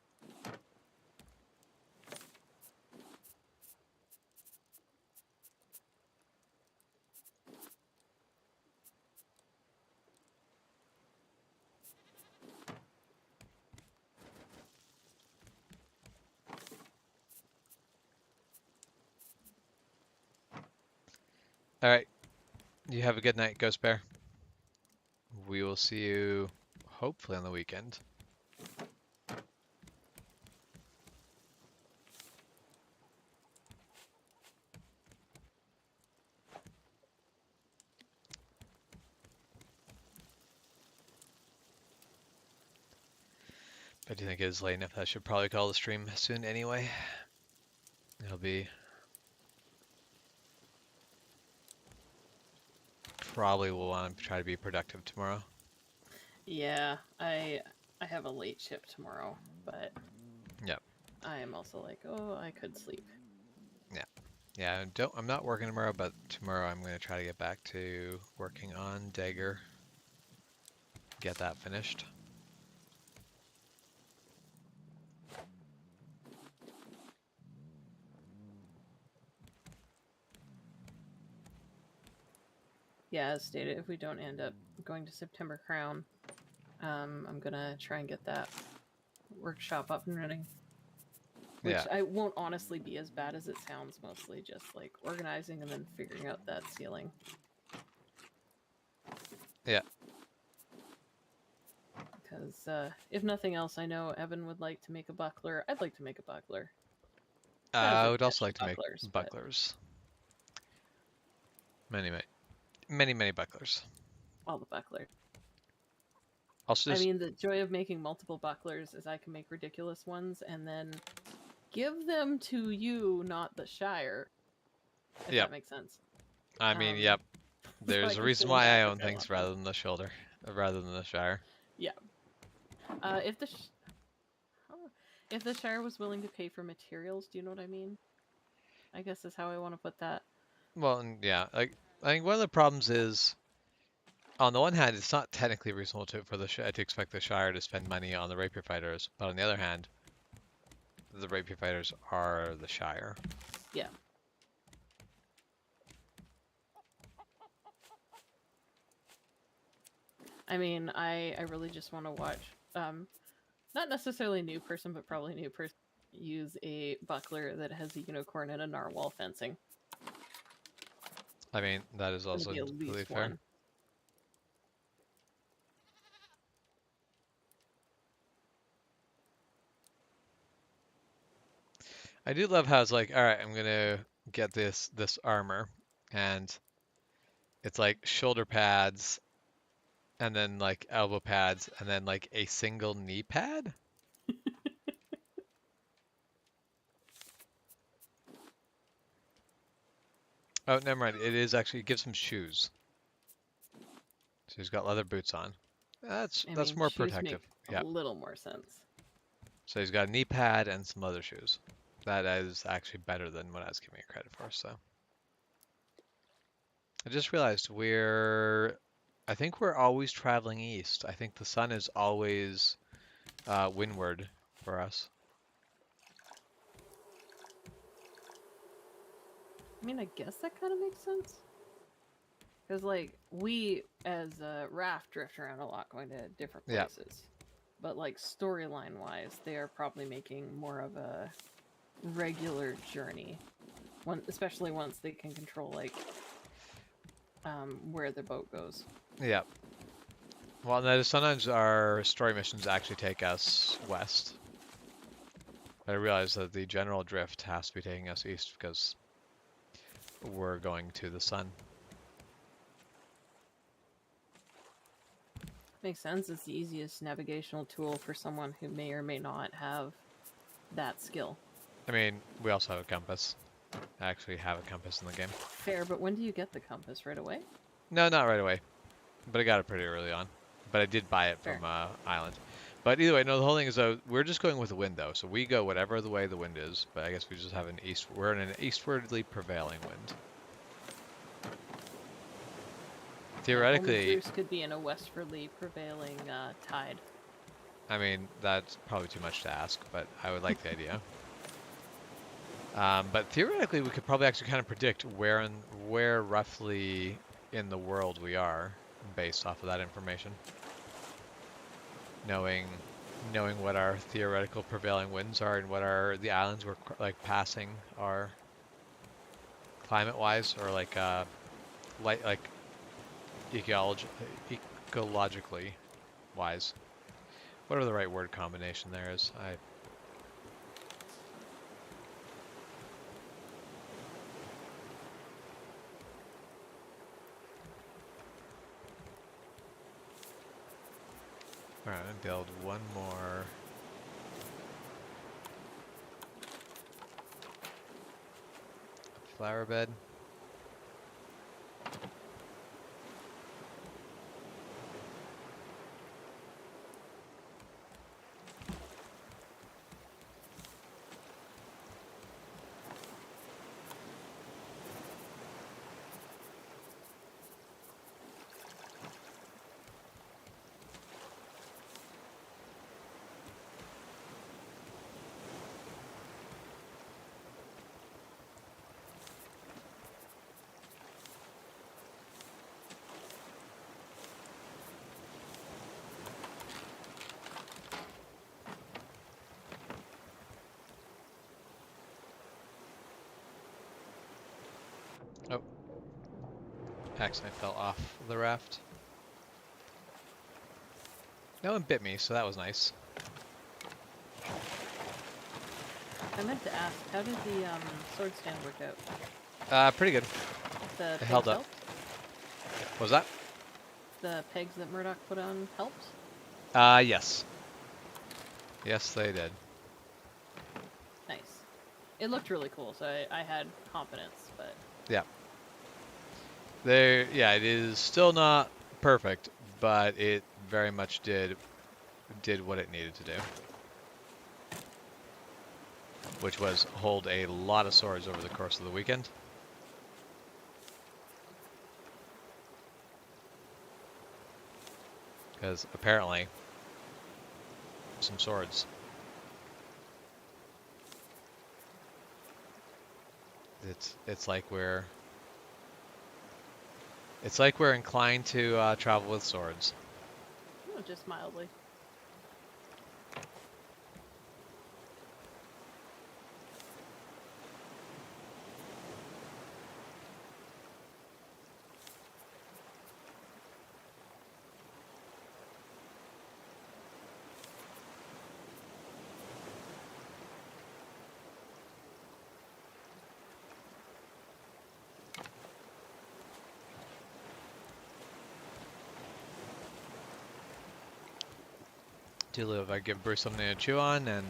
All right. You have a good night, Ghost Bear. We will see you hopefully on the weekend. I do think it is late enough. I should probably call the stream soon anyway. It'll be probably will want to try to be productive tomorrow. Yeah, I have a late shift tomorrow, but Yep. I am also like, oh, I could sleep. Yeah, I'm not working tomorrow, but tomorrow I'm going to try to get back to working on Dagger. Get that finished. Yeah, as stated, if we don't end up going to September Crown, I'm gonna try and get that workshop up and running. Which Yeah. I won't honestly be as bad as it sounds, mostly just like organizing and then figuring out that ceiling. Yeah. Because if nothing else, I know Evan would like to make a buckler. I'd like to make a buckler. I would also like to make bucklers, but bucklers. Many bucklers. all the bucklers. Also I just, mean, the joy of making multiple bucklers is I can make ridiculous ones and then give them to you, not the Shire. If Yep. that makes sense. I mean, yep. So I There's a can reason pull why I back own if I things want them. rather than the Shire. Yeah. If the Shire was willing to pay for materials, do you know what I mean? I guess is how I want to put that. Well, and yeah, like I think one of the problems is, on the one hand, it's not technically reasonable to expect the Shire to spend money on the rapier fighters, but on the other hand, the rapier fighters are the Shire. Yeah. I mean, I really just want to watch, not necessarily a new person, but probably a new person use a buckler that has a unicorn and a narwhal fencing. I mean, that is also Maybe at completely least fair. one. I do love how it's like, all right, I'm gonna get this armor, and it's like shoulder pads, and then like elbow pads, and then like a single knee pad. Oh, never mind. It gives him shoes. So he's got leather boots on. That's more shoes protective. make Yeah. a little more sense. So he's got a knee pad and some leather shoes. That is actually better than what I was giving it credit for. So I just realized I think we're always traveling east. I think the sun is always windward for us. I mean, I guess that kind of makes sense. Because, like, we, as a Raft, drift around a lot going to different places. Yeah. But, like, storyline-wise, they are probably making more of a regular journey. Especially once they can control, like, where the boat goes. Yeah. Well, no, sometimes our story missions actually take us west. But I realize that the general drift has to be taking us east because we're going to the sun. Makes sense. It's the easiest navigational tool for someone who may or may not have that skill. I mean, we also have a compass. I actually have a compass in the game. Fair, but when do you get the compass? Right away? No, not right away. But I got it pretty early on. But I did buy it from Island. But either way, no, the whole thing is, though, we're just going with the wind, though. So we go whatever the way the wind is. But I guess we just have we're in an eastwardly prevailing wind. Theoretically, Bruce could be in a westwardly prevailing tide. I mean, that's probably too much to ask, but I would like the idea. But theoretically, we could probably actually kind of predict where roughly in the world we are based off of that information. Knowing what our theoretical prevailing winds are and what the islands we're like passing are climate-wise, or like ecologically wise. Whatever the right word combination there is. Alright, I'm gonna build one more flower bed. Oh. Accidentally fell off the raft. No one bit me, so that was nice. I meant to ask, how did the sword stand work out? Pretty good. The It pegs held up. helped? What was that? The pegs that Murdoch put on helped? Yes. Yes, they did. Nice. It looked really cool, so I had confidence, but... Yeah. Yeah, it is still not perfect, but it very much did what it needed to do. Which was hold a lot of swords over the course of the weekend. Because apparently, some swords. It's like we're inclined to travel with swords. Oh, just mildly. Do live, I give Bruce something to chew on, and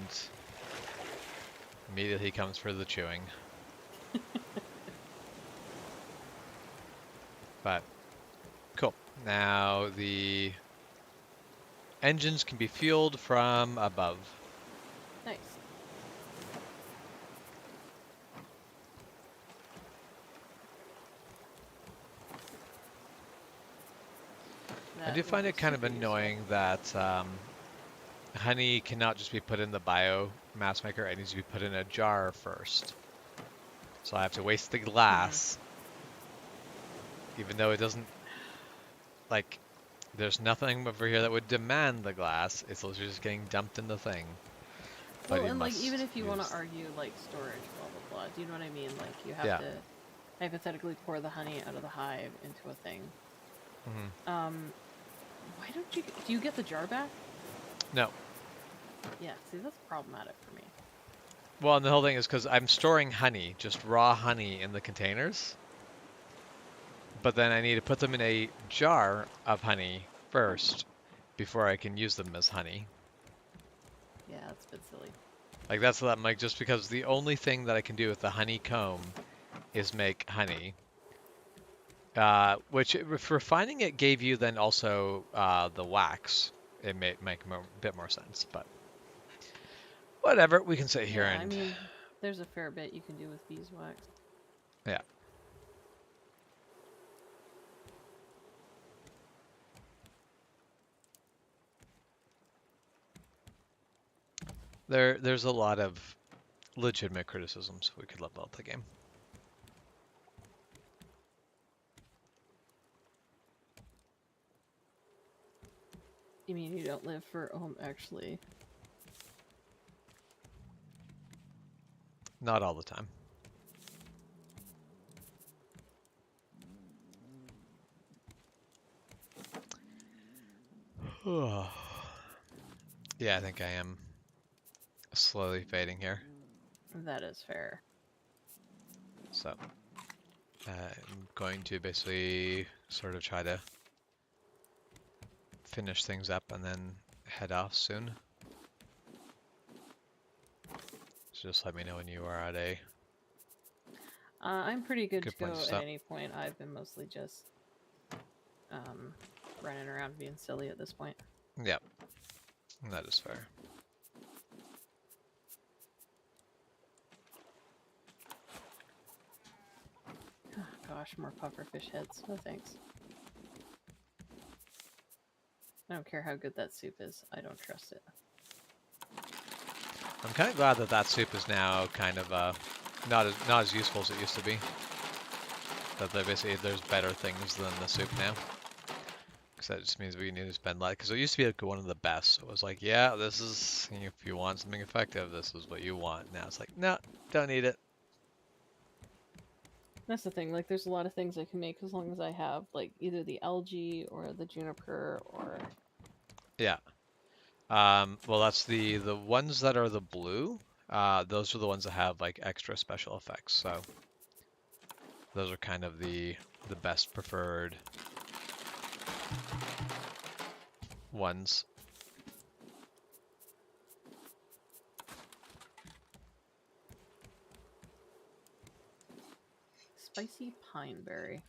immediately he comes for the chewing. But cool. Now the engines can be fueled from above. Nice. I do find it kind of annoying that honey cannot just be put in the biomass maker. It needs to be put in a jar first. So I have to waste the glass, even though it doesn't, like, there's nothing over here that would demand the glass. It's literally just getting dumped in the thing. Well, and like, even if you want to argue, like, storage, blah, blah, blah, do you know what I mean? Like, you have to hypothetically pour the honey out of the hive into a thing. Why don't you, do you get the jar back? No. Yeah, see, that's problematic for me. Well, and the whole thing is because I'm storing honey, just raw honey in the containers. But then I need to put them in a jar of honey first before I can use them as honey. Yeah, that's a bit silly. Like, that's what I'm like, just because the only thing that I can do with the honeycomb is make honey. Which, if refining it gave you then also the wax, it may make a bit more sense, but whatever, we can sit here and... I mean, there's a fair bit you can do with beeswax. Yeah. There's a lot of legitimate criticisms we could level out the game. You mean you don't live for, actually... Not all the time. Yeah, I think I am slowly fading here. That is fair. So, I'm going to basically sort of try to finish things up and then head off soon. So just let me know when you are at a... I'm pretty good to point go to at stop. any point. I've been mostly just running around being silly at this point. Yep, that is fair. Oh, gosh, more pufferfish heads. No thanks. I don't care how good that soup is. I don't trust it. I'm kind of glad that that soup is now kind of not as useful as it used to be. That there's better things than the soup now. Because that just means we need to spend less. Because it used to be like one of the best. It was like, yeah, this is, if you want something effective, this is what you want. Now it's like, no, don't need it. That's the thing. Like, there's a lot of things I can make as long as I have like either the algae or the juniper or. Yeah. Well, that's the ones that are the blue. Those are the ones that have like extra special effects. So those are kind of the best preferred ones. Spicy pine berry.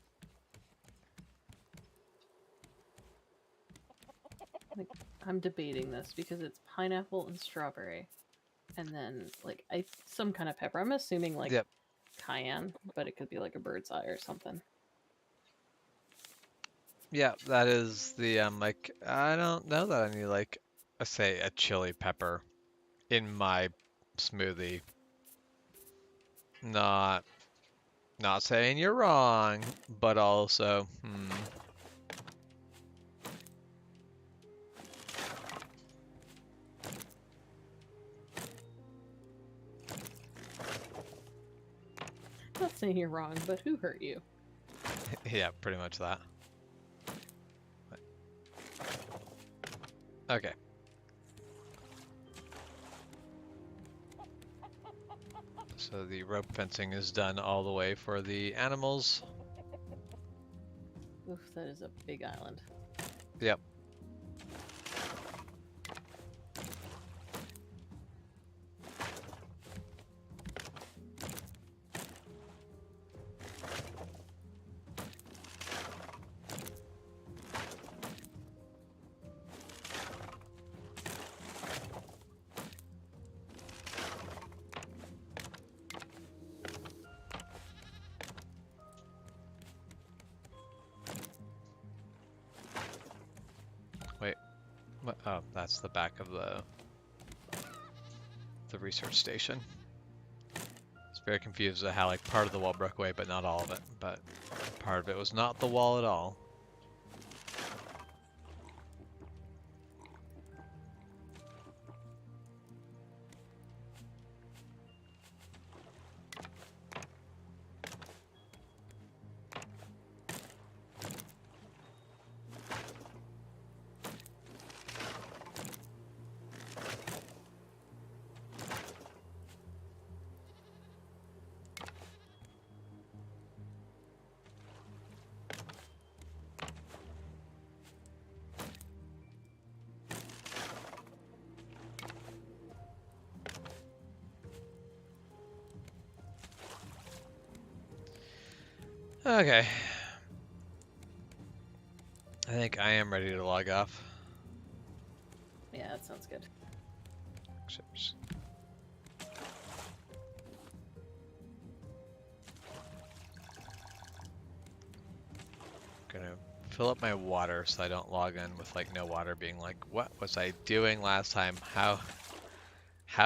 Like, I'm debating this because it's pineapple and strawberry, and then like some kind of pepper. I'm assuming like Yep. cayenne, but it could be like a bird's eye or something. Yeah, that is the like I don't know that I need like say a chili pepper in my smoothie. Not saying you're wrong, but also Not saying you're wrong, but who hurt you? yeah, pretty much that. Okay. So the rope fencing is done all the way for the animals. Oof, that is a big island. Yep. Wait. What? Oh, that's the back of the research station. It's very confused at how like part of the wall broke away, but not all of it. But part of it was not the wall at all. Okay. I think I am ready to log off. Yeah, that sounds good. Ships. Gonna fill up my water so I don't log in with like no water, being like, what was I doing last time? How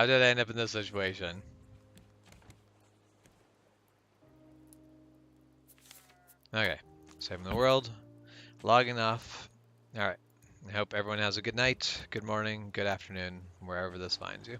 did I end up in this situation? Okay, saving the world, logging off. All right. I hope everyone has a good night, good morning, good afternoon, wherever this finds you.